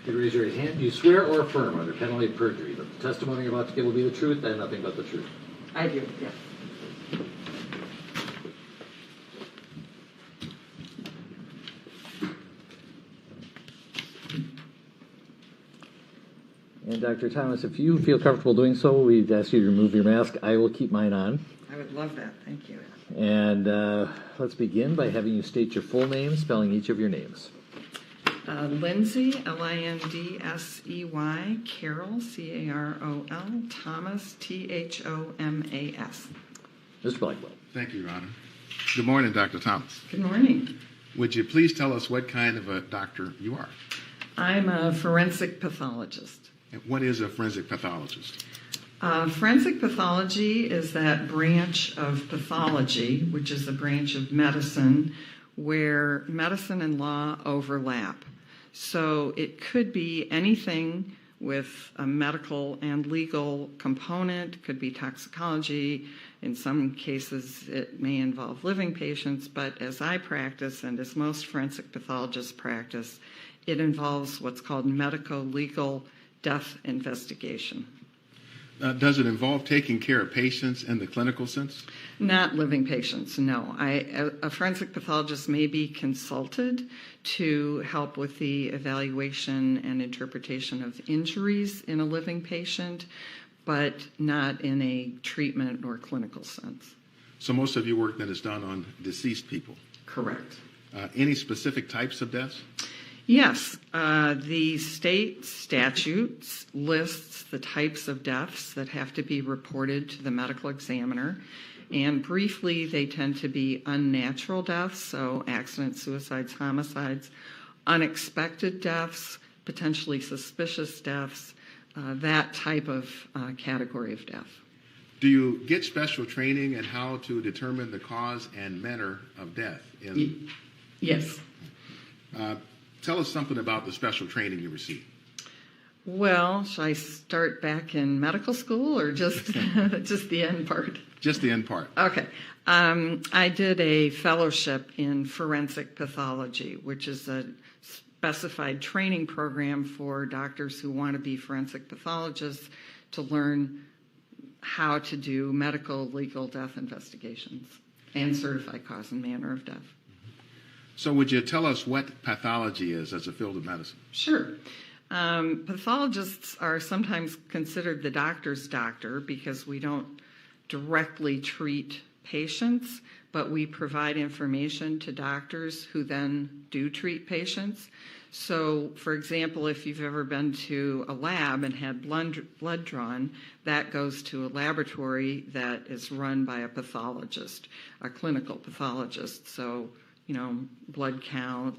You raise your right hand. Do you swear or affirm under penalty of perjury that the testimony you're about to give will be the truth and nothing but the truth? I do, yes. And Dr. Thomas, if you feel comfortable doing so, we'd ask you to remove your mask. I will keep mine on. I would love that. Thank you. And let's begin by having you state your full name, spelling each of your names. Lindsay, Lindsey, Carol, Carol, Thomas, Thomas. Mr. Blackwell. Thank you, Your Honor. Good morning, Dr. Thomas. Good morning. Would you please tell us what kind of a doctor you are? I'm a forensic pathologist. And what is a forensic pathologist? Forensic pathology is that branch of pathology, which is a branch of medicine, where medicine and law overlap. So it could be anything with a medical and legal component, could be toxicology. In some cases, it may involve living patients, but as I practice and as most forensic pathologists practice, it involves what's called medico-legal death investigation. Does it involve taking care of patients in the clinical sense? Not living patients, no. A forensic pathologist may be consulted to help with the evaluation and interpretation of injuries in a living patient, but not in a treatment or clinical sense. So most of your work then is done on deceased people? Correct. Any specific types of deaths? Yes, the state statutes lists the types of deaths that have to be reported to the medical examiner, and briefly they tend to be unnatural deaths, so accidents, suicides, homicides, unexpected deaths, potentially suspicious deaths, that type of category of death. Do you get special training in how to determine the cause and manner of death? Yes. Tell us something about the special training you received. Well, shall I start back in medical school or just just the end part? Just the end part. Okay. I did a fellowship in forensic pathology, which is a specified training program for doctors who want to be forensic pathologists to learn how to do medical legal death investigations and certify cause and manner of death. So would you tell us what pathology is as a field of medicine? Sure. Pathologists are sometimes considered the doctor's doctor because we don't directly treat patients, but we provide information to doctors who then do treat patients. So, for example, if you've ever been to a lab and had blood drawn, that goes to a laboratory that is run by a pathologist, a clinical pathologist. So, blood count,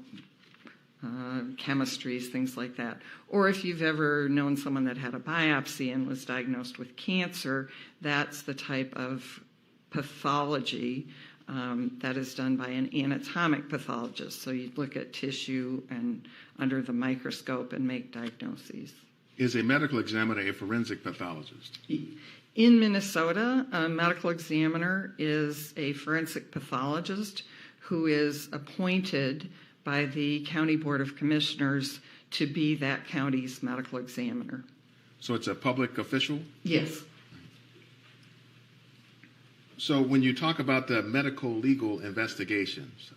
chemistries, things like that. Or if you've ever known someone that had a biopsy and was diagnosed with cancer, that's the type of pathology that is done by an anatomic pathologist. So you'd look at tissue and under the microscope and make diagnoses. Is a medical examiner a forensic pathologist? In Minnesota, a medical examiner is a forensic pathologist who is appointed by the County Board of Commissioners to be that county's medical examiner. So it's a public official? Yes. So when you talk about the medical legal investigations,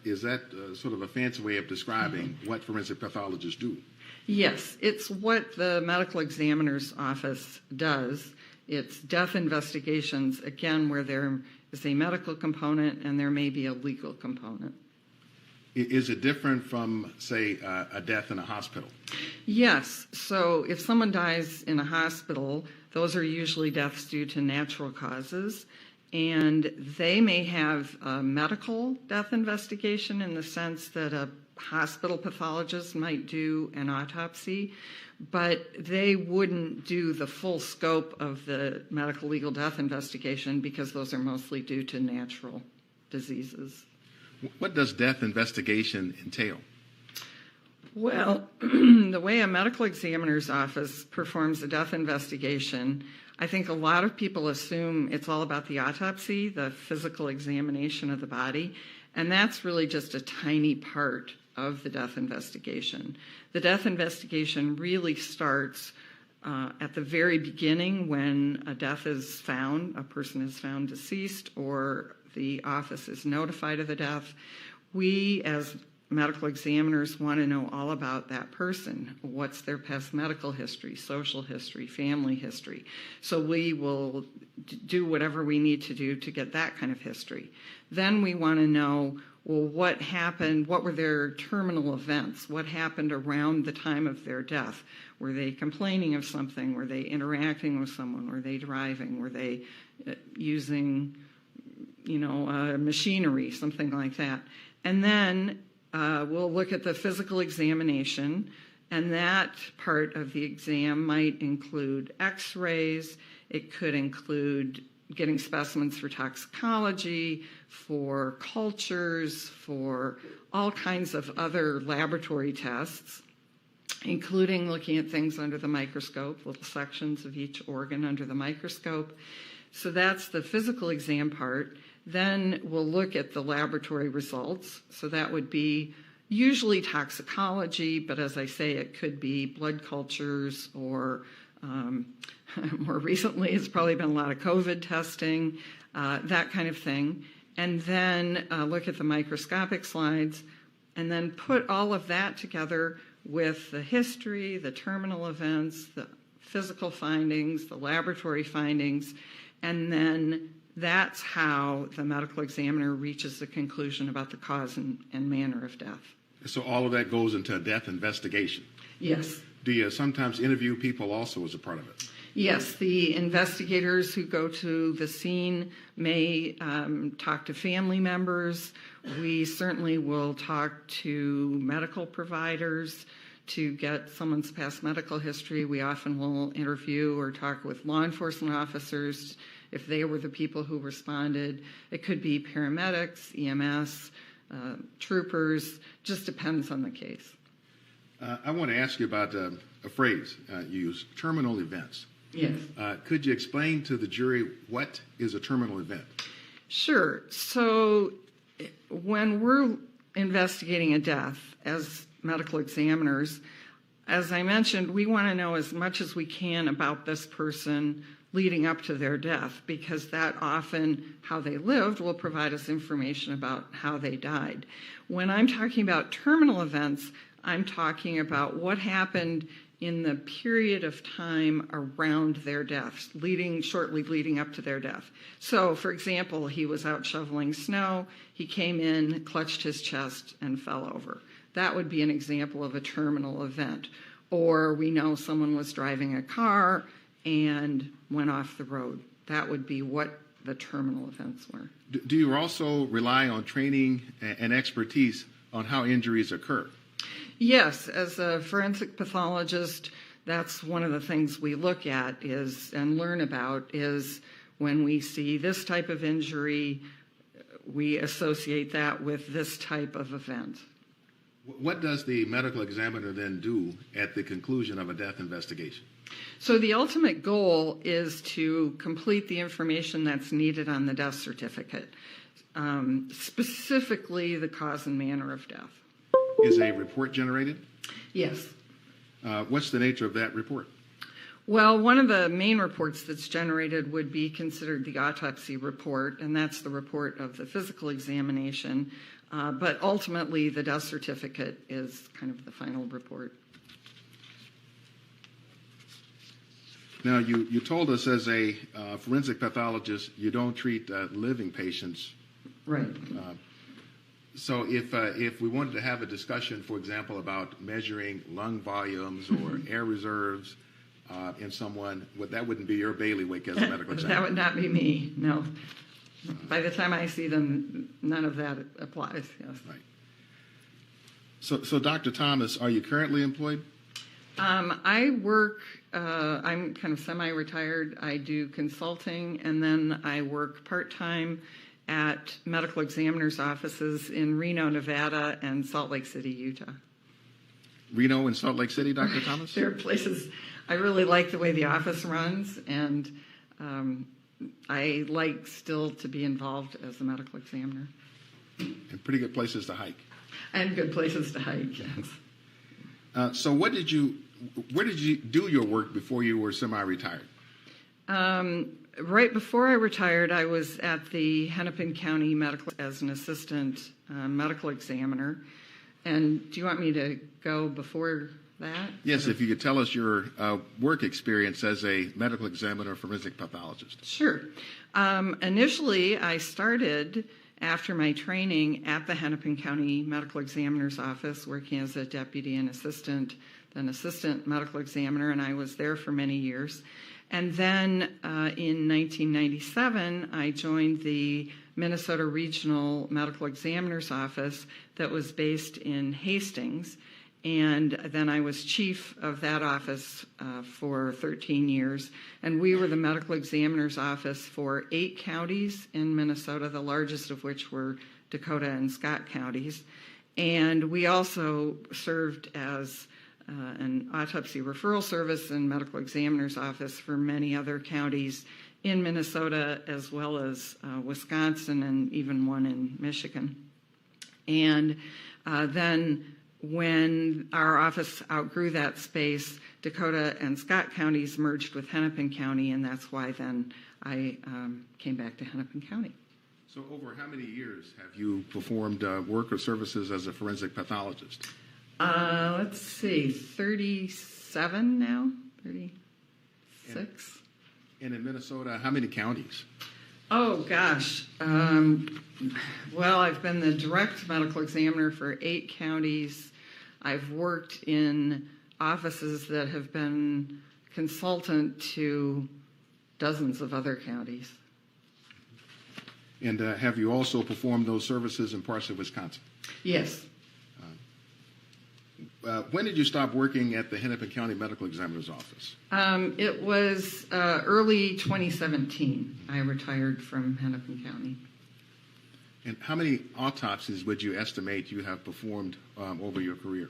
is that sort of a fancy way of describing what forensic pathologists do? Yes, it's what the medical examiner's office does. It's death investigations, again, where there is a medical component and there may be a legal component. Is it different from, say, a death in a hospital? Yes. So if someone dies in a hospital, those are usually deaths due to natural causes. And they may have a medical death investigation in the sense that a hospital pathologist might do an autopsy, but they wouldn't do the full scope of the medical legal death investigation because those are mostly due to natural diseases. What does death investigation entail? Well, the way a medical examiner's office performs a death investigation, I think a lot of people assume it's all about the autopsy, the physical examination of the body, and that's really just a tiny part of the death investigation. The death investigation really starts at the very beginning when a death is found, a person is found deceased, or the office is notified of the death. We, as medical examiners, want to know all about that person. What's their past medical history, social history, family history. So we will do whatever we need to do to get that kind of history. Then we want to know, well, what happened? What were their terminal events? What happened around the time of their death? Were they complaining of something? Were they interacting with someone? Were they driving? Were they using, machinery, something like that? And then we'll look at the physical examination, and that part of the exam might include x-rays. It could include getting specimens for toxicology, for cultures, for all kinds of other laboratory tests, including looking at things under the microscope, little sections of each organ under the microscope. So that's the physical exam part. Then we'll look at the laboratory results. So that would be usually toxicology, but as I say, it could be blood cultures, or more recently it's probably been a lot of COVID testing, that kind of thing. And then look at the microscopic slides, and then put all of that together with the history, the terminal events, the physical findings, the laboratory findings, and then that's how the medical examiner reaches the conclusion about the cause and manner of death. So all of that goes into a death investigation? Yes. Do you sometimes interview people also as a part of it? Yes, the investigators who go to the scene may talk to family members. We certainly will talk to medical providers to get someone's past medical history. We often will interview or talk with law enforcement officers if they were the people who responded. It could be paramedics, EMS, troopers, just depends on the case. I want to ask you about a phrase you use, terminal events. Yes. Could you explain to the jury what is a terminal event? Sure. So when we're investigating a death as medical examiners, as I mentioned, we want to know as much as we can about this person leading up to their death, because that often, how they lived, will provide us information about how they died. When I'm talking about terminal events, I'm talking about what happened in the period of time around their deaths, shortly leading up to their death. So, for example, he was out shoveling snow, he came in, clutched his chest, and fell over. That would be an example of a terminal event. Or we know someone was driving a car and went off the road. That would be what the terminal events were. Do you also rely on training and expertise on how injuries occur? Yes, as a forensic pathologist, that's one of the things we look at and learn about is when we see this type of injury, we associate that with this type of event. What does the medical examiner then do at the conclusion of a death investigation? So the ultimate goal is to complete the information that's needed on the death certificate, specifically the cause and manner of death. Is a report generated? Yes. What's the nature of that report? Well, one of the main reports that's generated would be considered the autopsy report, and that's the report of the physical examination. But ultimately, the death certificate is kind of the final report. Now, you told us as a forensic pathologist, you don't treat living patients. Right. So if we wanted to have a discussion, for example, about measuring lung volumes or air reserves in someone, that wouldn't be your bailiwick as a medical examiner? That would not be me, no. By the time I see them, none of that applies, yes. Right. So Dr. Thomas, are you currently employed? I work, I'm kind of semi-retired. I do consulting, and then I work part-time at medical examiners' offices in Reno, Nevada, and Salt Lake City, Utah. Reno and Salt Lake City, Dr. Thomas? There are places I really like the way the office runs, and I like still to be involved as a medical examiner. And pretty good places to hike. And good places to hike, yes. So where did you do your work before you were semi-retired? Right before I retired, I was at the Hennepin County Medical as an assistant medical examiner. And do you want me to go before that? Yes, if you could tell us your work experience as a medical examiner, forensic pathologist. Sure. Initially, I started after my training at the Hennepin County Medical Examiner's Office, working as a deputy and assistant, then assistant medical examiner, and I was there for many years. And then in 1997, I joined the Minnesota Regional Medical Examiner's Office that was based in Hastings. And then I was chief of that office for 13 years. And we were the medical examiner's office for 8 counties in Minnesota, the largest of which were Dakota and Scott counties. And we also served as an autopsy referral service and medical examiner's office for many other counties in Minnesota, as well as Wisconsin and even one in Michigan. And then when our office outgrew that space, Dakota and Scott counties merged with Hennepin County, and that's why then I came back to Hennepin County. So over how many years have you performed work or services as a forensic pathologist? Let's see, 37 now, 36. And in Minnesota, how many counties? Oh, gosh. Well, I've been the direct medical examiner for 8 counties. I've worked in offices that have been consultant to dozens of other counties. And have you also performed those services in parts of Wisconsin? Yes. When did you stop working at the Hennepin County Medical Examiner's Office? It was early 2017. I retired from Hennepin County. And how many autopsies would you estimate you have performed over your career?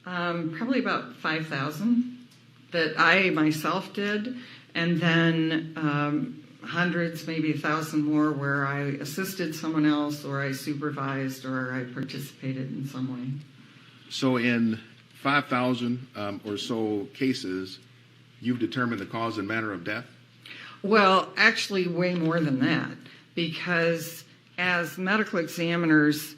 Probably about 5,000 that I myself did, and then hundreds, maybe 1,000 more where I assisted someone else, or I supervised, or I participated in some way. So in 5,000 or so cases, you've determined the cause and manner of death? Well, actually way more than that, because as medical examiners,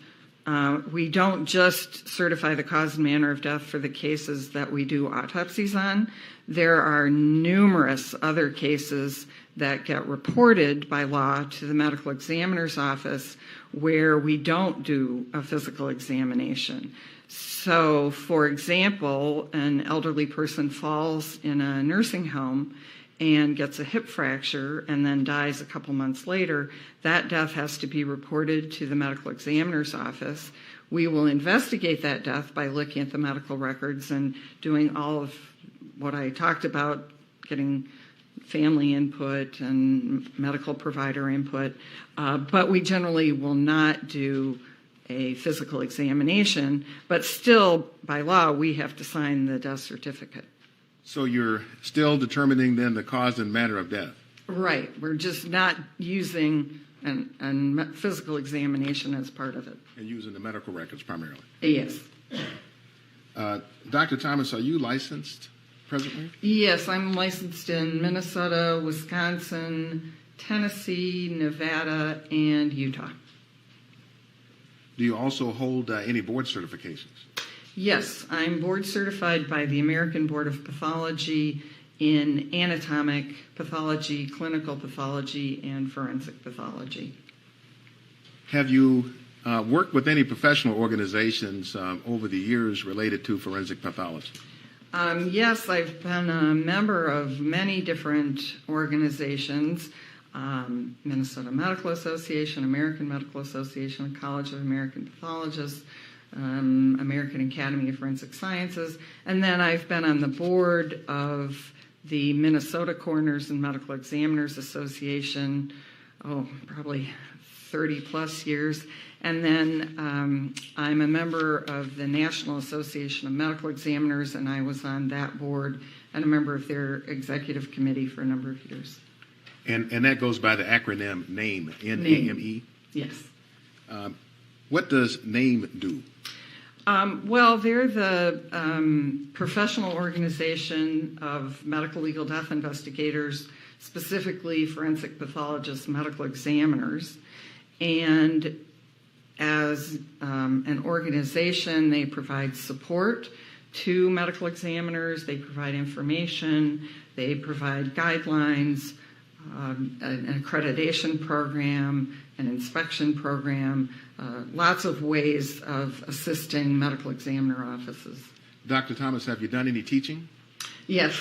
we don't just certify the cause and manner of death for the cases that we do autopsies on. There are numerous other cases that get reported by law to the medical examiner's office where we don't do a physical examination. So, for example, an elderly person falls in a nursing home and gets a hip fracture and then dies a couple months later. That death has to be reported to the medical examiner's office. We will investigate that death by looking at the medical records and doing all of what I talked about, getting family input and medical provider input, but we generally will not do a physical examination, but still, by law, we have to sign the death certificate. So you're still determining then the cause and manner of death? Right. We're just not using a physical examination as part of it. And using the medical records primarily? Yes. Dr. Thomas, are you licensed presently? Yes, I'm licensed in Minnesota, Wisconsin, Tennessee, Nevada, and Utah. Do you also hold any board certifications? Yes, I'm board certified by the American Board of Pathology in anatomic pathology, clinical pathology, and forensic pathology. Have you worked with any professional organizations over the years related to forensic pathology? Yes, I've been a member of many different organizations. Minnesota Medical Association, American Medical Association, College of American Pathologists, American Academy of Forensic Sciences, and then I've been on the board of the Minnesota Coroners and Medical Examiners Association, probably 30 plus years, and then I'm a member of the National Association of Medical Examiners, and I was on that board and a member of their executive committee for a number of years. And that goes by the acronym NAME, N-A-M-E? Yes. What does NAME do? Well, they're the professional organization of medical legal death investigators, specifically forensic pathologists, medical examiners. And as an organization, they provide support to medical examiners, they provide information, they provide guidelines, an accreditation program, an inspection program, lots of ways of assisting medical examiner offices. Dr. Thomas, have you done any teaching? Yes.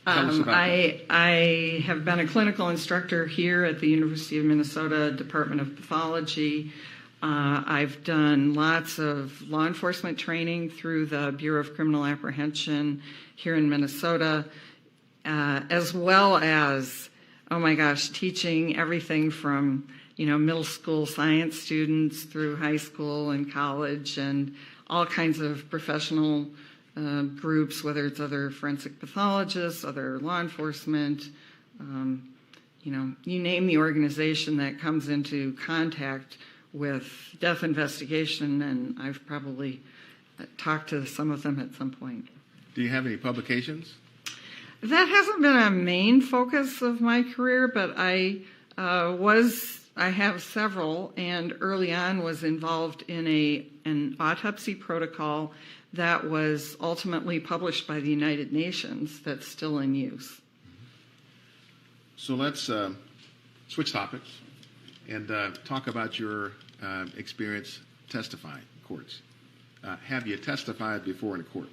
Tell us about that. I have been a clinical instructor here at the University of Minnesota Department of Pathology. I've done lots of law enforcement training through the Bureau of Criminal Apprehension here in Minnesota, as well as, oh my gosh, teaching everything from middle school science students through high school and college and all kinds of professional groups, whether it's other forensic pathologists, other law enforcement, you name the organization that comes into contact with death investigation, and I've probably talked to some of them at some point. Do you have any publications? That hasn't been a main focus of my career, but I have several, and early on was involved in an autopsy protocol that was ultimately published by the United Nations that's still in use. So let's switch topics and talk about your experience testifying in courts. Have you testified before in a court?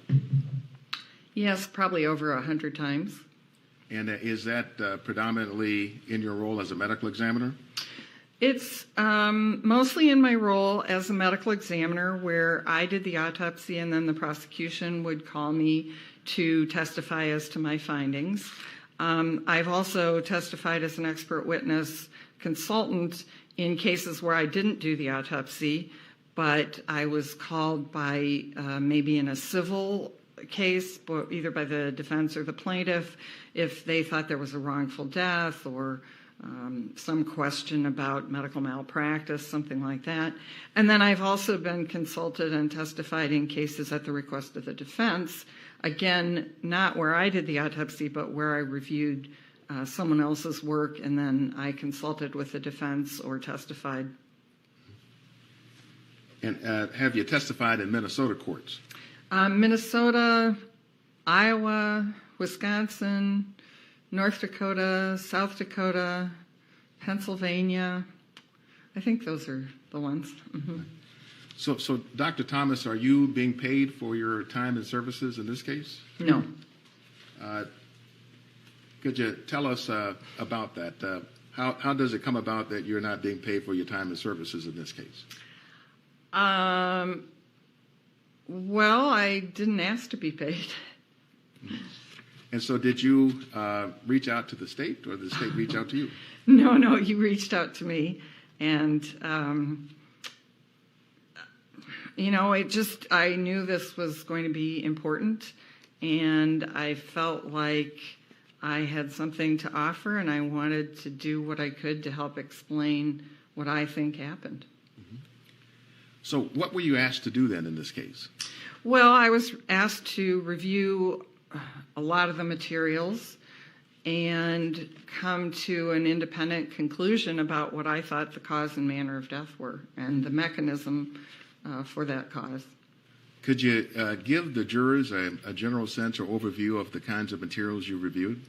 Yes, probably over 100 times. And is that predominantly in your role as a medical examiner? It's mostly in my role as a medical examiner, where I did the autopsy and then the prosecution would call me to testify as to my findings. I've also testified as an expert witness consultant in cases where I didn't do the autopsy, but I was called by maybe in a civil case, either by the defense or the plaintiff, if they thought there was a wrongful death or some question about medical malpractice, something like that. And then I've also been consulted and testified in cases at the request of the defense, again, not where I did the autopsy, but where I reviewed someone else's work, and then I consulted with the defense or testified. And have you testified in Minnesota courts? Minnesota, Iowa, Wisconsin, North Dakota, South Dakota, Pennsylvania. I think those are the ones. Mm-hmm. So, Dr. Thomas, are you being paid for your time and services in this case? No. Could you tell us about that? How does it come about that you're not being paid for your time and services in this case? Well, I didn't ask to be paid. And so did you reach out to the state, or did the state reach out to you? No, you reached out to me. And, I knew this was going to be important, and I felt like I had something to offer, and I wanted to do what I could to help explain what I think happened. Mm-hmm. So what were you asked to do then in this case? Well, I was asked to review a lot of the materials and come to an independent conclusion about what I thought the cause and manner of death were and the mechanism for that cause. Could you give the jurors a general sense or overview of the kinds of materials you reviewed?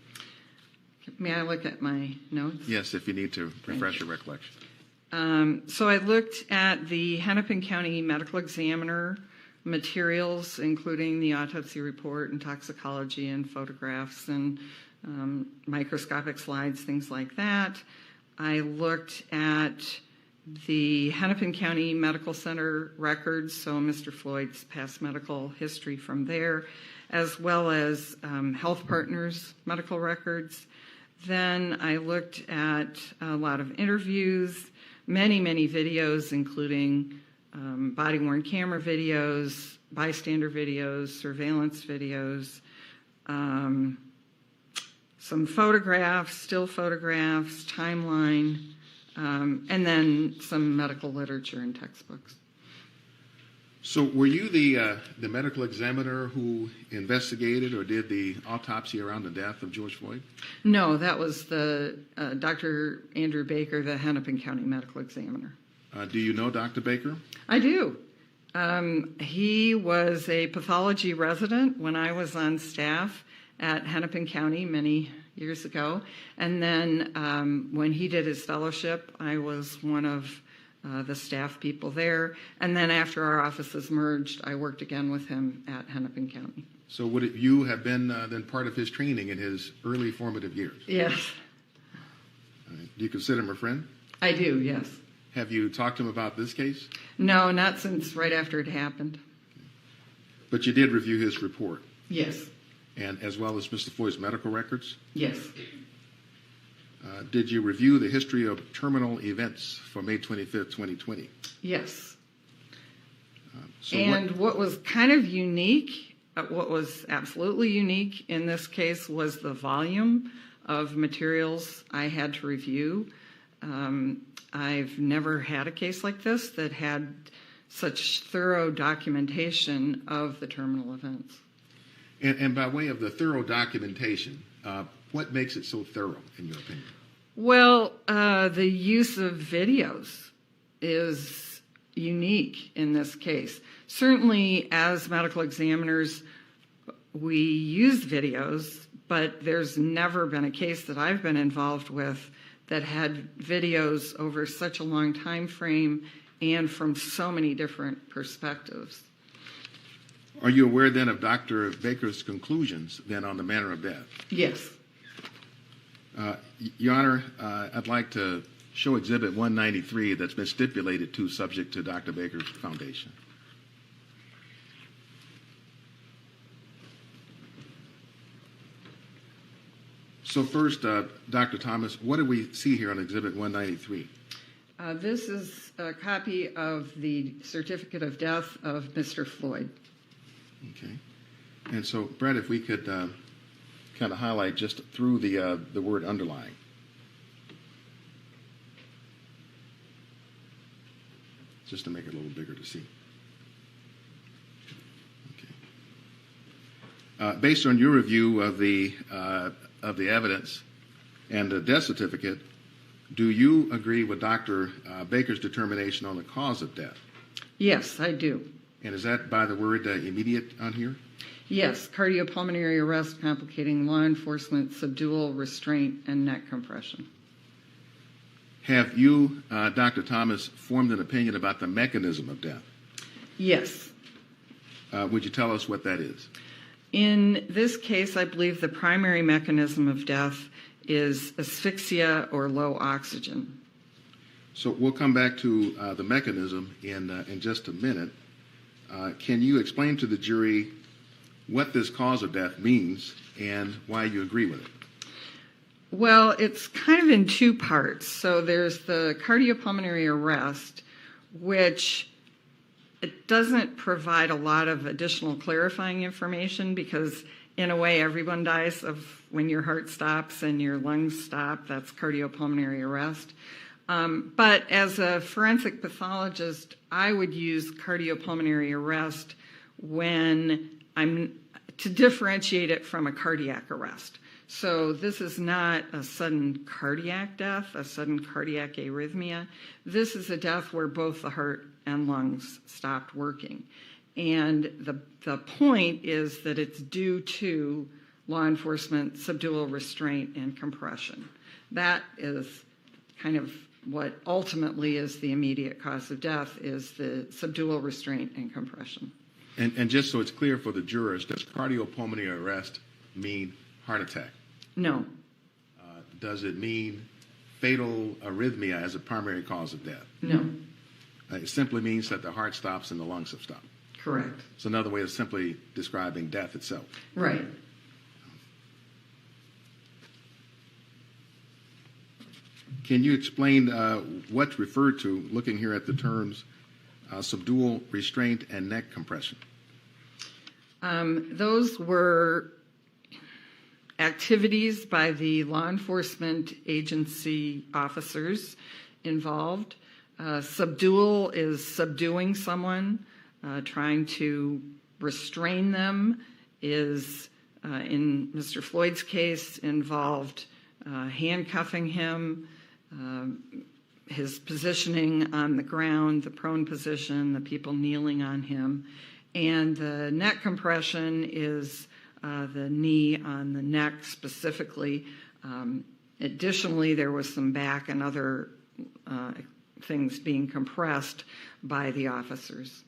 May I look at my notes? Yes, if you need to refresh your recollection. So I looked at the Hennepin County Medical Examiner materials, including the autopsy report and toxicology and photographs and microscopic slides, things like that. I looked at the Hennepin County Medical Center records, so Mr. Floyd's past medical history from there, as well as Health Partners medical records. Then I looked at a lot of interviews, many videos, including body-worn camera videos, bystander videos, surveillance videos, some photographs, still photographs, timeline, and then some medical literature and textbooks. So were you the medical examiner who investigated or did the autopsy around the death of George Floyd? No, that was the Dr. Andrew Baker, the Hennepin County medical examiner. Do you know Dr. Baker? I do. He was a pathology resident when I was on staff at Hennepin County many years ago. And then when he did his fellowship, I was one of the staff people there. And then after our offices merged, I worked again with him at Hennepin County. So would you have been then part of his training in his early formative years? Yes. Do you consider him a friend? I do, yes. Have you talked to him about this case? No, not since right after it happened. But you did review his report, Yes. and as well as Mr. Floyd's medical records. Yes. Did you review the history of terminal events for May 25th, 2020? Yes. So What was kind of unique, what was absolutely unique in this case was the volume of materials I had to review. I've never had a case like this that had such thorough documentation of the terminal events. And by way of the thorough documentation, what makes it so thorough, in your opinion? Well, the use of videos is unique in this case. Certainly, as medical examiners, we use videos, but there's never been a case that I've been involved with that had videos over such a long time frame and from so many different perspectives. Are you aware then of Dr. Baker's conclusions then on the manner of death? Yes. Your Honor, I'd like to show Exhibit 193 that's been stipulated to subject to Dr. Baker's foundation. So first, Dr. Thomas, what do we see here on Exhibit 193? This is a copy of the certificate of death of Mr. Floyd. Okay. And so, Brett, if we could kind of highlight just through the word underlying. Just to make it a little bigger to see. Okay. Based on your review of the evidence and the death certificate, do you agree with Dr. Baker's determination on the cause of death? Yes, I do. And is that by the word immediate on here? Yes, cardiopulmonary arrest complicating law enforcement, subdual, restraint, and neck compression. Have you, Dr. Thomas, formed an opinion about the mechanism of death? Yes. Would you tell us what that is? In this case, I believe the primary mechanism of death is asphyxia or low oxygen. So we'll come back to the mechanism in just a minute. Can you explain to the jury what this cause of death means and why you agree with it? Well, it's kind of in two parts. So there's the cardiopulmonary arrest, which it doesn't provide a lot of additional clarifying information because in a way everyone dies of when your heart stops and your lungs stop. That's cardiopulmonary arrest. But as a forensic pathologist, I would use cardiopulmonary arrest when I'm to differentiate it from a cardiac arrest. So this is not a sudden cardiac death, a sudden cardiac arrhythmia. This is a death where both the heart and lungs stopped working. And the point is that it's due to law enforcement, subdual, restraint, and compression. That is kind of what ultimately is the immediate cause of death, is the subdual, restraint, and compression. And just so it's clear for the jurors, does cardiopulmonary arrest mean heart attack? No. Does it mean fatal arrhythmia as a primary cause of death? No. It simply means that the heart stops and the lungs have stopped. Correct. It's another way of simply describing death itself. Right. Can you explain what's referred to, looking here at the terms subdual, restraint, and neck compression? Those were activities by the law enforcement agency officers involved. Subdual is subduing someone, trying to restrain them is, in Mr. Floyd's case, involved handcuffing him, his positioning on the ground, the prone position, the people kneeling on him. And the neck compression is the knee on the neck specifically. Additionally, there was some back and other things being compressed by the officers.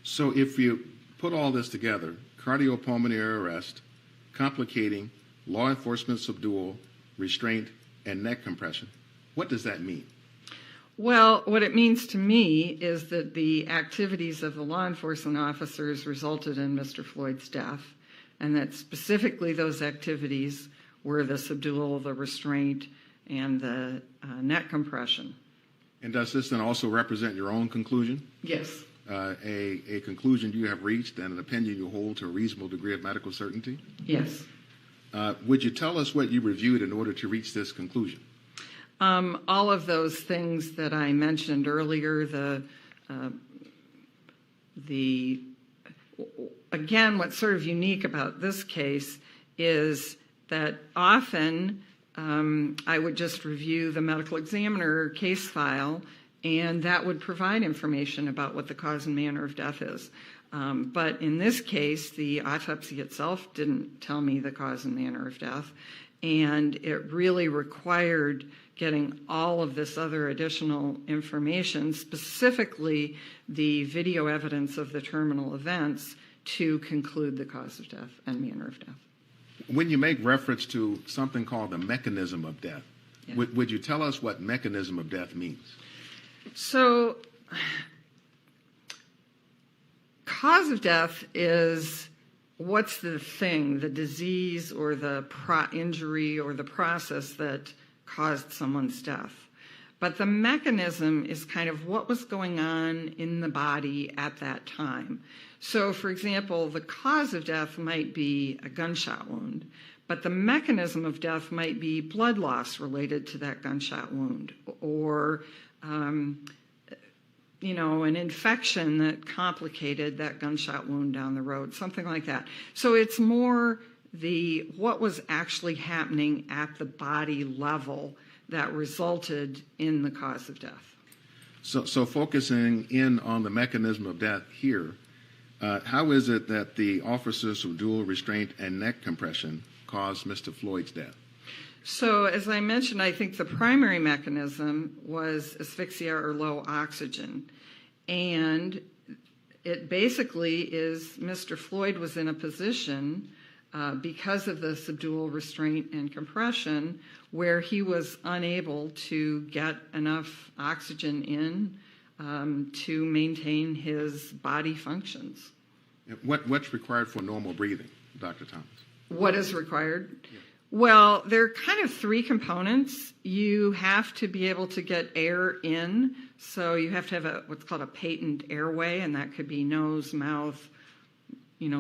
So if you put all this together, cardiopulmonary arrest, complicating, law enforcement subdual, restraint, and neck compression, what does that mean? Well, what it means to me is that the activities of the law enforcement officers resulted in Mr. Floyd's death, and that specifically those activities were the subdual, the restraint, and the neck compression. And does this then also represent your own conclusion? Yes. A conclusion you have reached and an opinion you hold to a reasonable degree of medical certainty? Yes. Would you tell us what you reviewed in order to reach this conclusion? All of those things that I mentioned earlier, again, what's sort of unique about this case is that often I would just review the medical examiner case file, and that would provide information about what the cause and manner of death is. But in this case, the autopsy itself didn't tell me the cause and manner of death, and it really required getting all of this other additional information, specifically the video evidence of the terminal events, to conclude the cause of death and manner of death. When you make reference to something called the mechanism of death, Yeah. would you tell us what mechanism of death means? So, cause of death is what's the thing, the disease or the injury or the process that caused someone's death. But the mechanism is kind of what was going on in the body at that time. So, for example, the cause of death might be a gunshot wound, but the mechanism of death might be blood loss related to that gunshot wound, or an infection that complicated that gunshot wound down the road, something like that. So it's more what was actually happening at the body level that resulted in the cause of death. So focusing in on the mechanism of death here, how is it that the officers of dual restraint and neck compression caused Mr. Floyd's death? So, as I mentioned, I think the primary mechanism was asphyxia or low oxygen. And it basically is Mr. Floyd was in a position, because of the subdual restraint and compression, where he was unable to get enough oxygen in to maintain his body functions. What's required for normal breathing, Dr. Thomas? What is required? Yeah. Well, there are kind of three components. You have to be able to get air in, so you have to have what's called a patent airway, and that could be nose, mouth,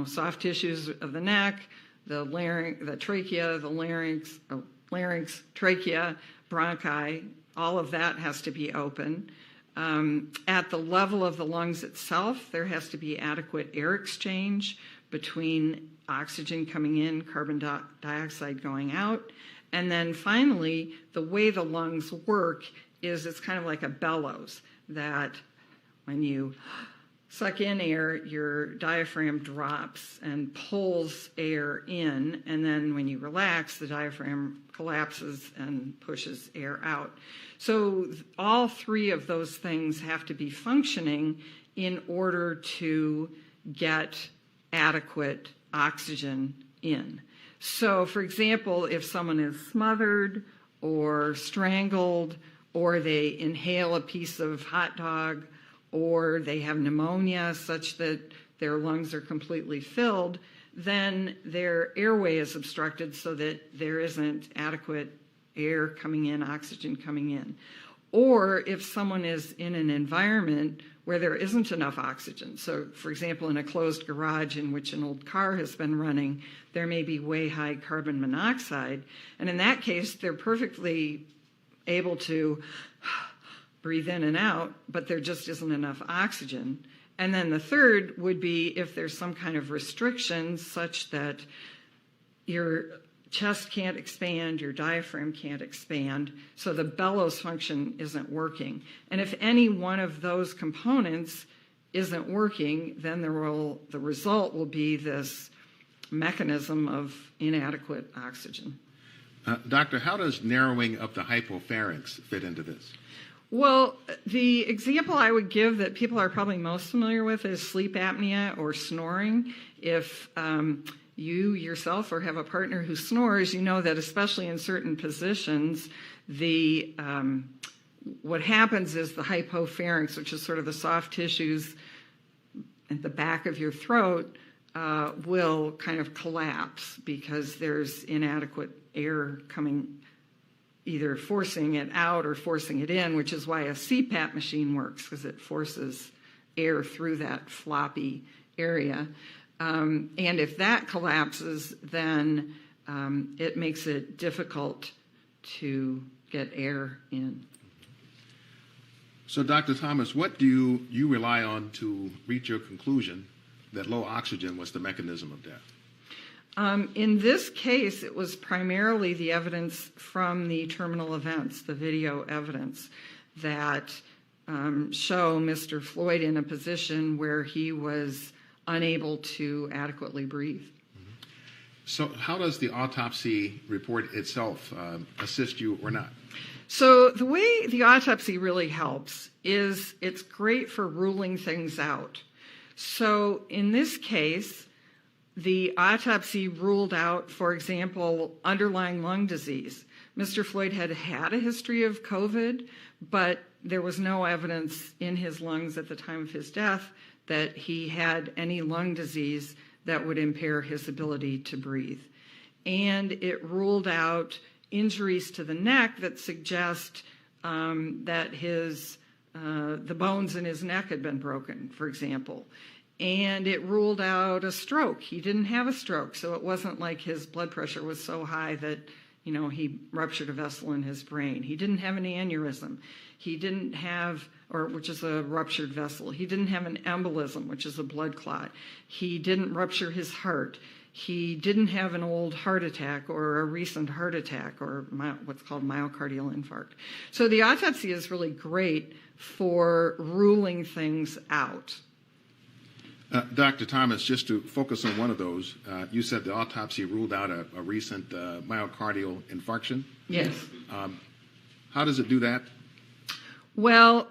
soft tissues of the neck, the larynx, the trachea, the larynx, trachea, bronchi. All of that has to be open. At the level of the lungs itself, there has to be adequate air exchange between oxygen coming in, carbon dioxide going out. And then finally, the way the lungs work is it's kind of like a bellows, that when you suck in air, your diaphragm drops and pulls air in, and then when you relax, the diaphragm collapses and pushes air out. So all three of those things have to be functioning in order to get adequate oxygen in. So, for example, if someone is smothered or strangled, or they inhale a piece of hot dog, or they have pneumonia such that their lungs are completely filled, then their airway is obstructed so that there isn't adequate air coming in, oxygen coming in. Or if someone is in an environment where there isn't enough oxygen. So, for example, in a closed garage in which an old car has been running, there may be way high carbon monoxide. And in that case, they're perfectly able to breathe in and out, but there just isn't enough oxygen. And then the third would be if there's some kind of restriction such that your chest can't expand, your diaphragm can't expand, so the bellows function isn't working. And if any one of those components isn't working, then the result will be this mechanism of inadequate oxygen. Doctor, how does narrowing of the hypopharynx fit into this? Well, the example I would give that people are probably most familiar with is sleep apnea or snoring. If you yourself or have a partner who snores, you know that especially in certain positions, what happens is the hypopharynx, which is sort of the soft tissues at the back of your throat, will kind of collapse because there's inadequate air coming, either forcing it out or forcing it in, which is why a CPAP machine works, because it forces air through that floppy area. And if that collapses, then it makes it difficult to get air in. So, Dr. Thomas, what do you rely on to reach your conclusion that low oxygen was the mechanism of death? In this case, it was primarily the evidence from the terminal events, the video evidence, that show Mr. Floyd in a position where he was unable to adequately breathe. So how does the autopsy report itself assist you or not? So the way the autopsy really helps is it's great for ruling things out. So in this case, the autopsy ruled out, for example, underlying lung disease. Mr. Floyd had had a history of COVID, but there was no evidence in his lungs at the time of his death that he had any lung disease that would impair his ability to breathe. And it ruled out injuries to the neck that suggest that the bones in his neck had been broken, for example. And it ruled out a stroke. He didn't have a stroke, so it wasn't like his blood pressure was so high that, he ruptured a vessel in his brain. He didn't have an aneurysm. He didn't have, which is a ruptured vessel. He didn't have an embolism, which is a blood clot. He didn't rupture his heart. He didn't have an old heart attack or a recent heart attack or what's called myocardial infarct. So the autopsy is really great for ruling things out. Dr. Thomas, just to focus on one of those, you said the autopsy ruled out a recent myocardial infarction. Yes. How does it do that? Well,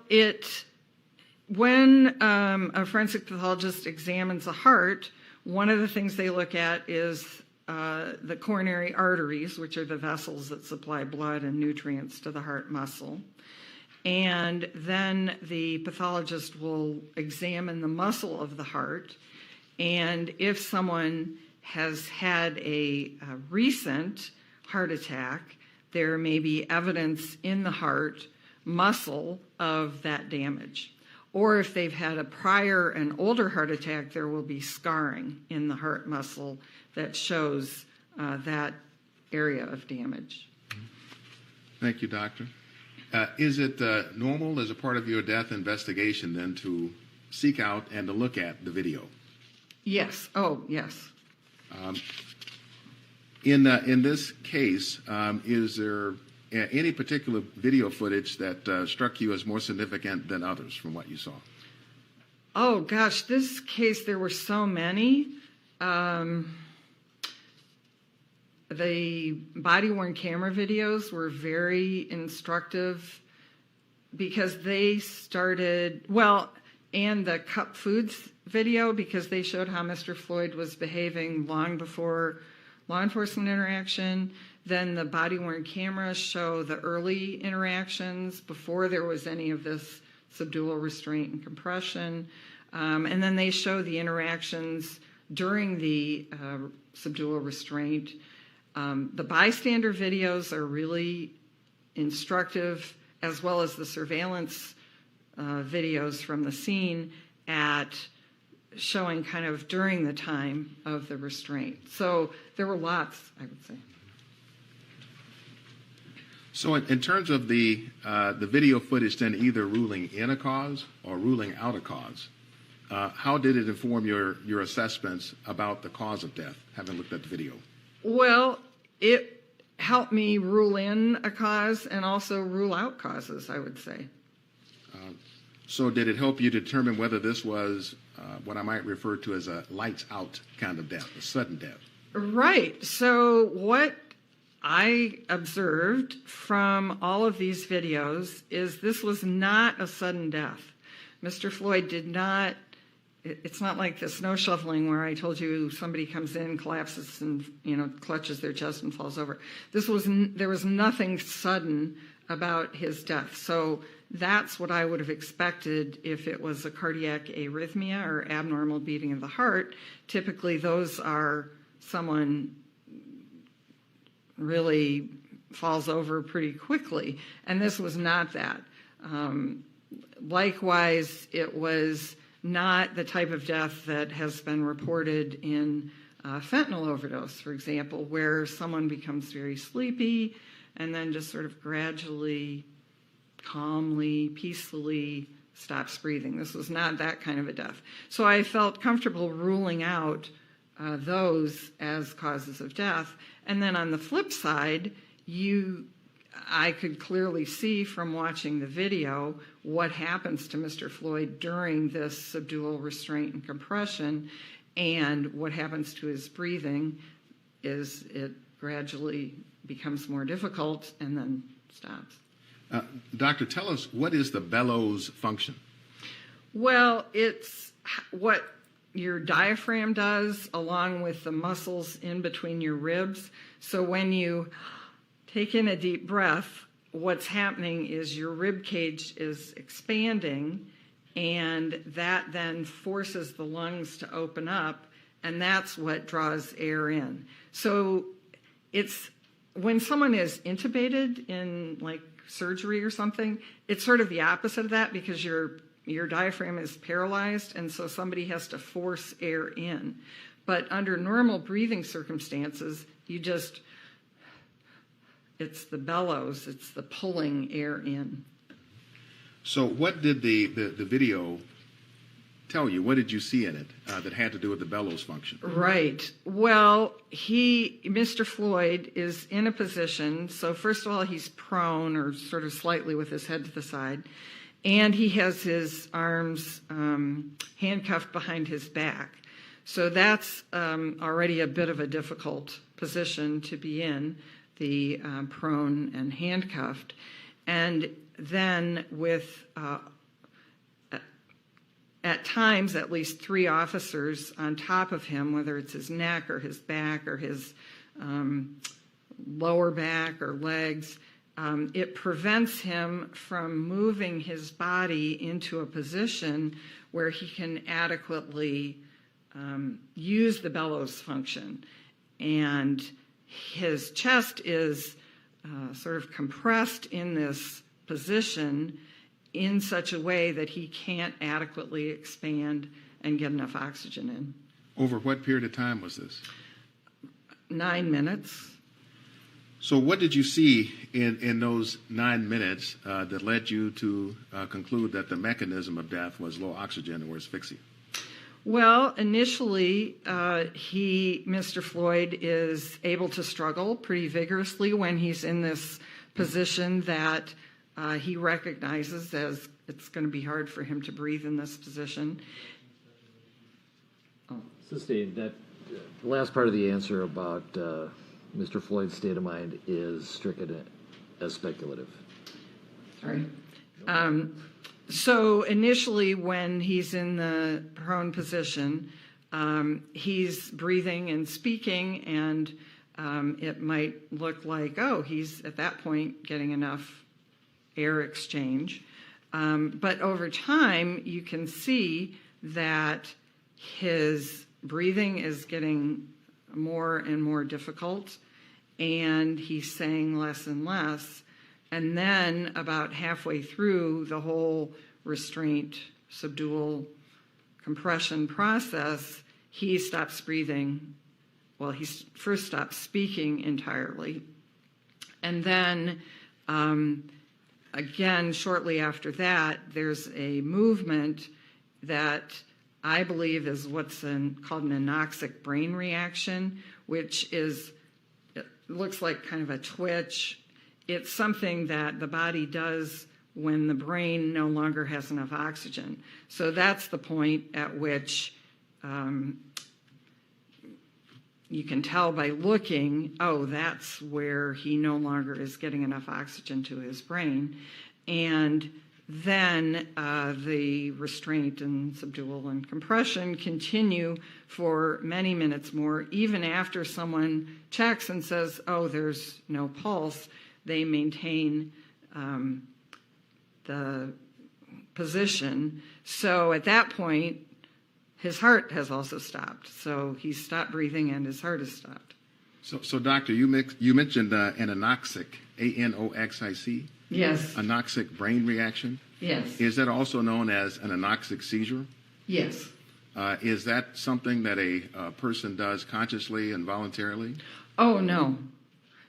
when a forensic pathologist examines a heart, one of the things they look at is the coronary arteries, which are the vessels that supply blood and nutrients to the heart muscle. And then the pathologist will examine the muscle of the heart. And if someone has had a recent heart attack, there may be evidence in the heart muscle of that damage. Or if they've had an older heart attack, there will be scarring in the heart muscle that shows that area of damage. Thank you, Doctor. Is it normal as a part of your death investigation then to seek out and to look at the video? Yes. Oh, yes. In this case, is there any particular video footage that struck you as more significant than others from what you saw? Oh, gosh, this case, there were so many. The body-worn camera videos were very instructive because they started, and the cup foods video, because they showed how Mr. Floyd was behaving long before law enforcement interaction. Then the body-worn cameras show the early interactions before there was any of this subdural restraint and compression. And then they show the interactions during the subdural restraint. The bystander videos are really instructive, as well as the surveillance videos from the scene at showing kind of during the time of the restraint. So there were lots, I would say. So in terms of the video footage then either ruling in a cause or ruling out a cause, how did it inform your assessments about the cause of death, having looked at the video? Well, it helped me rule in a cause and also rule out causes, I would say. So did it help you determine whether this was what I might refer to as a lights out kind of death, a sudden death? Right. So what I observed from all of these videos is this was not a sudden death. Mr. Floyd did not, it's not like the snow shoveling where I told you somebody comes in, collapses and, clutches their chest and falls over. There was nothing sudden about his death. So that's what I would have expected if it was a cardiac arrhythmia or abnormal beating of the heart. Typically those are someone really falls over pretty quickly, and this was not that. Likewise, it was not the type of death that has been reported in fentanyl overdose, for example, where someone becomes very sleepy and then just sort of gradually, calmly, peacefully stops breathing. This was not that kind of a death. So I felt comfortable ruling out those as causes of death. And then on the flip side, I could clearly see from watching the video what happens to Mr. Floyd during this subdual, restraint, and compression, and what happens to his breathing is it gradually becomes more difficult and then stops. Doctor, tell us, what is the bellows function? Well, it's what your diaphragm does along with the muscles in between your ribs. So when you take in a deep breath, what's happening is your rib cage is expanding, and that then forces the lungs to open up, and that's what draws air in. So it's when someone is intubated in like surgery or something, it's sort of the opposite of that because your diaphragm is paralyzed, and so somebody has to force air in. But under normal breathing circumstances, it's the bellows, it's the pulling air in. So what did the video tell you? What did you see in it that had to do with the bellows function? Right. Well, Mr. Floyd is in a position, so first of all, he's prone or sort of slightly with his head to the side, and he has his arms handcuffed behind his back. So that's already a bit of a difficult position to be in, the prone and handcuffed. And then with, at times, at least 3 officers on top of him, whether it's his neck or his back or his lower back or legs, it prevents him from moving his body into a position where he can adequately use the bellows function. And his chest is sort of compressed in this position in such a way that he can't adequately expand and get enough oxygen in. Over what period of time was this? 9 minutes. So what did you see in those 9 minutes that led you to conclude that the mechanism of death was low oxygen or asphyxia? Well, initially, Mr. Floyd is able to struggle pretty vigorously when he's in this position that he recognizes as it's going to be hard for him to breathe in this position. Sustained. That the last part of the answer about Mr. Floyd's state of mind is stricken as speculative. Sorry. So initially, when he's in the prone position, he's breathing and speaking, and it might look like, he's at that point getting enough air exchange. But over time, you can see that his breathing is getting more and more difficult, and he's saying less and less. And then about halfway through the whole restraint, subdual, compression process, he stops breathing. Well, he first stops speaking entirely. And then Again, shortly after that, there's a movement that I believe is what's called an anoxic brain reaction, which is, it looks like kind of a twitch. It's something that the body does when the brain no longer has enough oxygen. So that's the point at which you can tell by looking, oh, that's where he no longer is getting enough oxygen to his brain. And then the restraint and subdual and compression continue for many minutes more. Even after someone checks and says, oh, there's no pulse, they maintain the position. So at that point, his heart has also stopped. So he's stopped breathing and his heart has stopped. So doctor, you mentioned an anoxic, A-N-O-X-I-C? Yes. Anoxic brain reaction? Yes. Is that also known as an anoxic seizure? Yes. Is that something that a person does consciously and voluntarily? Oh, no.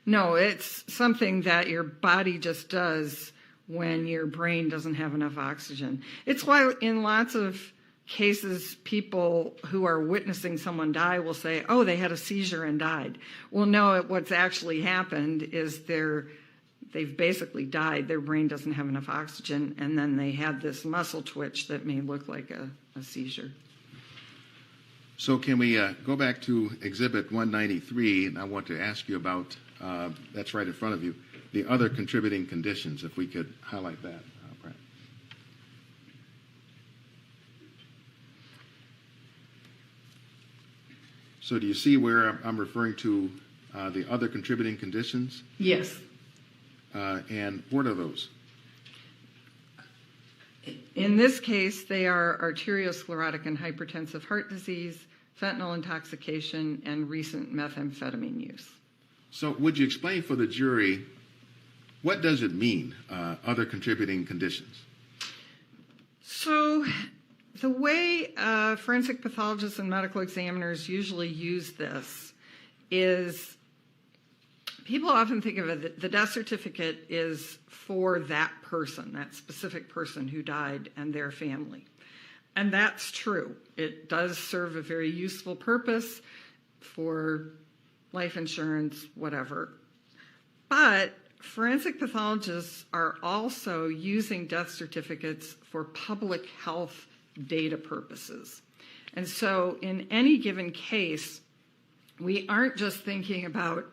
No, it's something that your body just does when your brain doesn't have enough oxygen. It's why in lots of cases, people who are witnessing someone die will say, oh, they had a seizure and died. Well, no, what's actually happened is they've basically died. Their brain doesn't have enough oxygen, and then they had this muscle twitch that may look like a seizure. So can we go back to Exhibit 193, and I want to ask you about, that's right in front of you, the other contributing conditions, if we could highlight that. Brad. So do you see where I'm referring to the other contributing conditions? Yes. And what are those? In this case, they are arteriosclerotic and hypertensive heart disease, fentanyl intoxication, and recent methamphetamine use. So would you explain for the jury, what does it mean, other contributing conditions? So the way forensic pathologists and medical examiners usually use this is people often think of it, the death certificate is for that person, that specific person who died and their family. And that's true. It does serve a very useful purpose for life insurance, whatever. But forensic pathologists are also using death certificates for public health data purposes. And so in any given case, we aren't just thinking about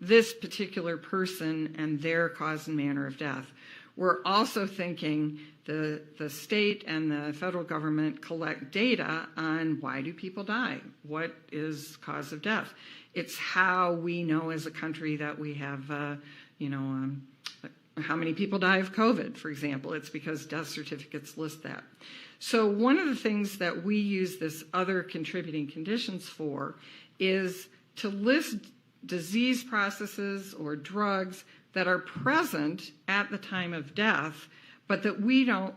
this particular person and their cause and manner of death. We're also thinking the state and the federal government collect data on why do people die? What is cause of death? It's how we know as a country that we have, how many people die of COVID, for example. It's because death certificates list that. So one of the things that we use this other contributing conditions for is to list disease processes or drugs that are present at the time of death, but that we don't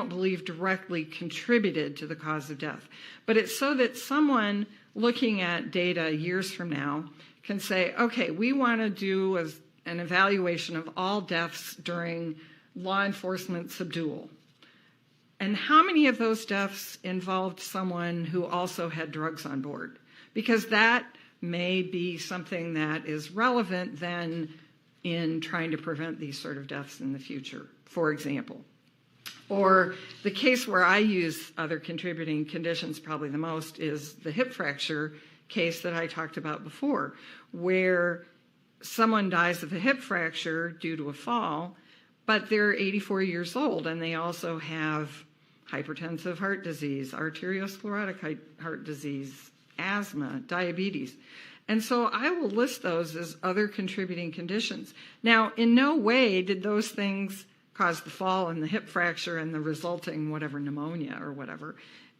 believe directly contributed to the cause of death. But it's so that someone looking at data years from now can say, okay, we want to do an evaluation of all deaths during law enforcement subdual. And how many of those deaths involved someone who also had drugs on board? Because that may be something that is relevant then in trying to prevent these sort of deaths in the future, for example. Or the case where I use other contributing conditions probably the most is the hip fracture case that I talked about before, where someone dies of a hip fracture due to a fall, but they're 84 years old and they also have hypertensive heart disease, arteriosclerotic heart disease, asthma, diabetes. And so I will list those as other contributing conditions. Now, in no way did those things cause the fall and the hip fracture and the resulting whatever pneumonia or whatever.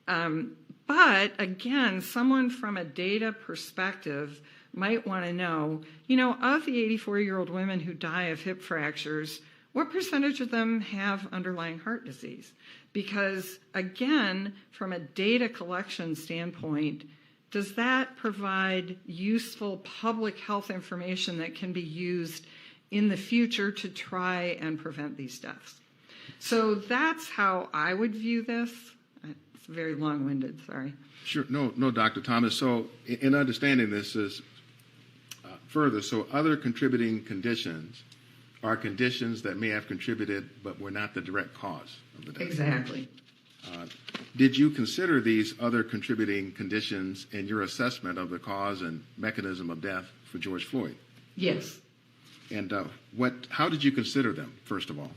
But again, someone from a data perspective might want to know, of the 84-year-old women who die of hip fractures, what percentage of them have underlying heart disease? Because again, from a data collection standpoint, does that provide useful public health information that can be used in the future to try and prevent these deaths? So that's how I would view this. It's very long-winded, sorry. Sure. No, Dr. Thomas. So in understanding this is further, so other contributing conditions are conditions that may have contributed but were not the direct cause of the death. Exactly. Did you consider these other contributing conditions in your assessment of the cause and mechanism of death for George Floyd? Yes. And how did you consider them, first of all?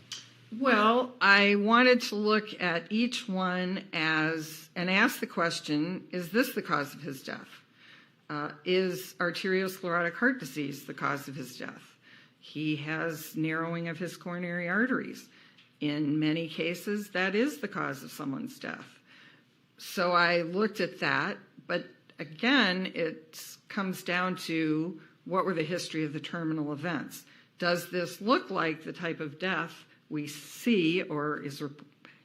Well, I wanted to look at each one and ask the question, is this the cause of his death? Is arteriosclerotic heart disease the cause of his death? He has narrowing of his coronary arteries. In many cases, that is the cause of someone's death. So I looked at that, but again, it comes down to what were the history of the terminal events. Does this look like the type of death we see, or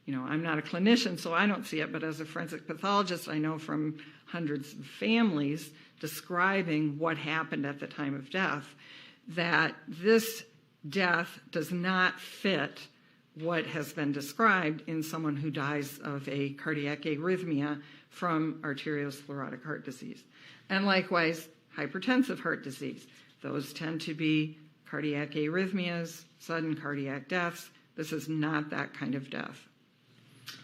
I'm not a clinician, so I don't see it, but as a forensic pathologist, I know from hundreds of families describing what happened at the time of death, that this death does not fit what has been described in someone who dies of a cardiac arrhythmia from arteriosclerotic heart disease. And likewise, hypertensive heart disease. Those tend to be cardiac arrhythmias, sudden cardiac deaths. This is not that kind of death.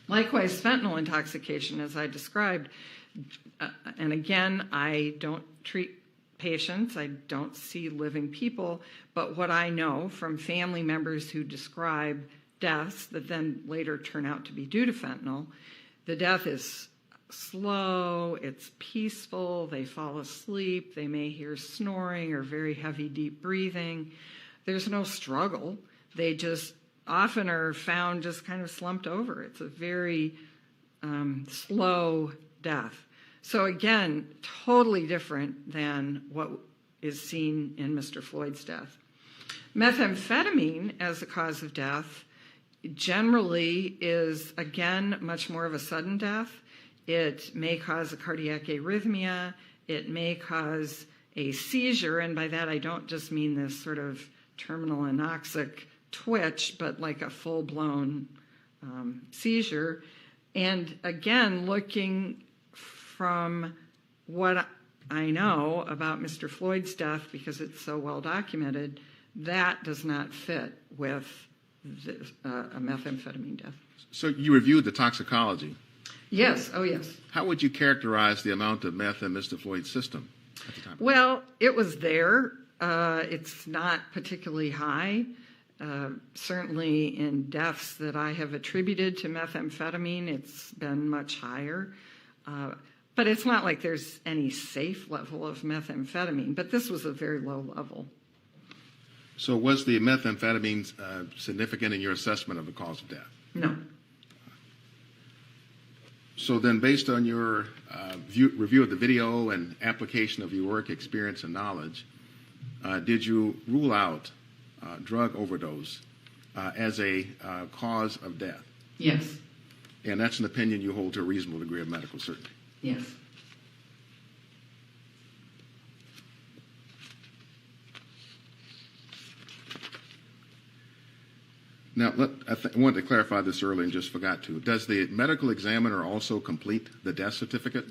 Likewise, fentanyl intoxication, as I described. And again, I don't treat patients. I don't see living people. But what I know from family members who describe deaths that then later turn out to be due to fentanyl, the death is slow, it's peaceful, they fall asleep, they may hear snoring or very heavy, deep breathing. There's no struggle. They just often are found just kind of slumped over. It's a very slow death. So again, totally different than what is seen in Mr. Floyd's death. Methamphetamine as a cause of death generally is, again, much more of a sudden death. It may cause a cardiac arrhythmia. It may cause a seizure, and by that I don't just mean this sort of terminal anoxic twitch, but like a full-blown seizure. And again, looking from what I know about Mr. Floyd's death, because it's so well documented, that does not fit with a methamphetamine death. So you reviewed the toxicology. Yes, oh yes. How would you characterize the amount of meth in Mr. Floyd's system at the time? Well, it was there. It's not particularly high. Certainly in deaths that I have attributed to methamphetamine, it's been much higher. But it's not like there's any safe level of methamphetamine, but this was a very low level. So was the methamphetamine significant in your assessment of the cause of death? No. So then, based on your review of the video and application of your work, experience, and knowledge, did you rule out drug overdose as a cause of death? Yes. And that's an opinion you hold to a reasonable degree of medical certainty? Yes. Now, I wanted to clarify this earlier and just forgot to. Does the medical examiner also complete the death certificate?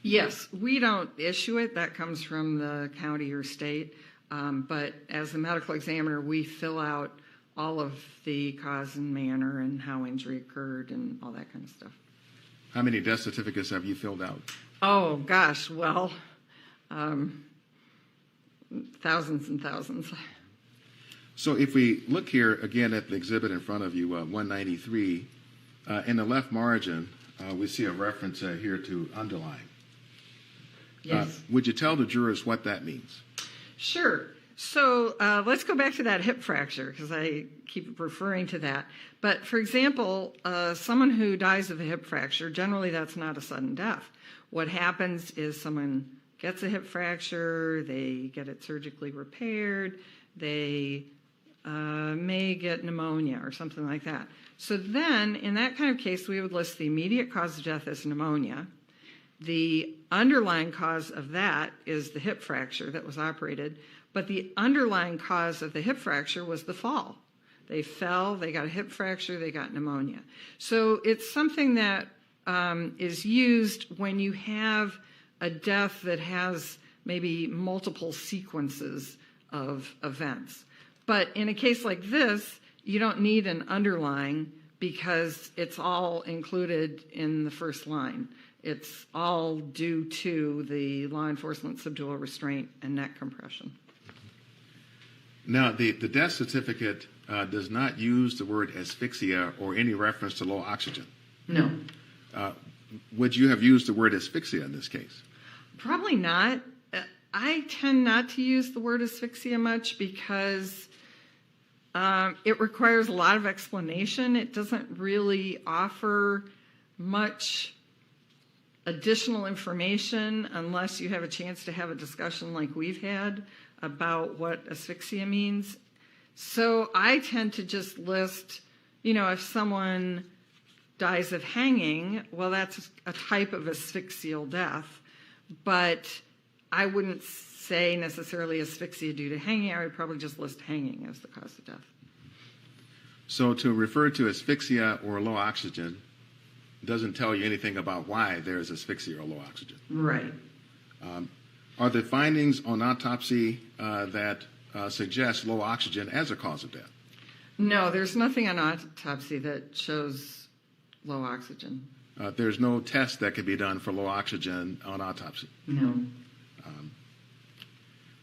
Yes, we don't issue it. That comes from the county or state. But as the medical examiner, we fill out all of the cause and manner and how injury occurred and all that kind of stuff. How many death certificates have you filled out? Oh, gosh, well, thousands and thousands. So if we look here again at the exhibit in front of you, 193, in the left margin, we see a reference here to underline. Yes. Would you tell the jurors what that means? Sure. So let's go back to that hip fracture, because I keep referring to that. But for example, someone who dies of a hip fracture, generally that's not a sudden death. What happens is someone gets a hip fracture, they get it surgically repaired, they may get pneumonia or something like that. So then, in that kind of case, we would list the immediate cause of death as pneumonia. The underlying cause of that is the hip fracture that was operated, but the underlying cause of the hip fracture was the fall. They fell, they got a hip fracture, they got pneumonia. So it's something that is used when you have a death that has maybe multiple sequences of events. But in a case like this, you don't need an underlying because it's all included in the first line. It's all due to the law enforcement subdual restraint and neck compression. Now, the death certificate does not use the word asphyxia or any reference to low oxygen. No. Would you have used the word asphyxia in this case? Probably not. I tend not to use the word asphyxia much because it requires a lot of explanation. It doesn't really offer much additional information unless you have a chance to have a discussion like we've had about what asphyxia means. So I tend to just list, if someone dies of hanging, well, that's a type of asphyxial death, but I wouldn't say necessarily asphyxia due to hanging. I would probably just list hanging as the cause of death. So to refer to asphyxia or low oxygen doesn't tell you anything about why there is asphyxia or low oxygen. Right. Are there findings on autopsy that suggest low oxygen as a cause of death? No, there's nothing on autopsy that shows low oxygen. There's no test that could be done for low oxygen on autopsy. No.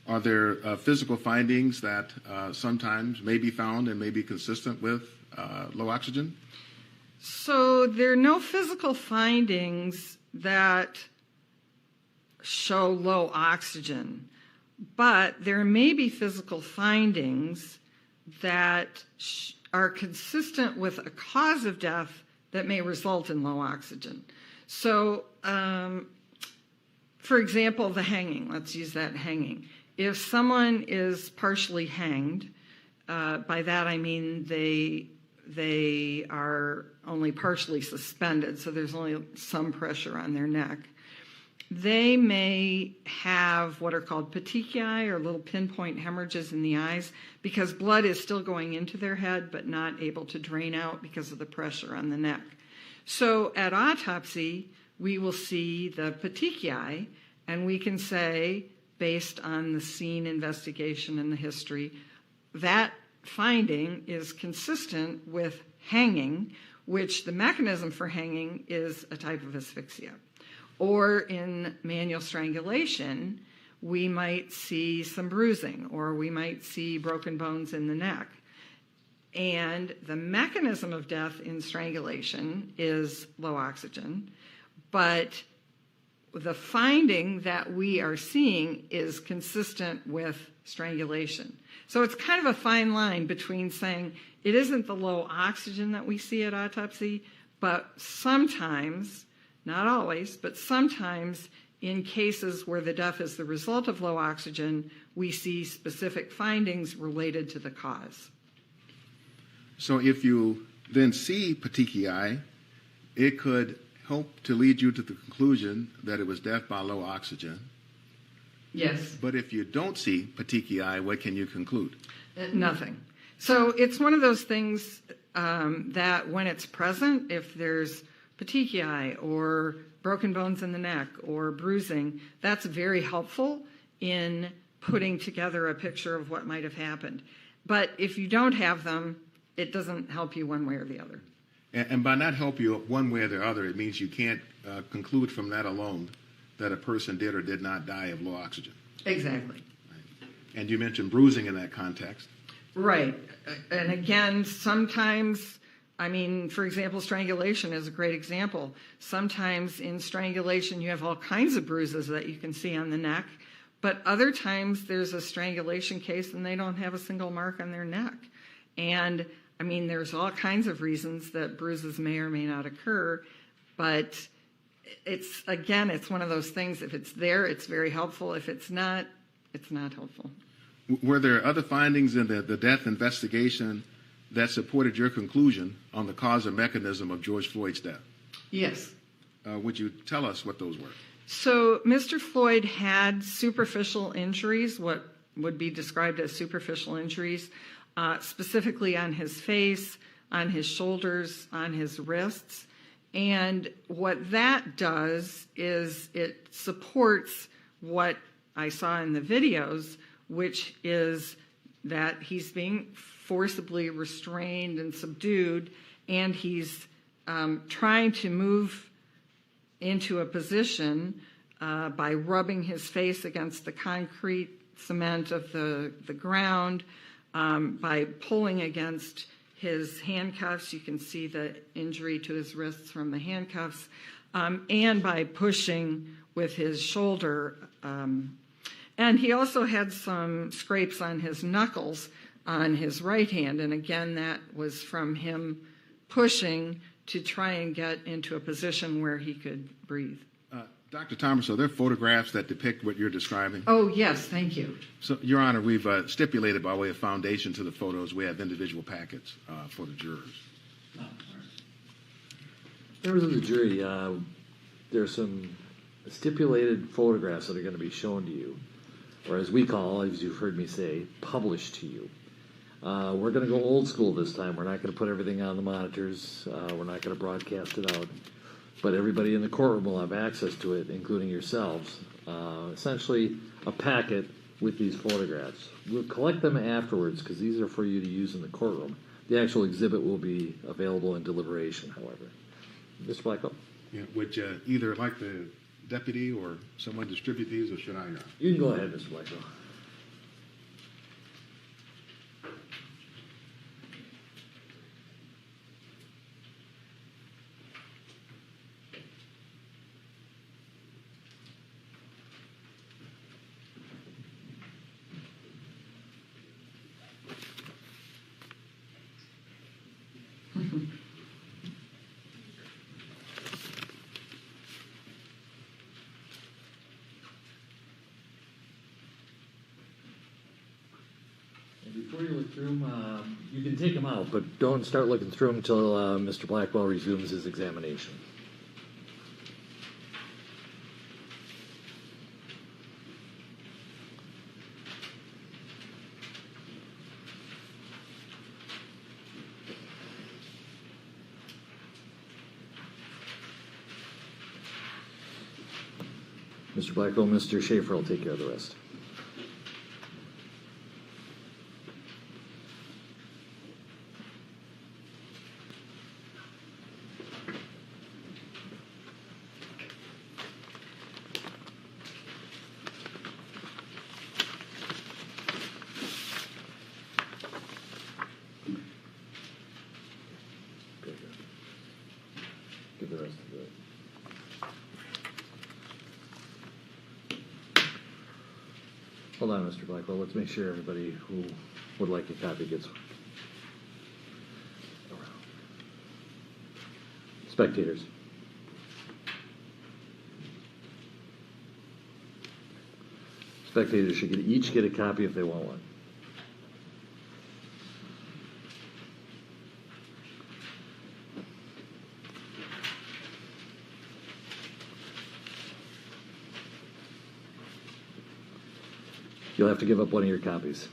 Are there physical findings that sometimes may be found and may be consistent with low oxygen? So there are no physical findings that show low oxygen, but there may be physical findings that are consistent with a cause of death that may result in low oxygen. So, for example, the hanging, let's use that hanging. If someone is partially hanged, by that I mean they are only partially suspended, so there's only some pressure on their neck. They may have what are called petechiae, or little pinpoint hemorrhages in the eyes, because blood is still going into their head but not able to drain out because of the pressure on the neck. So at autopsy, we will see the petechiae, and we can say, based on the scene investigation and the history, that finding is consistent with hanging, which the mechanism for hanging is a type of asphyxia. Or in manual strangulation, we might see some bruising, or we might see broken bones in the neck. And the mechanism of death in strangulation is low oxygen, but the finding that we are seeing is consistent with strangulation. So it's kind of a fine line between saying it isn't the low oxygen that we see at autopsy, but sometimes, not always, but sometimes in cases where the death is the result of low oxygen, we see specific findings related to the cause. So if you then see petechiae, it could help to lead you to the conclusion that it was death by low oxygen. Yes. But if you don't see petechiae, what can you conclude? Nothing. So it's one of those things that when it's present, if there's petechiae or broken bones in the neck or bruising, that's very helpful in putting together a picture of what might have happened. But if you don't have them, it doesn't help you one way or the other. And by not help you one way or the other, it means you can't conclude from that alone that a person did or did not die of low oxygen. Exactly. Right. And you mentioned bruising in that context. Right. And again, sometimes, for example, strangulation is a great example. Sometimes in strangulation you have all kinds of bruises that you can see on the neck, but other times there's a strangulation case and they don't have a single mark on their neck. And there's all kinds of reasons that bruises may or may not occur, but it's one of those things. If it's there, it's very helpful. If it's not, it's not helpful. Were there other findings in the death investigation that supported your conclusion on the cause and mechanism of George Floyd's death? Yes. Would you tell us what those were? So Mr. Floyd had superficial injuries, what would be described as superficial injuries, specifically on his face, on his shoulders, on his wrists. And what that does is it supports what I saw in the videos, which is that he's being forcibly restrained and subdued, and he's trying to move into a position by rubbing his face against the concrete cement of the ground, by pulling against his handcuffs. You can see the injury to his wrists from the handcuffs, and by pushing with his shoulder. And he also had some scrapes on his knuckles on his right hand. And again, that was from him pushing to try and get into a position where he could breathe. Dr. Thomas, are there photographs that depict what you're describing? Oh, yes, thank you. So, Your Honor, we've stipulated by way of foundation to the photos, we have individual packets for the jurors. Members of the jury, there's some stipulated photographs that are going to be shown to you, or as we call, as you've heard me say, published to you. We're going to go old school this time. We're not going to put everything on the monitors. We're not going to broadcast it out. But everybody in the courtroom will have access to it, including yourselves. Essentially, a packet with these photographs. We'll collect them afterwards because these are for you to use in the courtroom. The actual exhibit will be available in deliberation, however. Mr. Blackwell? Yeah, would you either like the deputy or someone distribute these, or should I, Your Honor? You can go ahead, Mr. Blackwell. Before you look through them, you can take them out, but don't start looking through them until Mr. Blackwell resumes his examination. Mr. Blackwell, Mr. Schaefer will take care of the rest. Give the rest of it. Hold on, Mr. Blackwell. Let's make sure everybody who would like a copy gets one. Spectators. Spectators should each get a copy if they want one. You'll have to give up one of your copies.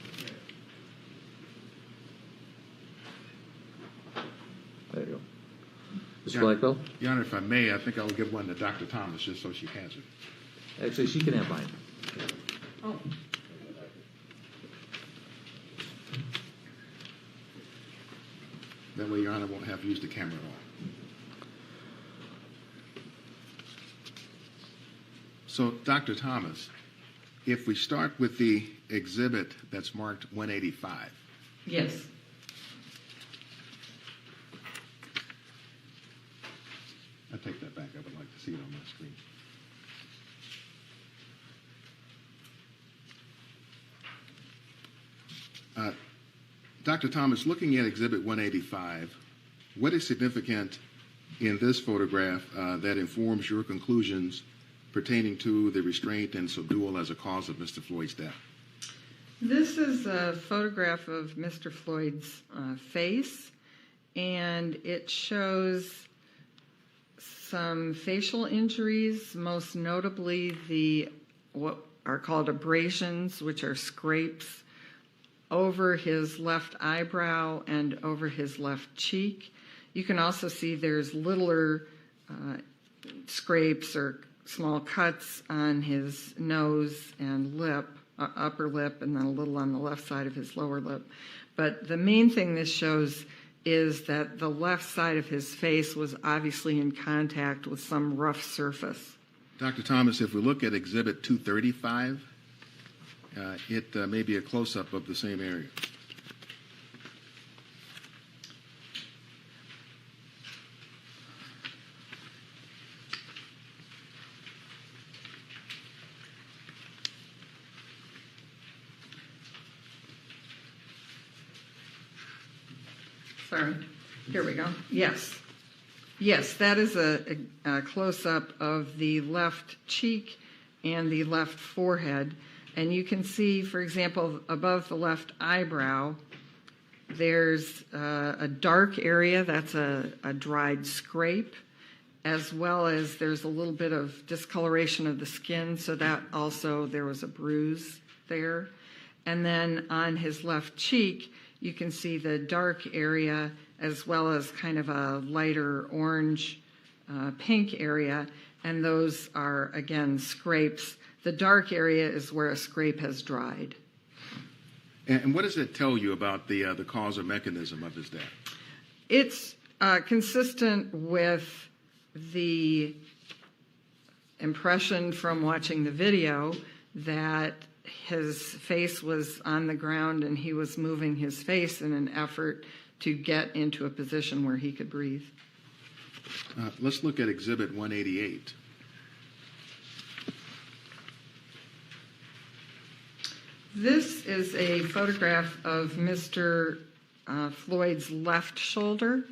There you go. Mr. Blackwell? Your Honor, if I may, I think I'll give one to Dr. Thomas just so she has it. Actually, she can have mine. Oh. That way, Your Honor won't have to use the camera at all. So, Dr. Thomas, if we start with the exhibit that's marked 185. Yes. I take that back. I would like to see it on my screen. Dr. Thomas, looking at Exhibit 185, what is significant in this photograph that informs your conclusions pertaining to the restraint and subdual as a cause of Mr. Floyd's death? This is a photograph of Mr. Floyd's face, and it shows some facial injuries, most notably what are called abrasions, which are scrapes over his left eyebrow and over his left cheek. You can also see there's littler scrapes or small cuts on his nose and lip, upper lip, and then a little on the left side of his lower lip. But the main thing this shows is that the left side of his face was obviously in contact with some rough surface. Dr. Thomas, if we look at Exhibit 235, it may be a close-up of the same area. Sorry. Here we go. Yes. Yes, that is a close-up of the left cheek and the left forehead. And you can see, for example, above the left eyebrow, there's a dark area. That's a dried scrape, as well as there's a little bit of discoloration of the skin. So that also, there was a bruise there. And then on his left cheek, you can see the dark area as well as kind of a lighter orange pink area, and those are, again, scrapes. The dark area is where a scrape has dried. And what does it tell you about the cause or mechanism of his death? It's consistent with the impression from watching the video that his face was on the ground and he was moving his face in an effort to get into a position where he could breathe. Let's look at Exhibit 188. This is a photograph of Mr. Floyd's left shoulder.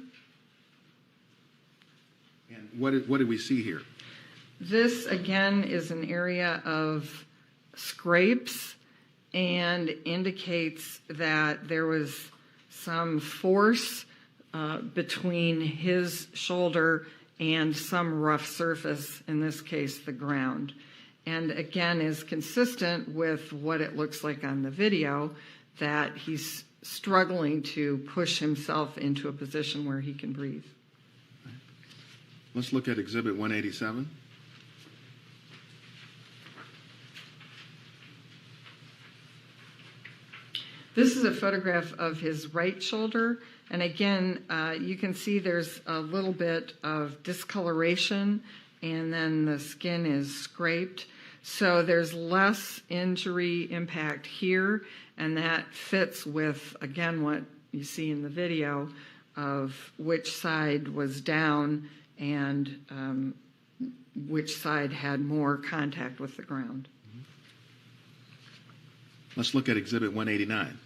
And what did we see here? This, again, is an area of scrapes and indicates that there was some force between his shoulder and some rough surface, in this case the ground. And again, is consistent with what it looks like on the video, that he's struggling to push himself into a position where he can breathe. Let's look at Exhibit 187. This is a photograph of his right shoulder, and again, you can see there's a little bit of discoloration, and then the skin is scraped. So there's less injury impact here, and that fits with, again, what you see in the video of which side was down and which side had more contact with the ground. Let's look at Exhibit 189.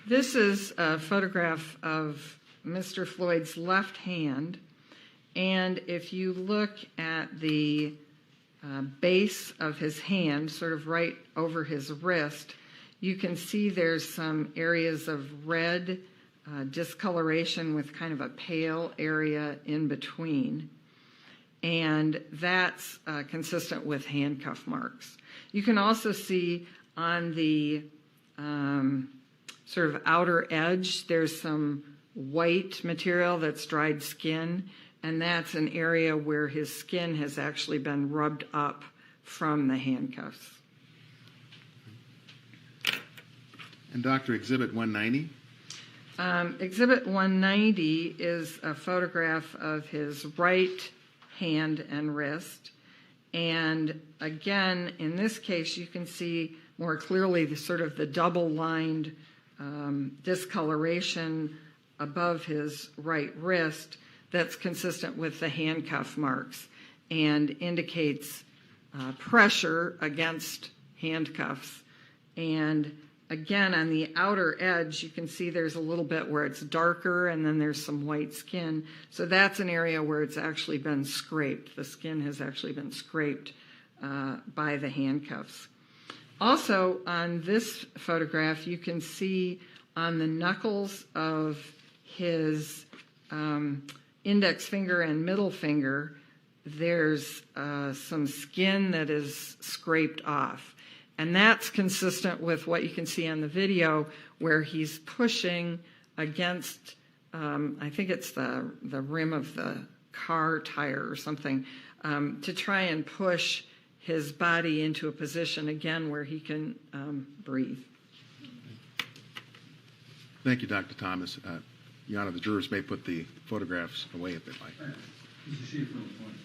This is a photograph of Mr. Floyd's left hand, and if you look at the base of his hand, sort of right over his wrist, you can see there's some areas of red discoloration with kind of a pale area in between. And that's consistent with handcuff marks. You can also see on the sort of outer edge, there's some white material that's dried skin, and that's an area where his skin has actually been rubbed up from the handcuffs. And Dr., Exhibit 190? Exhibit 190 is a photograph of his right hand and wrist. And again, in this case, you can see more clearly the sort of the double-lined discoloration above his right wrist that's consistent with the handcuff marks and indicates pressure against handcuffs. And again, on the outer edge, you can see there's a little bit where it's darker and then there's some white skin. So that's an area where it's actually been scraped. The skin has actually been scraped by the handcuffs. Also, on this photograph, you can see on the knuckles of his index finger and middle finger, there's some skin that is scraped off. And that's consistent with what you can see on the video where he's pushing against, I think it's the rim of the car tire or something, to try and push his body into a position, again, where he can breathe. Thank you, Dr. Thomas. Your Honor, the jurors may put the photographs away if they'd like. All right. Mr. Schaefer, point.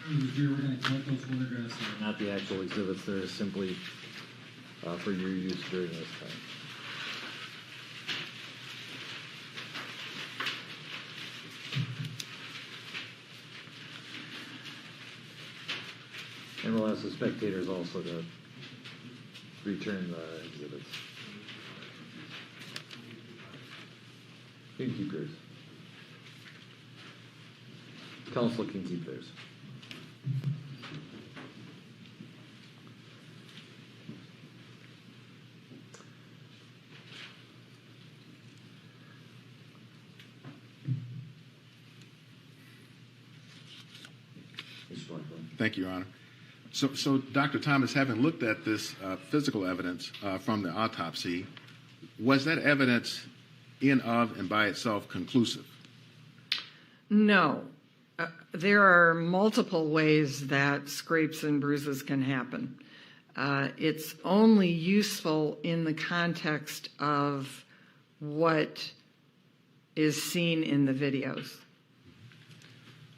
Members of the jury, we're going to collect those photographs. Not the actual exhibits, they're simply for your use during this time. And we'll ask the spectators also to return the exhibits. You can keep yours. Counsel can keep theirs. Thank you, Your Honor. So, Dr. Thomas, having looked at this physical evidence from the autopsy, was that evidence in of and by itself conclusive? No. There are multiple ways that scrapes and bruises can happen. It's only useful in the context of what is seen in the videos.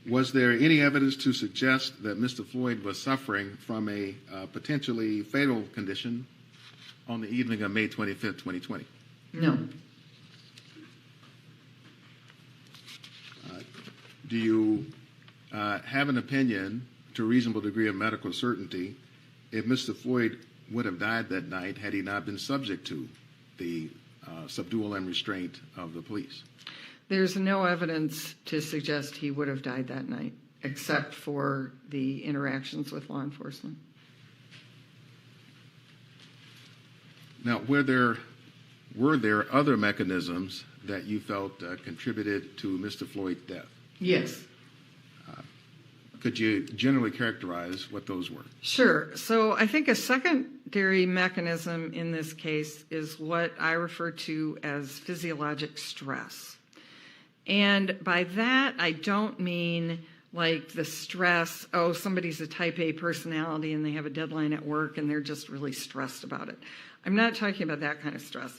Was there any evidence to suggest that Mr. Floyd was suffering from a potentially fatal condition on the evening of May 25th, 2020? No. Do you have an opinion, to a reasonable degree of medical certainty, if Mr. Floyd would have died that night had he not been subject to the subdual and restraint of the police? There's no evidence to suggest he would have died that night, except for the interactions with law enforcement. Now, were there other mechanisms that you felt contributed to Mr. Floyd's death? Yes. Could you generally characterize what those were? Sure. So I think a secondary mechanism in this case is what I refer to as physiologic stress. And by that, I don't mean like the stress, oh, somebody's a type A personality and they have a deadline at work and they're just really stressed about it. I'm not talking about that kind of stress.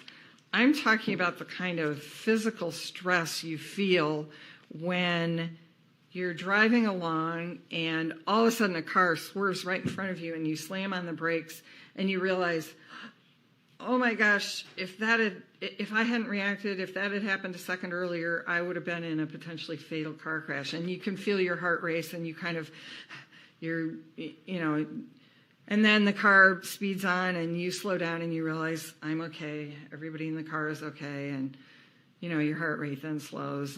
I'm talking about the kind of physical stress you feel when you're driving along and all of a sudden a car swerves right in front of you and you slam on the brakes and you realize, oh my gosh, if I hadn't reacted, if that had happened a second earlier, I would have been in a potentially fatal car crash. And you can feel your heart race and and then the car speeds on and you slow down and you realize, I'm okay, everybody in the car is okay, and your heart rate then slows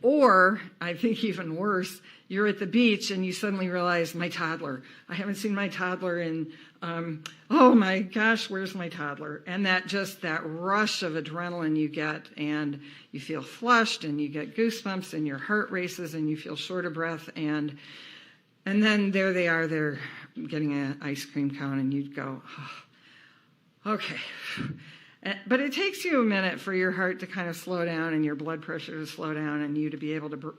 or I think even worse, you're at the beach and you suddenly realize, my toddler. I haven't seen my toddler in, oh my gosh, where's my toddler? And that rush of adrenaline you get, and you feel flushed and you get goosebumps and your heart races and you feel short of breath. And then there they are, they're getting an ice cream cone and you'd go, oh, okay. But it takes you a minute for your heart to kind of slow down and your blood pressure to slow down and you to be able to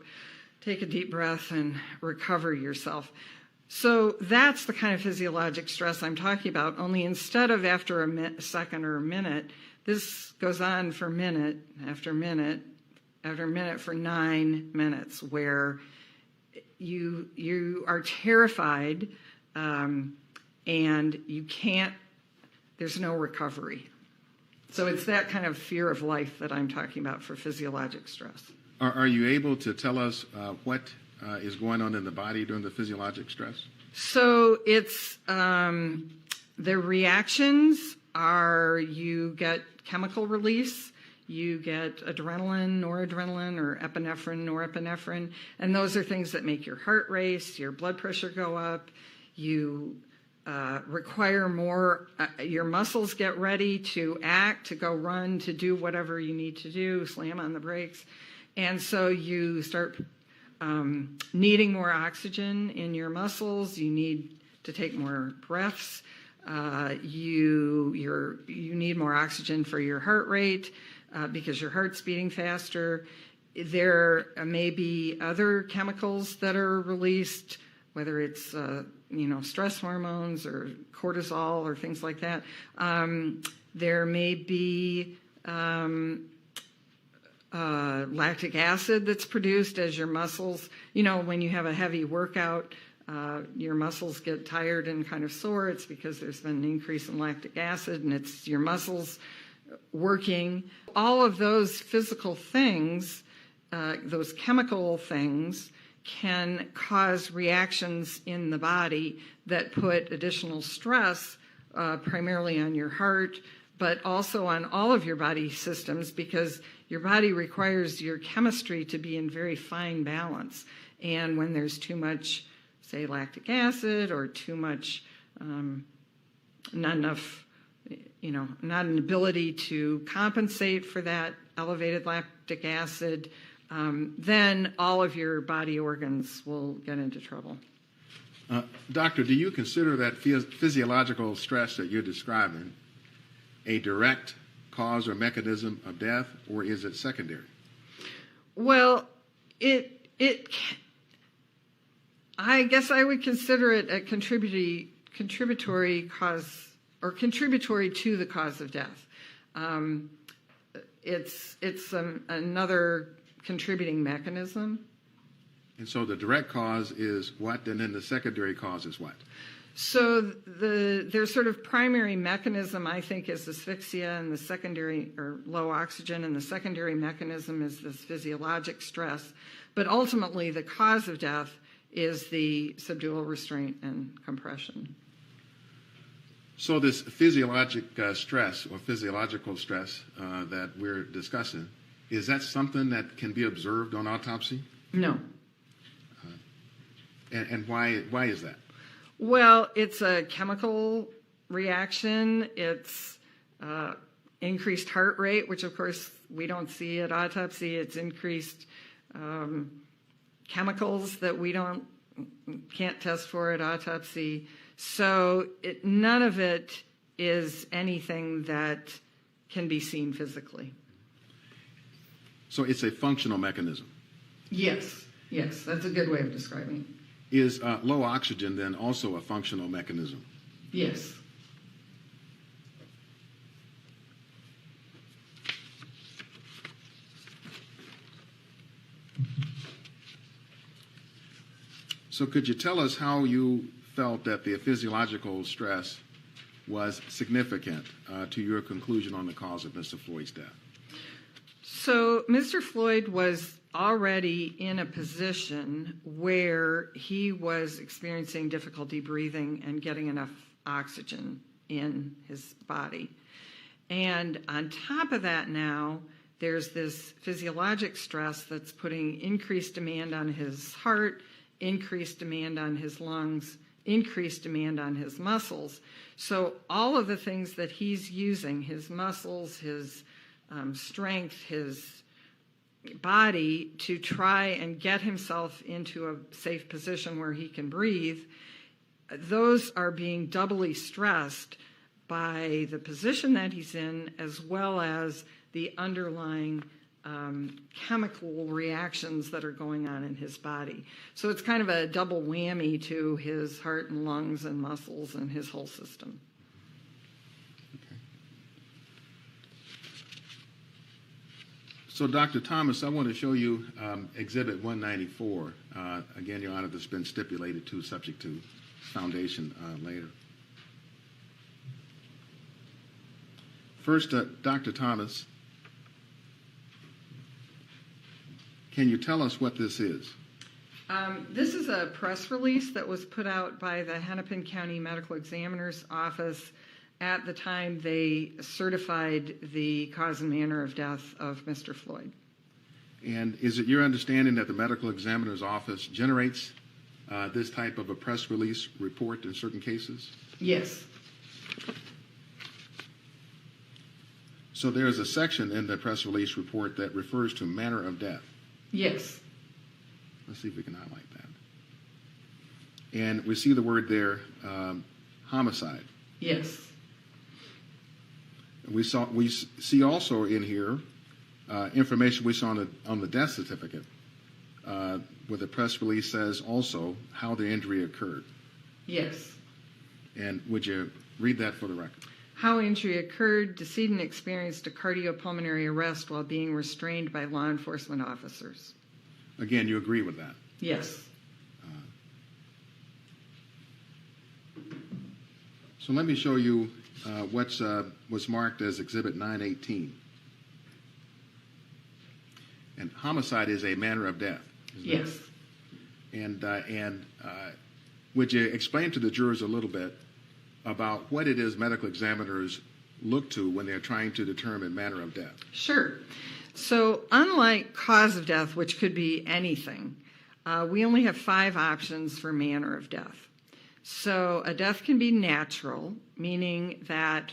take a deep breath and recover yourself. So that's the kind of physiologic stress I'm talking about, only instead of after a second or a minute, this goes on for minute after minute after minute for 9 minutes, where you are terrified and you can't, there's no recovery. So it's that kind of fear of life that I'm talking about for physiologic stress. Are you able to tell us what is going on in the body during the physiologic stress? So it's the reactions are, you get chemical release, you get adrenaline, noradrenaline, or epinephrine, norepinephrine, and those are things that make your heart race, your blood pressure go up, you require more, your muscles get ready to act, to go run, to do whatever you need to do, slam on the brakes. And so you start needing more oxygen in your muscles. You need to take more breaths. You need more oxygen for your heart rate because your heart's beating faster. There may be other chemicals that are released, whether it's stress hormones or cortisol or things like that. There may be lactic acid that's produced as your muscles. When you have a heavy workout, your muscles get tired and kind of sore. It's because there's been an increase in lactic acid, and it's your muscles working. All of those physical things, those chemical things, can cause reactions in the body that put additional stress primarily on your heart, but also on all of your body systems, because your body requires your chemistry to be in very fine balance. And when there's too much, say, lactic acid, or too much, not an ability to compensate for that elevated lactic acid, then all of your body organs will get into trouble. Doctor, do you consider that physiological stress that you're describing a direct cause or mechanism of death, or is it secondary? Well, I guess I would consider it a contributory cause, or contributory to the cause of death. It's another contributing mechanism. And so the direct cause is what, and then the secondary cause is what? So their sort of primary mechanism, I think, is asphyxia, and the secondary, or low oxygen, and the secondary mechanism is this physiologic stress. But ultimately, the cause of death is the subdural restraint and compression. So this physiologic stress, or physiological stress that we're discussing, is that something that can be observed on autopsy? No. And why is that? Well, it's a chemical reaction. It's increased heart rate, which, of course, we don't see at autopsy. It's increased chemicals that we can't test for at autopsy. So none of it is anything that can be seen physically. So it's a functional mechanism? Yes, that's a good way of describing it. Is low oxygen then also a functional mechanism? Yes. So could you tell us how you felt that the physiological stress was significant to your conclusion on the cause of Mr. Floyd's death? So Mr. Floyd was already in a position where he was experiencing difficulty breathing and getting enough oxygen in his body. And on top of that now, there's this physiologic stress that's putting increased demand on his heart, increased demand on his lungs, increased demand on his muscles. So all of the things that he's using, his muscles, his strength, his body, to try and get himself into a safe position where he can breathe, those are being doubly stressed by the position that he's in, as well as the underlying chemical reactions that are going on in his body. So it's kind of a double whammy to his heart and lungs and muscles and his whole system. So, Dr. Thomas, I want to show you Exhibit 194. Again, Your Honor, this has been stipulated to, subject to foundation later. First, Dr. Thomas, can you tell us what this is? This is a press release that was put out by the Hennepin County Medical Examiner's Office at the time they certified the cause and manner of death of Mr. Floyd. And is it your understanding that the medical examiner's office generates this type of a press release report in certain cases? Yes. So there's a section in the press release report that refers to manner of death. Yes. Let's see if we can highlight that. And we see the word there, homicide. Yes. We see also in here information we saw on the death certificate, where the press release says also how the injury occurred. Yes. And would you read that for the record? How injury occurred, decedent experienced a cardiopulmonary arrest while being restrained by law enforcement officers. Again, you agree with that? Yes. So let me show you what was marked as Exhibit 918. And homicide is a manner of death. Yes. And would you explain to the jurors a little bit about what it is medical examiners look to when they're trying to determine manner of death? Sure. So unlike cause of death, which could be anything, we only have 5 options for manner of death. So a death can be natural, meaning that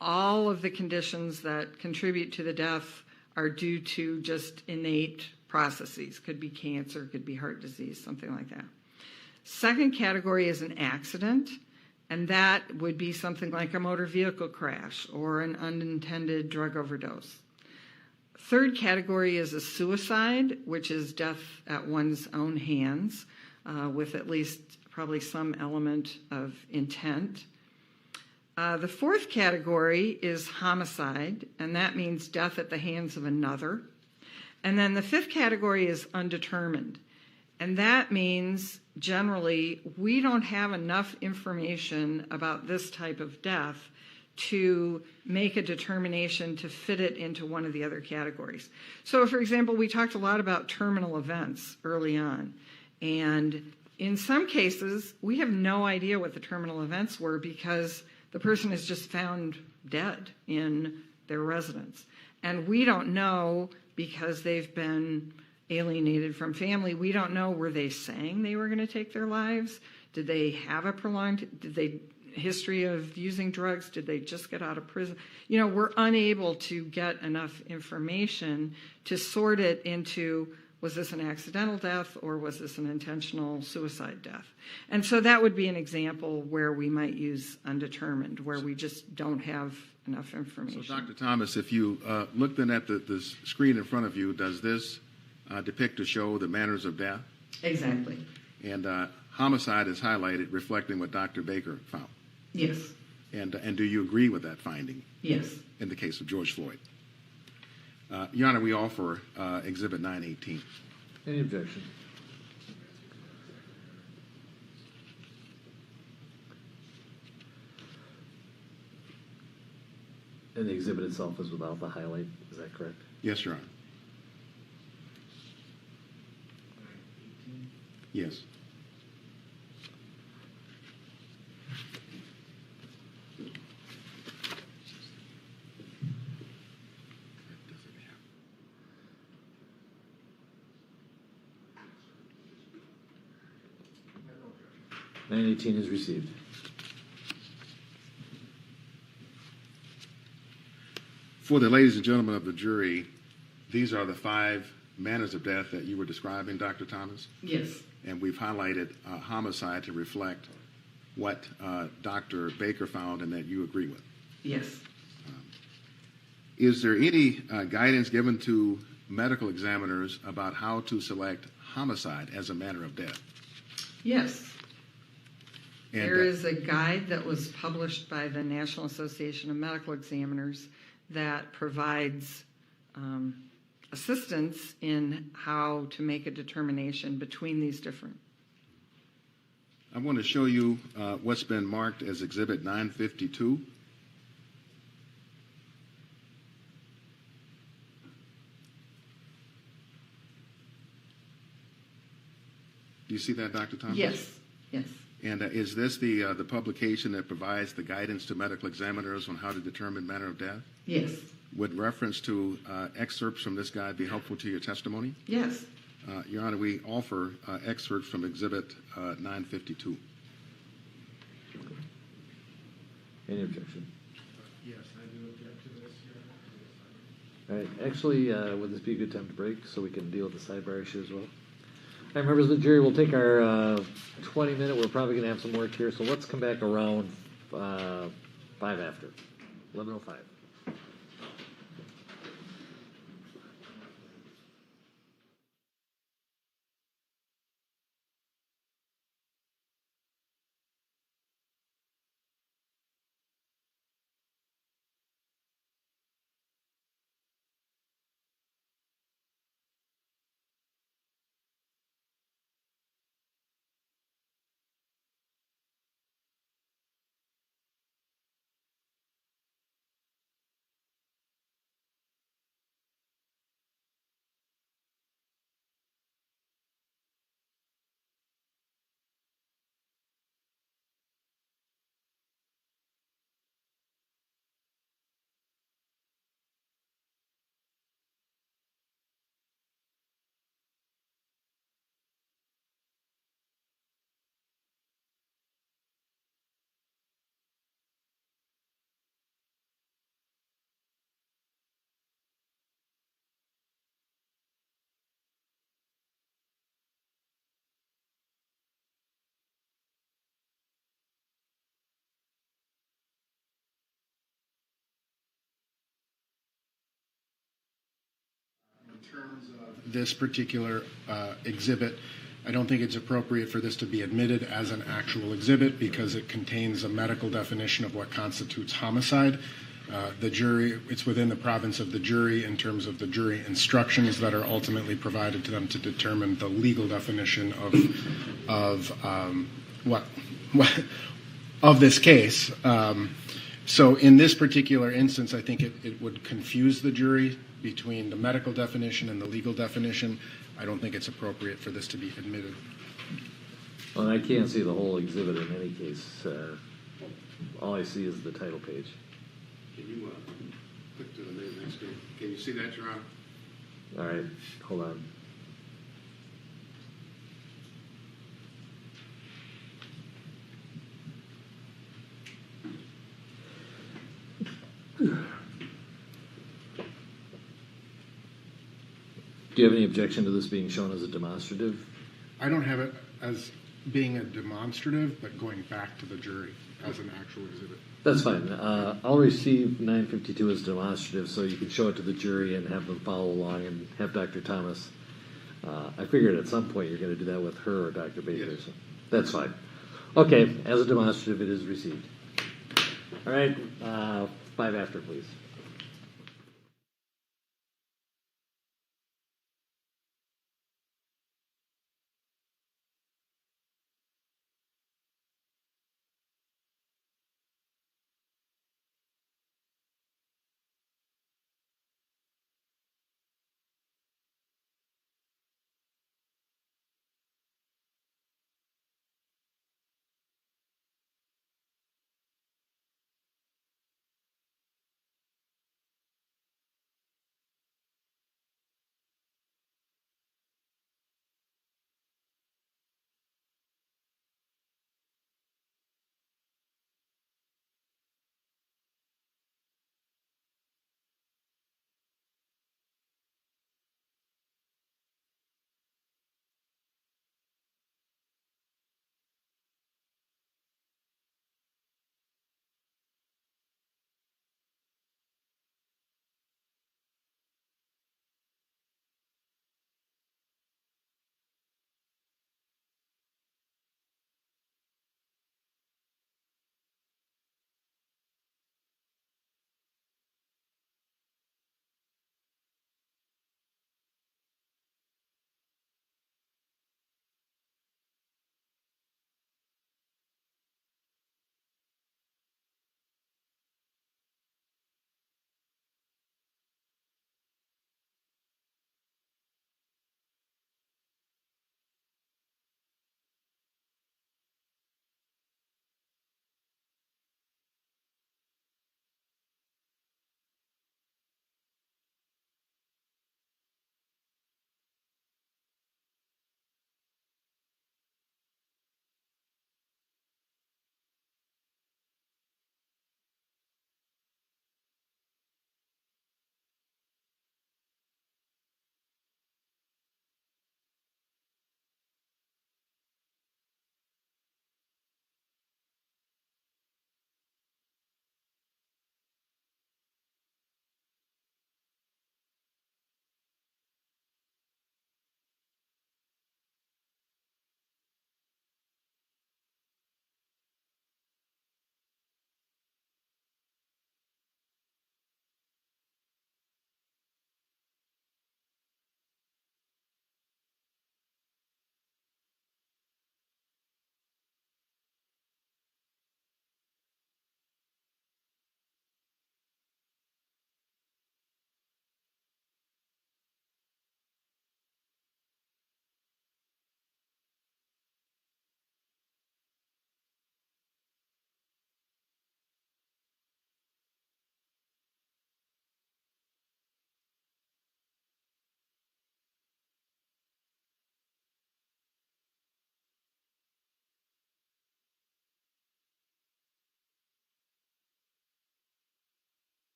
all of the conditions that contribute to the death are due to just innate processes. Could be cancer, could be heart disease, something like that. Second category is an accident, and that would be something like a motor vehicle crash or an unintended drug overdose. Third category is a suicide, which is death at one's own hands, with at least probably some element of intent. The fourth category is homicide, and that means death at the hands of another. And then the fifth category is undetermined, and that means generally we don't have enough information about this type of death to make a determination to fit it into one of the other categories. So, for example, we talked a lot about terminal events early on, and in some cases, we have no idea what the terminal events were because the person is just found dead in their residence. And we don't know because they've been alienated from family. We don't know, were they saying they were going to take their lives? Did they have a history of using drugs? Did they just get out of prison? You know, we're unable to get enough information to sort it into, was this an accidental death or was this an intentional suicide death? And so that would be an example where we might use undetermined, where we just don't have enough information. So, Dr. Thomas, if you look then at the screen in front of you, does this depict or show the manners of death? Exactly. And homicide is highlighted, reflecting what Dr. Baker found. Yes. And do you agree with that finding? Yes. In the case of George Floyd? Your Honor, we offer Exhibit 918. Any objection? And the exhibit itself is without the highlight, is that correct? Yes, Your Honor. Yes. Nine 18 is received. For the ladies and gentlemen of the jury, these are the 5 manners of death that you were describing, Dr. Thomas? Yes. And we've highlighted homicide to reflect what Dr. Baker found and that you agree with. Yes. Is there any guidance given to medical examiners about how to select homicide as a manner of death? Yes. And, there is a guide that was published by the National Association of Medical Examiners that provides assistance in how to make a determination between these different. I want to show you what's been marked as Exhibit 952. Do you see that, Dr. Thomas? Yes, yes. And is this the publication that provides the guidance to medical examiners on how to determine manner of death? Yes. Would reference to excerpts from this guide be helpful to your testimony? Yes. Your Honor, we offer excerpts from Exhibit 952. Any objection? Yes, I do object to this, Your Honor. All right. Actually, would this be a good time to break so we can deal with the sidebar issue as well? All right, members of the jury, we'll take our 20-minute. We're probably going to have some work here, so let's come back around 5 after, 11:05. In terms of this particular exhibit, I don't think it's appropriate for this to be admitted as an actual exhibit because it contains a medical definition of what constitutes homicide. The jury, it's within the province of the jury in terms of the jury instructions that are ultimately provided to them to determine the legal definition of of this case. So in this particular instance, I think it would confuse the jury between the medical definition and the legal definition. I don't think it's appropriate for this to be admitted. Well, I can't see the whole exhibit in any case. All I see is the title page. Can you click to the next screen? Can you see that, Your Honor? All right, hold on. Do you have any objection to this being shown as a demonstrative? I don't have it as being a demonstrative, but going back to the jury as an actual exhibit. That's fine. I'll receive 952 as demonstrative so you can show it to the jury and have them follow along and have Dr. Thomas. I figured at some point you're going to do that with her or Dr. Baker. Yes. So that's fine. Okay, as a demonstrative, it is received. All right, 5 after, please.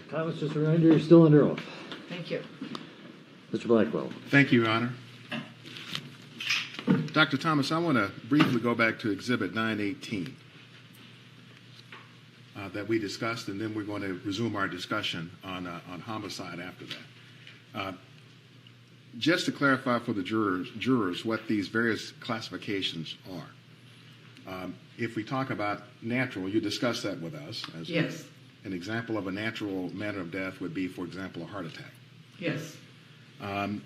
Thomas, just a reminder, you're still under oath. Thank you. Mr. Blackwell. Thank you, Your Honor. Dr. Thomas, I want to briefly go back to Exhibit 918 that we discussed, and then we're going to resume our discussion on homicide after that. Just to clarify for the jurors what these various classifications are. If we talk about natural, you discussed that with us. As Yes. an example of a natural manner of death would be, for example, a heart attack. Yes.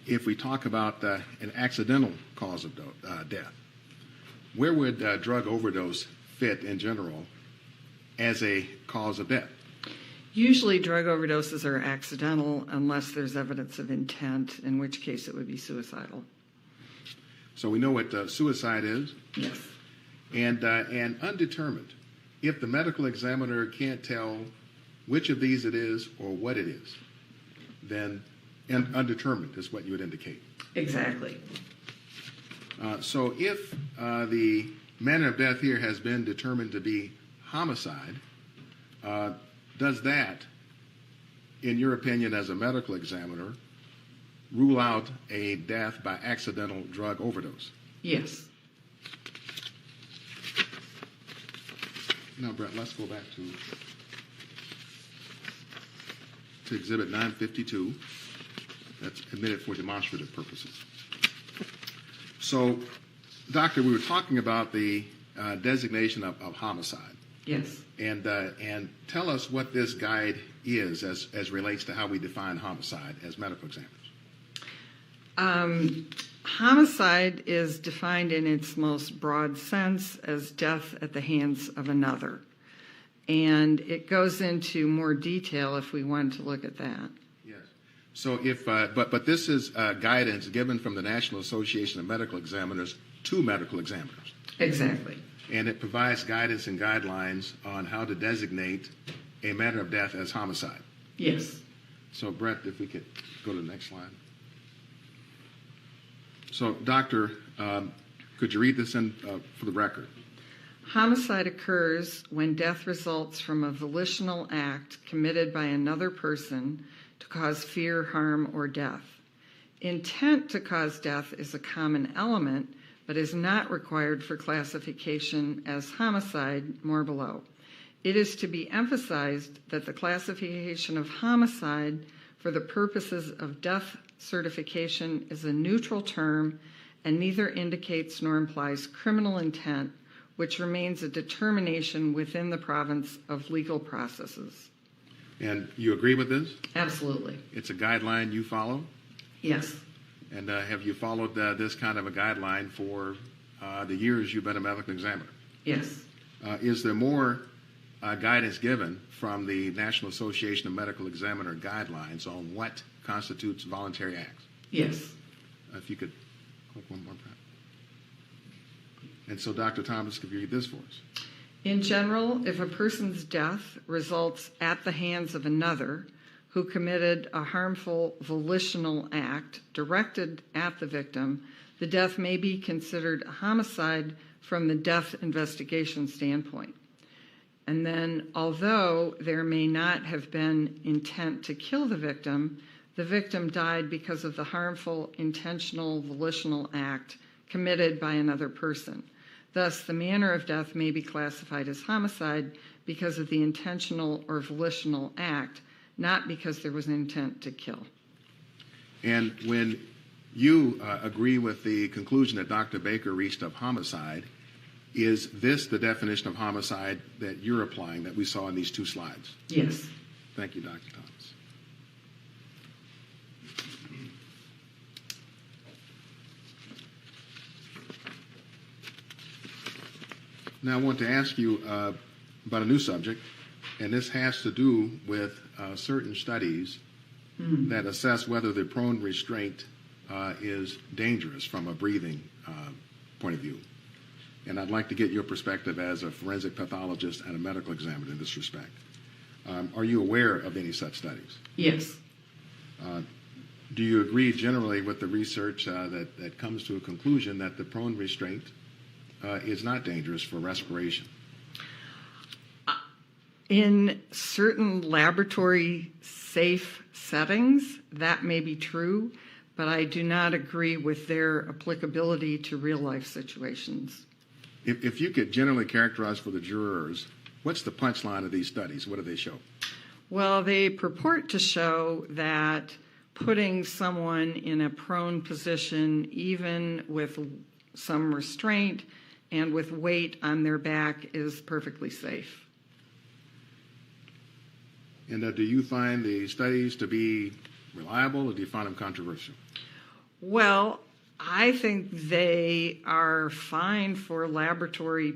If we talk about an accidental cause of death, where would drug overdose fit in general as a cause of death? Usually drug overdoses are accidental unless there's evidence of intent, in which case it would be suicidal. So we know what suicide is. Yes. And undetermined. If the medical examiner can't tell which of these it is or what it is, then undetermined is what you would indicate. Exactly. So if the manner of death here has been determined to be homicide, does that, in your opinion as a medical examiner, rule out a death by accidental drug overdose? Yes. Now, Brett, let's go back to Exhibit 952. That's admitted for demonstrative purposes. So, Doctor, we were talking about the designation of homicide. Yes. And tell us what this guide is as relates to how we define homicide as medical examiners. Homicide is defined in its most broad sense as death at the hands of another. And it goes into more detail if we wanted to look at that. Yes. So if, but this is guidance given from the National Association of Medical Examiners to medical examiners. Exactly. And it provides guidance and guidelines on how to designate a manner of death as homicide. Yes. So, Brett, if we could go to the next slide. So, Doctor, could you read this in for the record? Homicide occurs when death results from a volitional act committed by another person to cause fear, harm, or death. Intent to cause death is a common element, but is not required for classification as homicide, more below. It is to be emphasized that the classification of homicide for the purposes of death certification is a neutral term and neither indicates nor implies criminal intent, which remains a determination within the province of legal processes. And you agree with this? Absolutely. It's a guideline you follow? Yes. And have you followed this kind of a guideline for the years you've been a medical examiner? Yes. Is there more guidance given from the National Association of Medical Examiner guidelines on what constitutes voluntary acts? Yes. If you could click one more, Brett. And so, Dr. Thomas, could you read this for us? In general, if a person's death results at the hands of another who committed a harmful volitional act directed at the victim, the death may be considered a homicide from the death investigation standpoint. And then, although there may not have been intent to kill the victim died because of the harmful intentional volitional act committed by another person. Thus, the manner of death may be classified as homicide because of the intentional or volitional act, not because there was an intent to kill. And when you agree with the conclusion that Dr. Baker reached of homicide, is this the definition of homicide that you're applying that we saw in these two slides? Yes. Thank you, Dr. Thomas. Now I want to ask you about a new subject, and this has to do with certain studies that assess whether the prone restraint is dangerous from a breathing point of view. And I'd like to get your perspective as a forensic pathologist and a medical examiner in this respect. Are you aware of any such studies? Yes. Do you agree generally with the research that comes to a conclusion that the prone restraint is not dangerous for respiration? In certain laboratory safe settings, that may be true, but I do not agree with their applicability to real life situations. If you could generally characterize for the jurors, what's the punchline of these studies? What do they show? Well, they purport to show that putting someone in a prone position, even with some restraint and with weight on their back, is perfectly safe. And do you find the studies to be reliable, or do you find them controversial? Well, I think they are fine for laboratory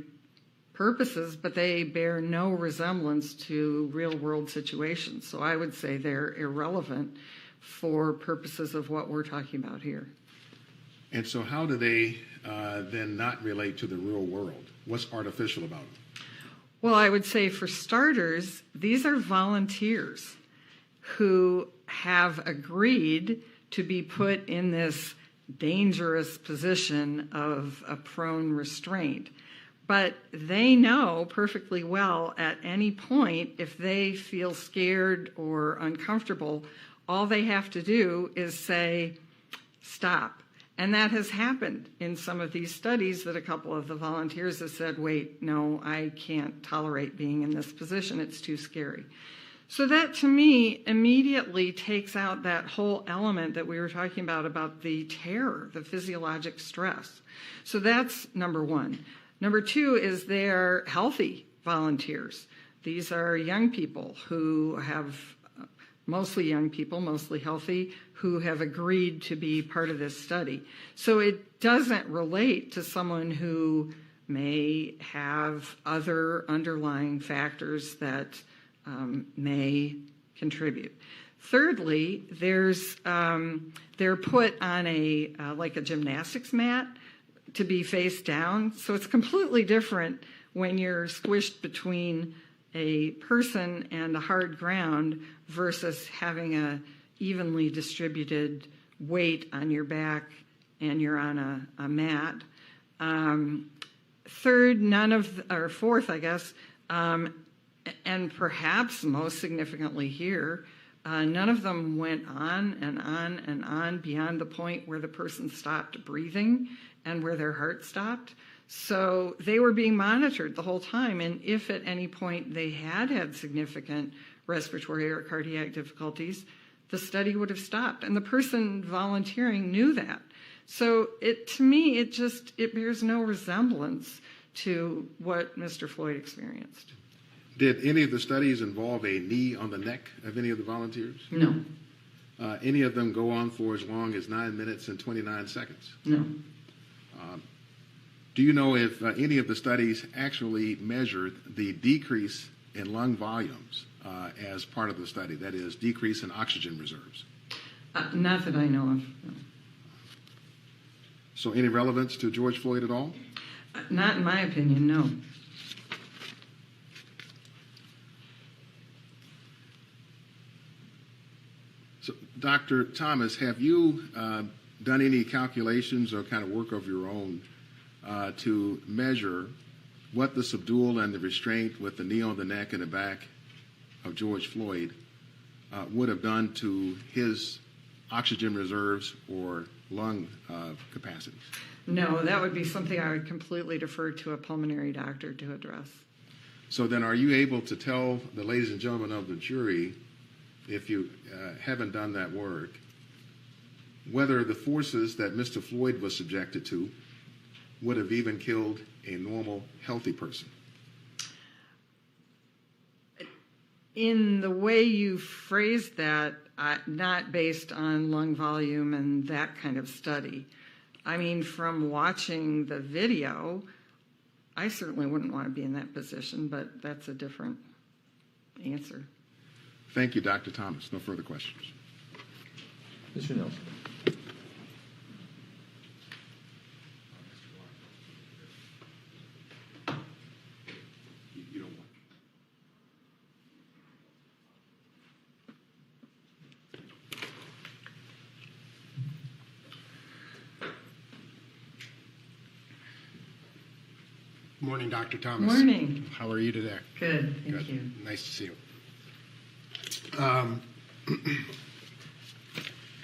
purposes, but they bear no resemblance to real-world situations. So I would say they're irrelevant for purposes of what we're talking about here. And so how do they then not relate to the real world? What's artificial about them? Well, I would say for starters, these are volunteers who have agreed to be put in this dangerous position of a prone restraint. But they know perfectly well at any point, if they feel scared or uncomfortable, all they have to do is say, stop. And that has happened in some of these studies, that a couple of the volunteers have said, wait, no, I can't tolerate being in this position. It's too scary. So that, to me, immediately takes out that whole element that we were talking about the terror, the physiologic stress. So that's number one. Number two is they're healthy volunteers. These are young people who have, mostly young people, mostly healthy, who have agreed to be part of this study. So it doesn't relate to someone who may have other underlying factors that may contribute. Thirdly, they're put on like a gymnastics mat to be face down. So it's completely different when you're squished between a person and a hard ground versus having a evenly distributed weight on your back and you're on a mat. Fourth, I guess, and perhaps most significantly here, none of them went on and on and on beyond the point where the person stopped breathing and where their heart stopped. So they were being monitored the whole time, and if at any point they had significant respiratory or cardiac difficulties, the study would have stopped. And the person volunteering knew that. So to me, it bears no resemblance to what Mr. Floyd experienced. Did any of the studies involve a knee on the neck of any of the volunteers? No. Any of them go on for as long as 9 minutes and 29 seconds? No. Do you know if any of the studies actually measured the decrease in lung volumes as part of the study, that is, decrease in oxygen reserves? Not that I know of. No. So any relevance to George Floyd at all? Not in my opinion, no. So, Dr. Thomas, have you done any calculations or kind of work of your own to measure what the subdual and the restraint with the knee on the neck and the back of George Floyd would have done to his oxygen reserves or lung capacities? No, that would be something I would completely defer to a pulmonary doctor to address. So then are you able to tell the ladies and gentlemen of the jury, if you haven't done that work, whether the forces that Mr. Floyd was subjected to would have even killed a normal, healthy person? In the way you phrased that, not based on lung volume and that kind of study. I mean, from watching the video, I certainly wouldn't want to be in that position, but that's a different answer. Thank you, Dr. Thomas. No further questions. Mr. Nelson. You don't want. Morning, Dr. Thomas. Morning. How are you today? Good, thank Good. you. Nice to see you.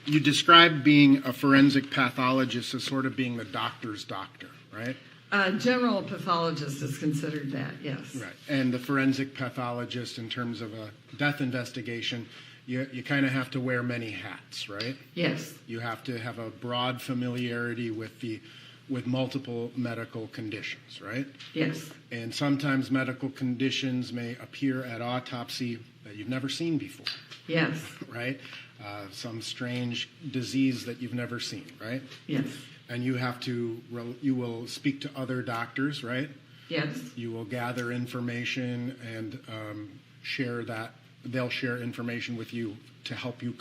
You described being a forensic pathologist as sort of being the doctor's doctor, right? General pathologist is considered that, yes. Right. And the forensic pathologist, in terms of a death investigation, you kind of have to wear many hats, right? Yes, You have to have a broad familiarity with multiple medical conditions, right? yes, And sometimes medical conditions may appear at autopsy that you've never seen before, yes, right? Some strange disease that you've never seen, right? yes, And you will speak to other doctors, right? yes, You will gather information and they'll share information with you to help you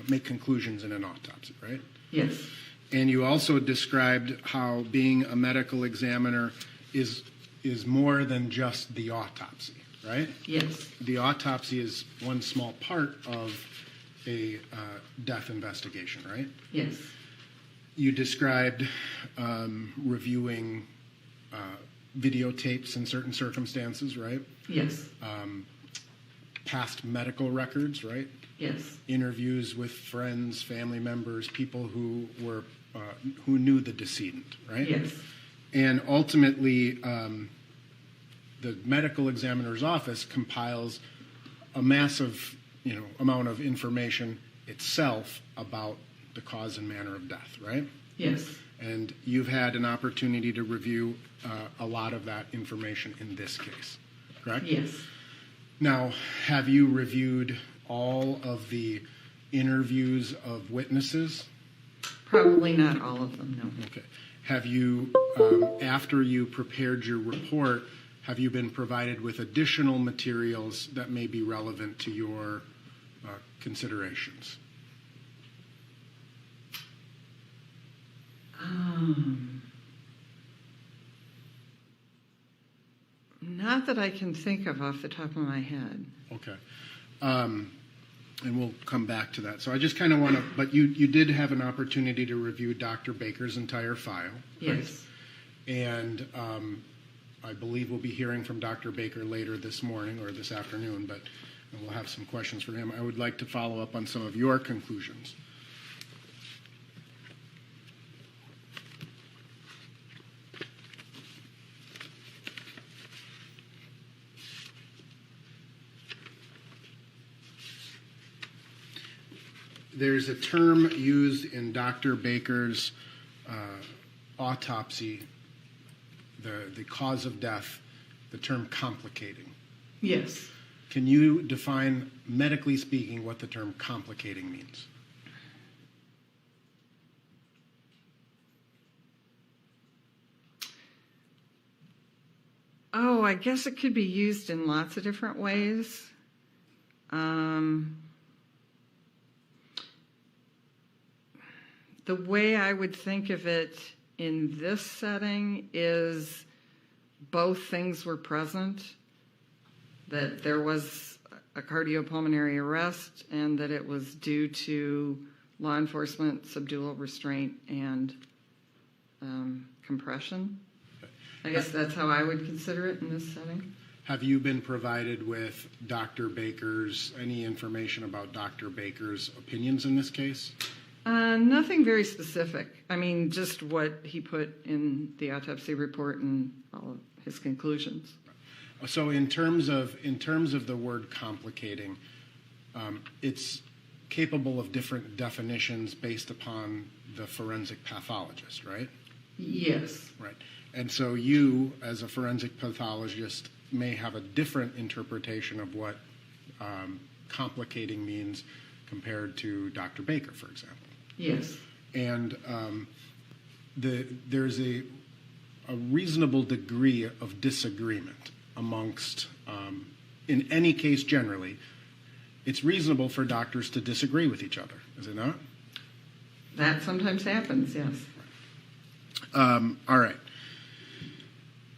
make conclusions in an autopsy, right? yes, And you also described how being a medical examiner is more than just the autopsy, right? yes, The autopsy is one small part of a death investigation, right? yes, You described reviewing videotapes in certain circumstances, right? yes, Past medical records, right? yes, Interviews with friends, family members, people who knew the decedent, right? yes, And ultimately, the medical examiner's office compiles a massive, amount of information itself about the cause and manner of death, right? yes, And you've had an opportunity to review a lot of that information in this case, correct? yes. Now, have you reviewed all of the interviews of witnesses? Probably not all of them, no. Okay. Have you, after you prepared your report, have you been provided with additional materials that may be relevant to your considerations? Not that I can think of off the top of my head. Okay. And we'll come back to that. So I just kind of want to, but you did have an opportunity to review Dr. Baker's entire file. Right? Yes, And I believe we'll be hearing from Dr. Baker later this morning or this afternoon, but we'll have some questions for him. I would like to follow up on some of your conclusions. There's a term used in Dr. Baker's autopsy, the cause of death, the term complicating. yes. Can you define, medically speaking, what the term complicating means? Oh, I guess it could be used in lots of different ways. The way I would think of it in this setting is both things were present, that there was a cardiopulmonary arrest and that it was due to law enforcement, subdual restraint, and compression. I guess that's how I would consider it in this setting. Have you been provided with any information about Dr. Baker's opinions in this case? Nothing very specific. I mean, just what he put in the autopsy report and all of his conclusions. So in terms of the word complicating, it's capable of different definitions based upon the forensic pathologist, right? Yes. Right. And so you, as a forensic pathologist, may have a different interpretation of what complicating means compared to Dr. Baker, for example. Yes. And there's a reasonable degree of disagreement amongst, in any case generally, it's reasonable for doctors to disagree with each other, is it not? That sometimes happens, yes. All right.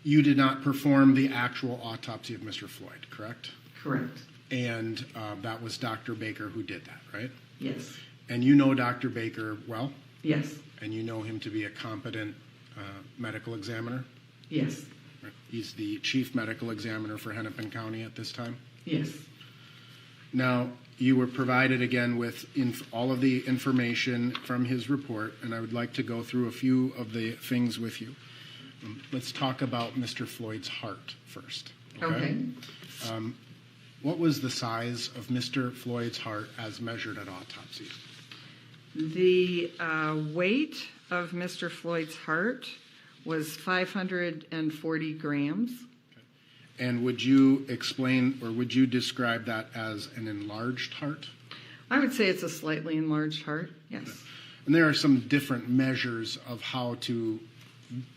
You did not perform the actual autopsy of Mr. Floyd, correct? Correct. And that was Dr. Baker who did that, right? Yes. And you know Dr. Baker well? Yes. And you know him to be a competent medical examiner? Yes. Right. He's the chief medical examiner for Hennepin County at this time. Yes. Now, you were provided again with all of the information from his report, and I would like to go through a few of the things with you. Let's talk about Mr. Floyd's heart first. Okay. What was the size of Mr. Floyd's heart as measured at autopsy? The weight of Mr. Floyd's heart was 540 grams. And would you explain or would you describe that as an enlarged heart? I would say it's a slightly enlarged heart, yes. And there are some different measures of how to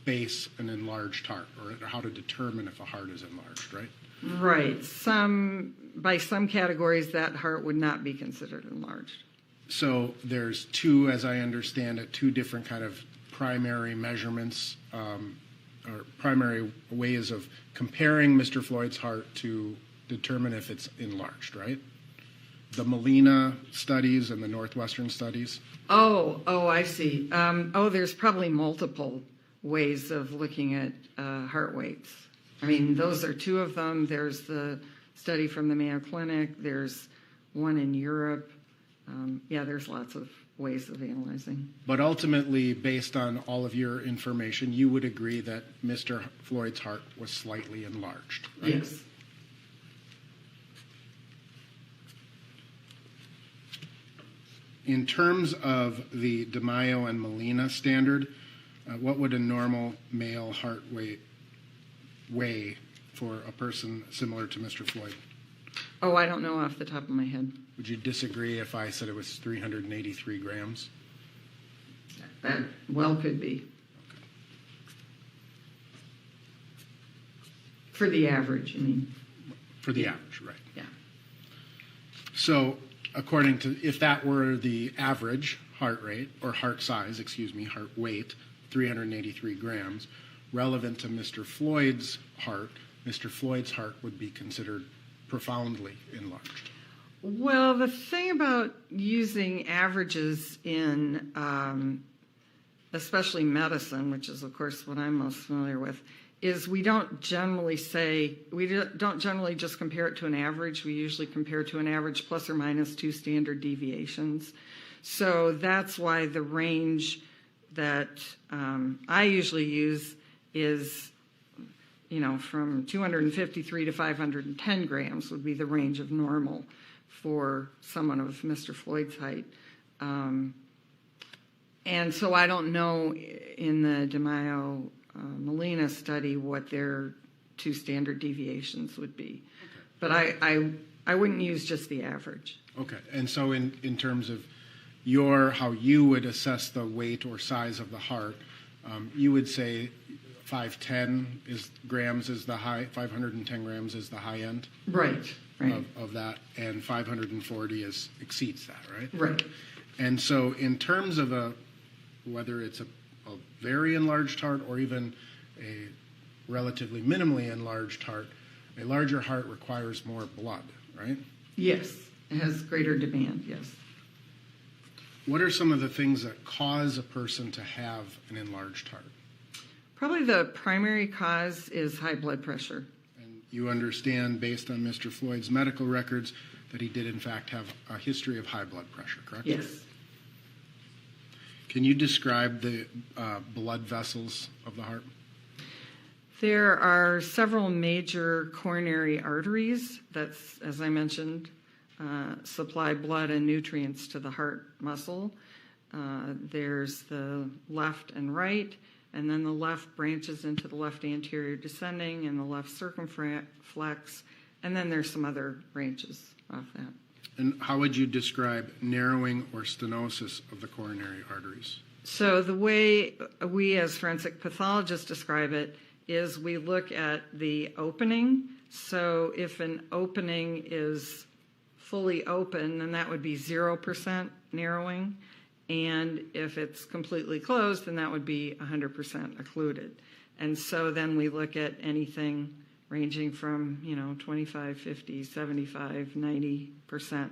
base an enlarged heart or how to determine if a heart is enlarged, right? Right. By some categories, that heart would not be considered enlarged. So there's two, as I understand it, two different kind of primary measurements or primary ways of comparing Mr. Floyd's heart to determine if it's enlarged, right? The Molina studies and the Northwestern studies. Oh, I see. There's probably multiple ways of looking at heart weights. I mean, those are two of them. There's the study from the Mayo Clinic. There's one in Europe. There's lots of ways of analyzing. But ultimately, based on all of your information, you would agree that Mr. Floyd's heart was slightly enlarged, right? Yes. In terms of the DeMaio and Molina standard, what would a normal male heart weigh for a person similar to Mr. Floyd? Oh, I don't know off the top of my head. Would you disagree if I said it was 383 grams? That well could be. Okay. For the average, I mean. For the average, right. Yeah. So, according to, if that were the average heart rate, or heart size, heart weight, 383 grams, relevant to Mr. Floyd's heart would be considered profoundly enlarged. Well, the thing about using averages in especially medicine, which is, of course, what I'm most familiar with, is we don't generally just compare it to an average. We usually compare it to an average plus or minus 2 standard deviations. So that's why the range that I usually use is, from 253 to 510 grams would be the range of normal for someone of Mr. Floyd's height. And so I don't know in the DeMaio Molina study what their 2 standard deviations would be. Okay. But I wouldn't use just the average. Okay. And so in terms of how you would assess the weight or size of the heart, you would say 510 grams is the high, 510 grams is the high end? Right. Of that, and 540 exceeds that, right? Right. And so in terms of whether it's a very enlarged heart or even a relatively minimally enlarged heart, a larger heart requires more blood, right? Yes, it has greater demand, yes. What are some of the things that cause a person to have an enlarged heart? Probably the primary cause is high blood pressure. And you understand, based on Mr. Floyd's medical records, that he did in fact have a history of high blood pressure, correct? Yes. Can you describe the blood vessels of the heart? There are several major coronary arteries that, as I mentioned, supply blood and nutrients to the heart muscle. There's the left and right, and then the left branches into the left anterior descending and the left circumflex, and then there's some other branches off that. And how would you describe narrowing or stenosis of the coronary arteries? So the way we as forensic pathologists describe it is we look at the opening. So if an opening is fully open, then that would be 0% narrowing. And if it's completely closed, then that would be 100% occluded. And so then we look at anything ranging from, 25, 50, 75, 90%.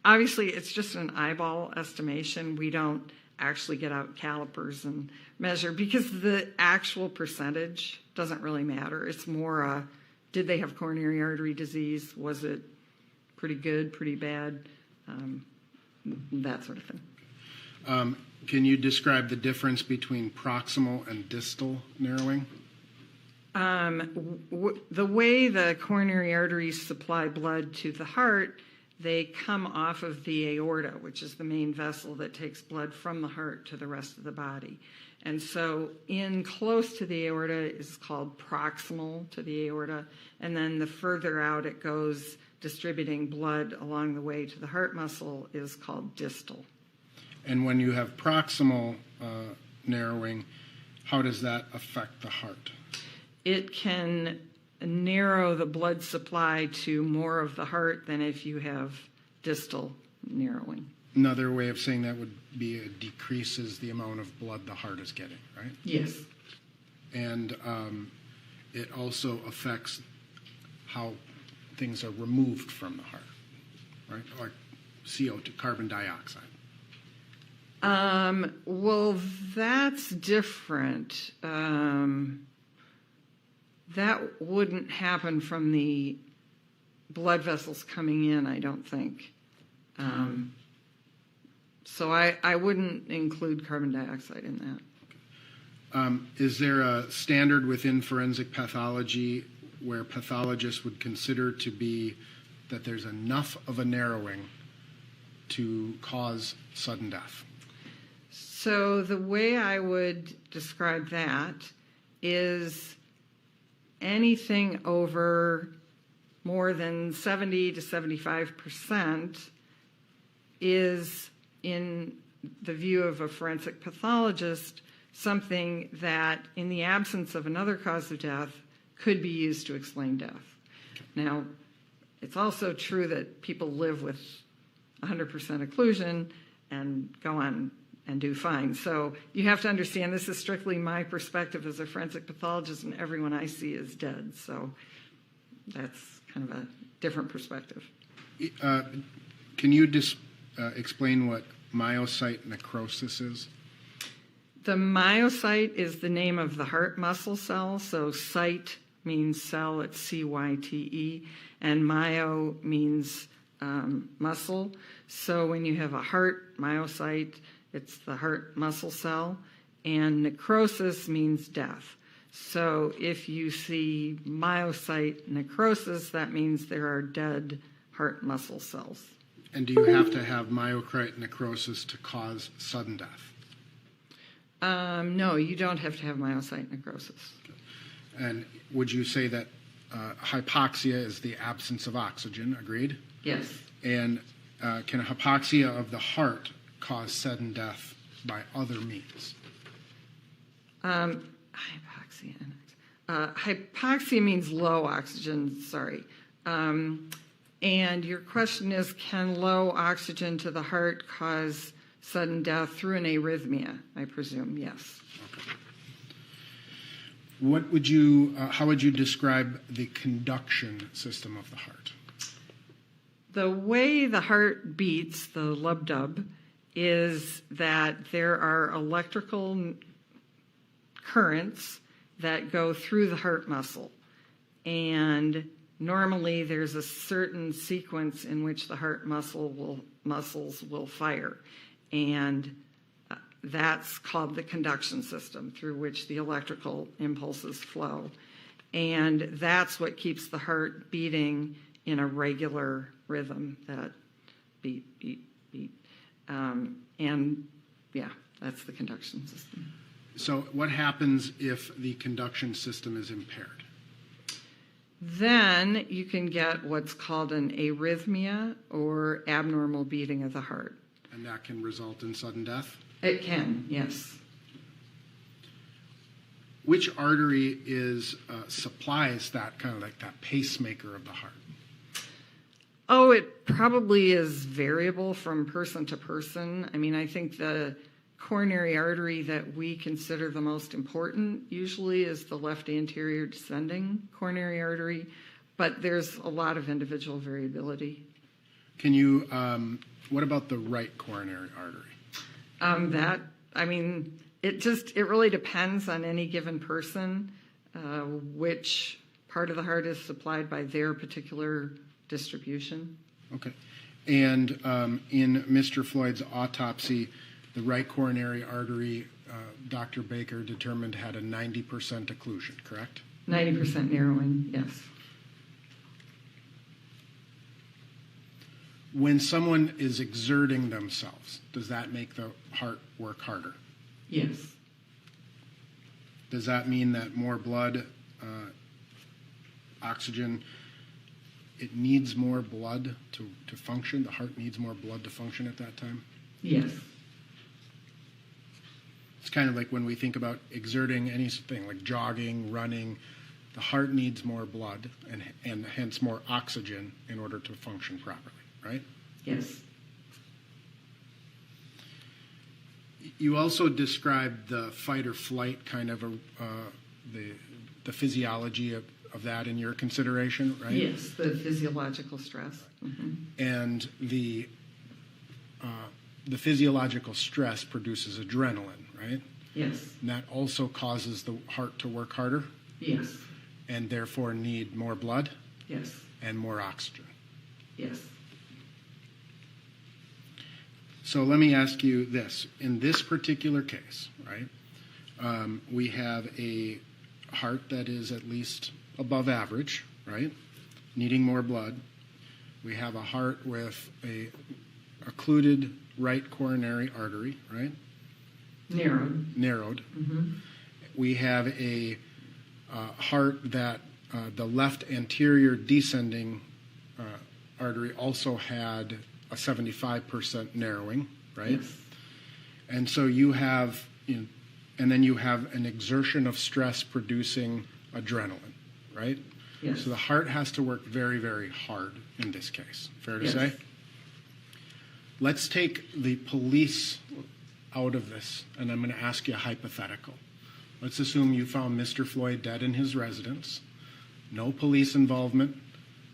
Obviously, it's just an eyeball estimation. We don't actually get out calipers and measure, because the actual percentage doesn't really matter. It's more, did they have coronary artery disease? Was it pretty good, pretty bad? That sort of thing. Can you describe the difference between proximal and distal narrowing? The way the coronary arteries supply blood to the heart, they come off of the aorta, which is the main vessel that takes blood from the heart to the rest of the body. And so in close to the aorta is called proximal to the aorta, and then the further out it goes, distributing blood along the way to the heart muscle, is called distal. And when you have proximal narrowing, how does that affect the heart? It can narrow the blood supply to more of the heart than if you have distal narrowing. Another way of saying that would be it decreases the amount of blood the heart is getting, right? Yes. And it also affects how things are removed from the heart, right? Like CO2, carbon dioxide. Well, that's different. That wouldn't happen from the blood vessels coming in, I don't think. So I wouldn't include carbon dioxide in that. Is there a standard within forensic pathology where pathologists would consider to be that there's enough of a narrowing to cause sudden death? So the way I would describe that is anything over more than 70 to 75% is, in the view of a forensic pathologist, something that, in the absence of another cause of death, could be used to explain death. Now, it's also true that people live with 100% occlusion and go on and do fine. So you have to understand this is strictly my perspective as a forensic pathologist, and everyone I see is dead. So that's kind of a different perspective. Can you just explain what myocyte necrosis is? The myocyte is the name of the heart muscle cell. So cyte means cell, it's C-Y-T-E, and myo means muscle. So when you have a heart myocyte, it's the heart muscle cell, and necrosis means death. So if you see myocyte necrosis, that means there are dead heart muscle cells. And do you have to have myocyte necrosis to cause sudden death? No, you don't have to have myocyte necrosis. And would you say that hypoxia is the absence of oxygen? Agreed? Yes. And can hypoxia of the heart cause sudden death by other means? Hypoxia means low oxygen, sorry. And your question is, can low oxygen to the heart cause sudden death through an arrhythmia? I presume, yes. Okay. What would you, how would you describe the conduction system of the heart? The way the heart beats, the lub-dub, is that there are electrical currents that go through the heart muscle. And normally there's a certain sequence in which the heart muscles will fire. And that's called the conduction system, through which the electrical impulses flow. And that's what keeps the heart beating in a regular rhythm, that beat, beat, beat. And yeah, that's the conduction system. So what happens if the conduction system is impaired? Then you can get what's called an arrhythmia, or abnormal beating of the heart. And that can result in sudden death? It can, yes. Which artery supplies that kind of like that pacemaker of the heart? Oh, it probably is variable from person to person. I mean, I think the coronary artery that we consider the most important usually is the left anterior descending coronary artery, but there's a lot of individual variability. Can you, what about the right coronary artery? It really depends on any given person, which part of the heart is supplied by their particular distribution. Okay. And in Mr. Floyd's autopsy, the right coronary artery, Dr. Baker determined had a 90% occlusion, correct? 90% narrowing, yes. When someone is exerting themselves, does that make the heart work harder? Yes. Does that mean that more blood, oxygen, it needs more blood to function? The heart needs more blood to function at that time? Yes. It's kind of like when we think about exerting anything like jogging, running, the heart needs more blood and hence more oxygen in order to function properly, right? Yes. You also described the fight or flight kind of the physiology of that in your consideration, right? Yes, the physiological stress. Mm-hmm. And the physiological stress produces adrenaline, right? Yes. And that also causes the heart to work harder? Yes. And therefore need more blood? Yes. And more oxygen? Yes. So let me ask you this. In this particular case, right, we have a heart that is at least above average, right, needing more blood. We have a heart with a occluded right coronary artery, right? Narrowed. Mm-hmm. We have a heart that the left anterior descending artery also had a 75% narrowing, right? Yes. And so you have, and then you have an exertion of stress producing adrenaline, right? Yes. So the heart has to work very, very hard in this case. Fair to Yes. say? Let's take the police out of this, and I'm going to ask you a hypothetical. Let's assume you found Mr. Floyd dead in his residence, no police involvement,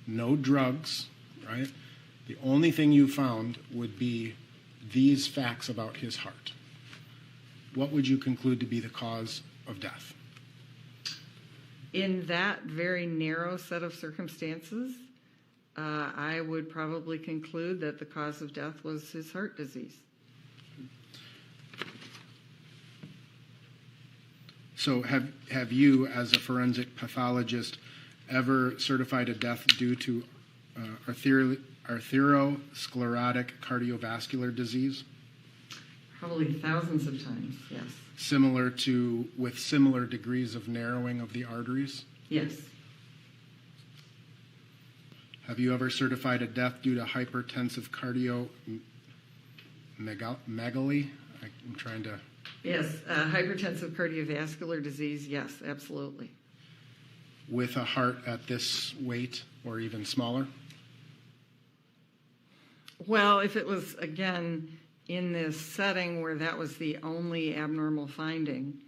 no drugs, right? The only thing you found would be these facts about his heart. What would you conclude to be the cause of death? In that very narrow set of circumstances, I would probably conclude that the cause of death was his heart disease. So have you, as a forensic pathologist, ever certified a death due to arteriosclerotic cardiovascular disease? Probably thousands of times, yes. With similar degrees of narrowing of the arteries? Yes. Have you ever certified a death due to hypertensive cardiomegaly? I'm trying to... Yes, hypertensive cardiovascular disease, yes, absolutely. With a heart at this weight or even smaller? Well, if it was, again, in this setting where that was the only abnormal finding,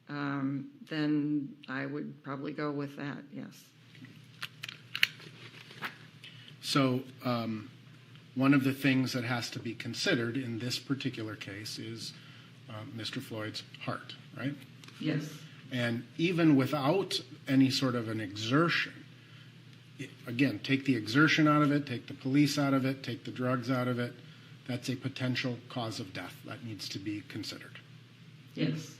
then I would probably go with that, yes. So one of the things that has to be considered in this particular case is Mr. Floyd's heart, right? Yes. And even without any sort of an exertion, again, take the exertion out of it, take the police out of it, take the drugs out of it, that's a potential cause of death that needs to be considered. Yes.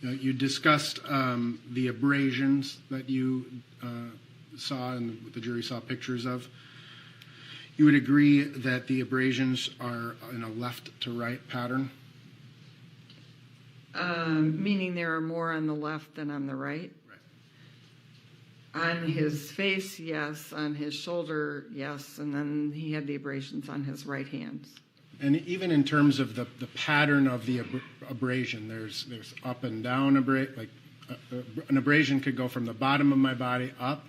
You discussed the abrasions that you saw and the jury saw pictures of. You would agree that the abrasions are in a left to right pattern? Meaning there are more on the left than on the right? Right. On his face, yes. On his shoulder, yes. And then he had the abrasions on his right hand. And even in terms of the pattern of the abrasion, there's up and down abrasion. Like an abrasion could go from the bottom of my body up,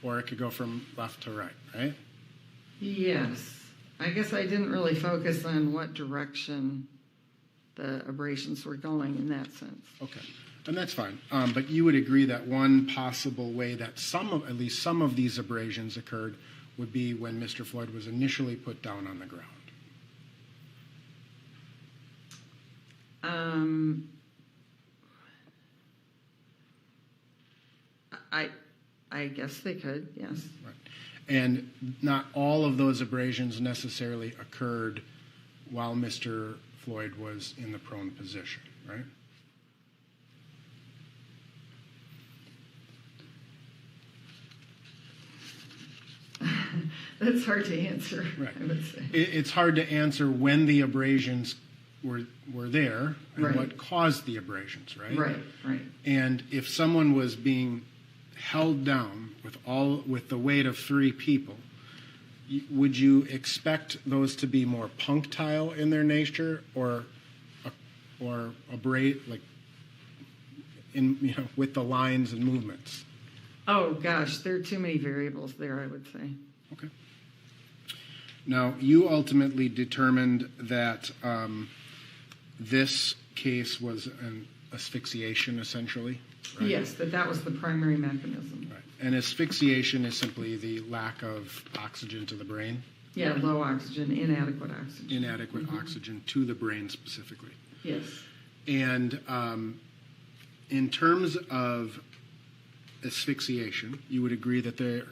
or it could go from left to right, right? Yes. I guess I didn't really focus on what direction the abrasions were going in that sense. Okay. And that's fine. But you would agree that one possible way that at least some of these abrasions occurred would be when Mr. Floyd was initially put down on the ground. I guess they could, yes. Right. And not all of those abrasions necessarily occurred while Mr. Floyd was in the prone position, right? That's hard to answer, Right. I would say. It's hard to answer when the abrasions were there and Right. what caused the abrasions, right? Right. And if someone was being held down with the weight of 3 people, would you expect those to be more punctile in their nature, or abrade, like with the lines and movements? Oh gosh, there are too many variables there, I would say. Okay. Now, you ultimately determined that this case was an asphyxiation, essentially, right? Yes, that was the primary mechanism. Right. And asphyxiation is simply the lack of oxygen to the brain? Yeah, low oxygen, inadequate oxygen. Inadequate oxygen to the brain specifically. Yes. And in terms of asphyxiation, you would agree that there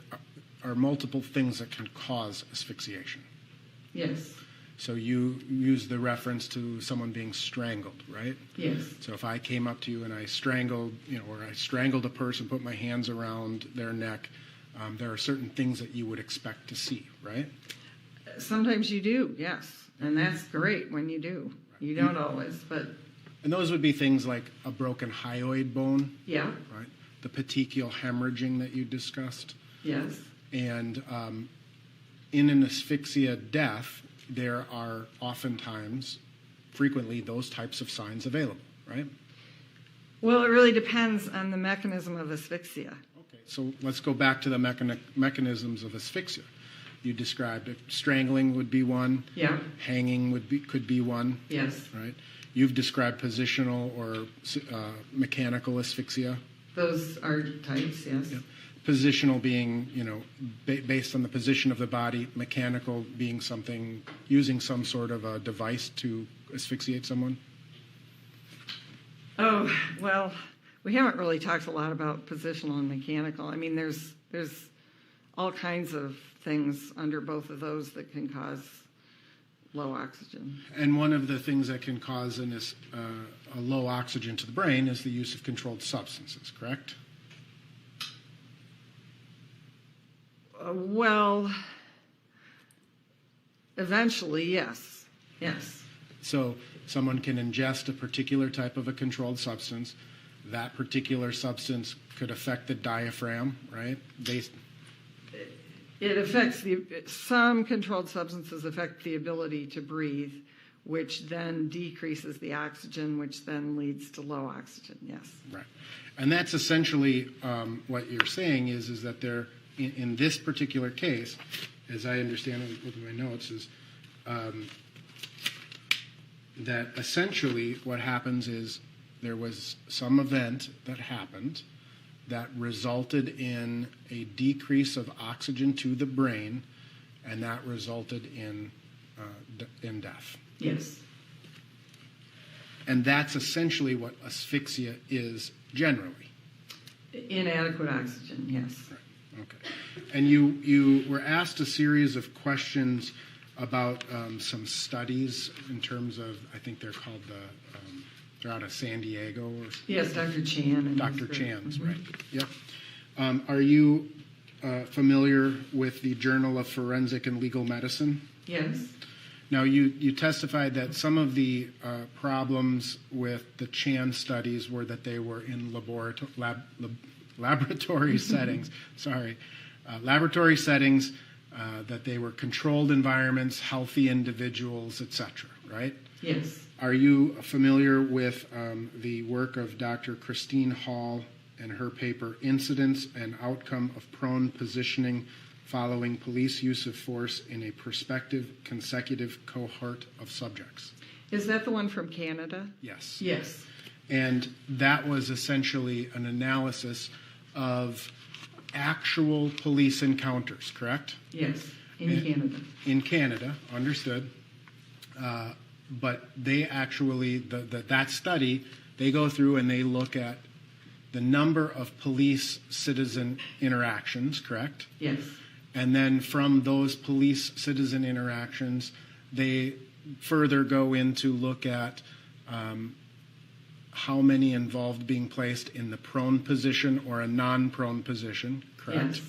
are multiple things that can cause asphyxiation. Yes. So you use the reference to someone being strangled, right? Yes. So if I came up to you and I strangled, or I strangled a person, put my hands around their neck, there are certain things that you would expect to see, right? Sometimes you do, yes. And that's great when you do. You don't always, but And those would be things like a broken hyoid bone, yeah, right? The petechial hemorrhaging that you discussed. yes. And in an asphyxia death, there are oftentimes, frequently, those types of signs available, right? Well, it really depends on the mechanism of asphyxia. Okay, so let's go back to the mechanisms of asphyxia. You described it. Strangling would be one. Yeah. Hanging could be one. Yes. Right. You've described positional or mechanical asphyxia. Those are types, yes. Yeah. Positional being, based on the position of the body. Mechanical being something, using some sort of a device to asphyxiate someone. Oh, well, we haven't really talked a lot about positional and mechanical. I mean, there's all kinds of things under both of those that can cause low oxygen. And one of the things that can cause a low oxygen to the brain is the use of controlled substances, correct? Well, eventually, yes. Yes. So someone can ingest a particular type of a controlled substance. That particular substance could affect the diaphragm, right? It affects some controlled substances affect the ability to breathe, which then decreases the oxygen, which then leads to low oxygen, yes. Right. And that's essentially what you're saying is that there, in this particular case, as I understand it, look at my notes, is that essentially what happens is there was some event that happened that resulted in a decrease of oxygen to the brain, and that resulted in death. Yes. And that's essentially what asphyxia is generally. Inadequate oxygen, yes. Right. Okay. And you were asked a series of questions about some studies in terms of, I think they're called they're out of San Diego. Or Yes, Dr. Chan. And Dr. his group. Chan's, Mhm. right. Yep. Are you familiar with the Journal of Forensic and Legal Medicine? Yes. Now, you testified that some of the problems with the Chan studies were that they were in laboratory settings. Sorry. Laboratory settings, that they were controlled environments, healthy individuals, etc., right? Yes. Are you familiar with the work of Dr. Christine Hall and her paper, Incidence and Outcome of Prone Positioning Following Police Use of Force in a Prospective Consecutive Cohort of Subjects? Is that the one from Canada? Yes. Yes. And that was essentially an analysis of actual police encounters, correct? Yes. In Canada. In Canada, understood. but they actually, that study, they go through and they look at the number of police-citizen interactions, correct? Yes. And then from those police-citizen interactions, they further go in to look at how many involved being placed in the prone position or a non-prone position, correct? Yes.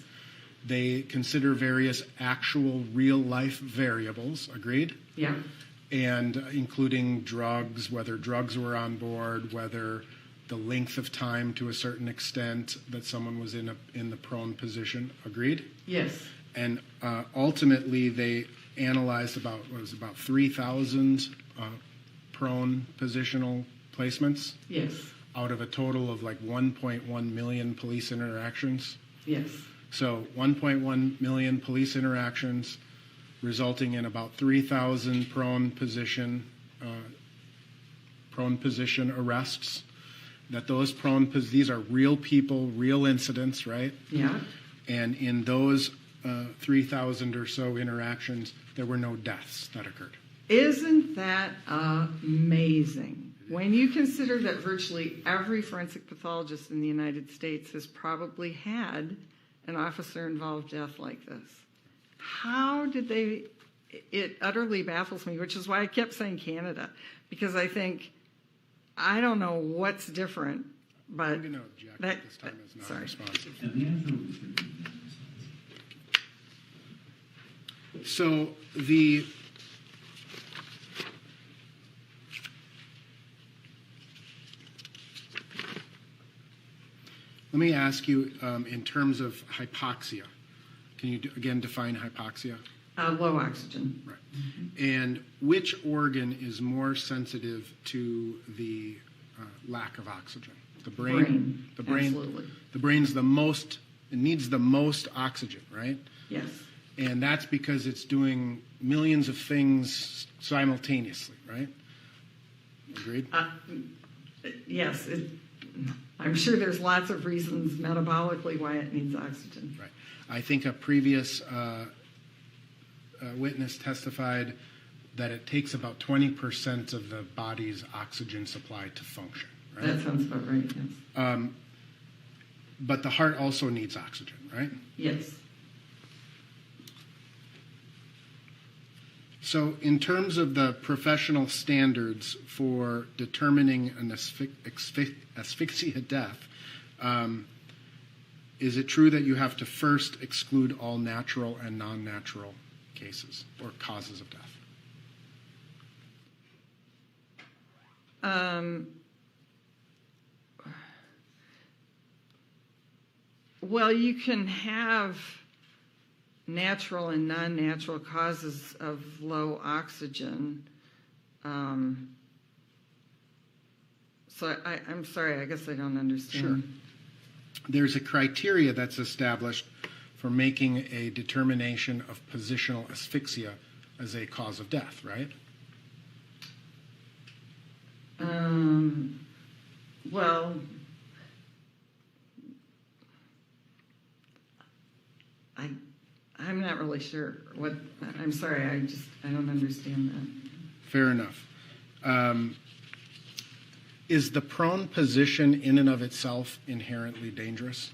They consider various actual real-life variables, agreed? Yeah. And including drugs, whether drugs were on board, whether the length of time to a certain extent that someone was in the prone position, agreed? Yes. And ultimately, they analyzed about 3,000 prone positional placements Yes. out of a total of like 1.1 million police interactions. Yes. So 1.1 million police interactions, resulting in about 3,000 prone position arrests. That those these are real people, real incidents, right? Yeah. And in those 3,000 or so interactions, there were no deaths that occurred. Isn't that amazing? When you consider that virtually every forensic pathologist in the United States has probably had an officer-involved death like this. How did they... It utterly baffles me, which is why I kept saying Canada, because I think, I don't know what's different, but... I'm going to object at this time as sorry. non-responsive. And the answer was So let me ask you, in terms of hypoxia, can you again define hypoxia? Low oxygen. Right. And which organ is more sensitive to the lack of oxygen? The brain. The brain. Absolutely. The brain's the most. It needs the most oxygen, right? Yes. And that's because it's doing millions of things simultaneously, right? Agreed? Yes. I'm sure there's lots of reasons metabolically why it needs oxygen. Right. I think a previous witness testified that it takes about 20% of the body's oxygen supply to function, right? That sounds about right, yes. But the heart also needs oxygen, right? Yes. So in terms of the professional standards for determining an asphyxia death, is it true that you have to first exclude all natural and non-natural cases or causes of death? Well, you can have natural and non-natural causes of low oxygen. So I'm sorry, I guess I don't understand. Sure. There's a criteria that's established for making a determination of positional asphyxia as a cause of death, right? Well, I'm not really sure what. I'm sorry, I don't understand that. Fair enough. Is the prone position in and of itself inherently dangerous?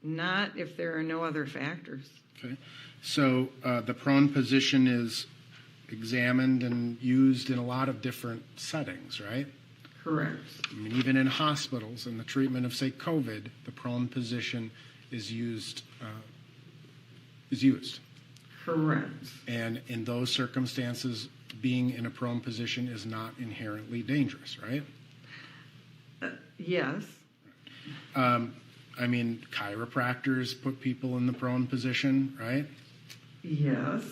Not if there are no other factors. Okay. So the prone position is examined and used in a lot of different settings, right? Correct. I mean, even in hospitals, in the treatment of, say, COVID, the prone position is used. Correct. And in those circumstances, being in a prone position is not inherently dangerous, right? Yes. I mean, chiropractors put people in the prone position, right? Yes.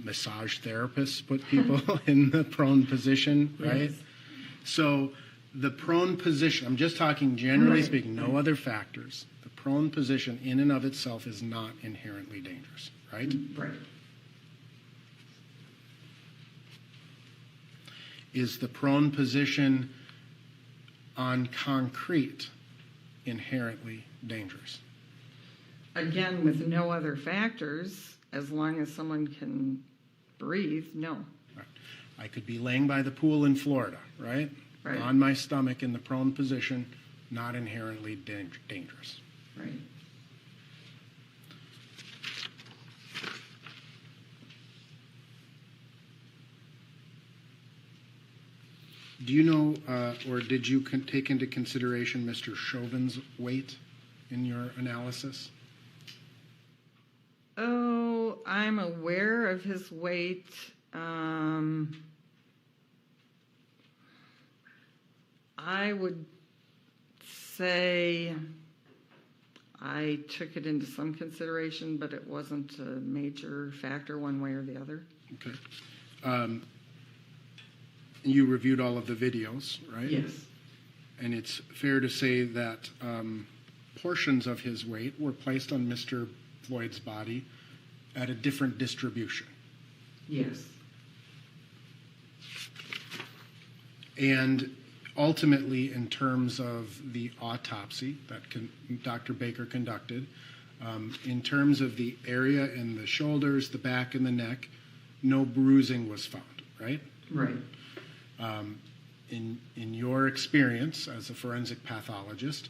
Massage therapists put people in the prone position, right? Yes. So the prone position, I'm just talking generally Right. speaking, no other factors. The prone position in and of itself is not inherently dangerous, right? Right. Is the prone position on concrete inherently dangerous? Again, with no other factors, as long as someone can breathe, no. Right. I could be laying by the pool in Florida, right? Right. On my stomach in the prone position, not inherently dangerous. Right. Do you know, or did you take into consideration Mr. Chauvin's weight in your analysis? Oh, I'm aware of his weight. I would say I took it into some consideration, but it wasn't a major factor one way or the other. Okay. You reviewed all of the videos, right? Yes. And it's fair to say that portions of his weight were placed on Mr. Floyd's body at a different distribution. Yes. And ultimately, in terms of the autopsy that Dr. Baker conducted, in terms of the area in the shoulders, the back, and the neck, no bruising was found, right? Right. In your experience as a forensic pathologist,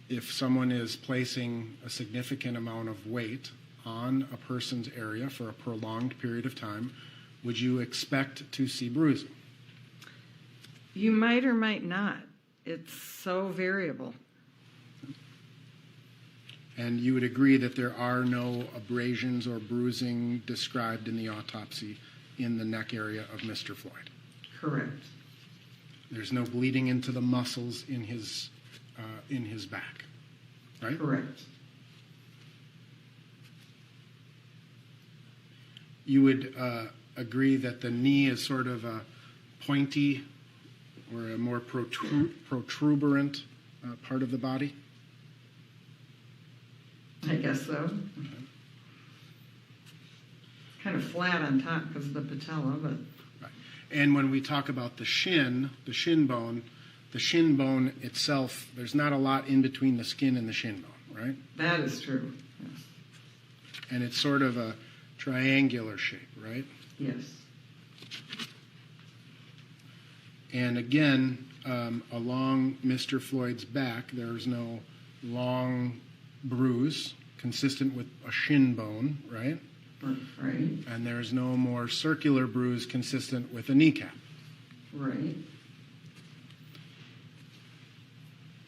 if someone is placing a significant amount of weight on a person's area for a prolonged period of time, would you expect to see bruising? You might or might not. It's so variable. And you would agree that there are no abrasions or bruising described in the autopsy in the neck area of Mr. Floyd? Correct. There's no bleeding into the muscles in his back, right? Correct. You would agree that the knee is sort of a pointy or a more protuberant part of the body? I guess so. It's kind of flat on top because of the patella, but Right. And when we talk about the shin bone itself, there's not a lot in between the skin and the shin bone, right? that is true. Yes. And it's sort of a triangular shape, right? Yes. And again, along Mr. Floyd's back, there's no long bruise consistent with a shin bone, right? Right. And there's no more circular bruise consistent with a kneecap. Right.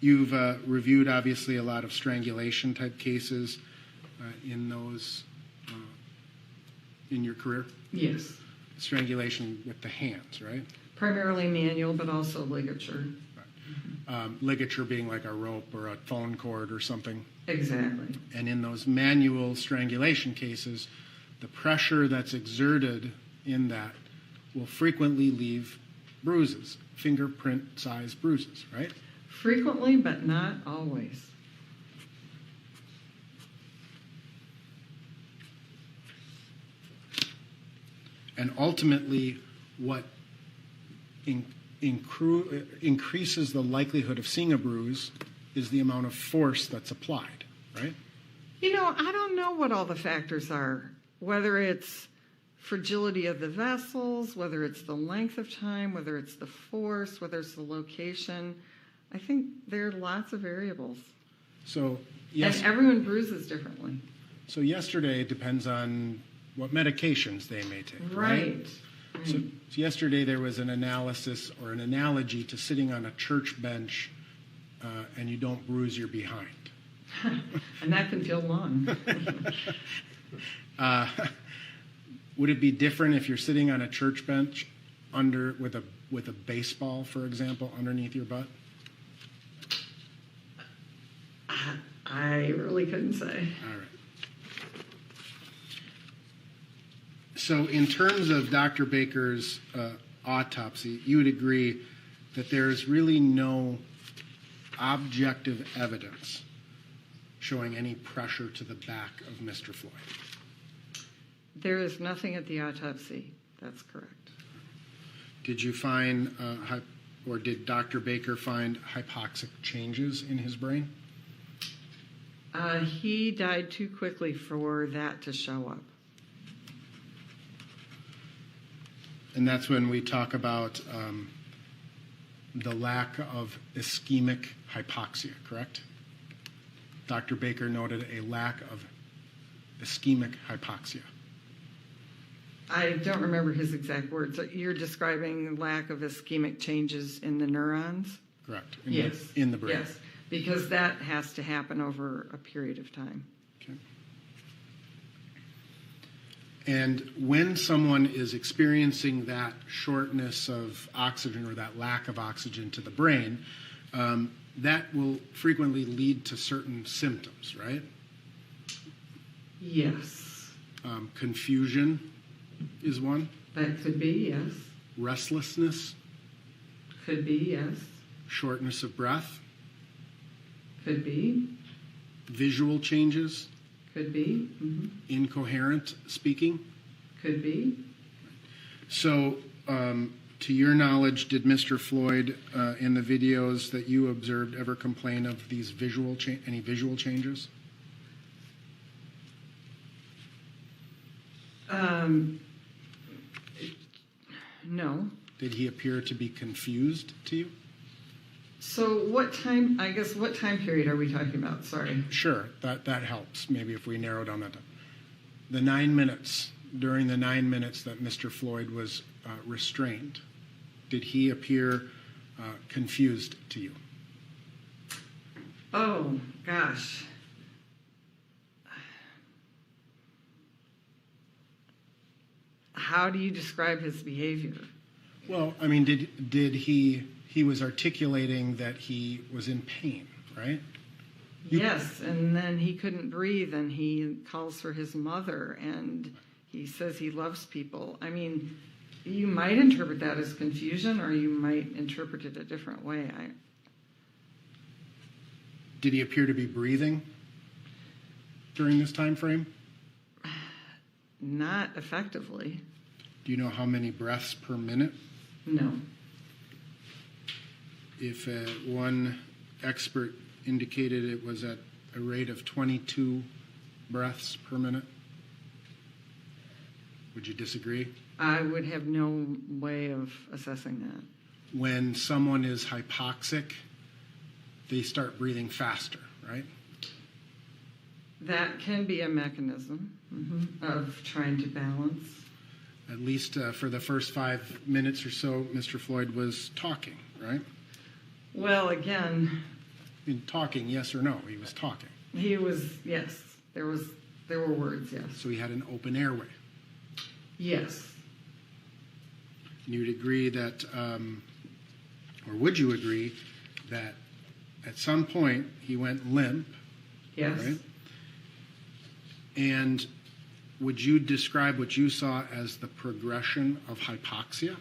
You've reviewed, obviously, a lot of strangulation type cases in those in your career. Yes. Strangulation with the hands, right? Primarily manual, but also ligature. Ligature being like a rope or a phone cord or something. Exactly. And in those manual strangulation cases, the pressure that's exerted in that will frequently leave bruises, fingerprint-sized bruises, right? Frequently, but not always. And ultimately, what increases the likelihood of seeing a bruise is the amount of force that's applied, right? You know, I don't know what all the factors are, whether it's fragility of the vessels, whether it's the length of time, whether it's the force, whether it's the location. I think there are lots of variables. So, yes. And everyone bruises differently. So yesterday depends on what medications they may take, right? So yesterday there was an analysis or an analogy to sitting on a church bench and you don't bruise your behind. And that can feel long. Would it be different if you're sitting on a church bench with a baseball, for example, underneath your butt? I really couldn't say. All right. So in terms of Dr. Baker's autopsy, you would agree that there's really no objective evidence showing any pressure to the back of Mr. Floyd. There is nothing at the autopsy. That's correct. Did you find, or did Dr. Baker find hypoxic changes in his brain? He died too quickly for that to show up. And that's when we talk about the lack of ischemic hypoxia, correct? Dr. Baker noted a lack of ischemic hypoxia. I don't remember his exact words. You're describing lack of ischemic changes in the neurons? Correct. Yes. In the brain. Yes, because that has to happen over a period of time. Okay. And when someone is experiencing that shortness of oxygen or that lack of oxygen to the brain, that will frequently lead to certain symptoms, right? Yes. Confusion is one. That could be, yes. Restlessness, Could be, yes. shortness of breath, Could be. visual changes, Could be. incoherent speaking. Could be. So, to your knowledge, did Mr. Floyd, in the videos that you observed, ever complain of these any visual changes? No. Did he appear to be confused to you? So what time period are we talking about? Sorry. Sure, that helps. Maybe if we narrow down that time. The 9 minutes, during the 9 minutes that Mr. Floyd was restrained, did he appear confused to you? Oh, gosh. How do you describe his behavior? Well, I mean, did he was articulating that he was in pain, right? Yes, and then he couldn't breathe, and he calls for his mother, and he says he loves people. I mean, you might interpret that as confusion, or you might interpret it a different way. Did he appear to be breathing during this time frame? Not effectively. Do you know how many breaths per minute? No. If one expert indicated it was at a rate of 22 breaths per minute, would you disagree? I would have no way of assessing that. When someone is hypoxic, they start breathing faster, right? That can be a mechanism of trying to balance. At least for the first 5 minutes or so, Mr. Floyd was talking, right? Well, again, In talking, yes or no? He was talking. he was, yes, there were words, yes. So he had an open airway. Yes. And you'd agree that, or would you agree that at some point he went limp, Yes. right? And would you describe what you saw as the progression of hypoxia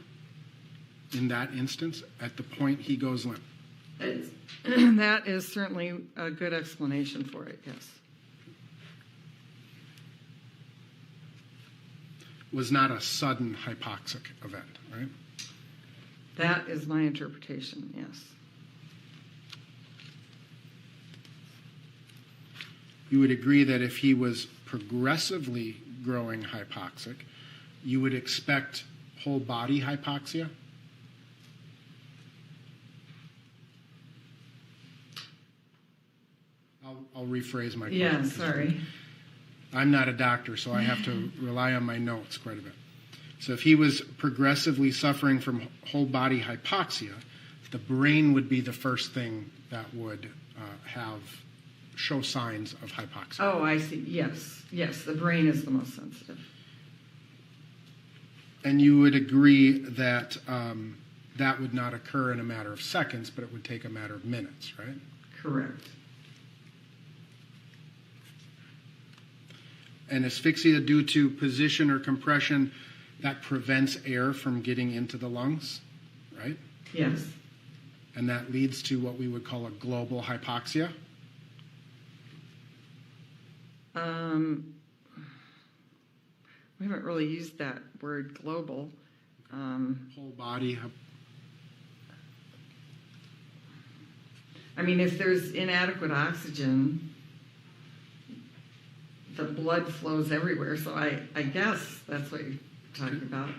in that instance at the point he goes limp? That is certainly a good explanation for it, yes. Was not a sudden hypoxic event, right? That is my interpretation, yes. You would agree that if he was progressively growing hypoxic, you would expect whole body hypoxia? I'll rephrase my question. Yeah, sorry. I'm not a doctor, so I have to rely on my notes quite a bit. So if he was progressively suffering from whole body hypoxia, the brain would be the first thing that would show signs of hypoxia. Oh, I see. Yes. Yes, the brain is the most sensitive. And you would agree that that would not occur in a matter of seconds, but it would take a matter of minutes, right? Correct. And asphyxia due to position or compression, that prevents air from getting into the lungs, right? Yes. And that leads to what we would call a global hypoxia. We haven't really used that word global. Whole body. I mean, if there's inadequate oxygen, the blood flows everywhere, so I guess that's what you're talking about.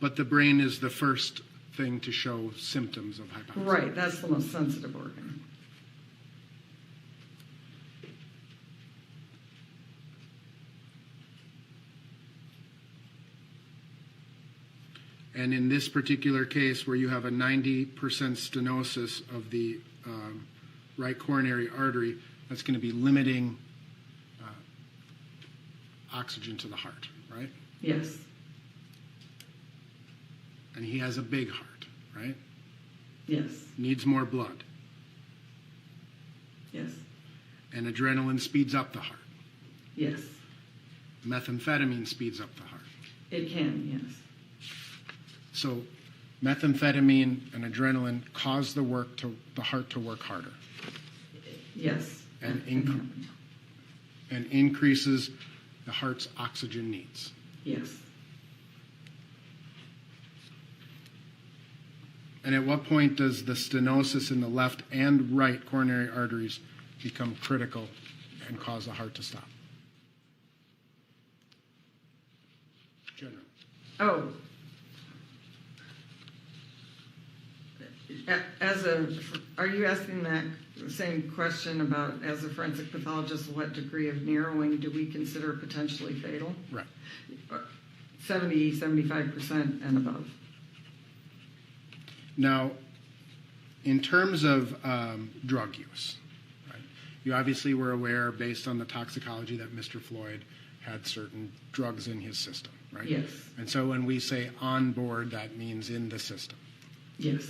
But the brain is the first thing to show symptoms of hypoxia. Right, that's the most sensitive organ. And in this particular case, where you have a 90% stenosis of the right coronary artery, that's going to be limiting oxygen to the heart, right? Yes, And he has a big heart, right? yes, Needs more blood. yes, And adrenaline speeds up the heart. yes. Methamphetamine speeds up the heart. It can, yes. So methamphetamine and adrenaline cause the heart to work harder Yes. And that can happen. and increases the heart's oxygen needs. Yes. And at what point does the stenosis in the left and right coronary arteries become critical and cause the heart to stop? Generally. Oh. Are you asking that same question about, as a forensic pathologist, what degree of narrowing do we consider potentially fatal? Right. 70, 75% and above. Now, in terms of drug use, right, you obviously were aware, based on the toxicology, that Mr. Floyd had certain drugs in his system, right? Yes. And so when we say on board, that means in the system. Yes.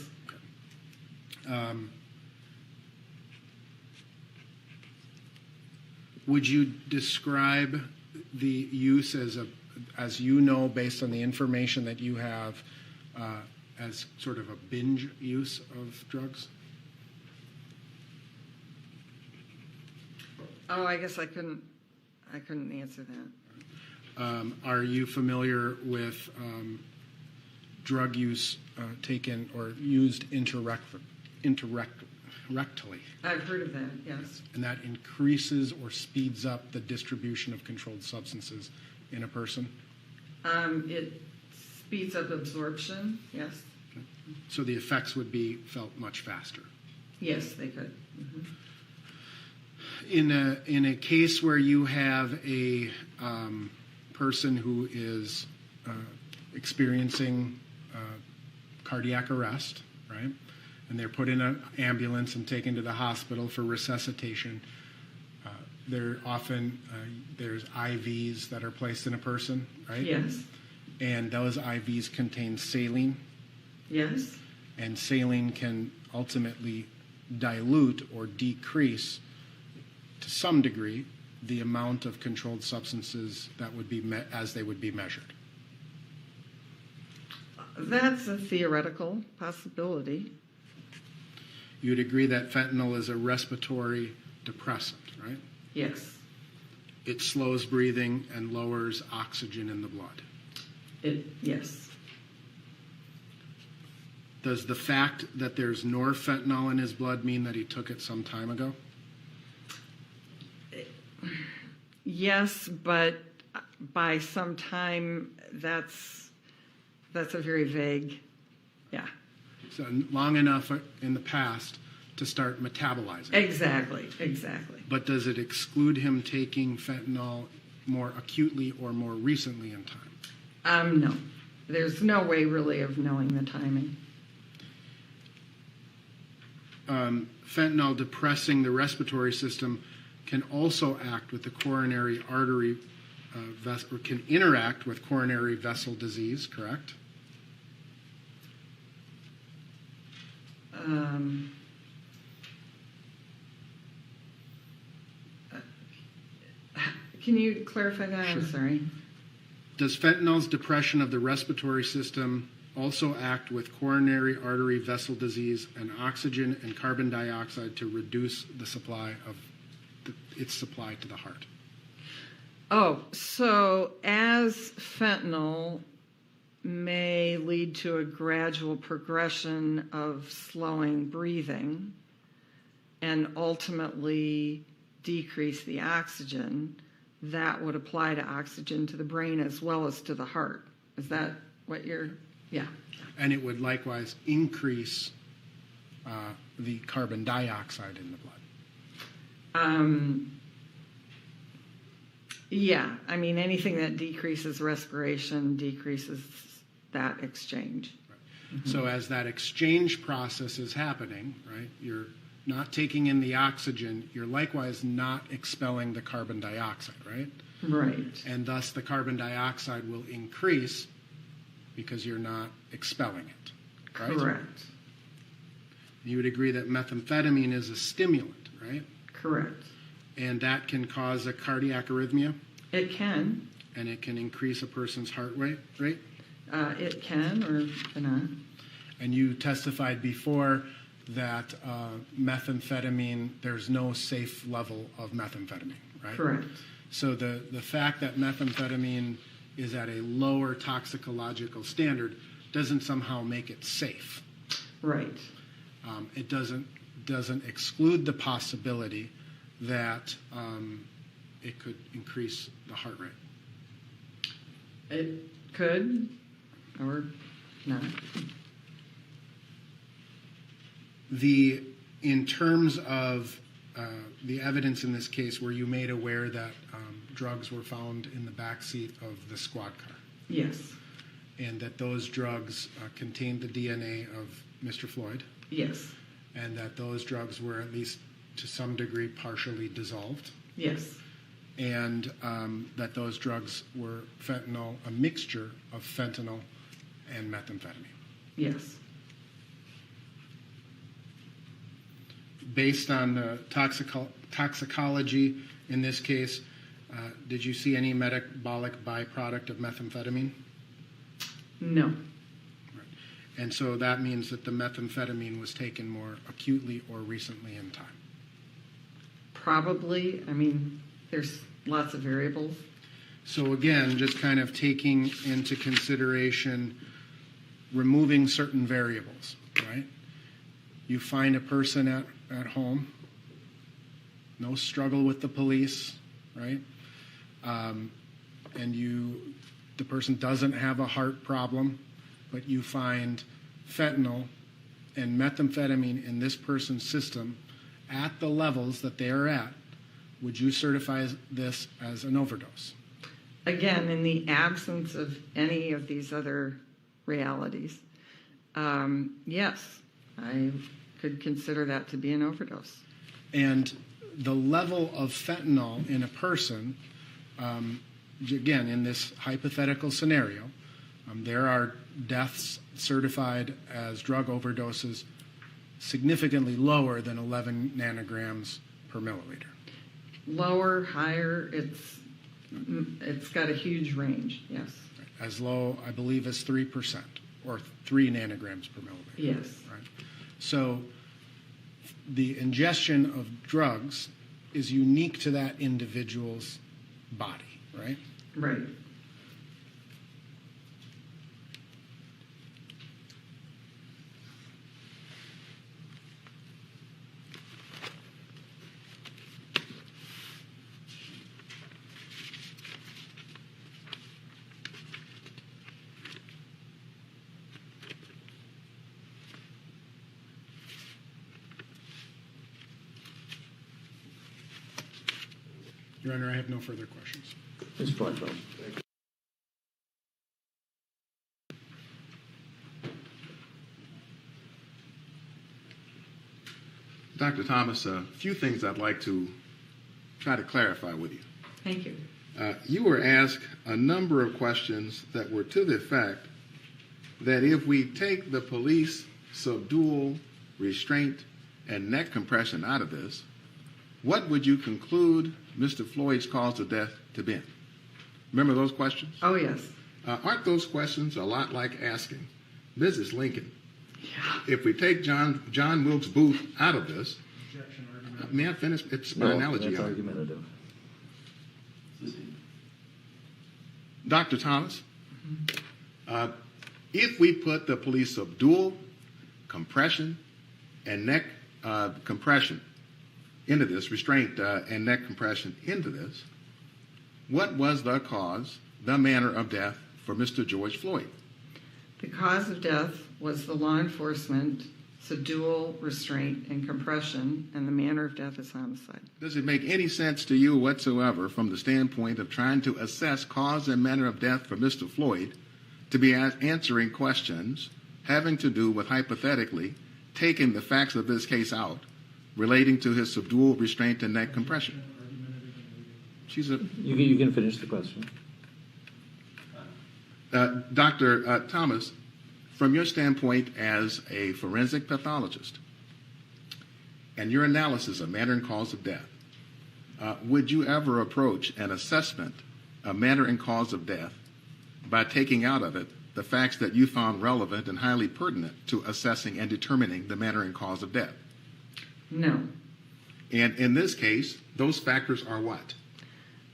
Would you describe the use as you know, based on the information that you have, as sort of a binge use of drugs? Oh, I guess I couldn't answer that. Are you familiar with drug use taken or used rectally? I've heard of that, yes. And that increases or speeds up the distribution of controlled substances in a person? It speeds up absorption, yes. So the effects would be felt much faster. Yes, they could. Mm-hmm. In a case where you have a person who is experiencing cardiac arrest, right, and they're put in an ambulance and taken to the hospital for resuscitation, there's IVs that are placed in a person, right? Yes. And those IVs contain saline, Yes. and saline can ultimately dilute or decrease to some degree the amount of controlled substances that would be as they would be measured. That's a theoretical possibility. You'd agree that fentanyl is a respiratory depressant, right? Yes. It slows breathing and lowers oxygen in the blood. Yes. Does the fact that there's norfentanyl in his blood mean that he took it some time ago? Yes, but by some time, that's a very vague, yeah. So long enough in the past to start metabolizing. Exactly. But does it exclude him taking fentanyl more acutely or more recently in time? No. There's no way really of knowing the timing. Fentanyl depressing the respiratory system can also act with the coronary artery or can interact with coronary vessel disease, correct? Can you clarify that? Sure. I'm sorry. Does fentanyl's depression of the respiratory system also act with coronary artery vessel disease and oxygen and carbon dioxide to reduce the supply of its supply to the heart? Oh, so as fentanyl may lead to a gradual progression of slowing breathing and ultimately decrease the oxygen, that would apply to oxygen to the brain as well as to the heart. Is that what you're, yeah. And it would likewise increase the carbon dioxide in the blood. Yeah, I mean, anything that decreases respiration decreases that exchange. Right. So as that exchange process is happening, right, you're not taking in the oxygen, you're likewise not expelling the carbon dioxide, right? Right. And thus the carbon dioxide will increase because you're not expelling it, right? Correct. You would agree that methamphetamine is a stimulant, right? Correct. And that can cause a cardiac arrhythmia, It can. and it can increase a person's heart rate. It can or cannot. And you testified before that methamphetamine, there's no safe level of methamphetamine, right? Correct. So the fact that methamphetamine is at a lower toxicological standard doesn't somehow make it safe. Right. It doesn't exclude the possibility that it could increase the heart rate. It could or not. In terms of the evidence in this case, were you made aware that drugs were found in the backseat of the squad car? Yes. And that those drugs contained the DNA of Mr. Floyd? Yes. And that those drugs were at least to some degree partially dissolved? Yes. And that those drugs were fentanyl, a mixture of fentanyl and methamphetamine? Yes. Based on the toxicology in this case, did you see any metabolic byproduct of methamphetamine? No. Right. And so that means that the methamphetamine was taken more acutely or recently in time. Probably. I mean, there's lots of variables. So again, just kind of taking into consideration removing certain variables, right? You find a person at home, no struggle with the police, right? And the person doesn't have a heart problem, but you find fentanyl and methamphetamine in this person's system at the levels that they are at. Would you certify this as an overdose? Again, in the absence of any of these other realities, yes, I could consider that to be an overdose. And the level of fentanyl in a person, again, in this hypothetical scenario, there are deaths certified as drug overdoses significantly lower than 11 nanograms per milliliter. Lower, higher, it's got a huge range, yes. As low, I believe, as 3% or 3 nanograms per milliliter. Yes. Right. So the ingestion of drugs is unique to that individual's body, right? Right. Your Honor, I have no further questions. Ms. Blackwell. Dr. Thomas, a few things I'd like to try to clarify with you. Thank you. You were asked a number of questions that were to the effect that if we take the police subdual, restraint, and neck compression out of this, what would you conclude Mr. Floyd's cause of death to be? Remember those questions? Oh, yes. Aren't those questions a lot like asking Mrs. Lincoln, Yeah. if we take John Wilkes Booth out of this, Objection, argument. may I finish? It's my analogy. That's Your Honor. argumentative. Dr. Thomas, if we put the police subdual, compression, and neck compression into this, restraint and neck compression into this, what was the cause, the manner of death for Mr. George Floyd? The cause of death was the law enforcement subdual, restraint, and compression, and the manner of death is homicide. Does it make any sense to you whatsoever from the standpoint of trying to assess cause and manner of death for Mr. Floyd to be answering questions having to do with hypothetically taking the facts of this case out relating to his subdual, restraint, and neck compression? You can finish the question. Dr. Thomas, from your standpoint as a forensic pathologist and your analysis of manner and cause of death, would you ever approach an assessment of manner and cause of death by taking out of it the facts that you found relevant and highly pertinent to assessing and determining the manner and cause of death? No. And in this case, those factors are what?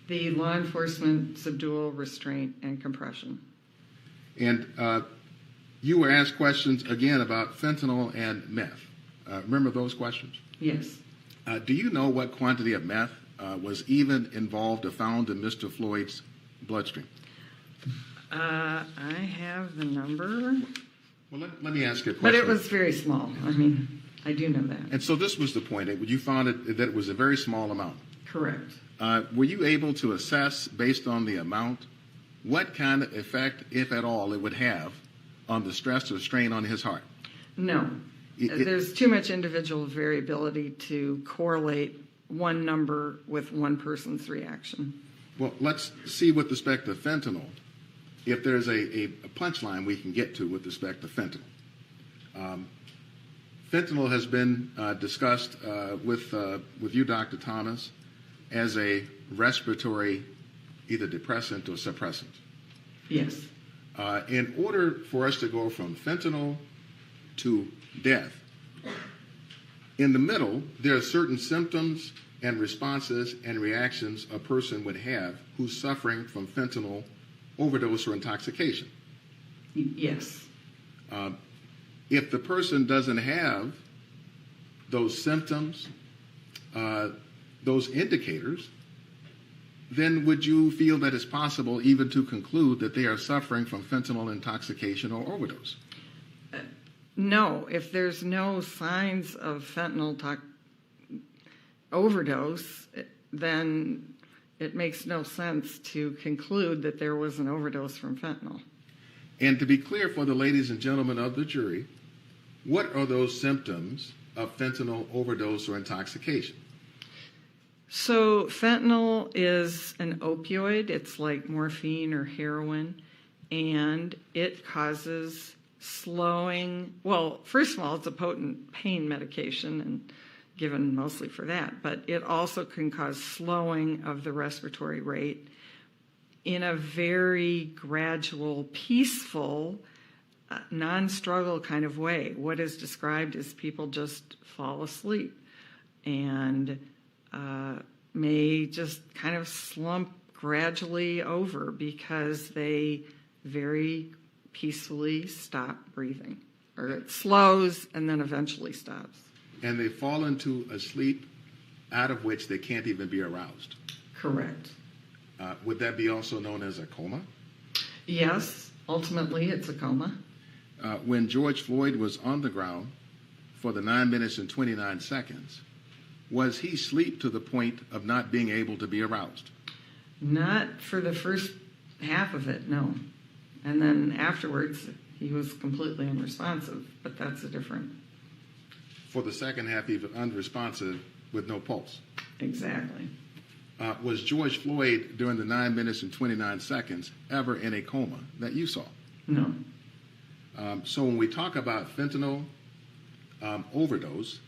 The law enforcement subdual, restraint, and compression. And you were asked questions again about fentanyl and meth. Remember those questions? Yes. Do you know what quantity of meth was even involved or found in Mr. Floyd's bloodstream? I have the number. Well, let me ask you a question. But it was very small. I mean, I do know that. And so this was the point. You found that it was a very small amount. Correct. Were you able to assess, based on the amount, what kind of effect, if at all, it would have on the stress or strain on his heart? No. There's too much individual variability to correlate one number with one person's reaction. Well, let's see with respect to fentanyl, if there's a punchline we can get to with respect to fentanyl. Fentanyl has been discussed with you, Dr. Thomas, as a respiratory either depressant or suppressant. Yes. In order for us to go from fentanyl to death, in the middle, there are certain symptoms and responses and reactions a person would have who's suffering from fentanyl overdose or intoxication. Yes. If the person doesn't have those symptoms, those indicators, then would you feel that it's possible even to conclude that they are suffering from fentanyl intoxication or overdose? No. If there's no signs of fentanyl overdose, then it makes no sense to conclude that there was an overdose from fentanyl. And to be clear for the ladies and gentlemen of the jury, what are those symptoms of fentanyl overdose or intoxication? So fentanyl is an opioid. It's like morphine or heroin, and it causes slowing. Well, first of all, it's a potent pain medication and given mostly for that, but it also can cause slowing of the respiratory rate in a very gradual, peaceful, non-struggle kind of way. What is described as people just fall asleep and may just kind of slump gradually over because they very peacefully stop breathing, or it slows and then eventually stops. And they fall into a sleep out of which they can't even be aroused. Correct. Would that be also known as a coma? Yes, ultimately it's a coma. When George Floyd was on the ground for the 9 minutes and 29 seconds, was he asleep to the point of not being able to be aroused? Not for the first half of it, no. And then afterwards, he was completely unresponsive, but that's a different... For the second half, he was unresponsive with no pulse. Exactly. Was George Floyd, during the 9 minutes and 29 seconds, ever in a coma that you saw? No. So when we talk about fentanyl overdose,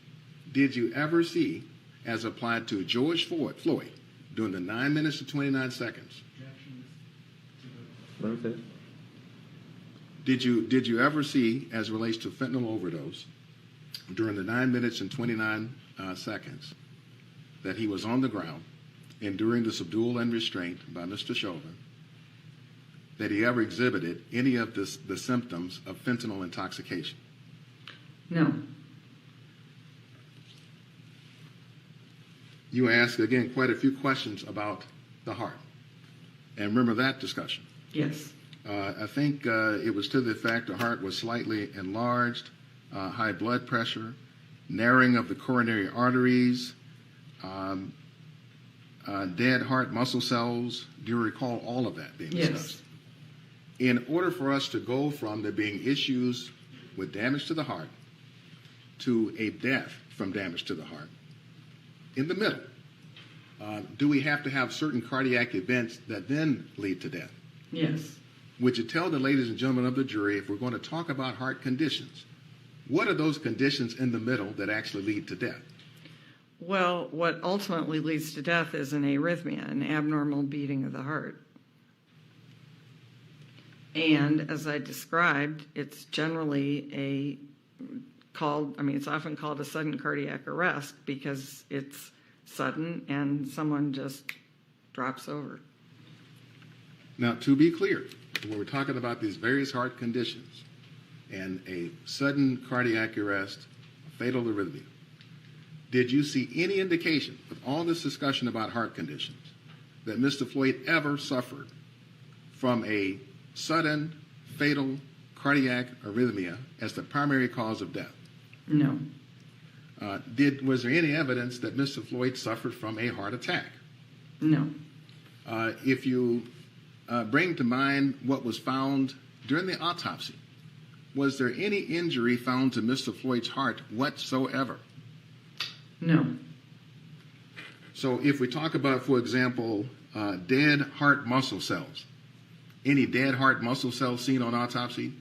did you ever see, as applied to George Floyd, during the 9 minutes and 29 seconds, Okay. did you ever see, as it relates to fentanyl overdose, during the 9 minutes and 29 seconds that he was on the ground, enduring the subdual and restraint by Mr. Chauvin, that he ever exhibited any of the symptoms of fentanyl intoxication? No. You asked, again, quite a few questions about the heart. And remember that discussion. Yes. I think it was to the effect the heart was slightly enlarged, high blood pressure, narrowing of the coronary arteries, dead heart muscle cells. Do you recall all of that being discussed? Yes. In order for us to go from there being issues with damage to the heart to a death from damage to the heart, in the middle, do we have to have certain cardiac events that then lead to death? Yes. Would you tell the ladies and gentlemen of the jury, if we're going to talk about heart conditions, what are those conditions in the middle that actually lead to death? Well, what ultimately leads to death is an arrhythmia, an abnormal beating of the heart. And as I described, it's generally it's often called a sudden cardiac arrest because it's sudden and someone just drops over. Now, to be clear, when we're talking about these various heart conditions and a sudden cardiac arrest, fatal arrhythmia, did you see any indication with all this discussion about heart conditions that Mr. Floyd ever suffered from a sudden fatal cardiac arrhythmia as the primary cause of death? No. Was there any evidence that Mr. Floyd suffered from a heart attack? No. If you bring to mind what was found during the autopsy, was there any injury found to Mr. Floyd's heart whatsoever? No. So if we talk about, for example, dead heart muscle cells, any dead heart muscle cells seen on autopsy?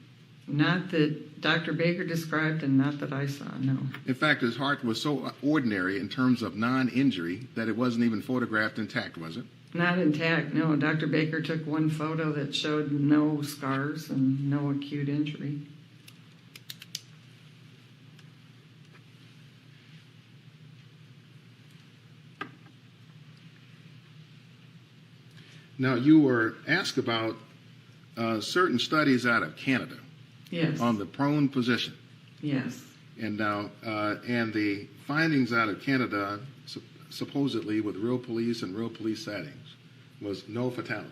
Not that Dr. Baker described and not that I saw, no. In fact, his heart was so ordinary in terms of non-injury that it wasn't even photographed intact, was it? Not intact, no. Dr. Baker took one photo that showed no scars and no acute injury. Now, you were asked about certain studies out of Canada. Yes. On the prone position. Yes. And now, and the findings out of Canada, supposedly with real police and real police settings, was no fatalities.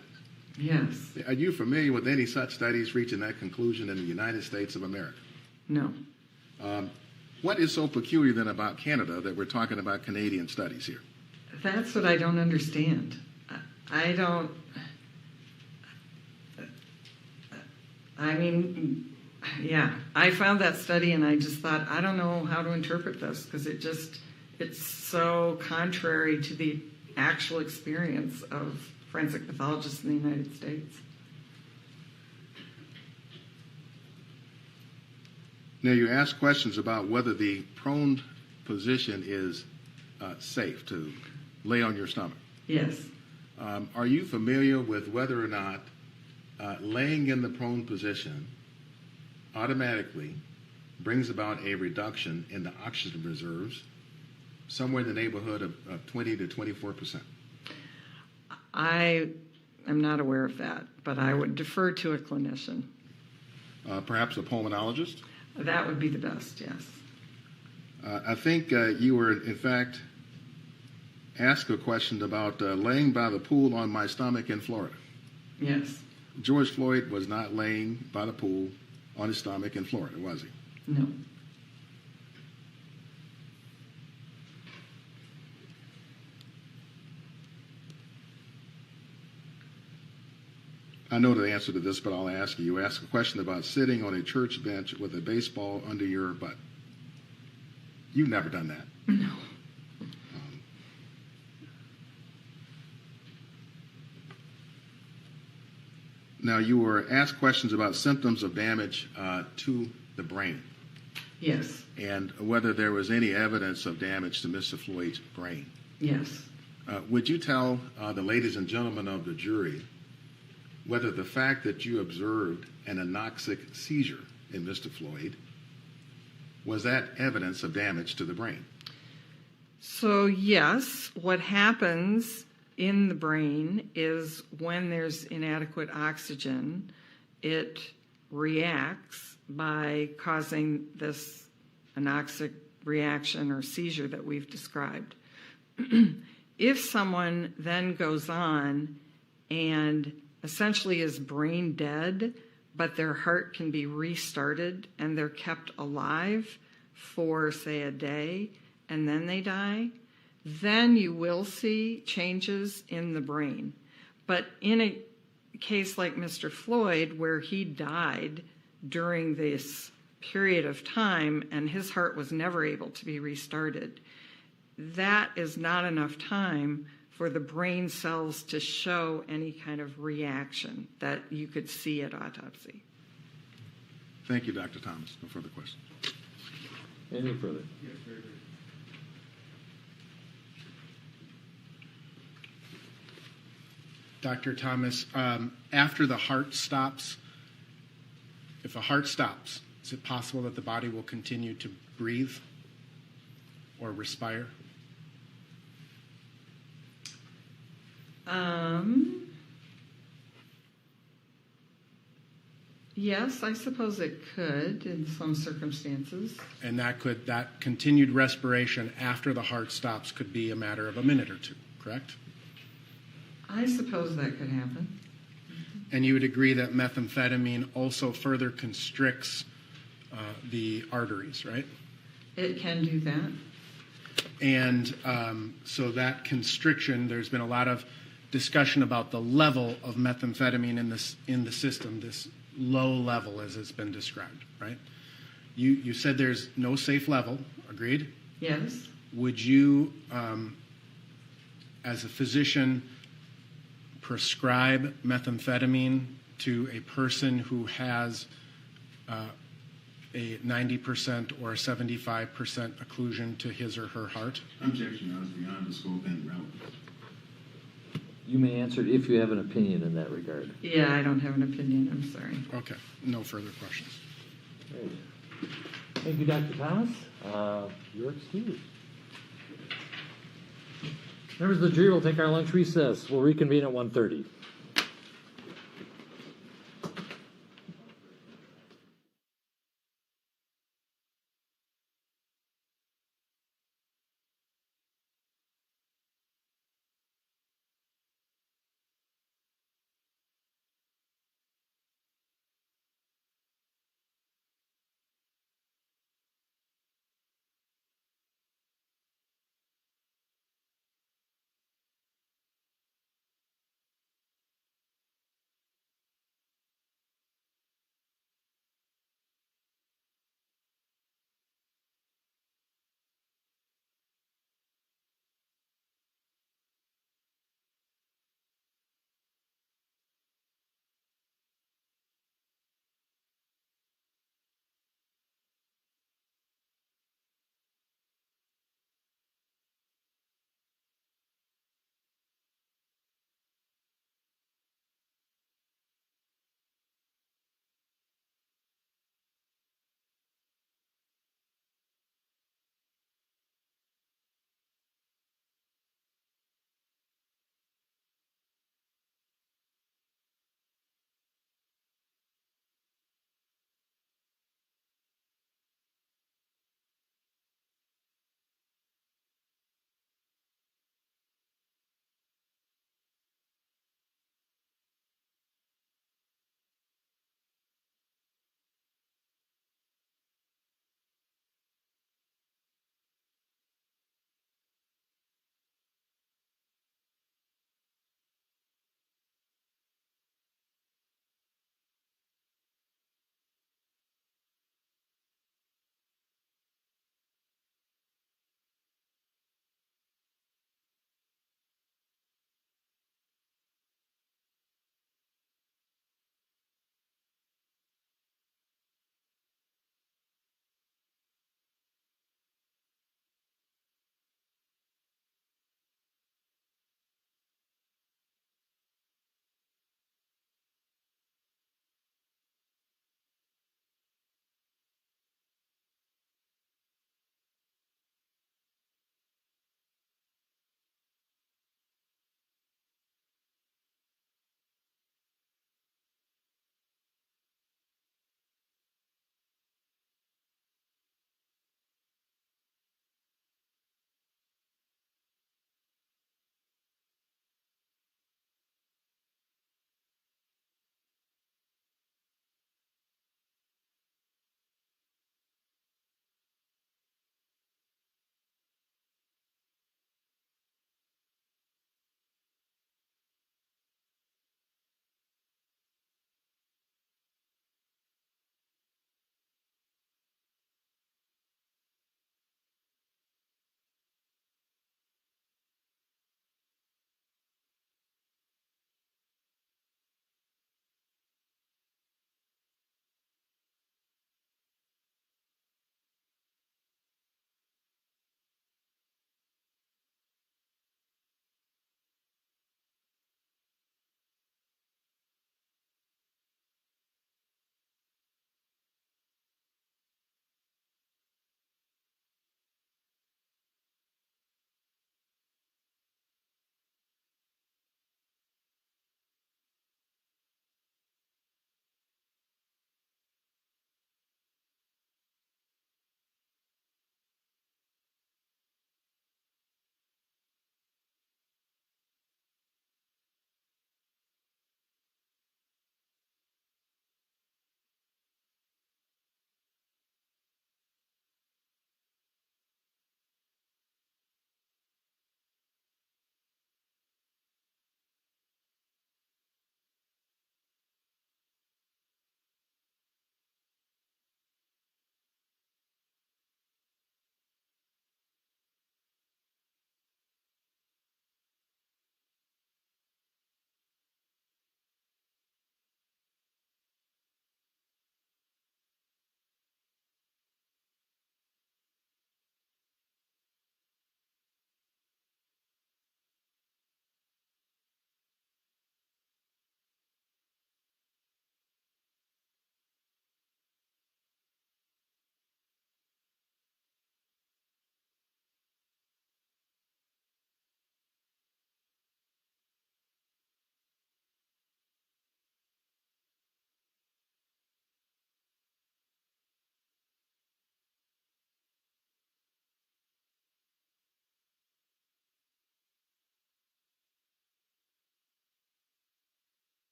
Yes. Are you familiar with any such studies reaching that conclusion in the United States of America? No. What is so peculiar then about Canada that we're talking about Canadian studies here? That's what I don't understand. I found that study and I just thought, I don't know how to interpret this because it's so contrary to the actual experience of forensic pathologists in the United States. Now, you asked questions about whether the prone position is safe to lay on your stomach. Yes. Are you familiar with whether or not laying in the prone position automatically brings about a reduction in the oxygen reserves somewhere in the neighborhood of 20 to 24%? I am not aware of that, but I would defer to a clinician. Perhaps a pulmonologist? That would be the best, yes. I think you were, in fact, asked a question about laying by the pool on my stomach in Florida. Yes. George Floyd was not laying by the pool on his stomach in Florida, was he? No. I know the answer to this, but I'll ask you. You asked a question about sitting on a church bench with a baseball under your butt. You've never done that. No. Now, you were asked questions about symptoms of damage to the brain. Yes. And whether there was any evidence of damage to Mr. Floyd's brain. Yes. Would you tell the ladies and gentlemen of the jury whether the fact that you observed an anoxic seizure in Mr. Floyd, was that evidence of damage to the brain? So, yes, what happens in the brain is when there's inadequate oxygen, it reacts by causing this anoxic reaction or seizure that we've described. If someone then goes on and essentially is brain dead, but their heart can be restarted and they're kept alive for, say, a day, and then they die, then you will see changes in the brain. But in a case like Mr. Floyd, where he died during this period of time and his heart was never able to be restarted, that is not enough time for the brain cells to show any kind of reaction that you could see at autopsy. Thank you, Dr. Thomas. No further questions. Anything further? Yes, very good. Dr. Thomas, after the heart stops, if a heart stops, is it possible that the body will continue to breathe or respire? Yes, I suppose it could in some circumstances. And that continued respiration after the heart stops could be a matter of a minute or two, correct? I suppose that could happen. And you would agree that methamphetamine also further constricts the arteries, right? It can do that. And so that constriction, there's been a lot of discussion about the level of methamphetamine in the system, this low level as it's been described, right? You said there's no safe level, agreed? Yes. Would you, as a physician, prescribe methamphetamine to a person who has a 90% or a 75% occlusion to his or her heart? Objection, Your Honor, is beyond the scope and relevance. You may answer it if you have an opinion in that regard. Yeah, I don't have an opinion. I'm sorry. Okay, no further questions. Great. Thank you, Dr. Thomas. You're excused. Members of the jury will take our lunch recess. We'll reconvene at 1:30.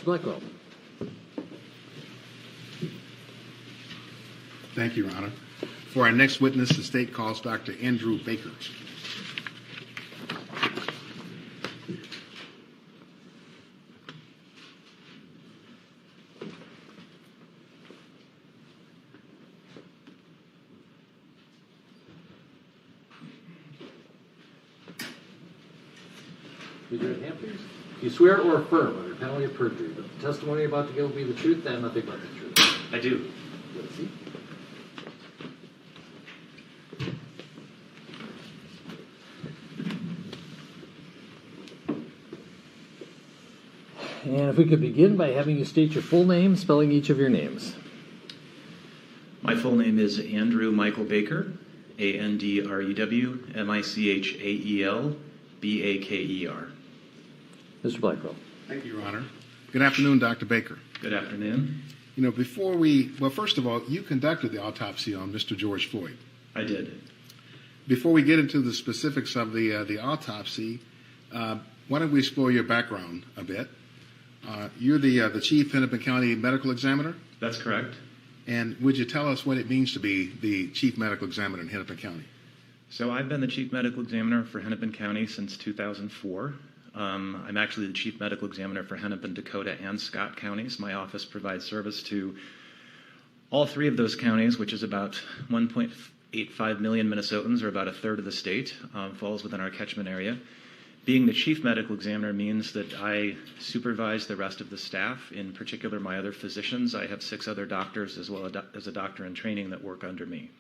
Mr. Blackwell. Thank you, Your Honor. For our next witness, the state calls Dr. Andrew Baker. Raise your right hand, please. You swear or affirm under penalty of perjury that the testimony you're about to give will be the truth and nothing but the truth? I do. Let's see. And if we could begin by having you state your full name, spelling each of your names. My full name is Andrew Michael Baker, AndrewMichael Mr. Blackwell. Thank you, Your Honor. Good afternoon, Dr. Baker. Good afternoon. You know, first of all, you conducted the autopsy on Mr. George Floyd. I did. Before we get into the specifics of the autopsy, why don't we explore your background a bit? You're the chief Hennepin County medical examiner, That's correct. and would you tell us what it means to be the chief medical examiner in Hennepin County? So I've been the chief medical examiner for Hennepin County since 2004. I'm actually the chief medical examiner for Hennepin, Dakota, and Scott counties. My office provides service to all three of those counties, which is about 1.85 million Minnesotans, or about a third of the state, falls within our catchment area. Being the chief medical examiner means that I supervise the rest of the staff, in particular my other physicians. I have 6 other doctors as well as a doctor in training that work under me.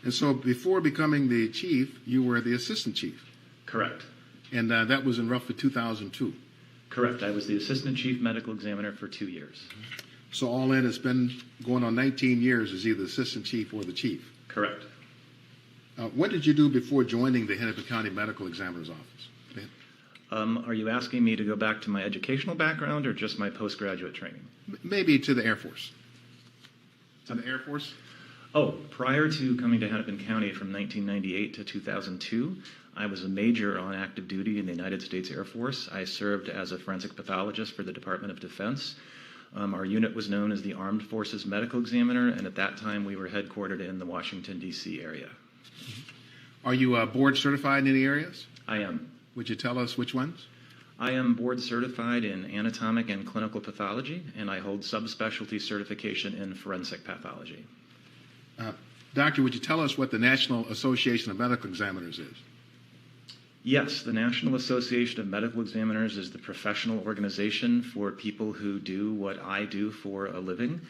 And so before becoming the chief, you were the assistant chief, Correct. and that was in roughly 2002. Correct. I was the assistant chief medical examiner for 2 years. So all in, it's been going on 19 years as either assistant chief or the chief. Correct. What did you do before joining the Hennepin County Medical Examiner's Office? Are you asking me to go back to my educational background or just my postgraduate training? Maybe to the Air Force. To the Air Force? Oh, prior to coming to Hennepin County from 1998 to 2002, I was a major on active duty in the United States Air Force. I served as a forensic pathologist for the Department of Defense. Our unit was known as the Armed Forces Medical Examiner, and at that time we were headquartered in the Washington, D.C. area. Are you board certified in any areas? I am. Would you tell us which ones? I am board certified in anatomic and clinical pathology, and I hold subspecialty certification in forensic pathology. Doctor, would you tell us what the National Association of Medical Examiners is? Yes, the National Association of Medical Examiners is the professional organization for people who do what I do for a living.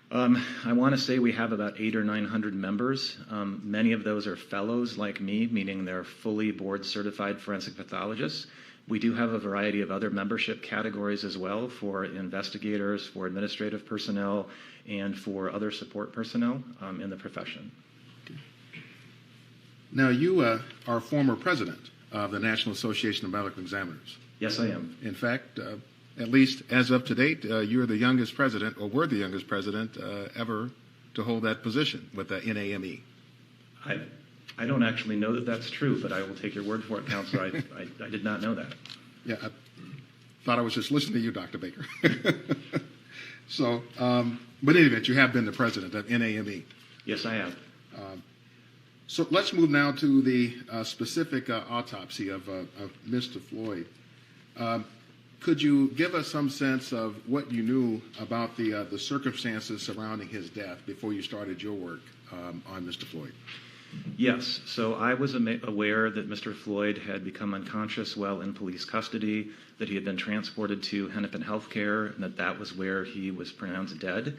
I want to say we have about 800 or 900 members. Many of those are fellows like me, meaning they're fully board certified forensic pathologists. We do have a variety of other membership categories as well for investigators, for administrative personnel, and for other support personnel in the profession. Now, you are former president of the National Association of Medical Examiners. Yes, I am. In fact, at least as of to date, you're the youngest president, or were the youngest president ever to hold that position with the NAME. I don't actually know that that's true, but I will take your word for it, Counselor. I did not know that. Yeah, I thought I was just listening to you, Dr. Baker. So, but in any event, you have been the president of NAME. Yes, I have. So let's move now to the specific autopsy of Mr. Floyd. Could you give us some sense of what you knew about the circumstances surrounding his death before you started your work on Mr. Floyd? Yes. So I was aware that Mr. Floyd had become unconscious while in police custody, that he had been transported to Hennepin Healthcare, and that was where he was pronounced dead.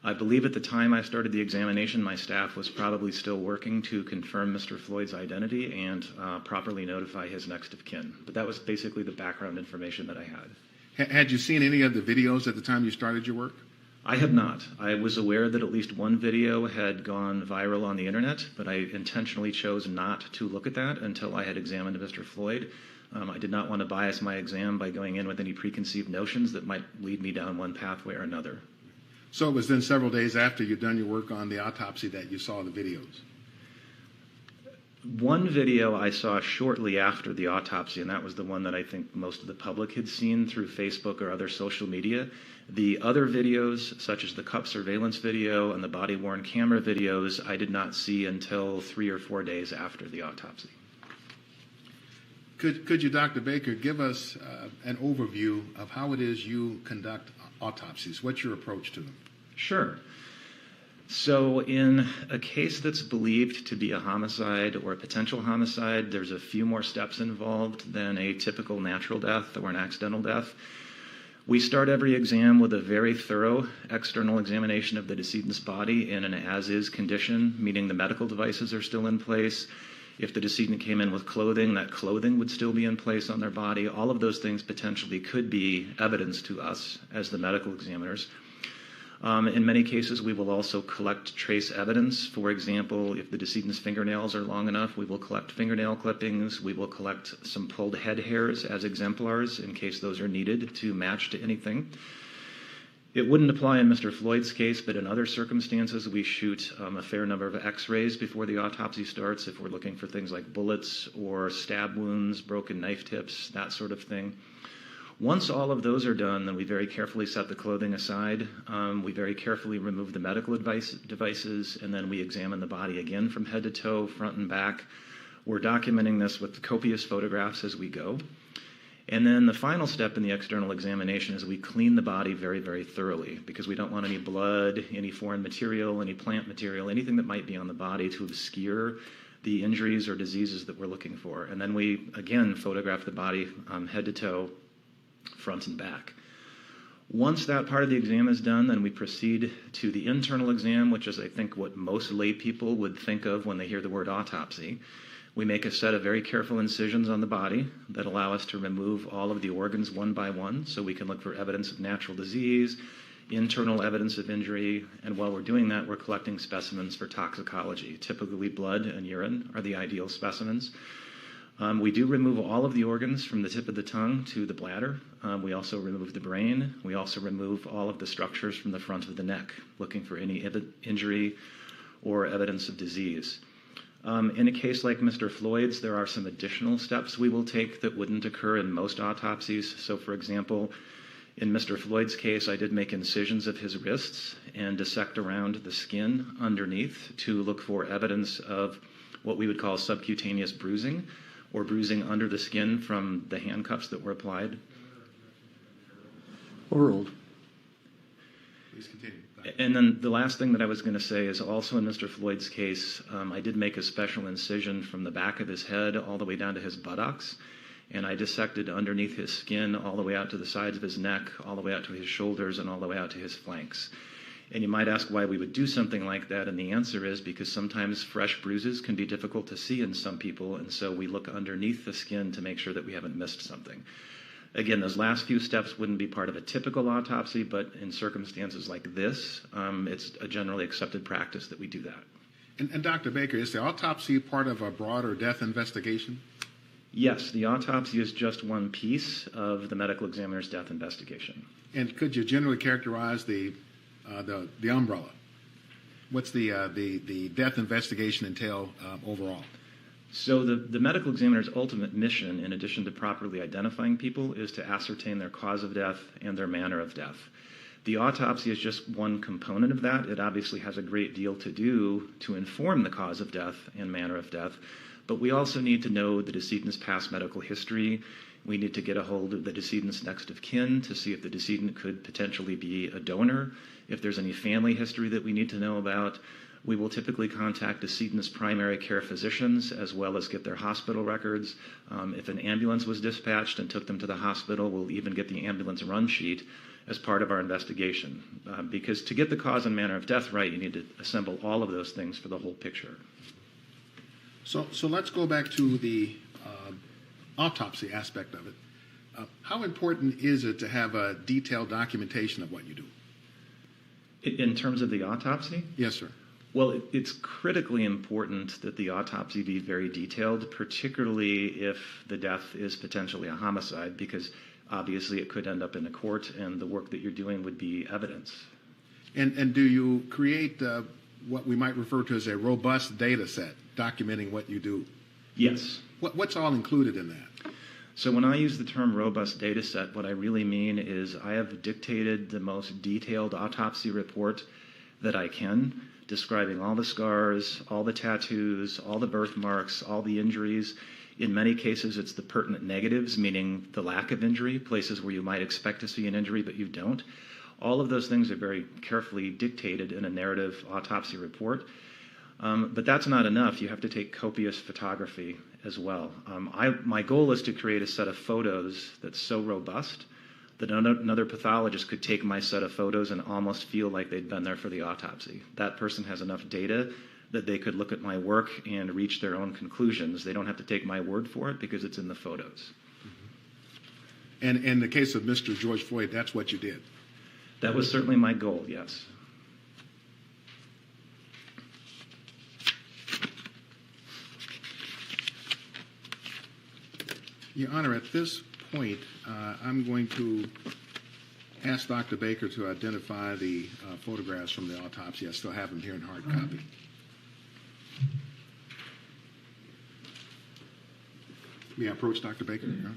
I believe at the time I started the examination, my staff was probably still working to confirm Mr. Floyd's identity and properly notify his next of kin. But that was basically the background information that I had. Had you seen any of the videos at the time you started your work? I had not. I was aware that at least one video had gone viral on the internet, but I intentionally chose not to look at that until I had examined Mr. Floyd. I did not want to bias my exam by going in with any preconceived notions that might lead me down one pathway or another. So it was then several days after you'd done your work on the autopsy that you saw the videos? One video I saw shortly after the autopsy, and that was the one that I think most of the public had seen through Facebook or other social media. The other videos, such as the cup surveillance video and the body-worn camera videos, I did not see until 3 or 4 days after the autopsy. Could you, Dr. Baker, give us an overview of how it is you conduct autopsies? What's your approach to them? Sure. So in a case that's believed to be a homicide or a potential homicide, there's a few more steps involved than a typical natural death or an accidental death. We start every exam with a very thorough external examination of the decedent's body in an as-is condition, meaning the medical devices are still in place. If the decedent came in with clothing, that clothing would still be in place on their body. All of those things potentially could be evidence to us as the medical examiners. In many cases, we will also collect trace evidence. For example, if the decedent's fingernails are long enough, we will collect fingernail clippings. We will collect some pulled head hairs as exemplars in case those are needed to match to anything. It wouldn't apply in Mr. Floyd's case, but in other circumstances, we shoot a fair number of x-rays before the autopsy starts if we're looking for things like bullets or stab wounds, broken knife tips, that sort of thing. Once all of those are done, then we very carefully set the clothing aside. We very carefully remove the medical devices, and then we examine the body again from head to toe, front and back. We're documenting this with copious photographs as we go. And then the final step in the external examination is we clean the body very, very thoroughly because we don't want any blood, any foreign material, any plant material, anything that might be on the body to obscure the injuries or diseases that we're looking for. And then we, again, photograph the body head to toe, front and back. Once that part of the exam is done, then we proceed to the internal exam, which is, I think, what most lay people would think of when they hear the word autopsy. We make a set of very careful incisions on the body that allow us to remove all of the organs one by one, so we can look for evidence of natural disease, internal evidence of injury, and while we're doing that, we're collecting specimens for toxicology. Typically, blood and urine are the ideal specimens. We do remove all of the organs from the tip of the tongue to the bladder. We also remove the brain. We also remove all of the structures from the front of the neck, looking for any injury or evidence of disease. In a case like Mr. Floyd's, there are some additional steps we will take that wouldn't occur in most autopsies. So, for example, in Mr. Floyd's case, I did make incisions of his wrists and dissect around the skin underneath to look for evidence of what we would call subcutaneous bruising, or bruising under the skin from the handcuffs that were applied. Overruled. Please continue. And then the last thing that I was going to say is also in Mr. Floyd's case, I did make a special incision from the back of his head all the way down to his buttocks, and I dissected underneath his skin all the way out to the sides of his neck, all the way out to his shoulders, and all the way out to his flanks. And you might ask why we would do something like that, and the answer is because sometimes fresh bruises can be difficult to see in some people, and so we look underneath the skin to make sure that we haven't missed something. Again, those last few steps wouldn't be part of a typical autopsy, but in circumstances like this, it's a generally accepted practice that we do that. And Dr. Baker, is the autopsy part of a broader death investigation? Yes, the autopsy is just one piece of the medical examiner's death investigation. And could you generally characterize the umbrella? What's the death investigation entail overall? So the medical examiner's ultimate mission, in addition to properly identifying people, is to ascertain their cause of death and their manner of death. The autopsy is just one component of that. It obviously has a great deal to do to inform the cause of death and manner of death, but we also need to know the decedent's past medical history. We need to get a hold of the decedent's next of kin to see if the decedent could potentially be a donor. If there's any family history that we need to know about, we will typically contact decedent's primary care physicians as well as get their hospital records. If an ambulance was dispatched and took them to the hospital, we'll even get the ambulance run sheet as part of our investigation. Because to get the cause and manner of death right, you need to assemble all of those things for the whole picture. So let's go back to the autopsy aspect of it. How important is it to have a detailed documentation of what you do? In terms of the autopsy? Yes, sir. Well, it's critically important that the autopsy be very detailed, particularly if the death is potentially a homicide, because obviously it could end up in a court and the work that you're doing would be evidence. And do you create what we might refer to as a robust data set, documenting what you do. Yes. What's all included in that? So when I use the term robust data set, what I really mean is I have dictated the most detailed autopsy report that I can, describing all the scars, all the tattoos, all the birthmarks, all the injuries. In many cases, it's the pertinent negatives, meaning the lack of injury, places where you might expect to see an injury but you don't. All of those things are very carefully dictated in a narrative autopsy report. But that's not enough. You have to take copious photography as well. My goal is to create a set of photos that's so robust that another pathologist could take my set of photos and almost feel like they'd been there for the autopsy. That person has enough data that they could look at my work and reach their own conclusions. They don't have to take my word for it because it's in the photos. And in the case of Mr. George Floyd, that's what you did. That was certainly my goal, yes. Your Honor, at this point, I'm going to ask Dr. Baker to identify the photographs from the autopsy. I still have them here in hard copy. May I approach Dr. Baker, Your Honor?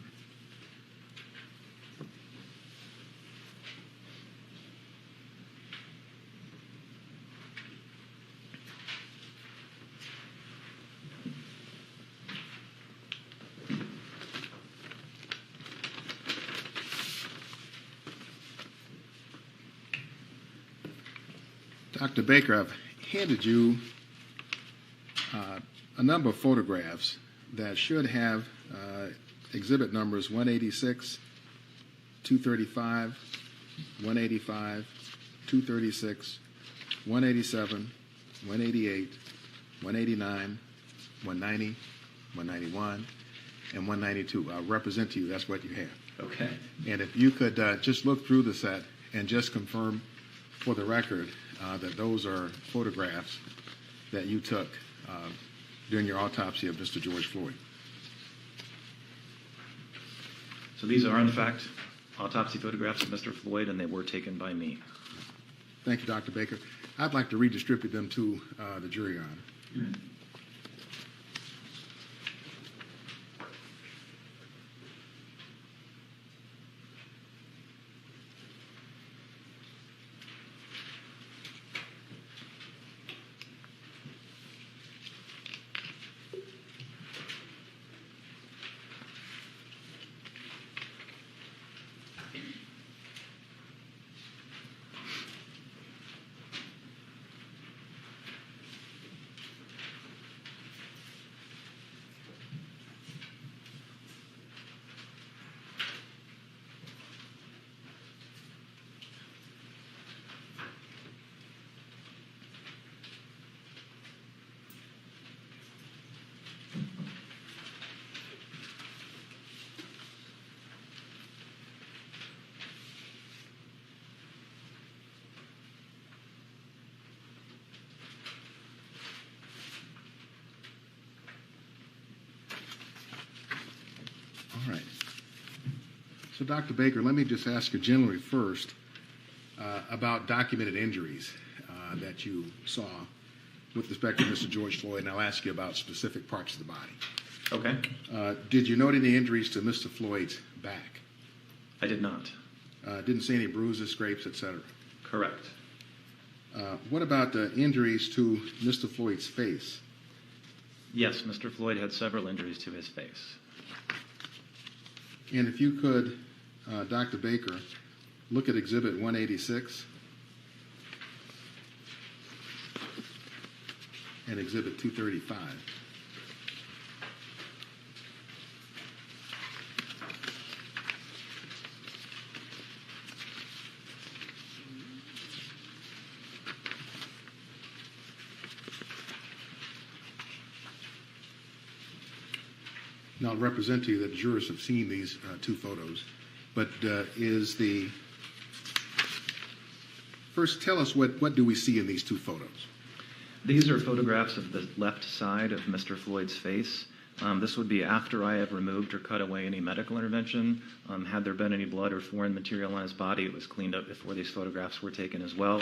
Dr. Baker, I've handed you a number of photographs that should have exhibit numbers 186, 235, 185, 236, 187, 188, 189, 190, 191, and 192. I'll represent to you. That's what you have. Okay. And if you could just look through the set and just confirm for the record that those are photographs that you took during your autopsy of Mr. George Floyd. So these are, in fact, autopsy photographs of Mr. Floyd, and they were taken by me. Thank you, Dr. Baker. I'd like to redistribute them to the jury, Your Honor. All right. So, Dr. Baker, let me just ask you generally first about documented injuries that you saw with respect to Mr. George Floyd, and I'll ask you about specific parts of the body. Okay. Did you note any injuries to Mr. Floyd's back? I did not. Didn't see any bruises, scrapes, etc.? Correct. What about the injuries to Mr. Floyd's face? Yes, Mr. Floyd had several injuries to his face. And if you could, Dr. Baker, look at Exhibit 186 and Exhibit 235. Now, I'll represent to you that the jurors have seen these two photos, but first tell us what do we see in these two photos? These are photographs of the left side of Mr. Floyd's face. This would be after I have removed or cut away any medical intervention. Had there been any blood or foreign material on his body, it was cleaned up before these photographs were taken as well.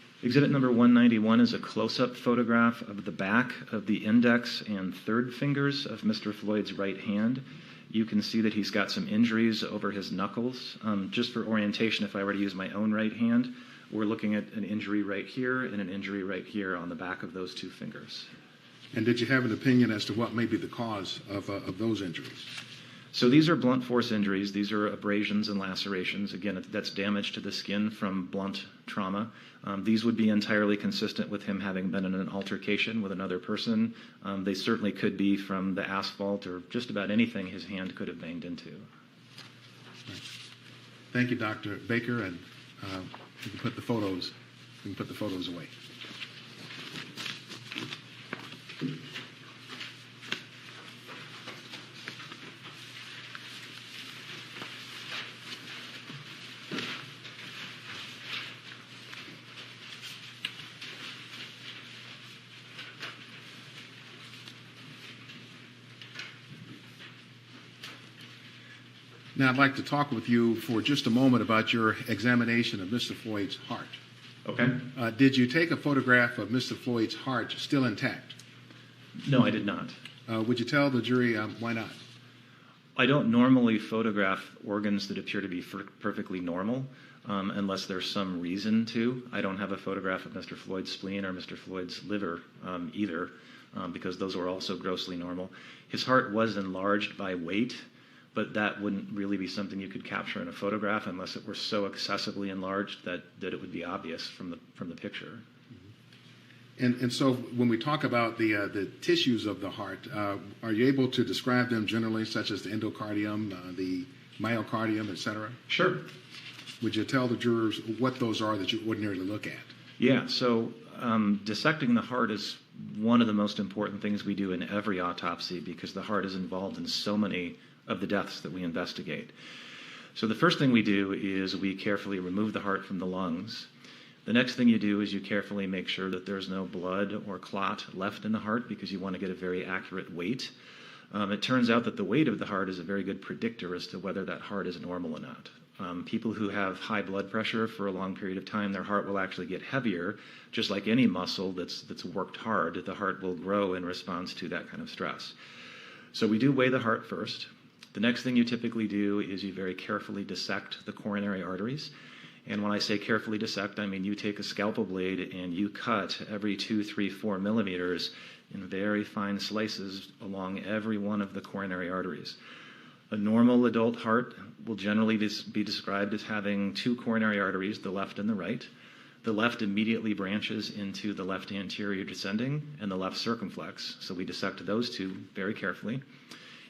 Exhibit number 191 is a close-up photograph of the back of the index and third fingers of Mr. Floyd's right hand. You can see that he's got some injuries over his knuckles. Just for orientation, if I were to use my own right hand, we're looking at an injury right here and an injury right here on the back of those two fingers. And did you have an opinion as to what may be the cause of those injuries? So these are blunt force injuries. These are abrasions and lacerations. Again, that's damage to the skin from blunt trauma. These would be entirely consistent with him having been in an altercation with another person. They certainly could be from the asphalt or just about anything his hand could have banged into. Thank you, Dr. Baker, and we can put the photos away. Now, I'd like to talk with you for just a moment about your examination of Mr. Floyd's heart. Okay. Did you take a photograph of Mr. Floyd's heart still intact? No, I did not. Would you tell the jury why not? I don't normally photograph organs that appear to be perfectly normal unless there's some reason to. I don't have a photograph of Mr. Floyd's spleen or Mr. Floyd's liver either because those were also grossly normal. His heart was enlarged by weight, but that wouldn't really be something you could capture in a photograph unless it were so excessively enlarged that it would be obvious from the picture. And so when we talk about the tissues of the heart, are you able to describe them generally, such as the endocardium, the myocardium, et cetera? Sure. Would you tell the jurors what those are that you ordinarily look at? Yeah, so dissecting the heart is one of the most important things we do in every autopsy because the heart is involved in so many of the deaths that we investigate. So the first thing we do is we carefully remove the heart from the lungs. The next thing you do is you carefully make sure that there's no blood or clot left in the heart because you want to get a very accurate weight. It turns out that the weight of the heart is a very good predictor as to whether that heart is normal or not. People who have high blood pressure for a long period of time, their heart will actually get heavier, just like any muscle that's worked hard. The heart will grow in response to that kind of stress. So we do weigh the heart first. The next thing you typically do is you very carefully dissect the coronary arteries. And when I say carefully dissect, I mean you take a scalpel blade and you cut every 2, 3, 4 millimeters in very fine slices along every one of the coronary arteries. A normal adult heart will generally be described as having 2 coronary arteries, the left and the right. The left immediately branches into the left anterior descending and the left circumflex. So we dissect those two very carefully.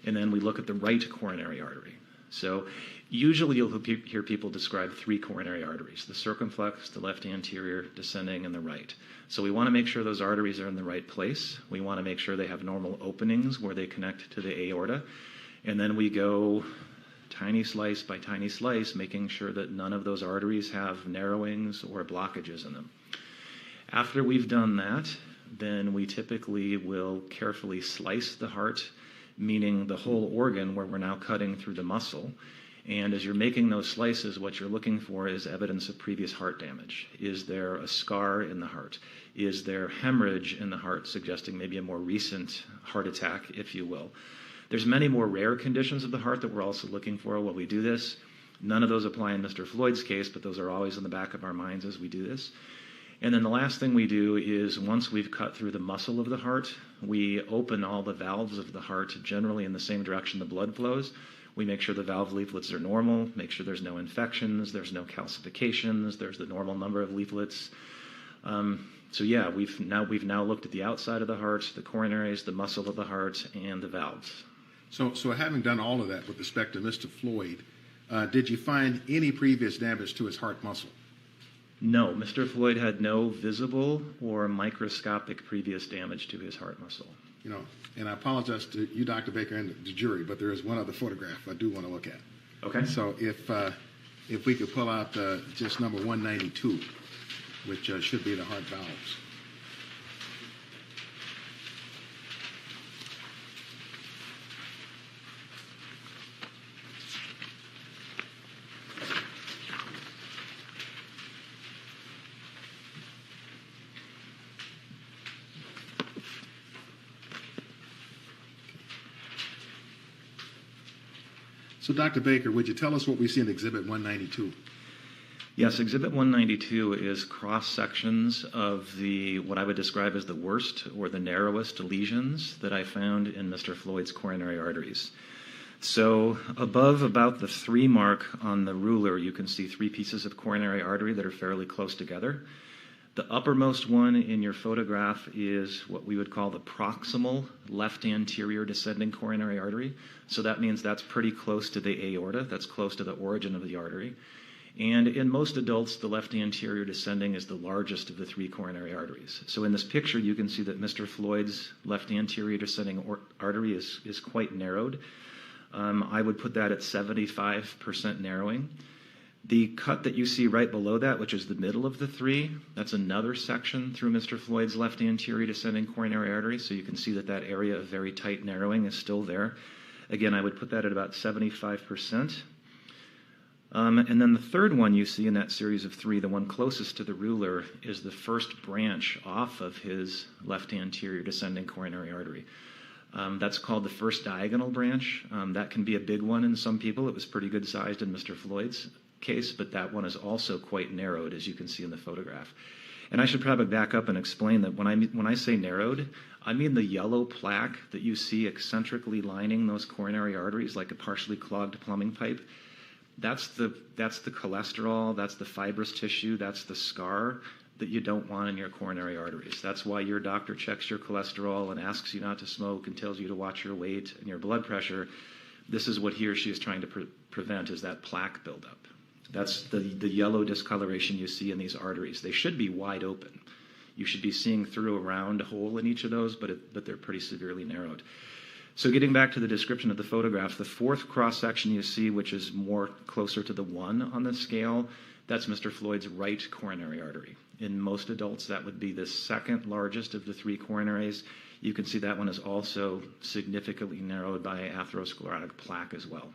And then we look at the right coronary artery. So usually you'll hear people describe 3 coronary arteries, the circumflex, the left anterior, descending, and the right. So we want to make sure those arteries are in the right place. We want to make sure they have normal openings where they connect to the aorta. And then we go tiny slice by tiny slice, making sure that none of those arteries have narrowings or blockages in them. After we've done that, then we typically will carefully slice the heart, meaning the whole organ where we're now cutting through the muscle. And as you're making those slices, what you're looking for is evidence of previous heart damage. Is there a scar in the heart? Is there hemorrhage in the heart, suggesting maybe a more recent heart attack, if you will? There's many more rare conditions of the heart that we're also looking for while we do this. None of those apply in Mr. Floyd's case, but those are always in the back of our minds as we do this. And then the last thing we do is once we've cut through the muscle of the heart, we open all the valves of the heart generally in the same direction the blood flows. We make sure the valve leaflets are normal, make sure there's no infections, there's no calcifications, there's the normal number of leaflets. So yeah, we've now looked at the outside of the heart, the coronaries, the muscle of the heart, and the valves. So having done all of that with respect to Mr. Floyd, did you find any previous damage to his heart muscle? No, Mr. Floyd had no visible or microscopic previous damage to his heart muscle. You know, and I apologize to you, Dr. Baker, and the jury, but there is one other photograph I do want to look at. Okay. So if we could pull out just number 192, which should be the heart valves. So, Dr. Baker, would you tell us what we see in Exhibit 192? Yes, Exhibit 192 is cross-sections of what I would describe as the worst or the narrowest lesions that I found in Mr. Floyd's coronary arteries. So above about the 3 mark on the ruler, you can see 3 pieces of coronary artery that are fairly close together. The uppermost one in your photograph is what we would call the proximal left anterior descending coronary artery. So that means that's pretty close to the aorta, that's close to the origin of the artery. And in most adults, the left anterior descending is the largest of the 3 coronary arteries. So in this picture, you can see that Mr. Floyd's left anterior descending artery is quite narrowed. I would put that at 75% narrowing. The cut that you see right below that, which is the middle of the 3, that's another section through Mr. Floyd's left anterior descending coronary artery. So you can see that that area of very tight narrowing is still there. Again, I would put that at about 75%. And then the third one you see in that series of 3, the one closest to the ruler, is the first branch off of his left anterior descending coronary artery. That's called the first diagonal branch. That can be a big one in some people. It was pretty good sized in Mr. Floyd's case, but that one is also quite narrowed, as you can see in the photograph. And I should probably back up and explain that when I say narrowed, I mean the yellow plaque that you see eccentrically lining those coronary arteries like a partially clogged plumbing pipe. That's the cholesterol, that's the fibrous tissue, that's the scar that you don't want in your coronary arteries. That's why your doctor checks your cholesterol and asks you not to smoke and tells you to watch your weight and your blood pressure. This is what he or she is trying to prevent, is that plaque buildup. That's the yellow discoloration you see in these arteries. They should be wide open. You should be seeing through a round hole in each of those, but they're pretty severely narrowed. So getting back to the description of the photograph, the 4th cross-section you see, which is more closer to the 1 on the scale, that's Mr. Floyd's right coronary artery. In most adults, that would be the 2nd largest of the 3 coronaries. You can see that one is also significantly narrowed by atherosclerotic plaque as well.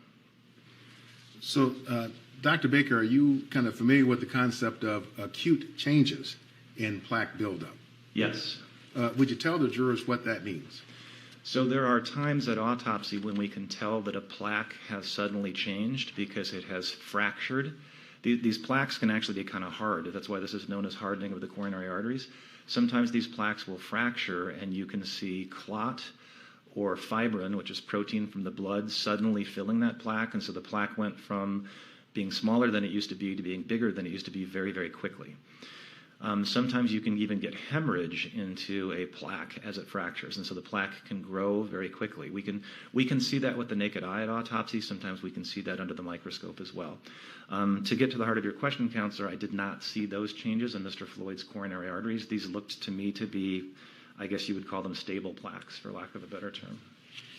So, Dr. Baker, are you kind of familiar with the concept of acute changes in plaque buildup? Yes. Would you tell the jurors what that means? So there are times at autopsy when we can tell that a plaque has suddenly changed because it has fractured. These plaques can actually be kind of hard. That's why this is known as hardening of the coronary arteries. Sometimes these plaques will fracture and you can see clot or fibrin, which is protein from the blood, suddenly filling that plaque. And so the plaque went from being smaller than it used to be to being bigger than it used to be very, very quickly. Sometimes you can even get hemorrhage into a plaque as it fractures, and so the plaque can grow very quickly. We can see that with the naked eye at autopsy. Sometimes we can see that under the microscope as well. To get to the heart of your question, Counselor, I did not see those changes in Mr. Floyd's coronary arteries. These looked to me to be, I guess you would call them stable plaques, for lack of a better term.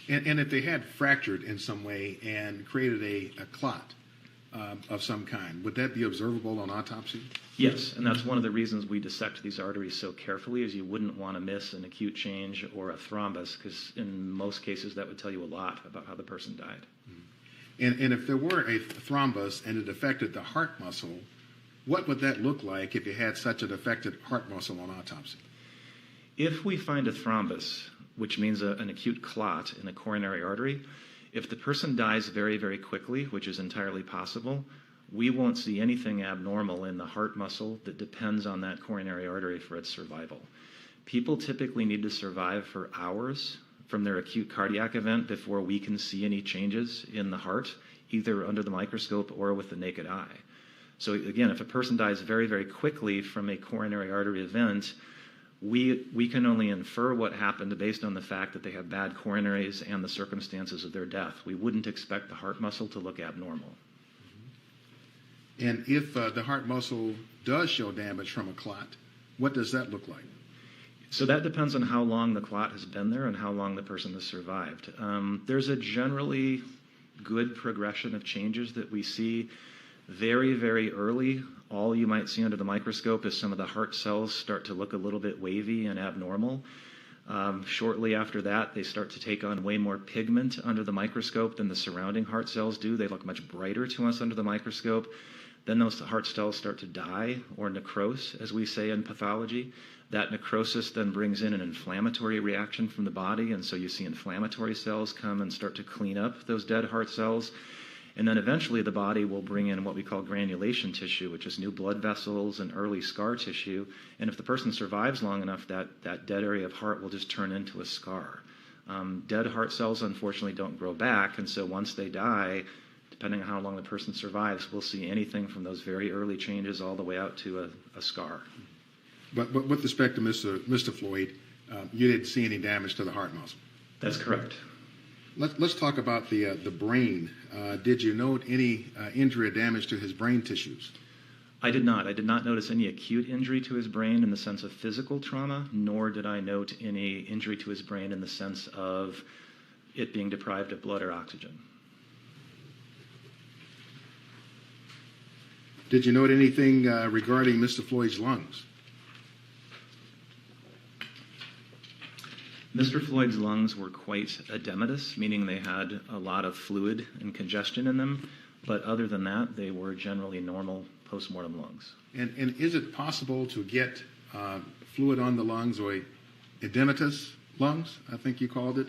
And if they had fractured in some way and created a clot of some kind, would that be observable on autopsy? Yes, and that's one of the reasons we dissect these arteries so carefully, is you wouldn't want to miss an acute change or a thrombus, because in most cases that would tell you a lot about how the person died. And if there were a thrombus and it affected the heart muscle, what would that look like if you had such an affected heart muscle on autopsy? If we find a thrombus, which means an acute clot in a coronary artery, if the person dies very, very quickly, which is entirely possible, we won't see anything abnormal in the heart muscle that depends on that coronary artery for its survival. People typically need to survive for hours from their acute cardiac event before we can see any changes in the heart, either under the microscope or with the naked eye. So again, if a person dies very, very quickly from a coronary artery event, we can only infer what happened based on the fact that they have bad coronaries and the circumstances of their death. We wouldn't expect the heart muscle to look abnormal. And if the heart muscle does show damage from a clot, what does that look like? So that depends on how long the clot has been there and how long the person has survived. There's a generally good progression of changes that we see very, very early. All you might see under the microscope is some of the heart cells start to look a little bit wavy and abnormal. Shortly after that, they start to take on way more pigment under the microscope than the surrounding heart cells do. They look much brighter to us under the microscope. Then those heart cells start to die, or necrose, as we say in pathology. That necrosis then brings in an inflammatory reaction from the body, and so you see inflammatory cells come and start to clean up those dead heart cells. And then eventually the body will bring in what we call granulation tissue, which is new blood vessels and early scar tissue. And if the person survives long enough, that dead area of heart will just turn into a scar. Dead heart cells, unfortunately, don't grow back. And so once they die, depending on how long the person survives, we'll see anything from those very early changes all the way out to a scar. But with respect to Mr. Floyd, you didn't see any damage to the heart muscle. That's correct. Let's talk about the brain. Did you note any injury or damage to his brain tissues? I did not. I did not notice any acute injury to his brain in the sense of physical trauma, nor did I note any injury to his brain in the sense of it being deprived of blood or oxygen. Did you note anything regarding Mr. Floyd's lungs? Mr. Floyd's lungs were quite edematous, meaning they had a lot of fluid and congestion in them, but other than that, they were generally normal postmortem lungs. And is it possible to get fluid on the lungs, or edematous lungs, I think you called it,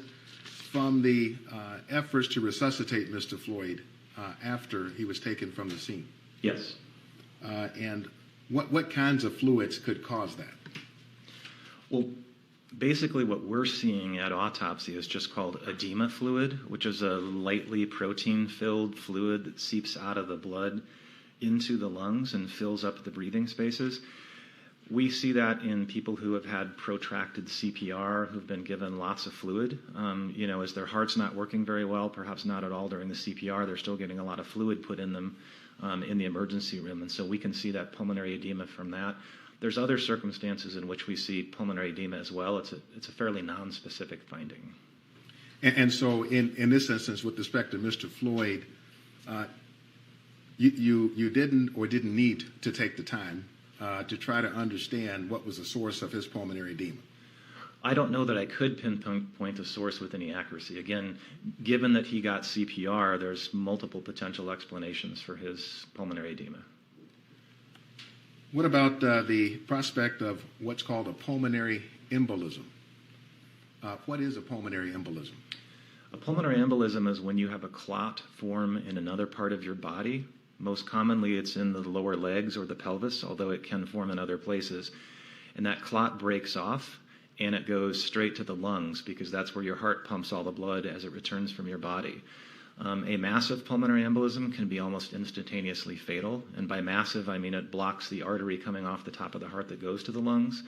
from the efforts to resuscitate Mr. Floyd after he was taken from the scene? Yes. And what kinds of fluids could cause that? Well, basically what we're seeing at autopsy is just called edema fluid, which is a lightly protein-filled fluid that seeps out of the blood into the lungs and fills up the breathing spaces. We see that in people who have had protracted CPR, who've been given lots of fluid. As their heart's not working very well, perhaps not at all during the CPR, they're still getting a lot of fluid put in them in the emergency room. And so we can see that pulmonary edema from that. There's other circumstances in which we see pulmonary edema as well. It's a fairly non-specific finding. And so in this instance, with respect to Mr. Floyd, you didn't need to take the time to try to understand what was the source of his pulmonary edema? I don't know that I could pinpoint the source with any accuracy. Again, given that he got CPR, there's multiple potential explanations for his pulmonary edema. What about the prospect of what's called a pulmonary embolism? What is a pulmonary embolism? A pulmonary embolism is when you have a clot form in another part of your body. Most commonly, it's in the lower legs or the pelvis, although it can form in other places. And that clot breaks off, and it goes straight to the lungs because that's where your heart pumps all the blood as it returns from your body. A massive pulmonary embolism can be almost instantaneously fatal. And by massive, I mean it blocks the artery coming off the top of the heart that goes to the lungs.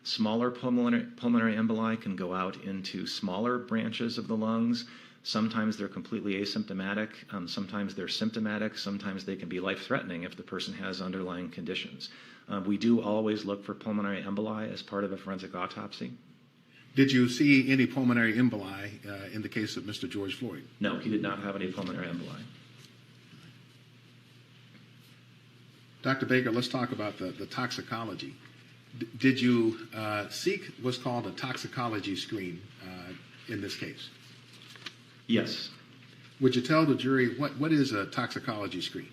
Smaller pulmonary emboli can go out into smaller branches of the lungs. Sometimes they're completely asymptomatic. Sometimes they're symptomatic. Sometimes they can be life-threatening if the person has underlying conditions. We do always look for pulmonary emboli as part of a forensic autopsy. Did you see any pulmonary emboli in the case of Mr. George Floyd? No, he did not have any pulmonary emboli. Dr. Baker, let's talk about the toxicology. Did you seek what's called a toxicology screen in this case? Yes. Would you tell the jury what is a toxicology screen?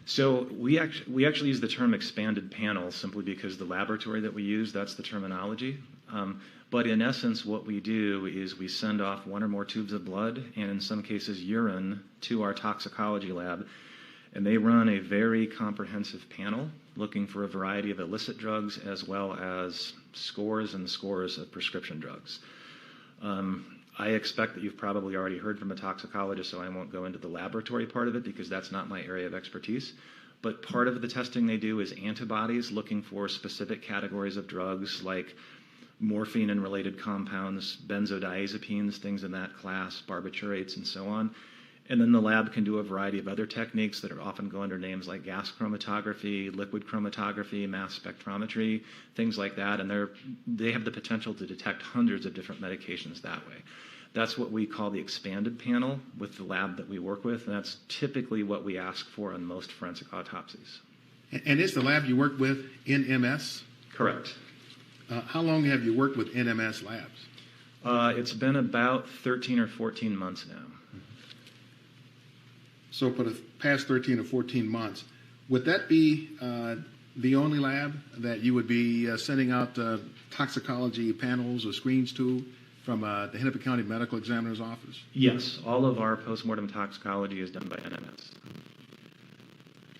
So we actually use the term expanded panel simply because the laboratory that we use, that's the terminology. But in essence, what we do is we send off one or more tubes of blood, and in some cases urine, to our toxicology lab, and they run a very comprehensive panel looking for a variety of illicit drugs as well as scores and scores of prescription drugs. I expect that you've probably already heard from a toxicologist, so I won't go into the laboratory part of it because that's not my area of expertise. But part of the testing they do is antibodies looking for specific categories of drugs like morphine and related compounds, benzodiazepines, things in that class, barbiturates, and so on. And then the lab can do a variety of other techniques that are often go under names like gas chromatography, liquid chromatography, mass spectrometry, things like that. And they have the potential to detect hundreds of different medications that way. That's what we call the expanded panel with the lab that we work with, and that's typically what we ask for on most forensic autopsies. And is the lab you work with NMS? Correct. How long have you worked with NMS labs? It's been about 13 or 14 months now. So for the past 13 or 14 months, would that be the only lab that you would be sending out toxicology panels or screens to from the Hennepin County Medical Examiner's Office? Yes, all of our postmortem toxicology is done by NMS.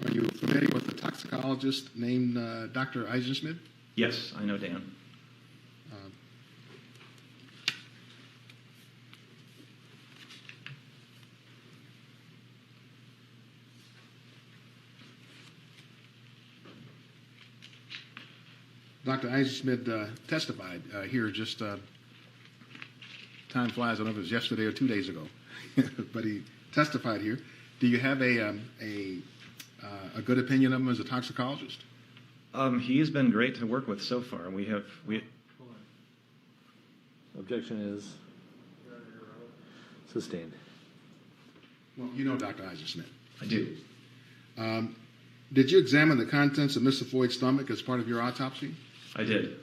Are you familiar with the toxicologist named Dr. Eisenschmidt? Yes, I know Dan. Dr. Eisenschmidt testified here just time flies. I don't know if it was yesterday or 2 days ago, but he testified here. Do you have a good opinion of him as a toxicologist? He has been great to work with so far. We Objection is sustained. Well, you know Dr. Eisenschmidt. I do. Did you examine the contents of Mr. Floyd's stomach as part of your autopsy? I did.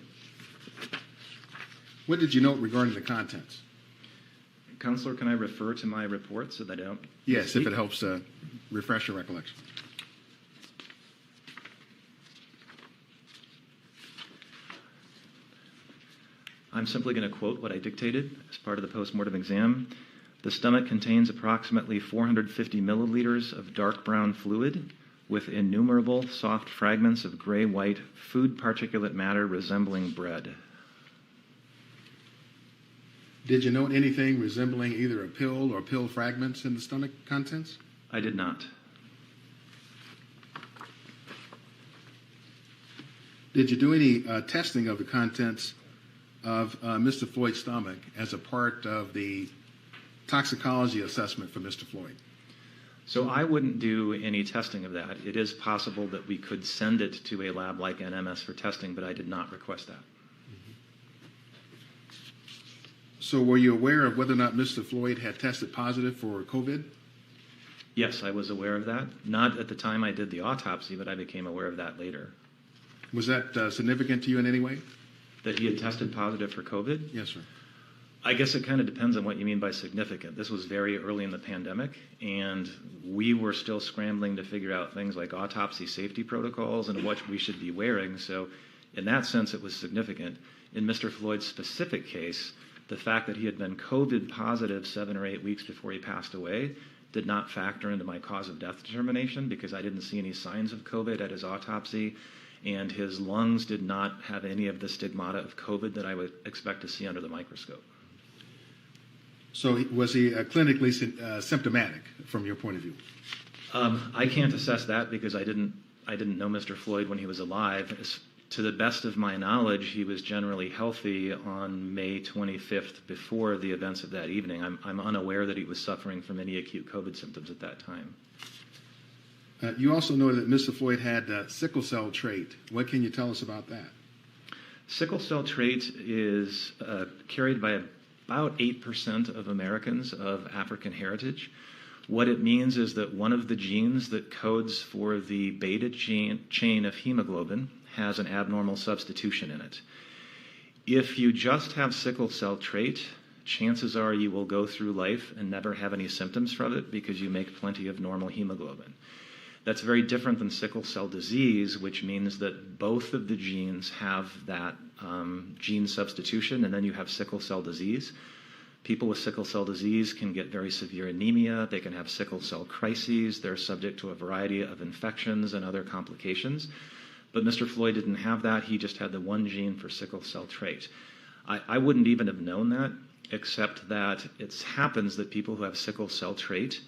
What did you note regarding the contents? Counselor, can I refer to my report so that I don't? Yes, if it helps refresh your recollection. I'm simply going to quote what I dictated as part of the postmortem exam. The stomach contains approximately 450 milliliters of dark brown fluid with innumerable soft fragments of gray-white food particulate matter resembling bread. Did you note anything resembling either a pill or pill fragments in the stomach contents? I did not. Did you do any testing of the contents of Mr. Floyd's stomach as a part of the toxicology assessment for Mr. Floyd? So I wouldn't do any testing of that. It is possible that we could send it to a lab like NMS for testing, but I did not request that. So were you aware of whether or not Mr. Floyd had tested positive for COVID? Yes, I was aware of that. Not at the time I did the autopsy, but I became aware of that later. Was that significant to you in any way? That he had tested positive for COVID? Yes, sir. I guess it kind of depends on what you mean by significant. This was very early in the pandemic, and we were still scrambling to figure out things like autopsy safety protocols and what we should be wearing. So in that sense, it was significant. In Mr. Floyd's specific case, the fact that he had been COVID positive 7 or 8 weeks before he passed away did not factor into my cause of death determination because I didn't see any signs of COVID at his autopsy, and his lungs did not have any of the stigmata of COVID that I would expect to see under the microscope. So was he clinically symptomatic from your point of view? I can't assess that because I didn't know Mr. Floyd when he was alive. To the best of my knowledge, he was generally healthy on May 25th before the events of that evening. I'm unaware that he was suffering from any acute COVID symptoms at that time. You also noted that Mr. Floyd had sickle cell trait. What can you tell us about that? Sickle cell trait is carried by about 8% of Americans of African heritage. What it means is that one of the genes that codes for the beta chain of hemoglobin has an abnormal substitution in it. If you just have sickle cell trait, chances are you will go through life and never have any symptoms from it because you make plenty of normal hemoglobin. That's very different than sickle cell disease, which means that both of the genes have that gene substitution, and then you have sickle cell disease. People with sickle cell disease can get very severe anemia. They can have sickle cell crises. They're subject to a variety of infections and other complications. But Mr. Floyd didn't have that. He just had the one gene for sickle cell trait. I wouldn't even have known that, except that it happens that people who have sickle cell trait,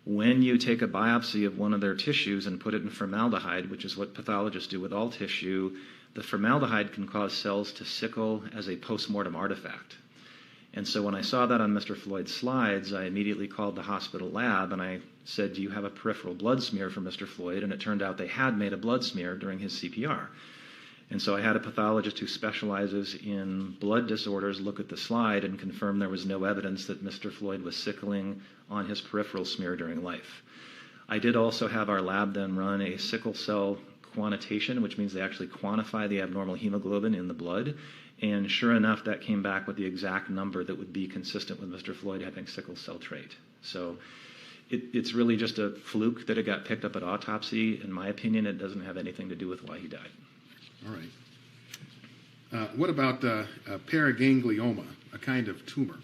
when you take a biopsy of one of their tissues and put it in formaldehyde, which is what pathologists do with all tissue, the formaldehyde can cause cells to sickle as a postmortem artifact. And so when I saw that on Mr. Floyd's slides, I immediately called the hospital lab and I said, do you have a peripheral blood smear for Mr. Floyd? And it turned out they had made a blood smear during his CPR. And so I had a pathologist who specializes in blood disorders look at the slide and confirm there was no evidence that Mr. Floyd was sickling on his peripheral smear during life. I did also have our lab then run a sickle cell quantitation, which means they actually quantify the abnormal hemoglobin in the blood. And sure enough, that came back with the exact number that would be consistent with Mr. Floyd having sickle cell trait. So it's really just a fluke that it got picked up at autopsy. In my opinion, it doesn't have anything to do with why he died. All right. What about paraganglioma? a kind of tumor.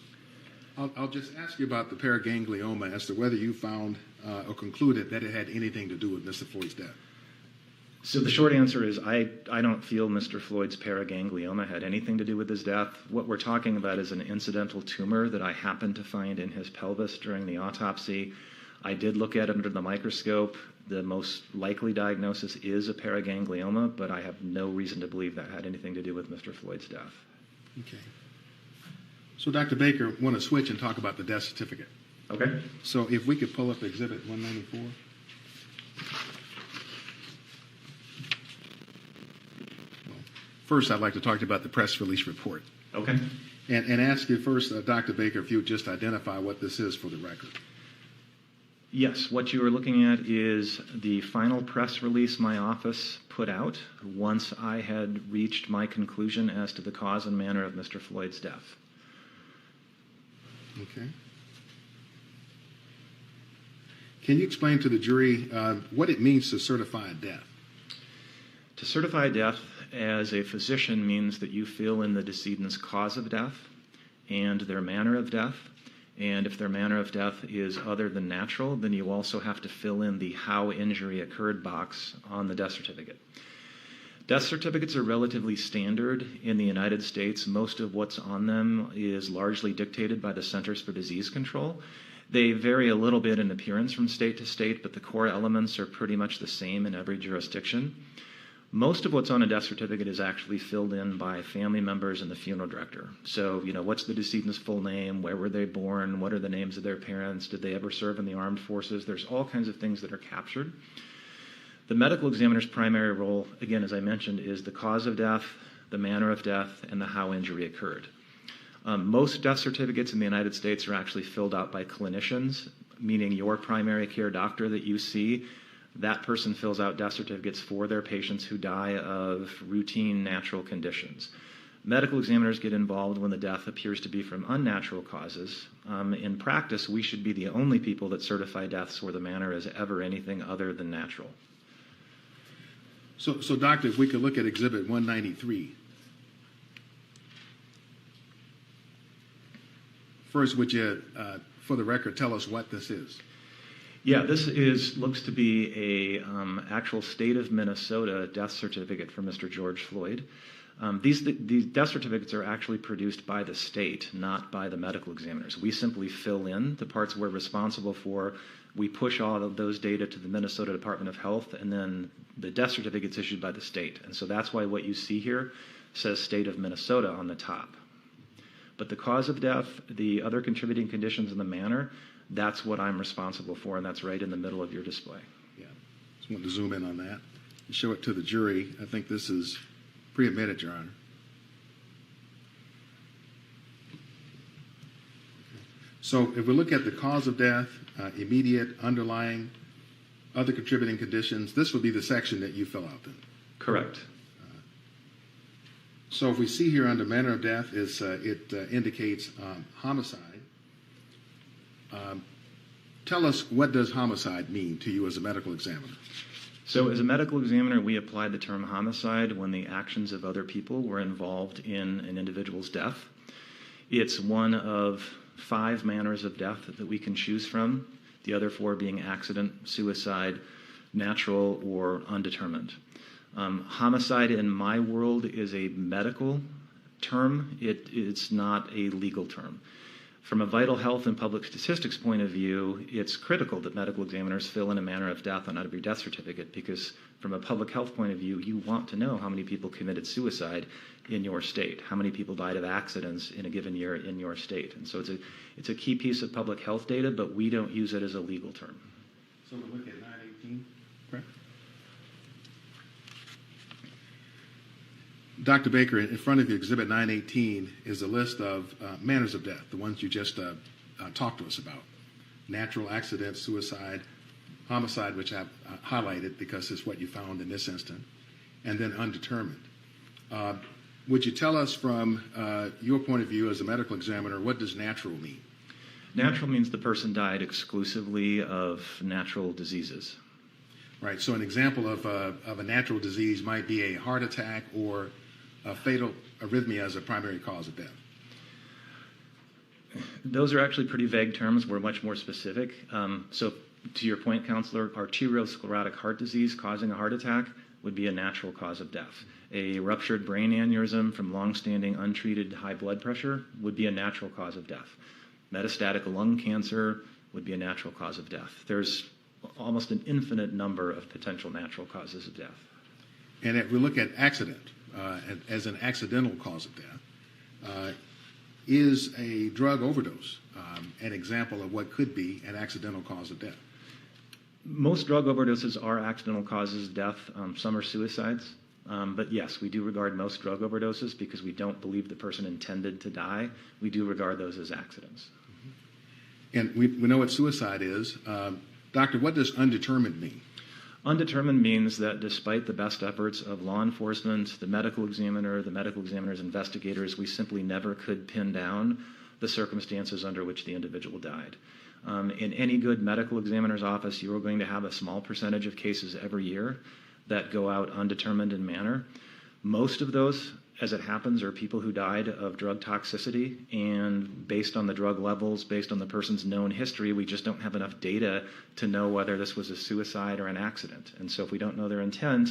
I'll just ask you about the paraganglioma as to whether you found or concluded that it had anything to do with Mr. Floyd's death. So the short answer is I don't feel Mr. Floyd's paraganglioma had anything to do with his death. What we're talking about is an incidental tumor that I happened to find in his pelvis during the autopsy. I did look at it under the microscope. The most likely diagnosis is a paraganglioma, but I have no reason to believe that had anything to do with Mr. Floyd's death. Okay. So, Dr. Baker, want to switch and talk about the death certificate. Okay. So if we could pull up Exhibit 194. First, I'd like to talk to you about the press release report. Okay. And ask you first, Dr. Baker, if you would just identify what this is for the record. Yes, what you are looking at is the final press release my office put out once I had reached my conclusion as to the cause and manner of Mr. Floyd's death. Okay. Can you explain to the jury what it means to certify a death? To certify death as a physician means that you fill in the decedent's cause of death and their manner of death. And if their manner of death is other than natural, then you also have to fill in the how injury occurred box on the death certificate. Death certificates are relatively standard in the United States. Most of what's on them is largely dictated by the Centers for Disease Control. They vary a little bit in appearance from state to state, but the core elements are pretty much the same in every jurisdiction. Most of what's on a death certificate is actually filled in by family members and the funeral director. So, what's the decedent's full name? Where were they born? What are the names of their parents? Did they ever serve in the armed forces? There's all kinds of things that are captured. The medical examiner's primary role, again, as I mentioned, is the cause of death, the manner of death, and the how injury occurred. Most death certificates in the United States are actually filled out by clinicians, meaning your primary care doctor that you see. That person fills out death certificates for their patients who die of routine natural conditions. Medical examiners get involved when the death appears to be from unnatural causes. In practice, we should be the only people that certify deaths where the manner is ever anything other than natural. So doctor, if we could look at Exhibit 193. First, would you, for the record, tell us what this is? Yeah, this looks to be a actual state of Minnesota death certificate for Mr. George Floyd. These death certificates are actually produced by the state, not by the medical examiners. We simply fill in the parts we're responsible for. We push all of those data to the Minnesota Department of Health, and then the death certificate's issued by the state. And so that's why what you see here says state of Minnesota on the top. But the cause of death, the other contributing conditions, and the manner, that's what I'm responsible for, and that's right in the middle of your display. Yeah, just want to zoom in on that and show it to the jury. I think this is pre-admitted, Your Honor. So if we look at the cause of death, immediate, underlying, other contributing conditions, this would be the section that you fill out then. Correct. So if we see here under manner of death, it indicates homicide. Tell us, what does homicide mean to you as a medical examiner? So as a medical examiner, we apply the term homicide when the actions of other people were involved in an individual's death. It's one of 5 manners of death that we can choose from, the other 4 being accident, suicide, natural, or undetermined. Homicide in my world is a medical term. It's not a legal term. From a vital health and public statistics point of view, it's critical that medical examiners fill in a manner of death on every death certificate, because from a public health point of view, you want to know how many people committed suicide in your state, how many people died of accidents in a given year in your state. And so it's a key piece of public health data, but we don't use it as a legal term. So we look at 918, correct? Dr. Baker, in front of you, Exhibit 918 is a list of manners of death, the ones you just talked to us about. Natural, accident, suicide, homicide, which I've highlighted because it's what you found in this instance, and then undetermined. Would you tell us from your point of view as a medical examiner, what does natural mean? Natural means the person died exclusively of natural diseases. Right, so an example of a natural disease might be a heart attack or a fatal arrhythmia as a primary cause of death. Those are actually pretty vague terms. We're much more specific. So to your point, Counselor, arteriosclerotic heart disease causing a heart attack would be a natural cause of death. A ruptured brain aneurysm from long-standing untreated high blood pressure would be a natural cause of death. Metastatic lung cancer would be a natural cause of death. There's almost an infinite number of potential natural causes of death. And if we look at accident as an accidental cause of death, is a drug overdose an example of what could be an accidental cause of death? Most drug overdoses are accidental causes of death. Some are suicides. But yes, we do regard most drug overdoses, because we don't believe the person intended to die, we do regard those as accidents. And we know what suicide is. Doctor, what does undetermined mean? Undetermined means that despite the best efforts of law enforcement, the medical examiner's investigators, we simply never could pin down the circumstances under which the individual died. In any good medical examiner's office, you are going to have a small percentage of cases every year that go out undetermined in manner. Most of those, as it happens, are people who died of drug toxicity, and based on the drug levels, based on the person's known history, we just don't have enough data to know whether this was a suicide or an accident. And so if we don't know their intent,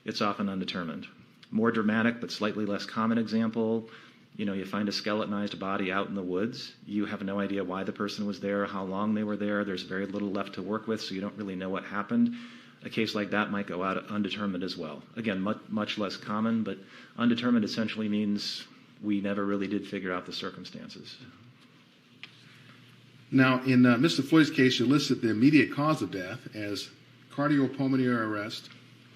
it's often undetermined. More dramatic but slightly less common example, you find a skeletonized body out in the woods. You have no idea why the person was there, how long they were there. There's very little left to work with, so you don't really know what happened. A case like that might go out undetermined as well. Again, much less common, but undetermined essentially means we never really did figure out the circumstances. Now, in Mr. Floyd's case, you listed the immediate cause of death as cardiopulmonary arrest,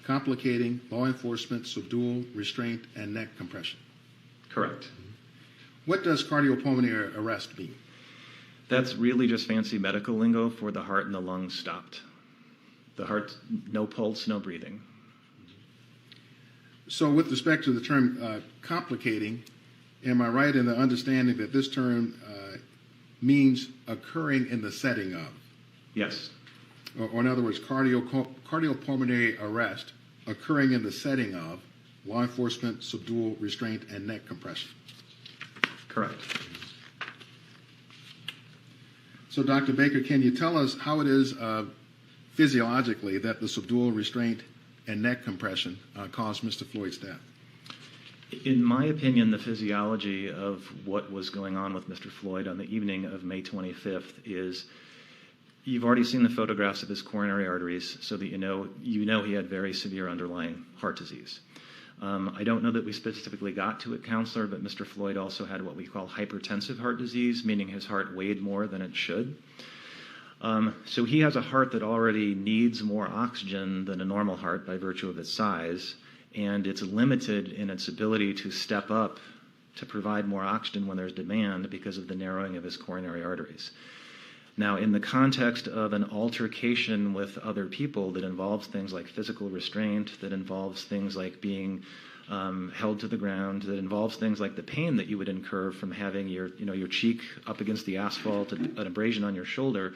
complicating law enforcement, subdual, restraint, and neck compression. Correct. What does cardiopulmonary arrest mean? That's really just fancy medical lingo for the heart and the lungs stopped. The heart, no pulse, no breathing. So with respect to the term complicating, am I right in the understanding that this term means occurring in the setting of? Yes. Or in other words, cardiopulmonary arrest occurring in the setting of law enforcement, subdual, restraint, and neck compression. Correct. So Dr. Baker, can you tell us how it is physiologically that the subdual, restraint, and neck compression caused Mr. Floyd's death? In my opinion, the physiology of what was going on with Mr. Floyd on the evening of May 25th is, you've already seen the photographs of his coronary arteries, so that you know he had very severe underlying heart disease. I don't know that we specifically got to it, Counselor, but Mr. Floyd also had what we call hypertensive heart disease, meaning his heart weighed more than it should. So he has a heart that already needs more oxygen than a normal heart by virtue of its size, and it's limited in its ability to step up to provide more oxygen when there's demand because of the narrowing of his coronary arteries. Now, in the context of an altercation with other people that involves things like physical restraint, that involves things like being held to the ground, that involves things like the pain that you would incur from having your cheek up against the asphalt, an abrasion on your shoulder,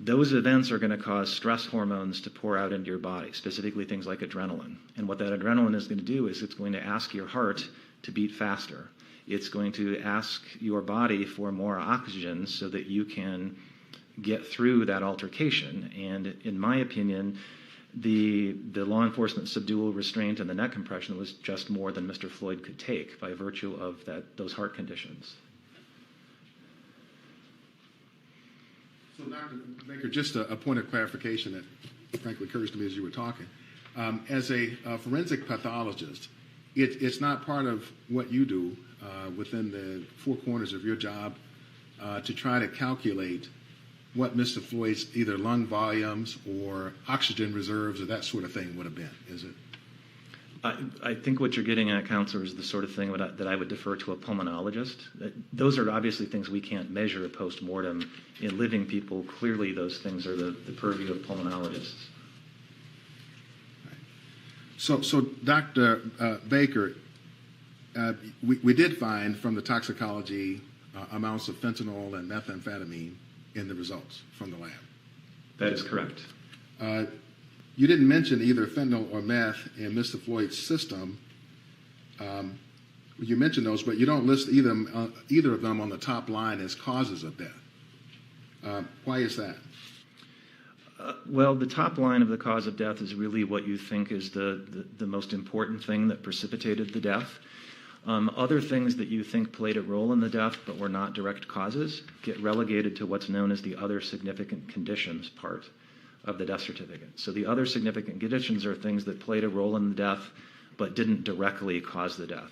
those events are going to cause stress hormones to pour out into your body, specifically things like adrenaline. And what that adrenaline is going to do is it's going to ask your heart to beat faster. It's going to ask your body for more oxygen so that you can get through that altercation. And in my opinion, the law enforcement subdual, restraint, and the neck compression was just more than Mr. Floyd could take by virtue of those heart conditions. So, Dr. Baker, just a point of clarification that frankly occurs to me as you were talking. As a forensic pathologist, it's not part of what you do within the four corners of your job to try to calculate what Mr. Floyd's either lung volumes or oxygen reserves or that sort of thing would have been, is it? I think what you're getting at, Counselor, is the sort of thing that I would defer to a pulmonologist. Those are obviously things we can't measure post-mortem in living people. Clearly, those things are the purview of pulmonologists. So Dr. Baker, we did find from the toxicology amounts of fentanyl and methamphetamine in the results from the lab. That is correct. You didn't mention either fentanyl or meth in Mr. Floyd's system. You mentioned those, but you don't list either of them on the top line as causes of death. Why is that? Well, the top line of the cause of death is really what you think is the most important thing that precipitated the death. Other things that you think played a role in the death but were not direct causes get relegated to what's known as the other significant conditions part of the death certificate. So the other significant conditions are things that played a role in the death but didn't directly cause the death.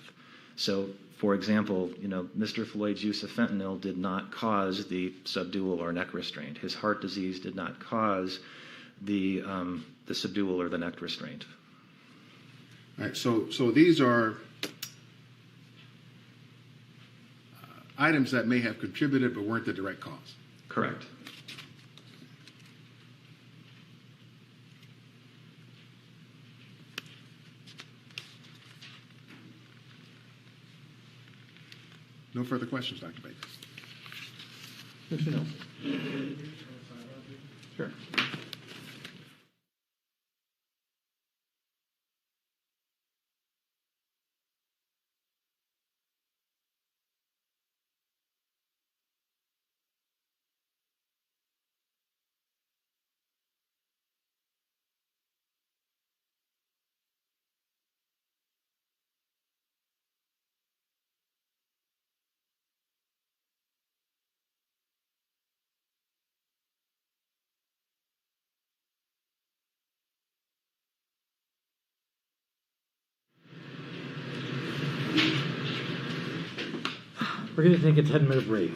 So, for example, Mr. Floyd's use of fentanyl did not cause the subdual or neck restraint. His heart disease did not cause the subdual or the neck restraint. All right. So these are items that may have contributed but weren't the direct cause. Correct. No further questions, Dr. Bates. Mr. Nelson. Sure. We're going to take a 10-minute break.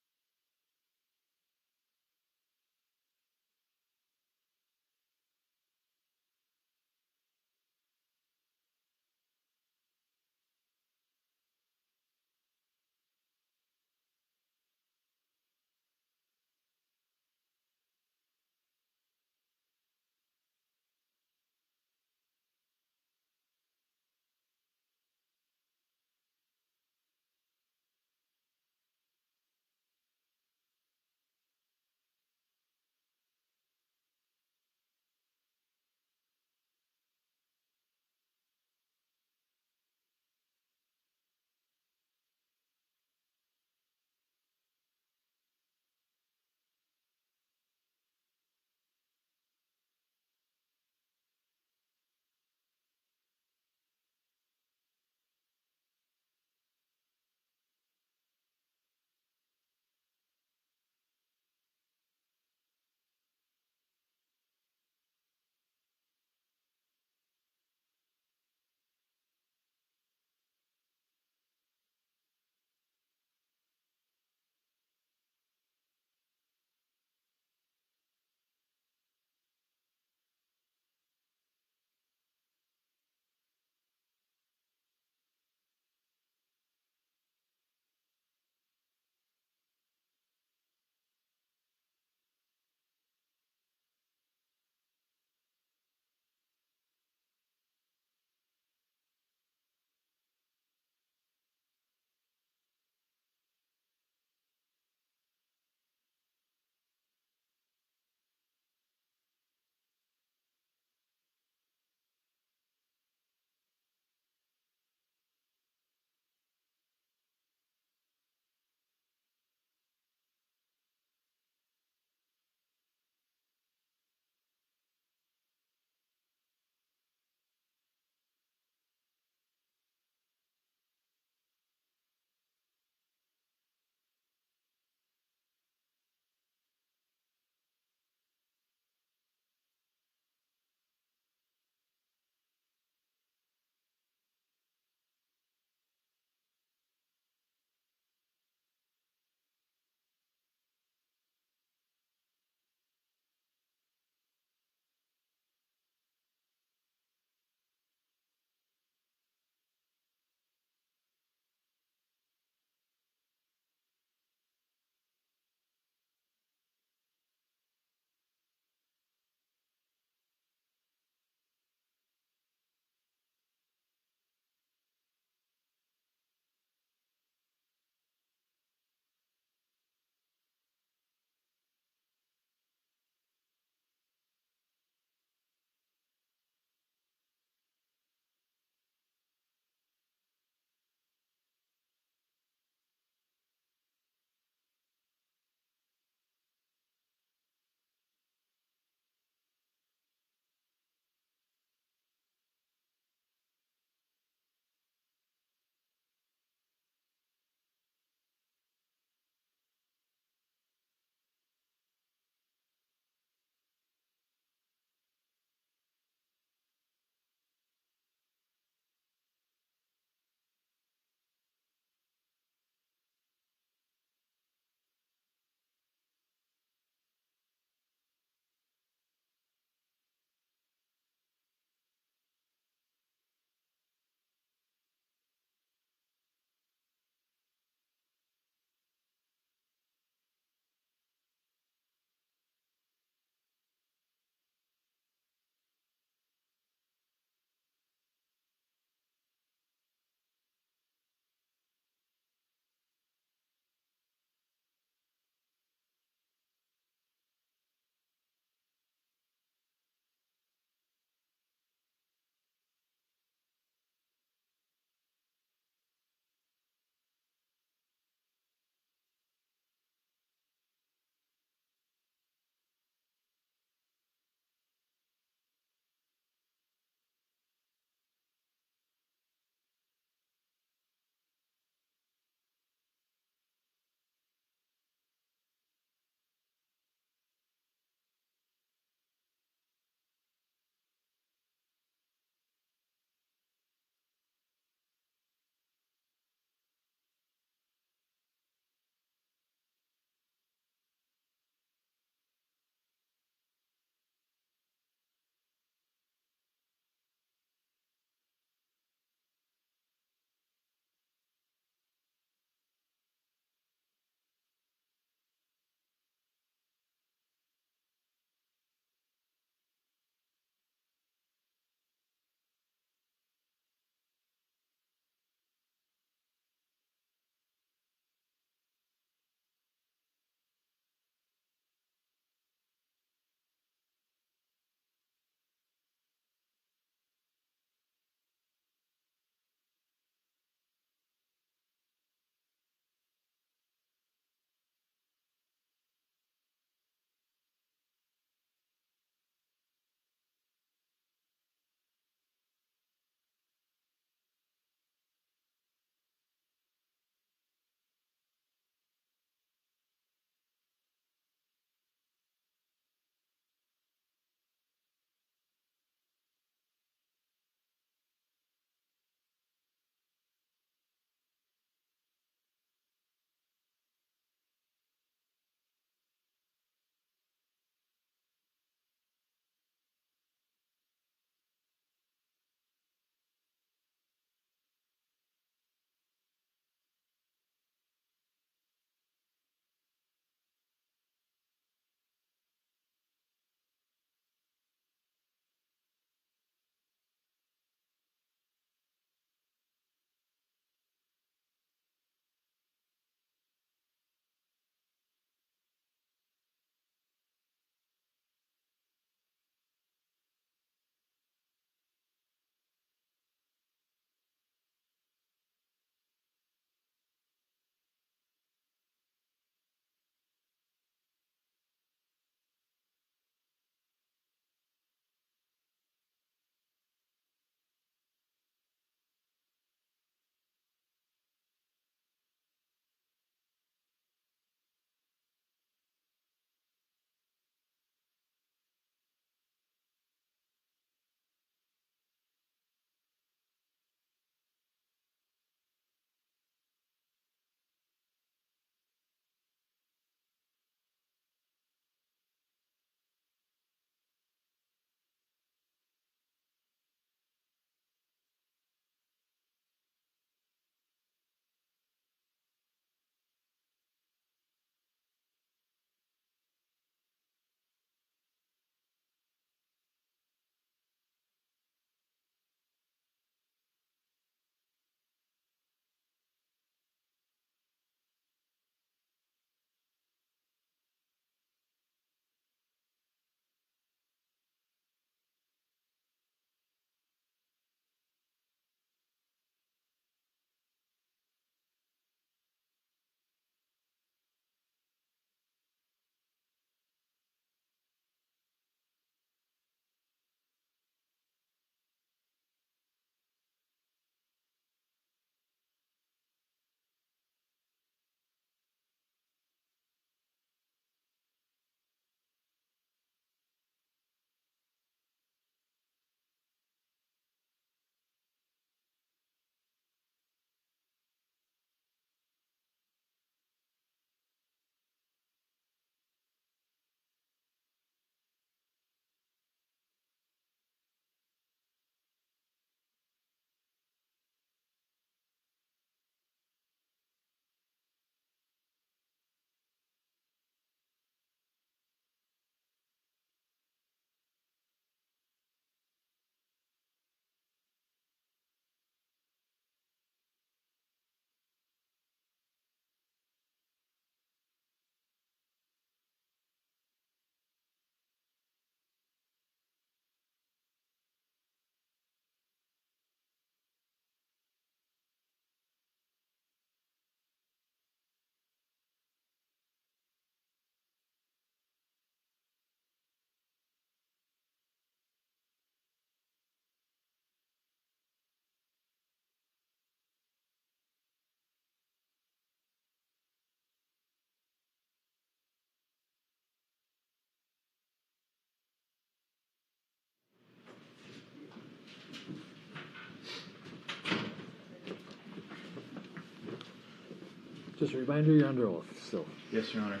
Just a reminder, you're under oath still. Yes, Your Honor.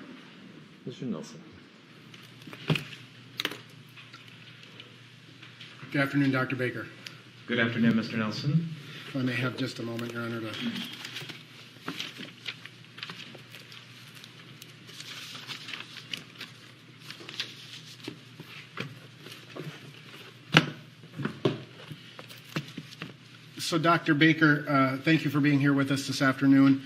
Mr. Nelson. Good afternoon, Dr. Baker. Good afternoon, Mr. Nelson. If I may have just a moment, Your Honor, to... So, Dr. Baker, thank you for being here with us this afternoon.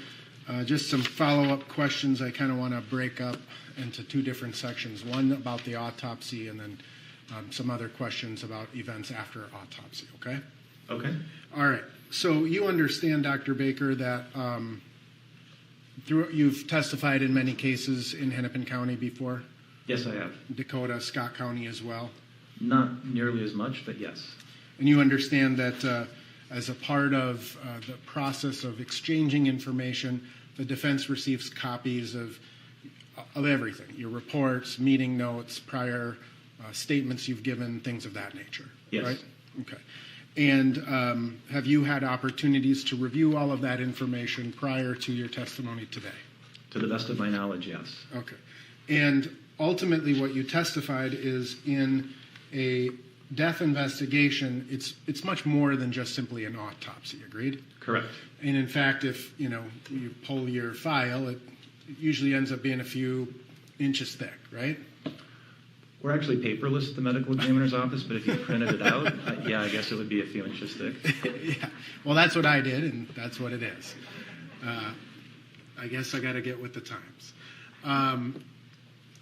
Just some follow-up questions I kind of want to break up into two different sections. One about the autopsy and then some other questions about events after autopsy, okay? Okay. All right. So you understand, Dr. Baker, that you've testified in many cases in Hennepin County before? Yes, I have. Dakota, Scott County as well? Not nearly as much, but yes. And you understand that as a part of the process of exchanging information, the defense receives copies of everything, your reports, meeting notes, prior statements you've given, things of that nature, Yes. right? Okay. And have you had opportunities to review all of that information prior to your testimony today? To the best of my knowledge, yes. Okay. And ultimately what you testified is in a death investigation, it's much more than just simply an autopsy, agreed? Correct. And in fact, if you pull your file, it usually ends up being a few inches thick, right? We're actually paperless at the medical examiner's office, but if you printed it out, yeah, I guess it would be a few inches thick. Yeah. Well, that's what I did, and that's what it is. I guess I got to get with the times.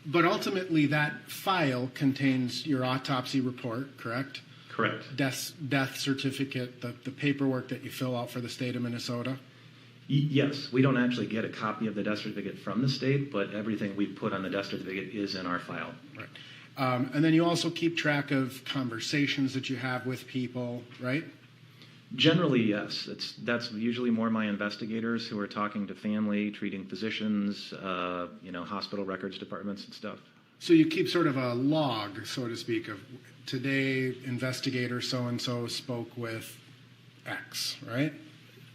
But ultimately, that file contains your autopsy report, correct? Correct. Death certificate, the paperwork that you fill out for the state of Minnesota? Yes, we don't actually get a copy of the death certificate from the state, but everything we put on the death certificate is in our file. Right. And then you also keep track of conversations that you have with people, right? Generally, yes. That's usually more my investigators who are talking to family, treating physicians, hospital records departments and stuff. So you keep sort of a log, so to speak, of today investigator so-and-so spoke with X, right?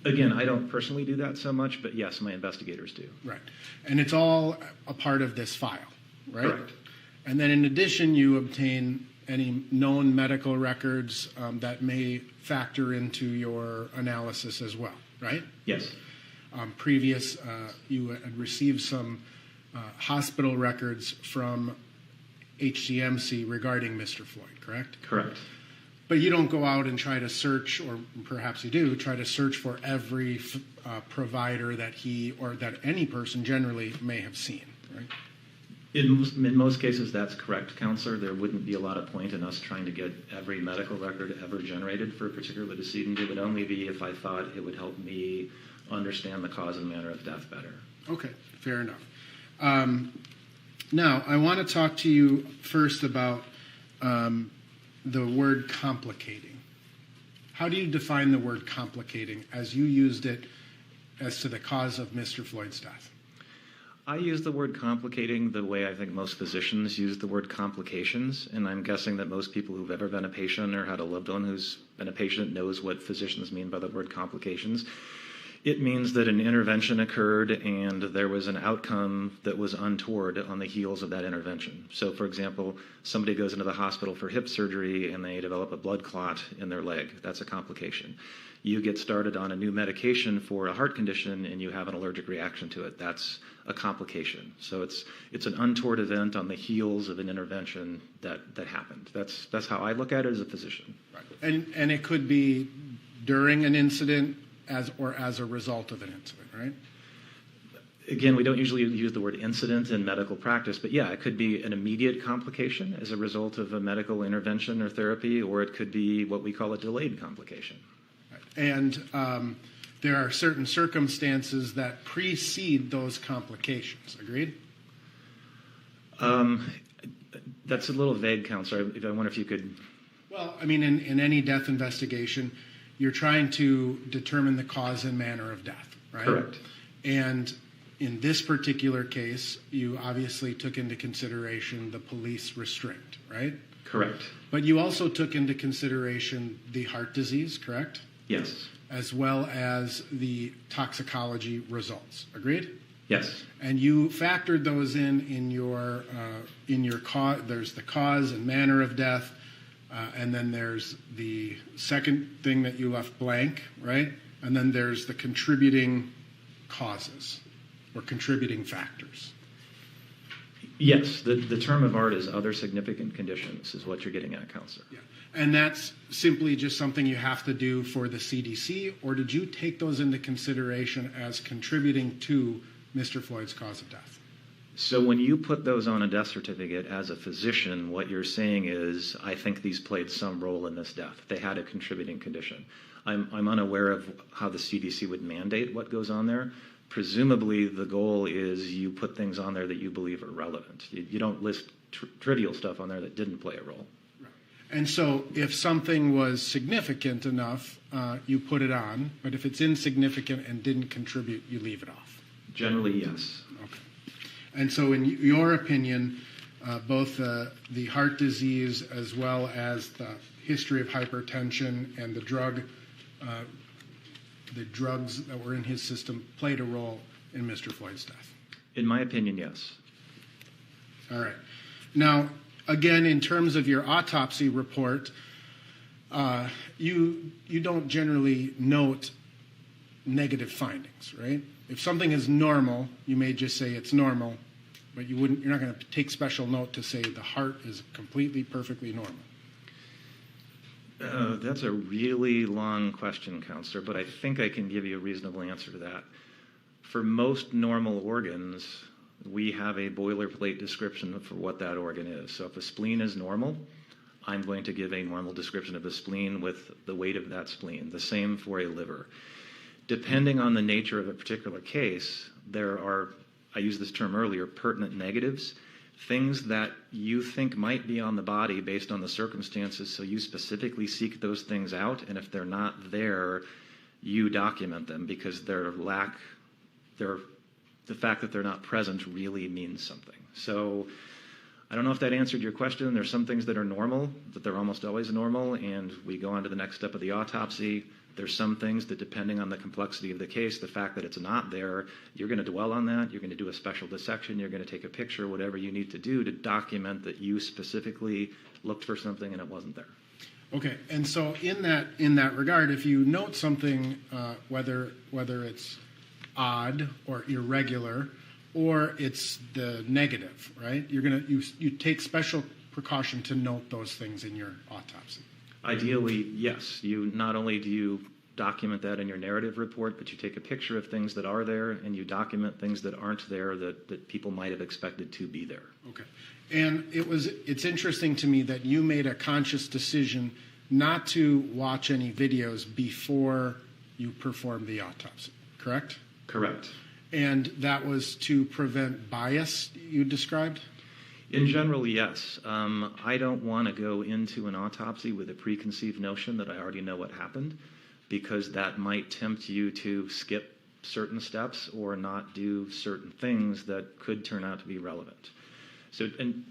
Again, I don't personally do that so much, but yes, my investigators do. Right. And it's all a part of this file, right? Correct. And then in addition, you obtain any known medical records that may factor into your analysis as well, right? Yes. You had received some hospital records from HCMC regarding Mr. Floyd, correct? Correct. But you don't go out and try to search, or perhaps you do, try to search for every provider that he or that any person generally may have seen, right? In most cases, that's correct, Counselor. There wouldn't be a lot of point in us trying to get every medical record ever generated for a particular decedent. It would only be if I thought it would help me understand the cause and manner of death better. Okay, fair enough. Now, I want to talk to you first about the word complicating. How do you define the word complicating as you used it as to the cause of Mr. Floyd's death? I use the word complicating the way I think most physicians use the word complications, and I'm guessing that most people who've ever been a patient or had a loved one who's been a patient knows what physicians mean by the word complications. It means that an intervention occurred and there was an outcome that was untoward on the heels of that intervention. So, for example, somebody goes into the hospital for hip surgery and they develop a blood clot in their leg. That's a complication. You get started on a new medication for a heart condition and you have an allergic reaction to it. That's a complication. So it's an untoward event on the heels of an intervention that happened. That's how I look at it as a physician. Right. And it could be during an incident as a result of an incident, right? Again, we don't usually use the word incident in medical practice, but yeah, it could be an immediate complication as a result of a medical intervention or therapy, or it could be what we call a delayed complication. And there are certain circumstances that precede those complications. Agreed? That's a little vague, Counselor. I wonder if you could... Well, I mean, in any death investigation, you're trying to determine the cause and manner of death, right? Correct. And in this particular case, you obviously took into consideration the police restraint, right? Correct. But you also took into consideration the heart disease, correct? Yes. as well as the toxicology results. Agreed? Yes. And you factored those in your cause. There's the cause and manner of death, and then there's the second thing that you left blank, right? And then there's the contributing causes or contributing factors. Yes. The term of art is other significant conditions is what you're getting at, Counselor. Yeah. And that's simply just something you have to do for the CDC, or did you take those into consideration as contributing to Mr. Floyd's cause of death? So when you put those on a death certificate as a physician, what you're saying is, I think these played some role in this death. They had a contributing condition. I'm unaware of how the CDC would mandate what goes on there. Presumably, the goal is you put things on there that you believe are relevant. You don't list trivial stuff on there that didn't play a role. And so if something was significant enough, you put it on, but if it's insignificant and didn't contribute, you leave it off. Generally, yes. Okay. And so in your opinion, both the heart disease as well as the history of hypertension and the drugs that were in his system played a role in Mr. Floyd's death? In my opinion, yes. All right. Now, again, in terms of your autopsy report, you don't generally note negative findings, right? If something is normal, you may just say it's normal, but you're not going to take special note to say the heart is completely, perfectly normal. That's a really long question, Counselor, but I think I can give you a reasonable answer to that. For most normal organs, we have a boilerplate description for what that organ is. So if a spleen is normal, I'm going to give a normal description of the spleen with the weight of that spleen. The same for a liver. Depending on the nature of a particular case, there are, I used this term earlier, pertinent negatives, things that you think might be on the body based on the circumstances, so you specifically seek those things out, and if they're not there, you document them because the fact that they're not present really means something. So I don't know if that answered your question. There's some things that are normal, that they're almost always normal, and we go on to the next step of the autopsy. There's some things that, depending on the complexity of the case, the fact that it's not there, you're going to dwell on that. You're going to do a special dissection. You're going to take a picture, whatever you need to do to document that you specifically looked for something and it wasn't there. Okay, and so in that regard, if you note something, whether it's odd or irregular, or it's the negative, right? You take special precaution to note those things in your autopsy. Ideally, yes. You not only do you document that in your narrative report, but you take a picture of things that are there and you document things that aren't there that people might have expected to be there. Okay. And it's interesting to me that you made a conscious decision not to watch any videos before you performed the autopsy, correct? Correct. And that was to prevent bias, you described? In general, yes. I don't want to go into an autopsy with a preconceived notion that I already know what happened, because that might tempt you to skip certain steps or not do certain things that could turn out to be relevant. So, and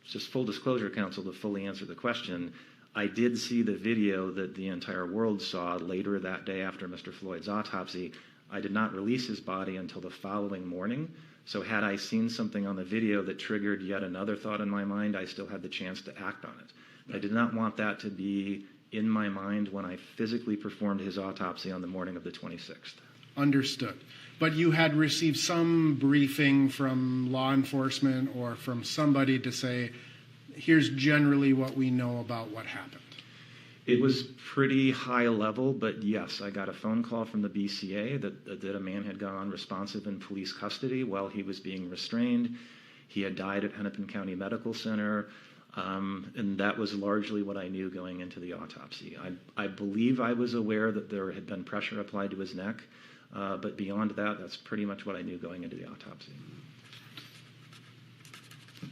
just full disclosure, counsel, to fully answer the question, I did see the video that the entire world saw later that day after Mr. Floyd's autopsy. I did not release his body until the following morning. So had I seen something on the video that triggered yet another thought in my mind, I still had the chance to act on it. I did not want that to be in my mind when I physically performed his autopsy on the morning of the 26th. Understood. But you had received some briefing from law enforcement or from somebody to say, here's generally what we know about what happened. It was pretty high level, but yes, I got a phone call from the BCA that a man had gone unresponsive in police custody while he was being restrained. He had died at Hennepin County Medical Center, and that was largely what I knew going into the autopsy. I believe I was aware that there had been pressure applied to his neck, but beyond that, that's pretty much what I knew going into the autopsy.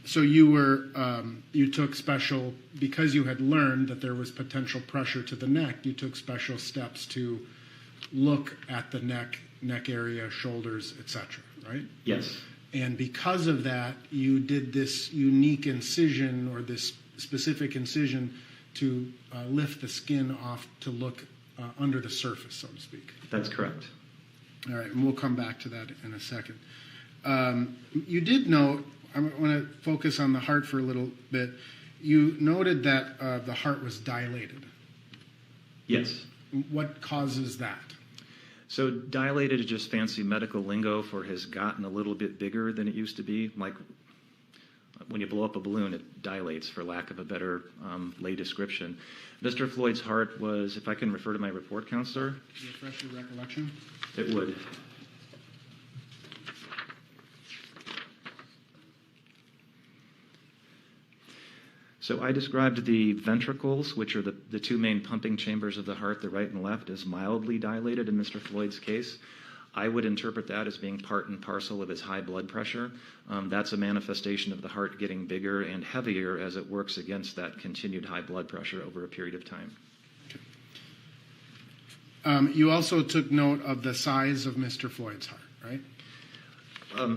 So you took special, because you had learned that there was potential pressure to the neck, you took special steps to look at the neck area, shoulders, etc., right? Yes. And because of that, you did this unique incision or this specific incision to lift the skin off to look under the surface, so to speak. That's correct. All right, and we'll come back to that in a second. You did note, I want to focus on the heart for a little bit. You noted that the heart was dilated. Yes. What causes that? So dilated is just fancy medical lingo for has gotten a little bit bigger than it used to be. Like when you blow up a balloon, it dilates, for lack of a better lay description. Mr. Floyd's heart was, if I can refer to my report, Counselor. Refresh your recollection? It would. So I described the ventricles, which are the two main pumping chambers of the heart, the right and left, as mildly dilated in Mr. Floyd's case. I would interpret that as being part and parcel of his high blood pressure. That's a manifestation of the heart getting bigger and heavier as it works against that continued high blood pressure over a period of time. You also took note of the size of Mr. Floyd's heart, right?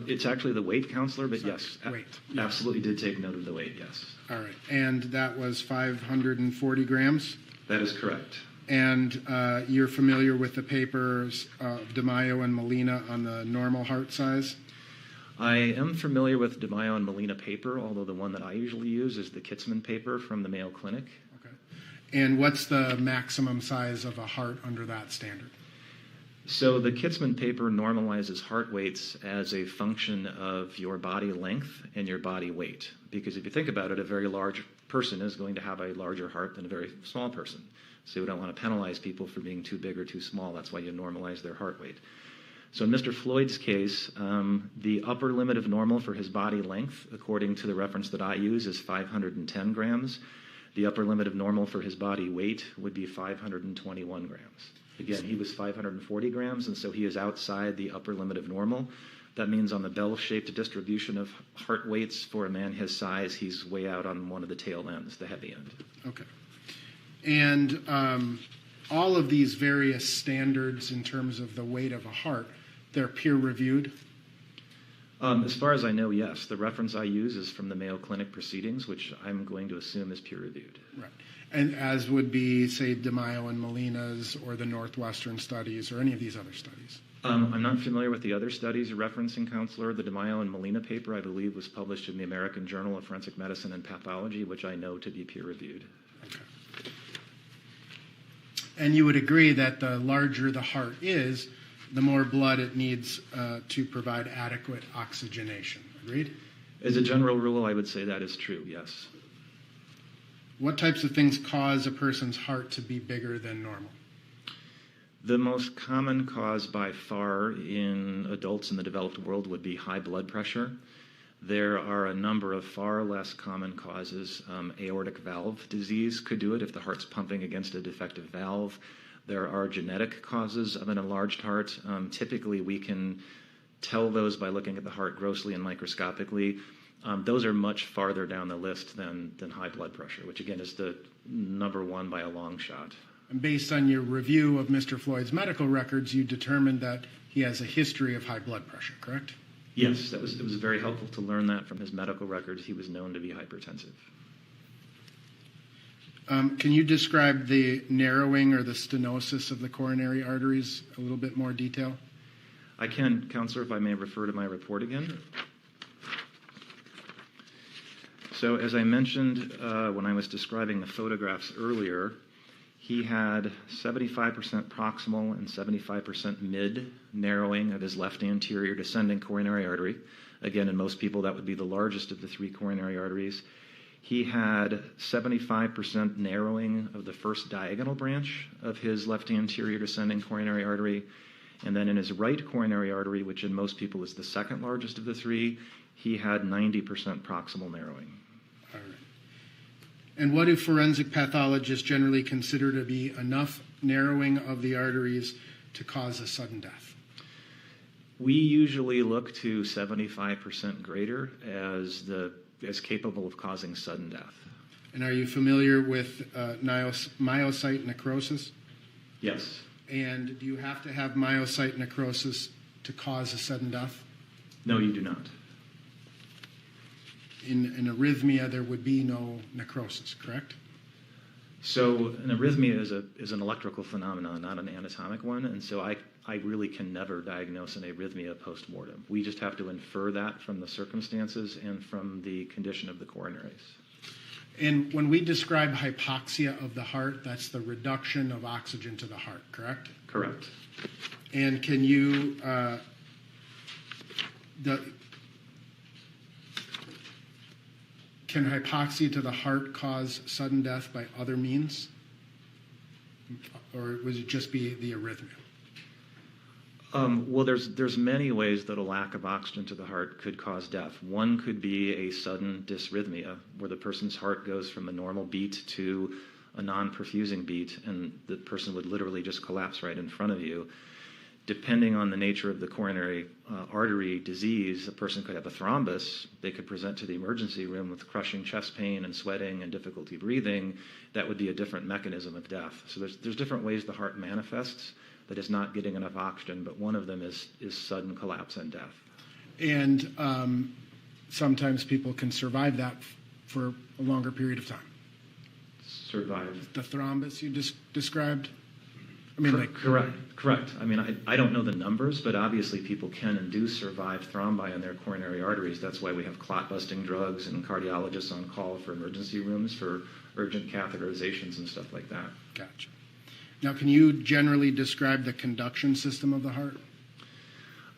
It's actually the weight, Counselor, but yes, Weight. absolutely did take note of the weight, yes. All right, and that was 540 grams? That is correct. And you're familiar with the papers of DeMaio and Molina on the normal heart size? I am familiar with DeMaio and Molina paper, although the one that I usually use is the Kitzman paper from the Mayo Clinic. Okay. And what's the maximum size of a heart under that standard? So the Kitzman paper normalizes heart weights as a function of your body length and your body weight. Because if you think about it, a very large person is going to have a larger heart than a very small person. So we don't want to penalize people for being too big or too small. That's why you normalize their heart weight. So in Mr. Floyd's case, the upper limit of normal for his body length, according to the reference that I use, is 510 grams. The upper limit of normal for his body weight would be 521 grams. Again, he was 540 grams, and so he is outside the upper limit of normal. That means on the bell-shaped distribution of heart weights for a man his size, he's way out on one of the tail ends, the heavy end. Okay. And all of these various standards in terms of the weight of a heart, they're peer-reviewed? As far as I know, yes. The reference I use is from the Mayo Clinic proceedings, which I'm going to assume is peer-reviewed. Right. And as would be, say, DeMaio and Molina's or the Northwestern studies or any of these other studies? I'm not familiar with the other studies you're referencing, Counselor. The DeMaio and Molina paper, I believe, was published in the American Journal of Forensic Medicine and Pathology, which I know to be peer-reviewed. Okay. And you would agree that the larger the heart is, the more blood it needs to provide adequate oxygenation. Agreed? As a general rule, I would say that is true, yes. What types of things cause a person's heart to be bigger than normal? The most common cause by far in adults in the developed world would be high blood pressure. There are a number of far less common causes. Aortic valve disease could do it if the heart's pumping against a defective valve. There are genetic causes of an enlarged heart. Typically, we can tell those by looking at the heart grossly and microscopically. Those are much farther down the list than high blood pressure, which again is the number one by a long shot. And based on your review of Mr. Floyd's medical records, you determined that he has a history of high blood pressure, correct? Yes, it was very helpful to learn that from his medical records. He was known to be hypertensive. Can you describe the narrowing or the stenosis of the coronary arteries a little bit more detail? I can, Counselor, if I may refer to my report again. So as I mentioned when I was describing the photographs earlier, he had 75% proximal and 75% mid narrowing of his left anterior descending coronary artery. Again, in most people, that would be the largest of the three coronary arteries. He had 75% narrowing of the first diagonal branch of his left anterior descending coronary artery. And then in his right coronary artery, which in most people is the second largest of the three, he had 90% proximal narrowing. All right. And what do forensic pathologists generally consider to be enough narrowing of the arteries to cause a sudden death? We usually look to 75% greater as capable of causing sudden death. And are you familiar with myocyte necrosis? Yes. And do you have to have myocyte necrosis to cause a sudden death? No, you do not. In an arrhythmia, there would be no necrosis, correct? So an arrhythmia is an electrical phenomenon, not an anatomic one, and so I really can never diagnose an arrhythmia post-mortem. We just have to infer that from the circumstances and from the condition of the coronaries. And when we describe hypoxia of the heart, that's the reduction of oxygen to the heart, correct? Correct. And can you, can hypoxia to the heart cause sudden death by other means? Or would it just be the arrhythmia? Well, there's many ways that a lack of oxygen to the heart could cause death. One could be a sudden dysrhythmia, where the person's heart goes from a normal beat to a non-perfusing beat, and the person would literally just collapse right in front of you. Depending on the nature of the coronary artery disease, a person could have a thrombus. They could present to the emergency room with crushing chest pain and sweating and difficulty breathing. That would be a different mechanism of death. So there's different ways the heart manifests that is not getting enough oxygen, but one of them is sudden collapse and death. And sometimes people can survive that for a longer period of time. Survive. The thrombus you just described? I mean, Correct. I mean, I don't know the numbers, but obviously people can and do survive thrombi in their coronary arteries. That's why we have clot-busting drugs and cardiologists on call for emergency rooms for urgent catheterizations and stuff like that. Gotcha. Now, can you generally describe the conduction system of the heart?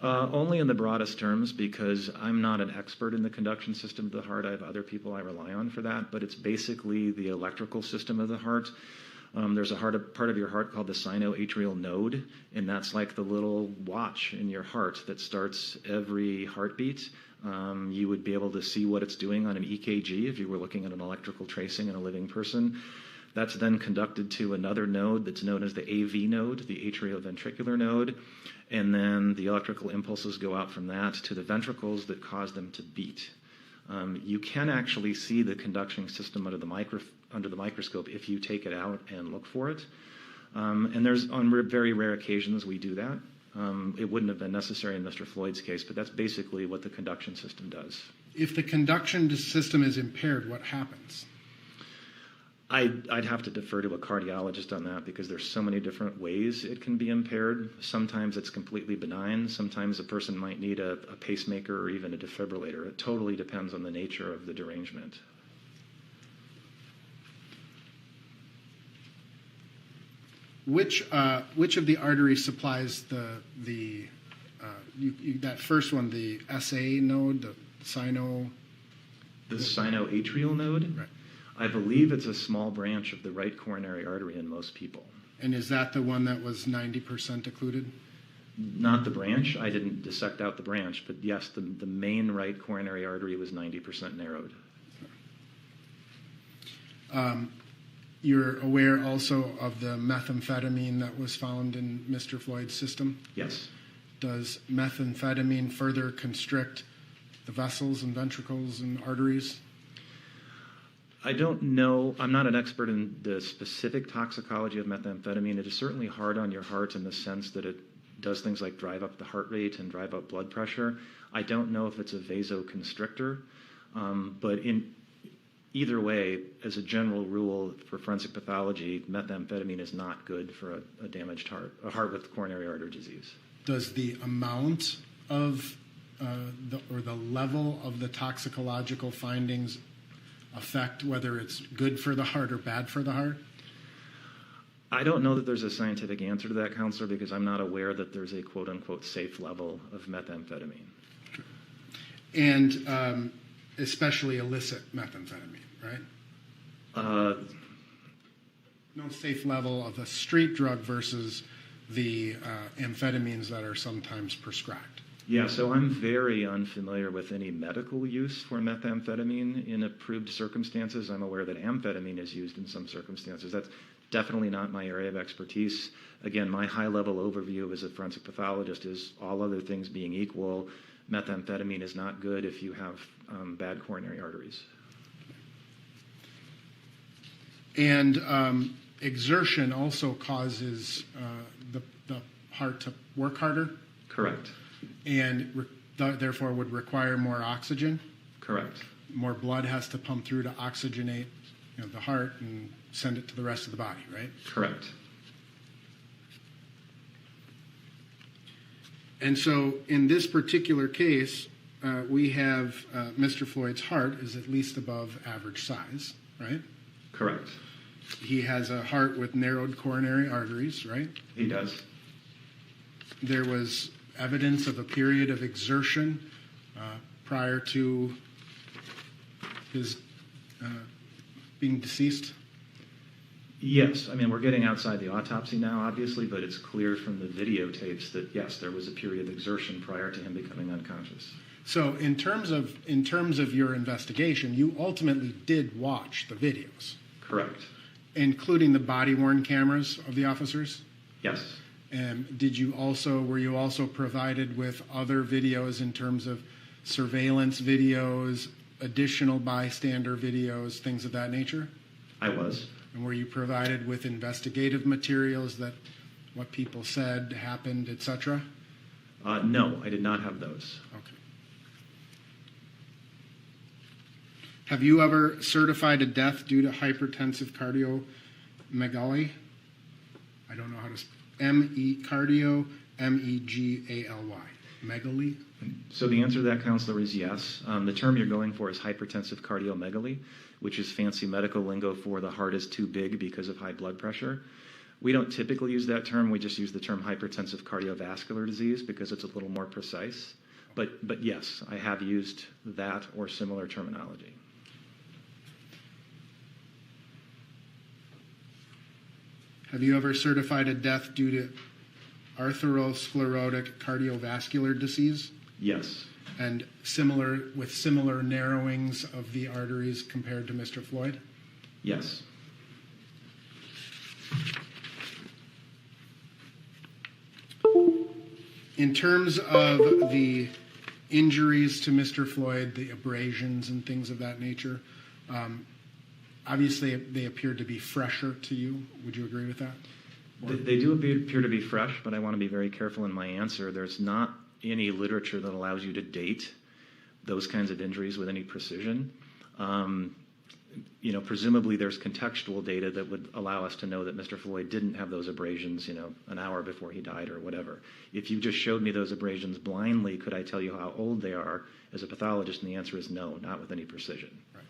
Only in the broadest terms, because I'm not an expert in the conduction system of the heart. I have other people I rely on for that, but it's basically the electrical system of the heart. There's a part of your heart called the sinoatrial node, and that's like the little watch in your heart that starts every heartbeat. You would be able to see what it's doing on an EKG if you were looking at an electrical tracing in a living person. That's then conducted to another node that's known as the AV node, the atrioventricular node, and then the electrical impulses go out from that to the ventricles that cause them to beat. You can actually see the conduction system under the microscope if you take it out and look for it. And there's on very rare occasions we do that. It wouldn't have been necessary in Mr. Floyd's case, but that's basically what the conduction system does. If the conduction system is impaired, what happens? I'd have to defer to a cardiologist on that because there's so many different ways it can be impaired. Sometimes it's completely benign. Sometimes a person might need a pacemaker or even a defibrillator. It totally depends on the nature of the derangement. Which of the arteries supplies that first one, the SA node, the sino? The sinoatrial node? Right. I believe it's a small branch of the right coronary artery in most people. And is that the one that was 90% occluded? Not the branch. I didn't dissect out the branch, but yes, the main right coronary artery was 90% narrowed. You're aware also of the methamphetamine that was found in Mr. Floyd's system? Yes. Does methamphetamine further constrict the vessels and ventricles and arteries? I don't know. I'm not an expert in the specific toxicology of methamphetamine. It is certainly hard on your heart in the sense that it does things like drive up the heart rate and drive up blood pressure. I don't know if it's a vasoconstrictor, but in either way, as a general rule for forensic pathology, methamphetamine is not good for a damaged heart, a heart with coronary artery disease. Does the amount of the level of the toxicological findings affect whether it's good for the heart or bad for the heart? I don't know that there's a scientific answer to that, Counselor, because I'm not aware that there's a quote-unquote safe level of methamphetamine. And especially illicit methamphetamine, right? No safe level of a street drug versus the amphetamines that are sometimes prescribed. Yeah, so I'm very unfamiliar with any medical use for methamphetamine in approved circumstances. I'm aware that amphetamine is used in some circumstances. That's definitely not my area of expertise. Again, my high-level overview as a forensic pathologist is all other things being equal, methamphetamine is not good if you have bad coronary arteries. And exertion also causes the heart to work harder? Correct. And therefore would require more oxygen? Correct. More blood has to pump through to oxygenate the heart and send it to the rest of the body, right? Correct. And so in this particular case, we have Mr. Floyd's heart is at least above average size, right? Correct. He has a heart with narrowed coronary arteries, right? He does. There was evidence of a period of exertion prior to his being deceased. Yes, I mean, we're getting outside the autopsy now, obviously, but it's clear from the videotapes that, yes, there was a period of exertion prior to him becoming unconscious. So in terms of your investigation, you ultimately did watch the videos, Correct. including the body-worn cameras of the officers? Yes. And were you also provided with other videos in terms of surveillance videos, additional bystander videos, things of that nature? I was. And were you provided with investigative materials that what people said happened, etc.? No, I did not have those. Okay. Have you ever certified a death due to hypertensive cardiomegaly? I don't know how to cardio megaly. Megaly? So the answer to that, Counselor, is yes. The term you're going for is hypertensive cardiomegaly, which is fancy medical lingo for the heart is too big because of high blood pressure. We don't typically use that term. We just use the term hypertensive cardiovascular disease because it's a little more precise. But yes, I have used that or similar terminology. Have you ever certified a death due to atherosclerotic cardiovascular disease? Yes. And similar narrowings of the arteries compared to Mr. Floyd? Yes. In terms of the injuries to Mr. Floyd, the abrasions and things of that nature, obviously they appeared to be fresher to you. Would you agree with that? They do appear to be fresh, but I want to be very careful in my answer. There's not any literature that allows you to date those kinds of injuries with any precision. Presumably there's contextual data that would allow us to know that Mr. Floyd didn't have those abrasions, an hour before he died or whatever. If you just showed me those abrasions blindly, could I tell you how old they are as a pathologist? And the answer is no, not with any precision. Right.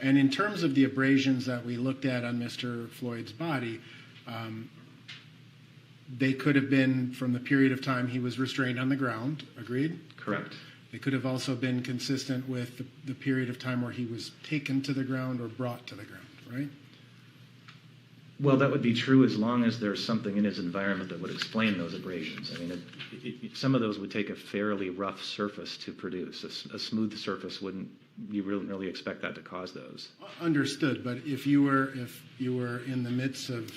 And in terms of the abrasions that we looked at on Mr. Floyd's body, they could have been from the period of time he was restrained on the ground, agreed? Correct. They could have also been consistent with the period of time where he was taken to the ground or brought to the ground, right? Well, that would be true as long as there's something in his environment that would explain those abrasions. I mean, some of those would take a fairly rough surface to produce. A smooth surface you wouldn't really expect that to cause those. Understood, but if you were in the midst of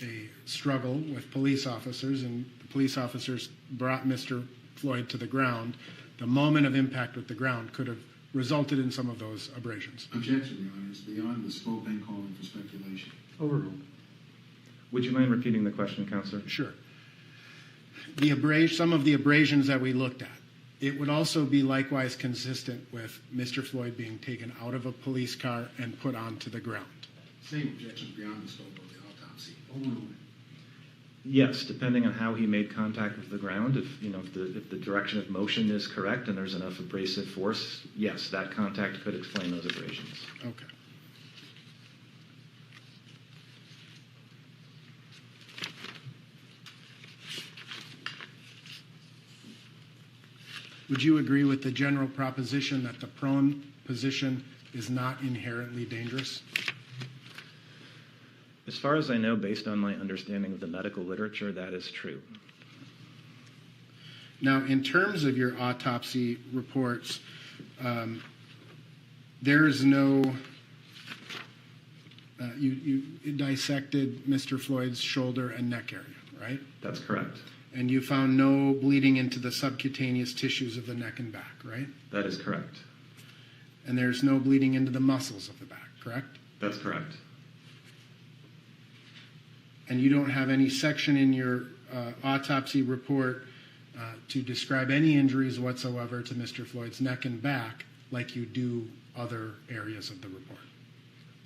a struggle with police officers and the police officers brought Mr. Floyd to the ground, the moment of impact with the ground could have resulted in some of those abrasions. Objection, Your Honor. It's beyond the scope and calling for speculation. Overruled. Would you mind repeating the question, Counselor? Sure. Some of the abrasions that we looked at, it would also be likewise consistent with Mr. Floyd being taken out of a police car and put onto the ground. Same objection beyond the scope of the autopsy. Overruled. Yes, depending on how he made contact with the ground, if the direction of motion is correct and there's enough abrasive force, yes, that contact could explain those abrasions. Okay. Would you agree with the general proposition that the prone position is not inherently dangerous? As far as I know, based on my understanding of the medical literature, that is true. Now, in terms of your autopsy reports, there is no, you dissected Mr. Floyd's shoulder and neck area, right? That's correct. And you found no bleeding into the subcutaneous tissues of the neck and back, right? That is correct. And there's no bleeding into the muscles of the back, correct? That's correct. And you don't have any section in your autopsy report to describe any injuries whatsoever to Mr. Floyd's neck and back like you do other areas of the report.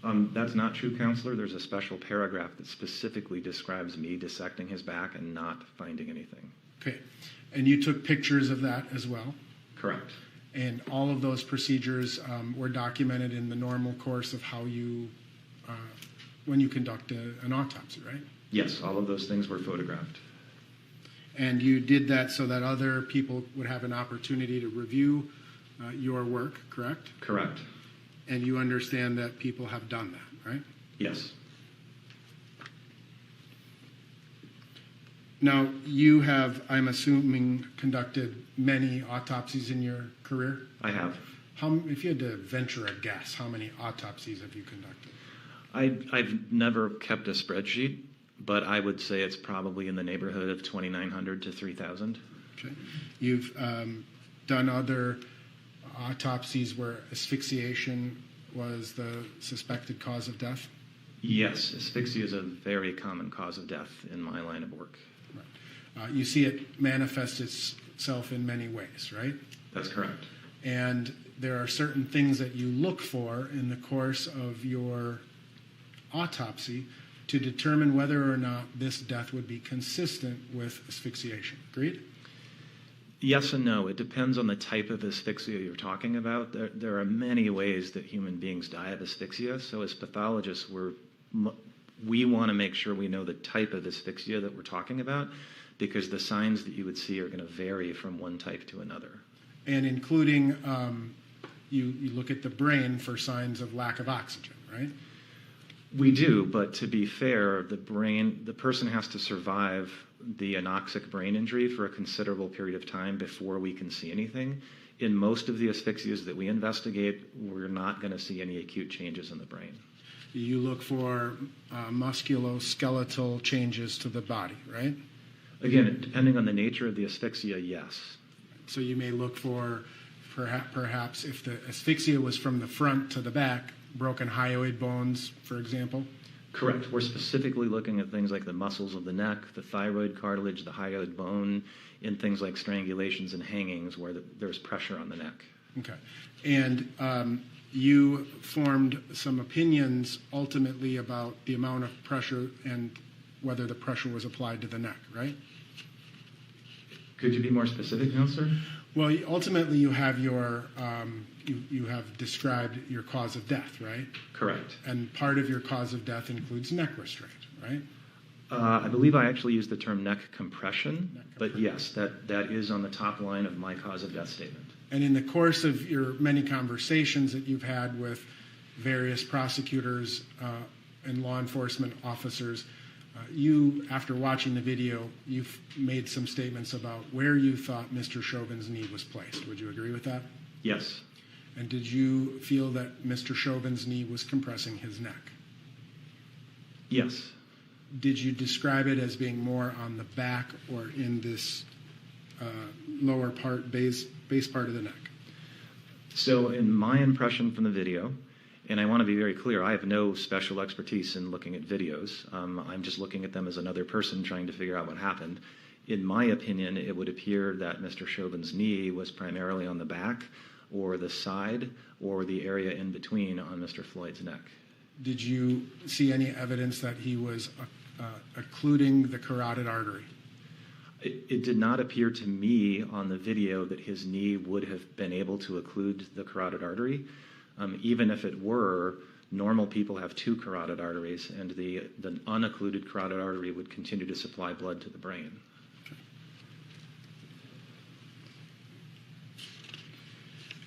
That's not true, Counselor. There's a special paragraph that specifically describes me dissecting his back and not finding anything. Okay. And you took pictures of that as well? Correct. And all of those procedures were documented in the normal course of how you, when you conduct an autopsy, right? Yes, all of those things were photographed. And you did that so that other people would have an opportunity to review your work, correct? Correct. And you understand that people have done that, right? Yes. Now, you have, I'm assuming, conducted many autopsies in your career? I have. If you had to venture a guess, how many autopsies have you conducted? I've never kept a spreadsheet, but I would say it's probably in the neighborhood of 2,900 to 3,000. Okay. You've done other autopsies where asphyxiation was the suspected cause of death? Yes, asphyxia is a very common cause of death in my line of work. Right. You see it manifest itself in many ways, right? That's correct. And there are certain things that you look for in the course of your autopsy to determine whether or not this death would be consistent with asphyxiation. Agreed? Yes and no. It depends on the type of asphyxia you're talking about. There are many ways that human beings die of asphyxia. So as pathologists, we want to make sure we know the type of asphyxia that we're talking about, because the signs that you would see are going to vary from one type to another. And including, you look at the brain for signs of lack of oxygen, right? We do, but to be fair, the person has to survive the anoxic brain injury for a considerable period of time before we can see anything. In most of the asphyxias that we investigate, we're not going to see any acute changes in the brain. You look for musculoskeletal changes to the body, right? Again, depending on the nature of the asphyxia, yes. So you may look for, perhaps if the asphyxia was from the front to the back, broken hyoid bones, for example? Correct. We're specifically looking at things like the muscles of the neck, the thyroid cartilage, the hyoid bone, in things like strangulations and hangings where there's pressure on the neck. Okay. And you formed some opinions ultimately about the amount of pressure and whether the pressure was applied to the neck, right? Could you be more specific, Counselor? Well, ultimately you have your, you have described your cause of death, right? Correct. And part of your cause of death includes neck restraint, right? I believe I actually used the term neck compression, but yes, that is on the top line of my cause of death statement. And in the course of your many conversations that you've had with various prosecutors and law enforcement officers, you, after watching the video, you've made some statements about where you thought Mr. Chauvin's knee was placed. Would you agree with that? Yes. And did you feel that Mr. Chauvin's knee was compressing his neck? Yes. Did you describe it as being more on the back or in this lower part, base part of the neck? So in my impression from the video, and I want to be very clear, I have no special expertise in looking at videos. I'm just looking at them as another person trying to figure out what happened. In my opinion, it would appear that Mr. Chauvin's knee was primarily on the back or the side or the area in between on Mr. Floyd's neck. Did you see any evidence that he was occluding the carotid artery? It did not appear to me on the video that his knee would have been able to occlude the carotid artery. Even if it were, normal people have two carotid arteries, and the unoccluded carotid artery would continue to supply blood to the brain.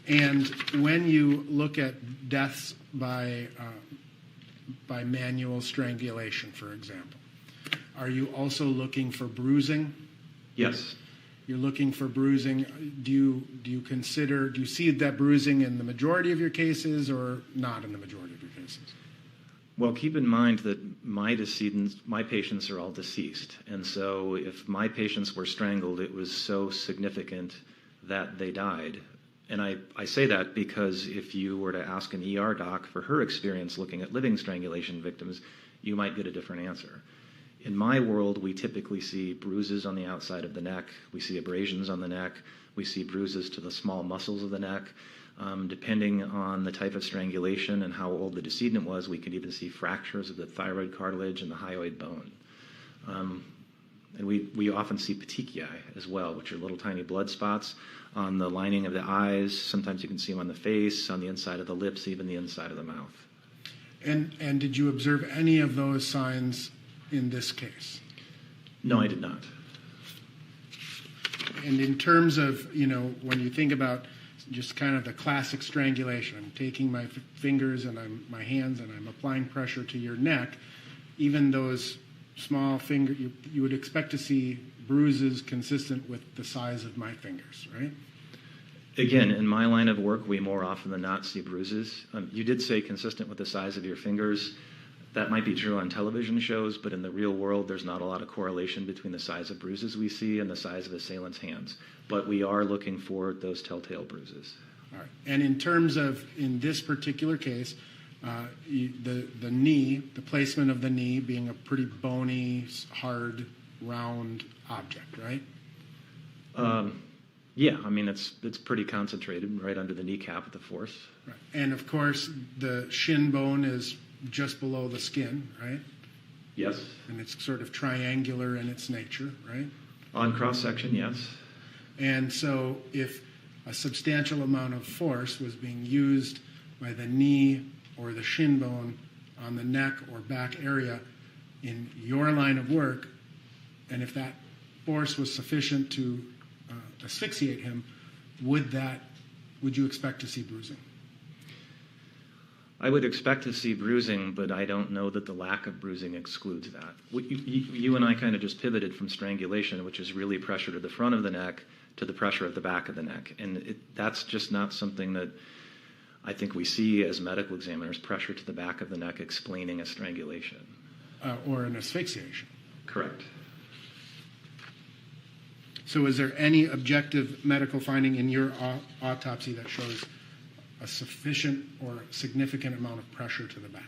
And when you look at deaths by manual strangulation, for example, are you also looking for bruising? Yes. You're looking for bruising. Do you see that bruising in the majority of your cases or not in the majority of your cases? Well, keep in mind that my patients are all deceased. And so if my patients were strangled, it was so significant that they died. And I say that because if you were to ask an ER doc for her experience looking at living strangulation victims, you might get a different answer. In my world, we typically see bruises on the outside of the neck. We see abrasions on the neck. We see bruises to the small muscles of the neck. Depending on the type of strangulation and how old the decedent was, we could even see fractures of the thyroid cartilage and the hyoid bone. And we often see petechiae as well, which are little tiny blood spots on the lining of the eyes. Sometimes you can see them on the face, on the inside of the lips, even the inside of the mouth. And did you observe any of those signs in this case? No, I did not. And in terms of, when you think about just kind of the classic strangulation, I'm taking my fingers and my hands and I'm applying pressure to your neck, even those small finger, you would expect to see bruises consistent with the size of my fingers, right? Again, in my line of work, we more often than not see bruises. You did say consistent with the size of your fingers. That might be true on television shows, but in the real world, there's not a lot of correlation between the size of bruises we see and the size of assailants' hands. But we are looking for those telltale bruises. All right. And in terms of, in this particular case, the knee, the placement of the knee being a pretty bony, hard, round object, right? Yeah, I mean, it's pretty concentrated right under the kneecap at the force. Right. And of course, the shin bone is just below the skin, right? Yes. And it's sort of triangular in its nature, right? On cross-section, yes. And so if a substantial amount of force was being used by the knee or the shin bone on the neck or back area in your line of work, and if that force was sufficient to asphyxiate him, would you expect to see bruising? I would expect to see bruising, but I don't know that the lack of bruising excludes that. You and I kind of just pivoted from strangulation, which is really pressure to the front of the neck, to the pressure at the back of the neck. And that's just not something that I think we see as medical examiners, pressure to the back of the neck explaining a strangulation. Or an asphyxiation. Correct. So is there any objective medical finding in your autopsy that shows a sufficient or significant amount of pressure to the back?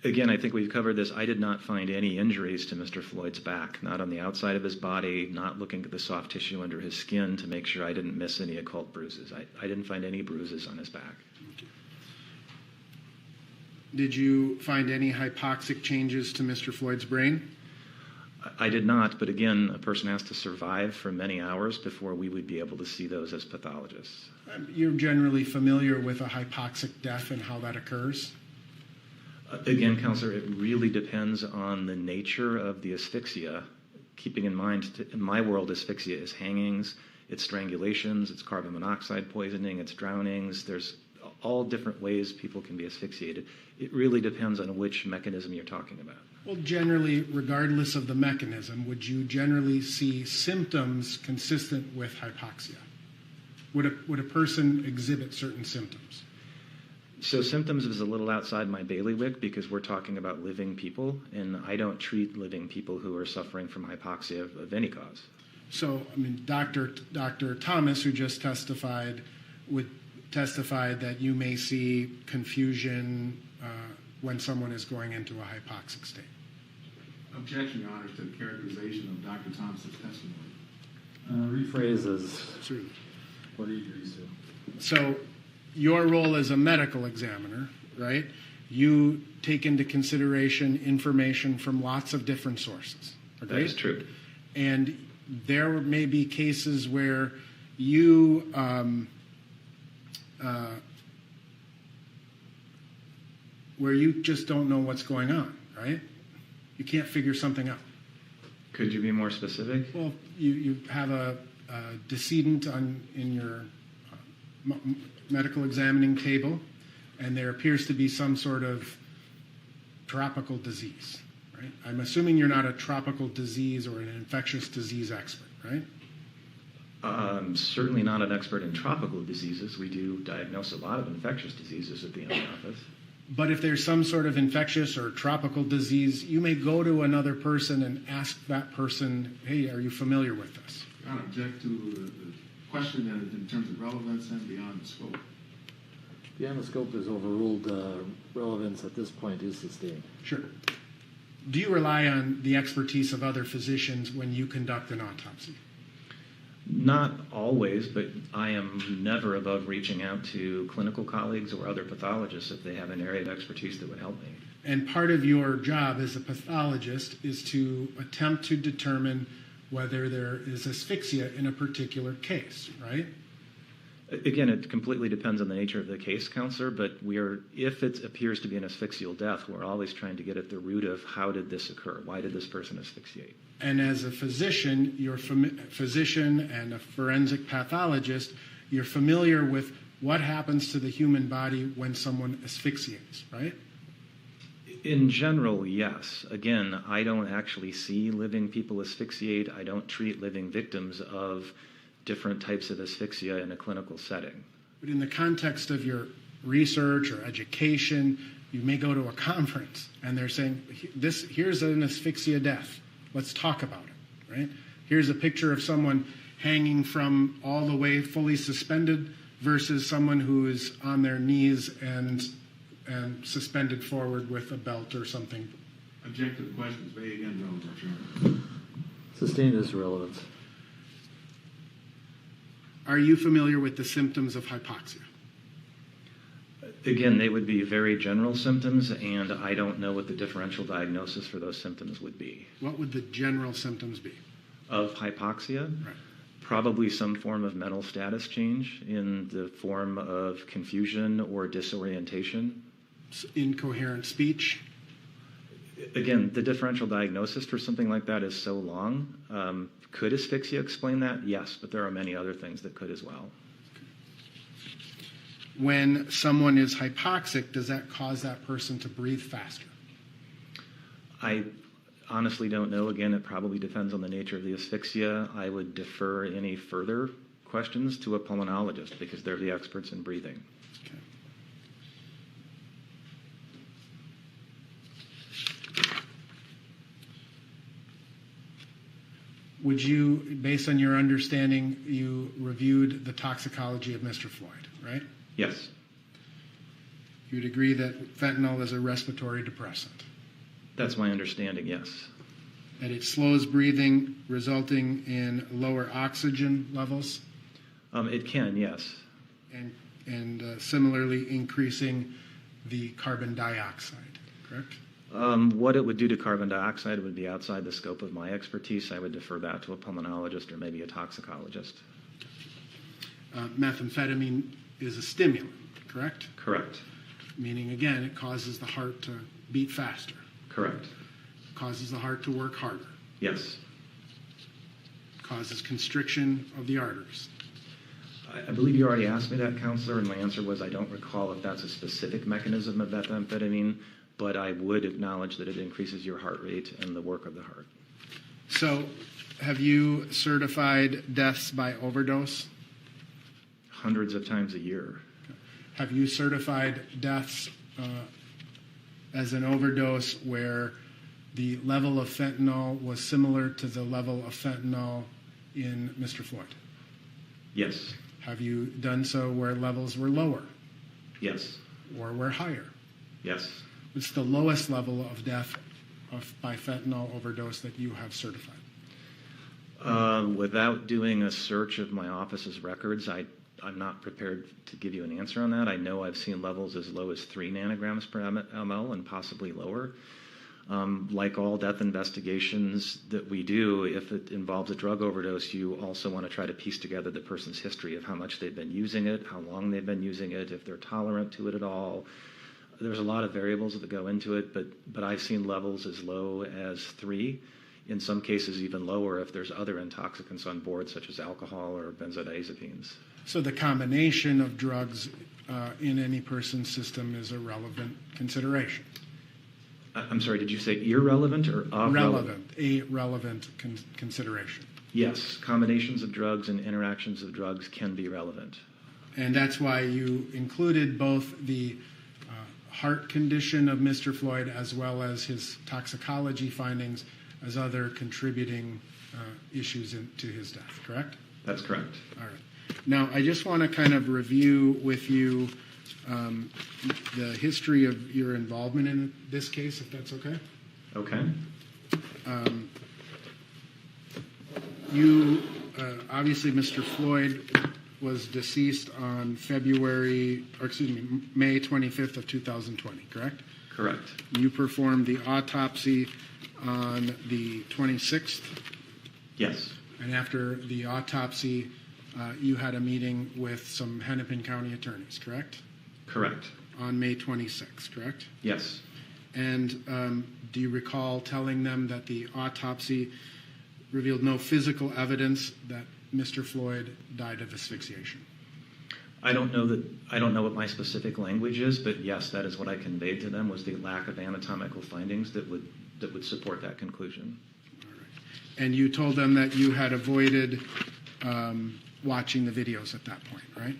Again, I think we've covered this. I did not find any injuries to Mr. Floyd's back, not on the outside of his body, not looking at the soft tissue under his skin to make sure I didn't miss any occult bruises. I didn't find any bruises on his back. Okay. Did you find any hypoxic changes to Mr. Floyd's brain? I did not, but again, a person has to survive for many hours before we would be able to see those as pathologists. You're generally familiar with a hypoxic death and how that occurs? Again, Counselor, it really depends on the nature of the asphyxia. Keeping in mind, in my world, asphyxia is hangings, it's strangulations, it's carbon monoxide poisoning, it's drownings. There's all different ways people can be asphyxiated. It really depends on which mechanism you're talking about. Well, generally, regardless of the mechanism, would you generally see symptoms consistent with hypoxia? Would a person exhibit certain symptoms? So symptoms is a little outside my bailiwick because we're talking about living people, and I don't treat living people who are suffering from hypoxia of any cause. So, I mean, Dr. Thomas, who just testified, would testify that you may see confusion when someone is going into a hypoxic state. Objection, Your Honor, to the characterization of Dr. Thomas's testimony. Rephrases True. what he agrees to. So, your role as a medical examiner, right? You take into consideration information from lots of different sources. Okay? That is true. And there may be cases where you just don't know what's going on, right? You can't figure something out. Could you be more specific? Well, you have a decedent in your medical examining table, and there appears to be some sort of tropical disease, right? I'm assuming you're not a tropical disease or an infectious disease expert, right? Certainly not an expert in tropical diseases. We do diagnose a lot of infectious diseases at the MD office. But if there's some sort of infectious or tropical disease, you may go to another person and ask that person, hey, are you familiar with this? Your Honor, object to the question in terms of relevance and beyond the scope. Beyond the scope is overruled. Relevance at this point is sustained. Sure. do you rely on the expertise of other physicians when you conduct an autopsy? Not always, but I am never above reaching out to clinical colleagues or other pathologists if they have an area of expertise that would help me. And part of your job as a pathologist is to attempt to determine whether there is asphyxia in a particular case, right? Again, it completely depends on the nature of the case, counselor, but if it appears to be an asphyxial death, we're always trying to get at the root of how did this occur? Why did this person asphyxiate? And as a physician, you're physician and a forensic pathologist, you're familiar with what happens to the human body when someone asphyxiates, right? In general, yes. Again, I don't actually see living people asphyxiate. I don't treat living victims of different types of asphyxia in a clinical setting. But in the context of your research or education, you may go to a conference and they're saying, here's an asphyxia death. Let's talk about it, right? Here's a picture of someone hanging from all the way fully suspended versus someone who is on their knees and suspended forward with a belt or something. Object to the questions made again, relevant. Sustained is relevance. Are you familiar with the symptoms of hypoxia? Again, they would be very general symptoms, and I don't know what the differential diagnosis for those symptoms would be. What would the general symptoms be? Of hypoxia? Right. Probably some form of mental status change in the form of confusion or disorientation. Incoherent speech? Again, the differential diagnosis for something like that is so long. Could asphyxia explain that? Yes, but there are many other things that could as well. When someone is hypoxic, does that cause that person to breathe faster? I honestly don't know. Again, it probably depends on the nature of the asphyxia. I would defer any further questions to a pulmonologist because they're the experts in breathing. Okay. Would you, based on your understanding, you reviewed the toxicology of Mr. Floyd, right? Yes. You'd agree that fentanyl is a respiratory depressant? That's my understanding, yes. That it slows breathing, resulting in lower oxygen levels? It can, yes. And similarly increasing the carbon dioxide, correct? What it would do to carbon dioxide would be outside the scope of my expertise. I would defer that to a pulmonologist or maybe a toxicologist. Methamphetamine is a stimulant, correct? Correct. Meaning, again, it causes the heart to beat faster. Correct. Causes the heart to work harder. Yes. Causes constriction of the arteries. I believe you already asked me that, counselor, and my answer was I don't recall if that's a specific mechanism of methamphetamine, but I would acknowledge that it increases your heart rate and the work of the heart. So, have you certified deaths by overdose? Hundreds of times a year. Have you certified deaths as an overdose where the level of fentanyl was similar to the level of fentanyl in Mr. Floyd? Yes. Have you done so where levels were lower? Yes. Or were higher? Yes. What's the lowest level of death by fentanyl overdose that you have certified? Without doing a search of my office's records, I'm not prepared to give you an answer on that. I know I've seen levels as low as 3 nanograms per ml and possibly lower. Like all death investigations that we do, if it involves a drug overdose, you also want to try to piece together the person's history of how much they've been using it, how long they've been using it, if they're tolerant to it at all. There's a lot of variables that go into it, but I've seen levels as low as 3, in some cases even lower if there's other intoxicants on board, such as alcohol or benzodiazepines. So the combination of drugs in any person's system is a relevant consideration. I'm sorry, did you say irrelevant or relevant? A relevant consideration. Yes, combinations of drugs and interactions of drugs can be relevant. And that's why you included both the heart condition of Mr. Floyd as well as his toxicology findings as other contributing issues to his death, correct? That's correct. All right. Now, I just want to kind of review with you the history of your involvement in this case, if that's okay. Okay. You, obviously, Mr. Floyd was deceased on May 25th of 2020, correct? Correct. You performed the autopsy on the 26th, Yes. and after the autopsy, you had a meeting with some Hennepin County attorneys, correct? Correct. On May 26th, correct? Yes. And do you recall telling them that the autopsy revealed no physical evidence that Mr. Floyd died of asphyxiation? I don't know what my specific language is, but yes, that is what I conveyed to them, was the lack of anatomical findings that would support that conclusion. All right. And you told them that you had avoided watching the videos at that point, right?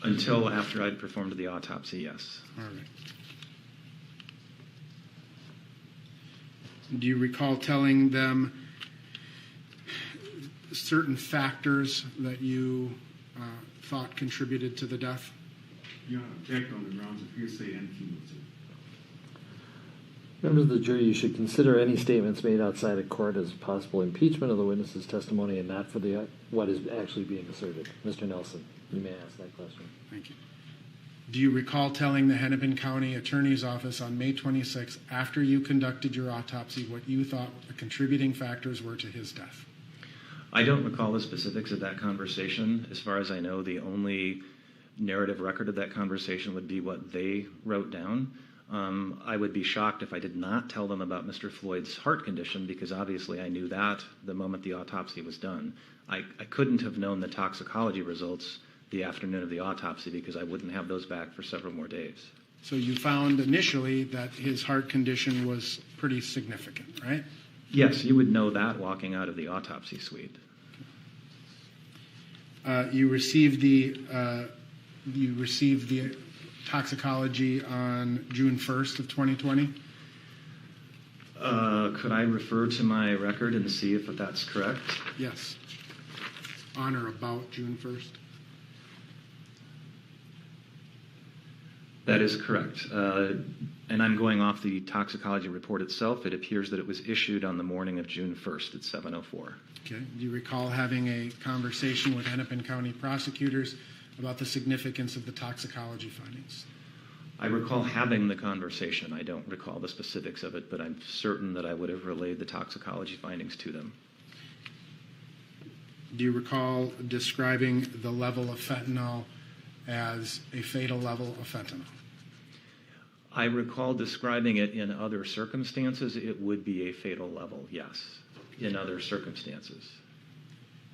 Until after I'd performed the autopsy, yes. All right. Do you recall telling them certain factors that you thought contributed to the death? Your Honor, object on the grounds of hearsay and cumulative. Members of the jury, you should consider any statements made outside of court as possible impeachment of the witness's testimony and not for what is actually being asserted. Mr. Nelson, you may ask that question. Thank you. Do you recall telling the Hennepin County Attorney's Office on May 26th, after you conducted your autopsy, what you thought the contributing factors were to his death? I don't recall the specifics of that conversation. As far as I know, the only narrative record of that conversation would be what they wrote down. I would be shocked if I did not tell them about Mr. Floyd's heart condition, because obviously I knew that the moment the autopsy was done. I couldn't have known the toxicology results the afternoon of the autopsy because I wouldn't have those back for several more days. So you found initially that his heart condition was pretty significant, right? Yes, you would know that walking out of the autopsy suite. You received the toxicology on June 1st of 2020? Could I refer to my record and see if that's correct? Yes. On or about June 1st? That is correct. And I'm going off the toxicology report itself. It appears that it was issued on the morning of June 1st at 7:04. Okay. Do you recall having a conversation with Hennepin County prosecutors about the significance of the toxicology findings? I recall having the conversation. I don't recall the specifics of it, but I'm certain that I would have relayed the toxicology findings to them. Do you recall describing the level of fentanyl as a fatal level of fentanyl? I recall describing it in other circumstances. It would be a fatal level, yes, in other circumstances.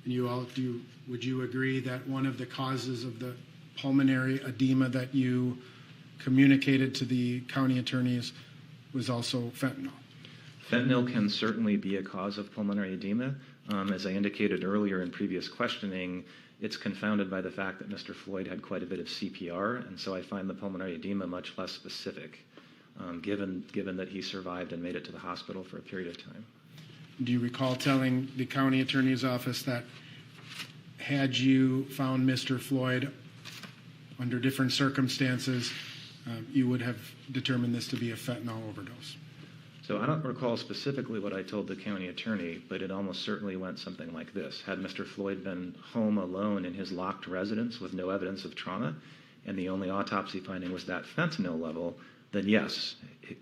And would you agree that one of the causes of the pulmonary edema that you communicated to the county attorneys was also fentanyl? Fentanyl can certainly be a cause of pulmonary edema. As I indicated earlier in previous questioning, it's confounded by the fact that Mr. Floyd had quite a bit of CPR, and so I find the pulmonary edema much less specific, given that he survived and made it to the hospital for a period of time. Do you recall telling the county attorney's office that had you found Mr. Floyd under different circumstances, you would have determined this to be a fentanyl overdose? So I don't recall specifically what I told the county attorney, but it almost certainly went something like this. Had Mr. Floyd been home alone in his locked residence with no evidence of trauma, and the only autopsy finding was that fentanyl level, then yes,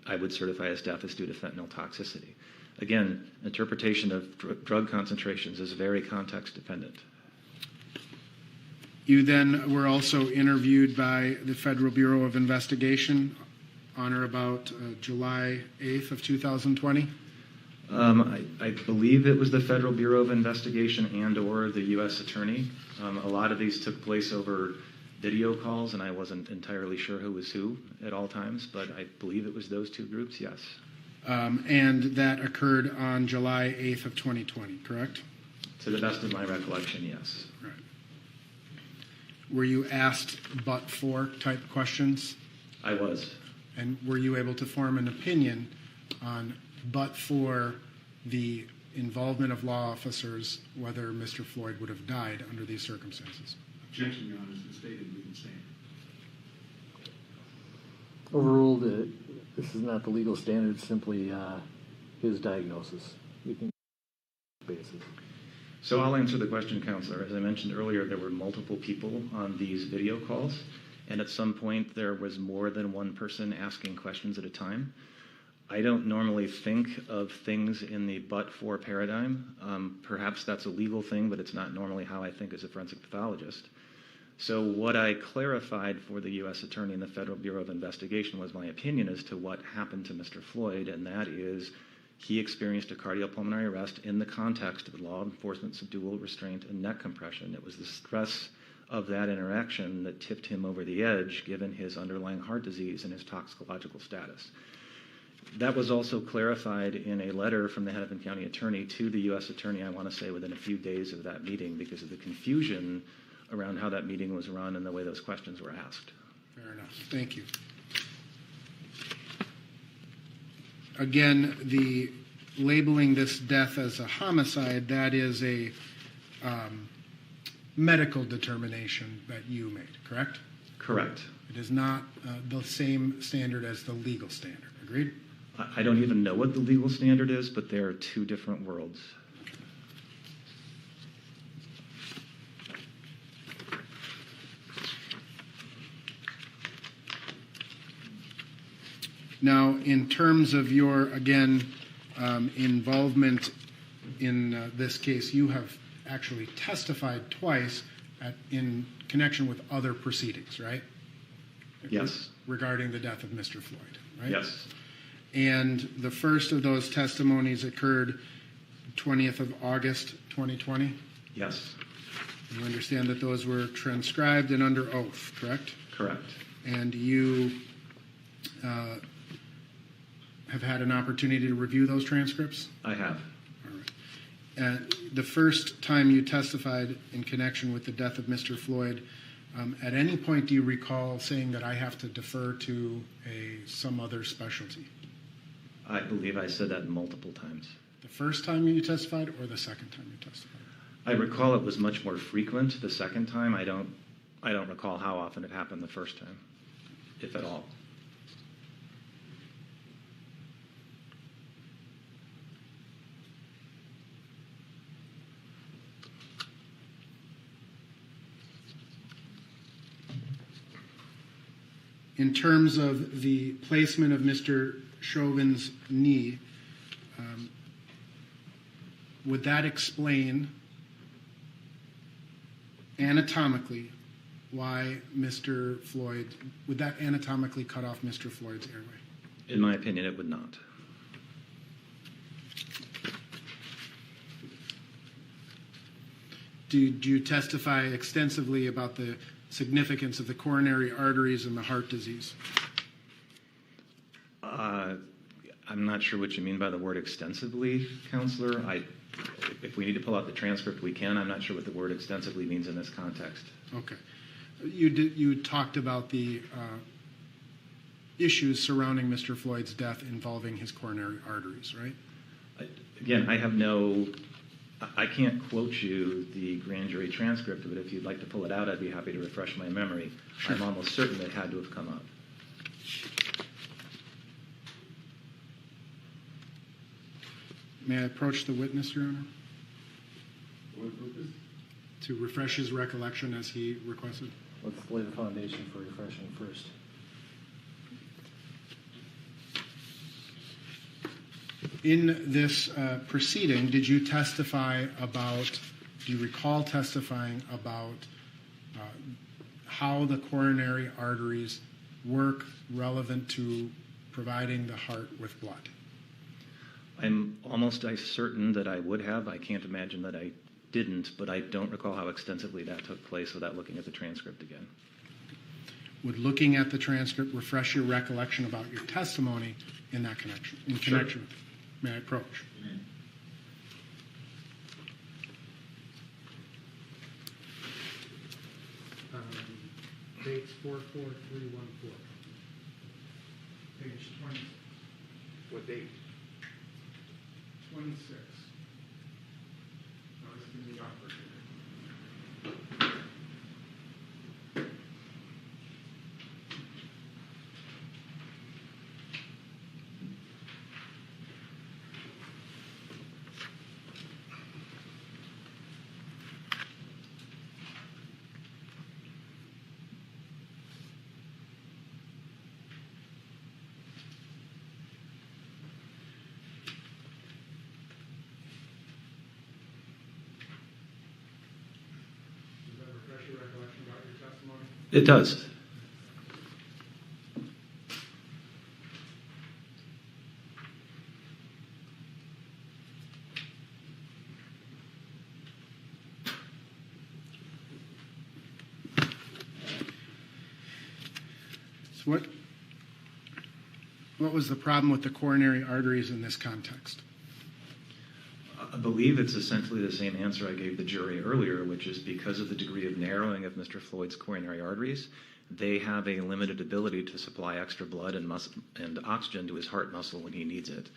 I would certify his death as due to fentanyl toxicity. Again, interpretation of drug concentrations is very context dependent. You then were also interviewed by the Federal Bureau of Investigation on or about July 8th of 2020? I believe it was the Federal Bureau of Investigation and or the U.S. Attorney. A lot of these took place over video calls, and I wasn't entirely sure who was who at all times, but I believe it was those two groups, yes. And that occurred on July 8th of 2020, correct? To the best of my recollection, yes. Right. Were you asked but-for type questions? I was. And were you able to form an opinion on but-for the involvement of law officers, whether Mr. Floyd would have died under these circumstances? Objection, Your Honor, is the stated legal standard. Overruled, this is not the legal standard, simply his diagnosis. We can basis. So I'll answer the question, Counselor. As I mentioned earlier, there were multiple people on these video calls, and at some point there was more than one person asking questions at a time. I don't normally think of things in the but-for paradigm. Perhaps that's a legal thing, but it's not normally how I think as a forensic pathologist. So what I clarified for the U.S. Attorney and the Federal Bureau of Investigation was my opinion as to what happened to Mr. Floyd, and that is he experienced a cardiopulmonary arrest in the context of law enforcement's dual restraint and neck compression. It was the stress of that interaction that tipped him over the edge, given his underlying heart disease and his toxicological status. That was also clarified in a letter from the Hennepin County Attorney to the U.S. Attorney, I want to say within a few days of that meeting, because of the confusion around how that meeting was run and the way those questions were asked. Fair enough. Thank you. Again, the labeling this death as a homicide, that is a medical determination that you made, correct? Correct. It is not the same standard as the legal standard. Agreed? I don't even know what the legal standard is, but there are two different worlds. Now, in terms of your, again, involvement in this case, you have actually testified twice in connection with other proceedings, right? Yes. Regarding the death of Mr. Floyd, right? Yes. And the first of those testimonies occurred 20th of August, 2020? Yes. You understand that those were transcribed and under oath, correct? Correct. And you have had an opportunity to review those transcripts? I have. All right. The first time you testified in connection with the death of Mr. Floyd, at any point do you recall saying that I have to defer to some other specialty? I believe I said that multiple times. The first time you testified or the second time you testified? I recall it was much more frequent the second time. I don't recall how often it happened the first time, if at all. In terms of the placement of Mr. Chauvin's knee, would that explain anatomically why Mr. Floyd, would that anatomically cut off Mr. Floyd's airway? In my opinion, it would not. Did you testify extensively about the significance of the coronary arteries and the heart disease? I'm not sure what you mean by the word extensively, Counselor. If we need to pull out the transcript, we can. I'm not sure what the word extensively means in this context. Okay. You talked about the issues surrounding Mr. Floyd's death involving his coronary arteries, right? Again, I can't quote you the grand jury transcript, but if you'd like to pull it out, I'd be happy to refresh my memory. Sure. I'm almost certain it had to have come up. May I approach the witness, Your Honor? What purpose? To refresh his recollection as he requested. Let's lay the foundation for refreshing first. In this proceeding, did you recall testifying about how the coronary arteries work relevant to providing the heart with blood? I'm almost certain that I would have. I can't imagine that I didn't, but I don't recall how extensively that took place without looking at the transcript again. Would looking at the transcript refresh your recollection about your testimony in that connection? In connection with it? May I approach? Dates 44314. Page 20. What date? 26. It does. So what was the problem with the coronary arteries in this context? I believe it's essentially the same answer I gave the jury earlier, which is because of the degree of narrowing of Mr. Floyd's coronary arteries, they have a limited ability to supply extra blood and oxygen to his heart muscle when he needs it.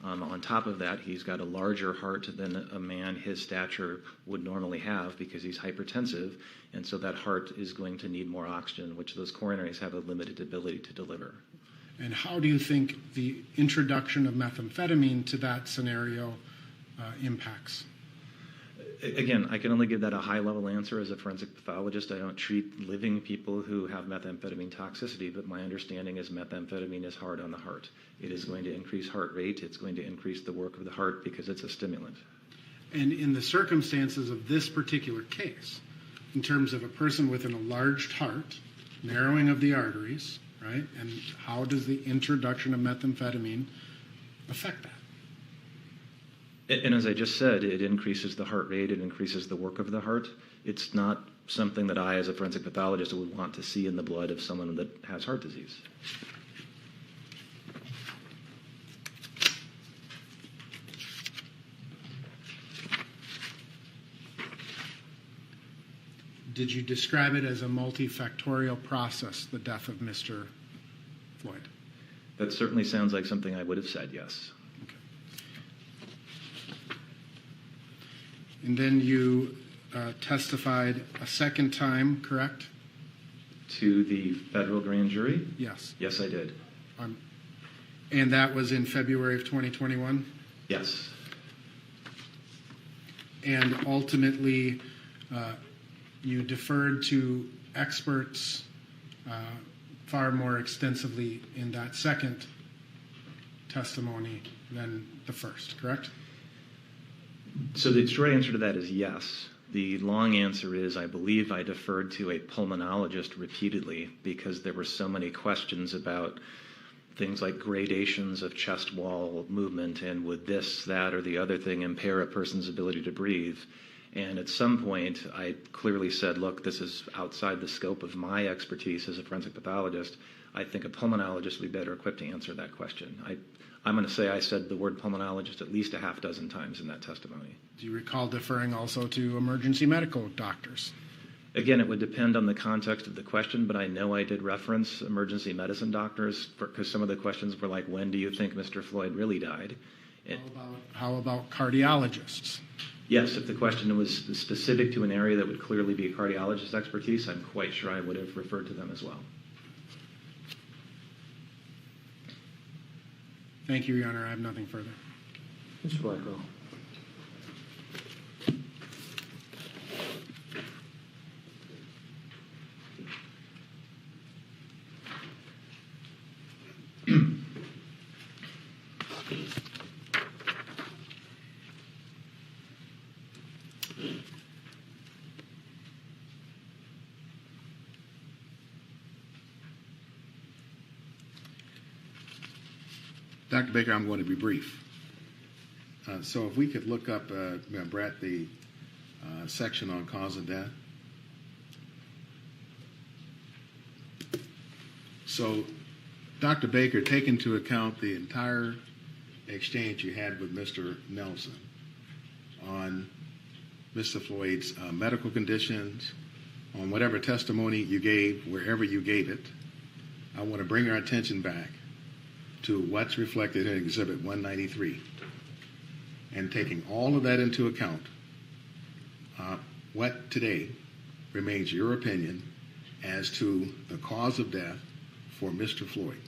On top of that, he's got a larger heart than a man his stature would normally have because he's hypertensive, and so that heart is going to need more oxygen, which those coronaries have a limited ability to deliver. And how do you think the introduction of methamphetamine to that scenario impacts? Again, I can only give that a high-level answer as a forensic pathologist. I don't treat living people who have methamphetamine toxicity, but my understanding is methamphetamine is hard on the heart. It is going to increase heart rate. It's going to increase the work of the heart because it's a stimulant. And in the circumstances of this particular case, in terms of a person with an enlarged heart, narrowing of the arteries, right, and how does the introduction of methamphetamine affect that? And as I just said, it increases the heart rate, it increases the work of the heart. It's not something that I, as a forensic pathologist, would want to see in the blood of someone that has heart disease. Did you describe it as a multifactorial process, the death of Mr. Floyd? That certainly sounds like something I would have said, yes. And then you testified a second time, correct? To the federal grand jury? Yes. Yes, I did. And that was in February of 2021? Yes. And ultimately, you deferred to experts far more extensively in that second testimony than the first, correct? So the short answer to that is yes. The long answer is I believe I deferred to a pulmonologist repeatedly because there were so many questions about things like gradations of chest wall movement and would this, that, or the other thing impair a person's ability to breathe. And at some point, I clearly said, look, this is outside the scope of my expertise as a forensic pathologist. I think a pulmonologist would be better equipped to answer that question. I'm going to say I said the word pulmonologist at least a half dozen times in that testimony. Do you recall deferring also to emergency medical doctors? Again, it would depend on the context of the question, but I know I did reference emergency medicine doctors because some of the questions were like, when do you think Mr. Floyd really died? How about cardiologists? Yes, if the question was specific to an area that would clearly be a cardiologist's expertise, I'm quite sure I would have referred to them as well. Thank you, Your Honor. I have nothing further. Mr. Blackwell. Dr. Baker, I'm going to be brief. So if we could look up, Brett, the section on cause of death. So, Dr. Baker, take into account the entire exchange you had with Mr. Nelson on Mr. Floyd's medical conditions, on whatever testimony you gave, wherever you gave it. I want to bring our attention back to what's reflected in Exhibit 193. And taking all of that into account, what today remains your opinion as to the cause of death for Mr. Floyd?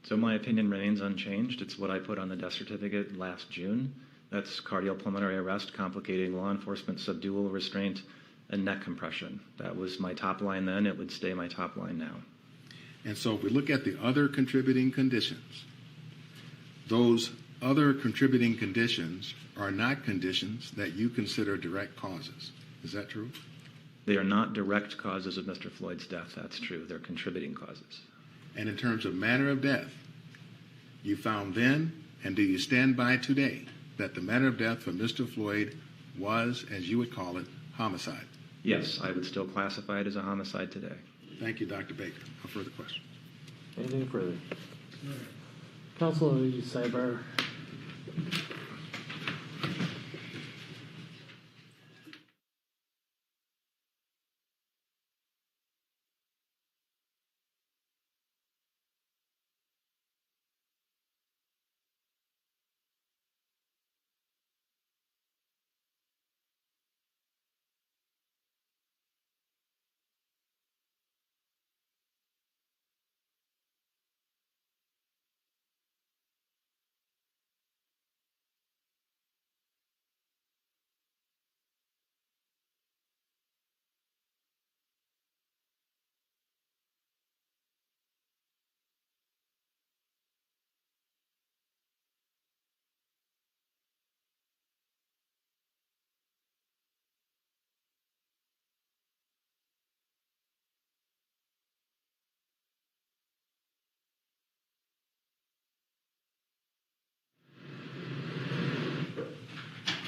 So my opinion remains unchanged. It's what I put on the death certificate last June. That's cardiopulmonary arrest complicating law enforcement subdual restraint and neck compression. That was my top line then. It would stay my top line now. And so if we look at the other contributing conditions, those other contributing conditions are not conditions that you consider direct causes. Is that true? They are not direct causes of Mr. Floyd's death, that's true. They're contributing causes. And in terms of manner of death, you found then, and do you stand by today, that the manner of death for Mr. Floyd was, as you would call it, homicide? Yes, I would still classify it as a homicide today. Thank you, Dr. Baker. No further questions. Anything further? Counsel, you sidebar.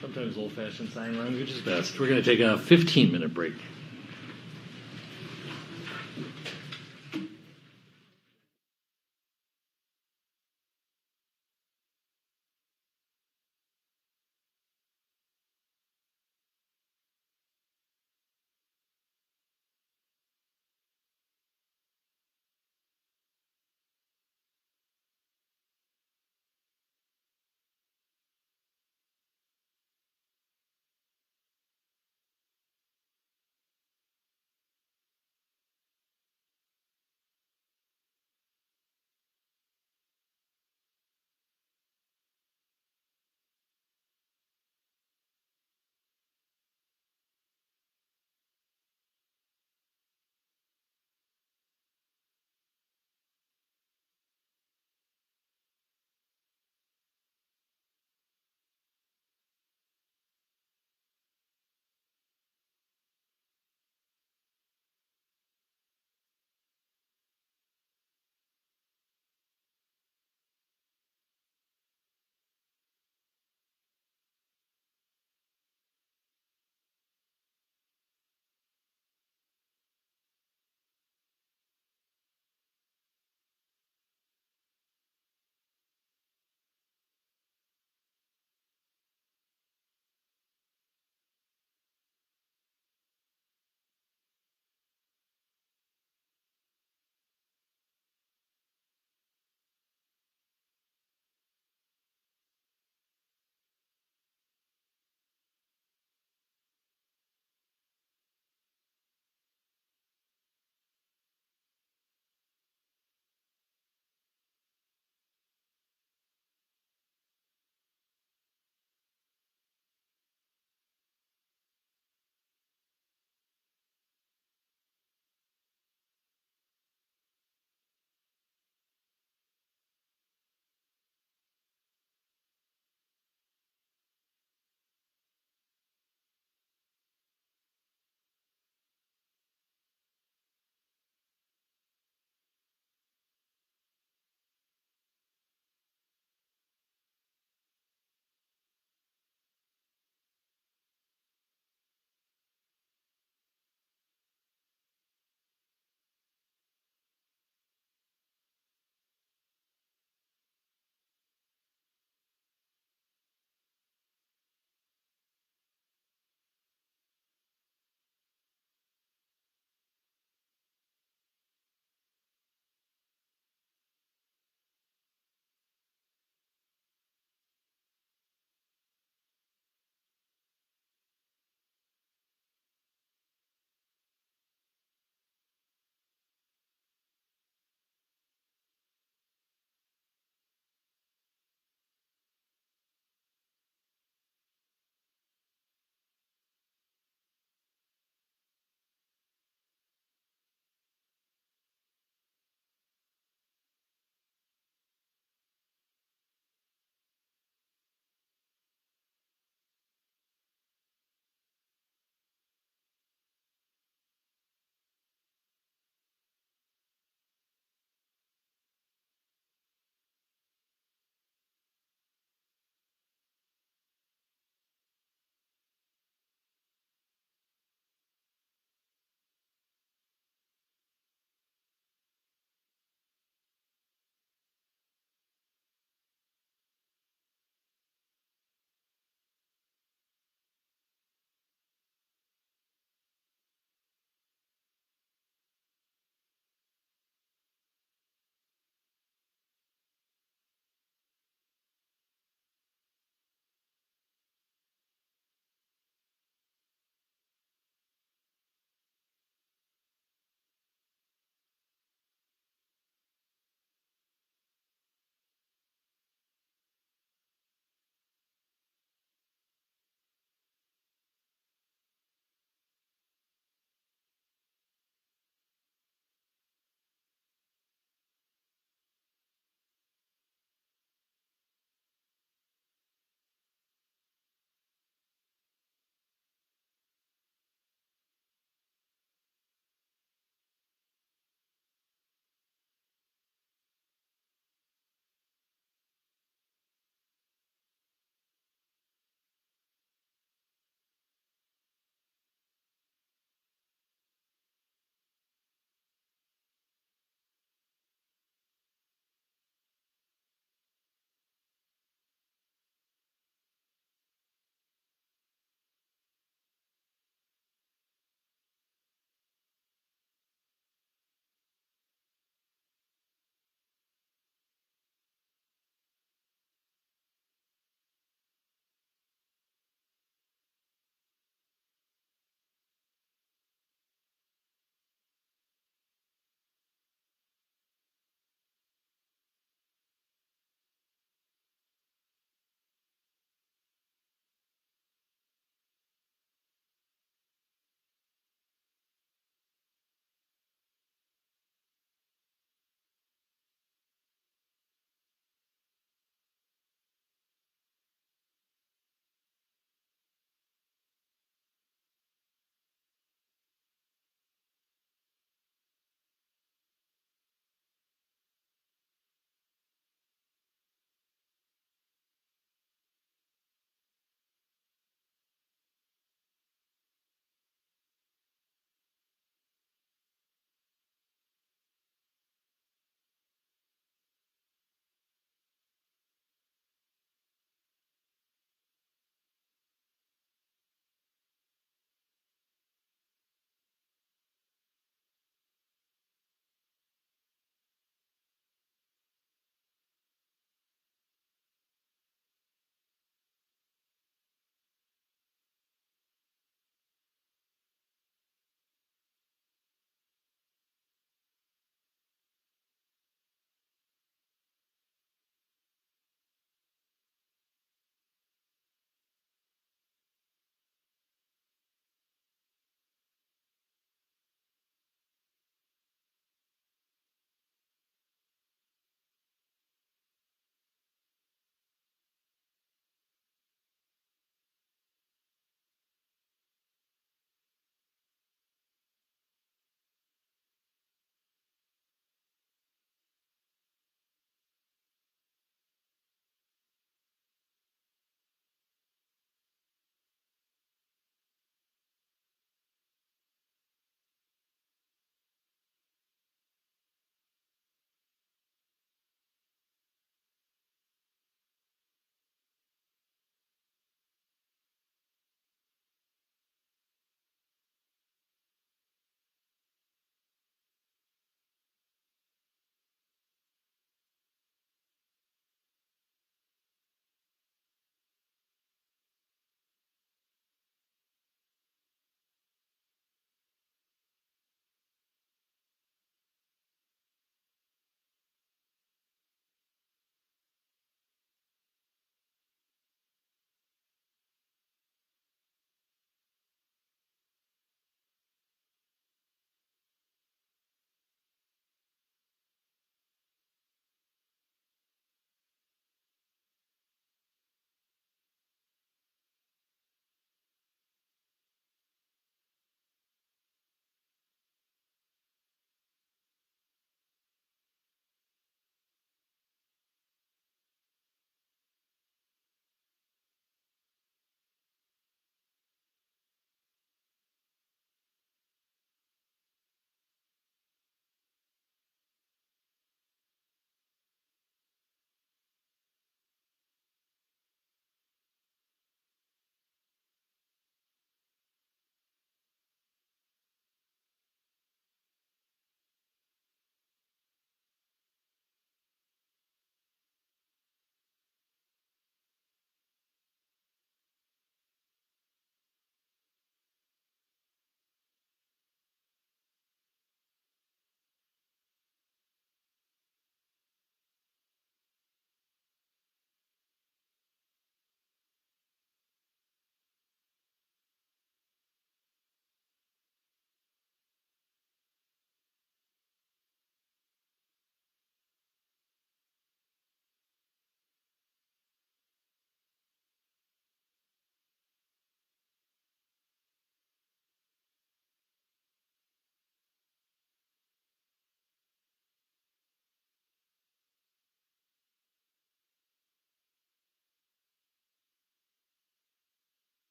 Sometimes old-fashioned sign language is best. We're going to take a 15-minute break.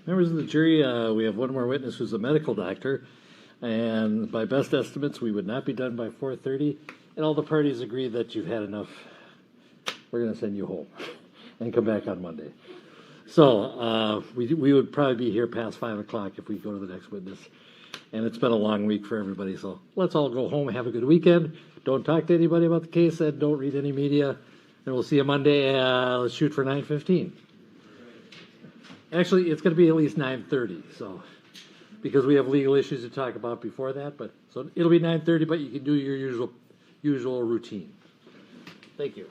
Members of the jury, we have one more witness who's a medical doctor, and by best estimates, we would not be done by 4:30, and all the parties agree that you've had enough. We're going to send you home and come back on Monday. So we would probably be here past 5 o'clock if we go to the next witness. And it's been a long week for everybody, so let's all go home, have a good weekend. Don't talk to anybody about the case, and don't read any media. And we'll see you Monday. Let's shoot for 9:15. Actually, it's going to be at least 9:30, so because we have legal issues to talk about before that. But so it'll be 9:30, but you can do your usual routine. Thank you.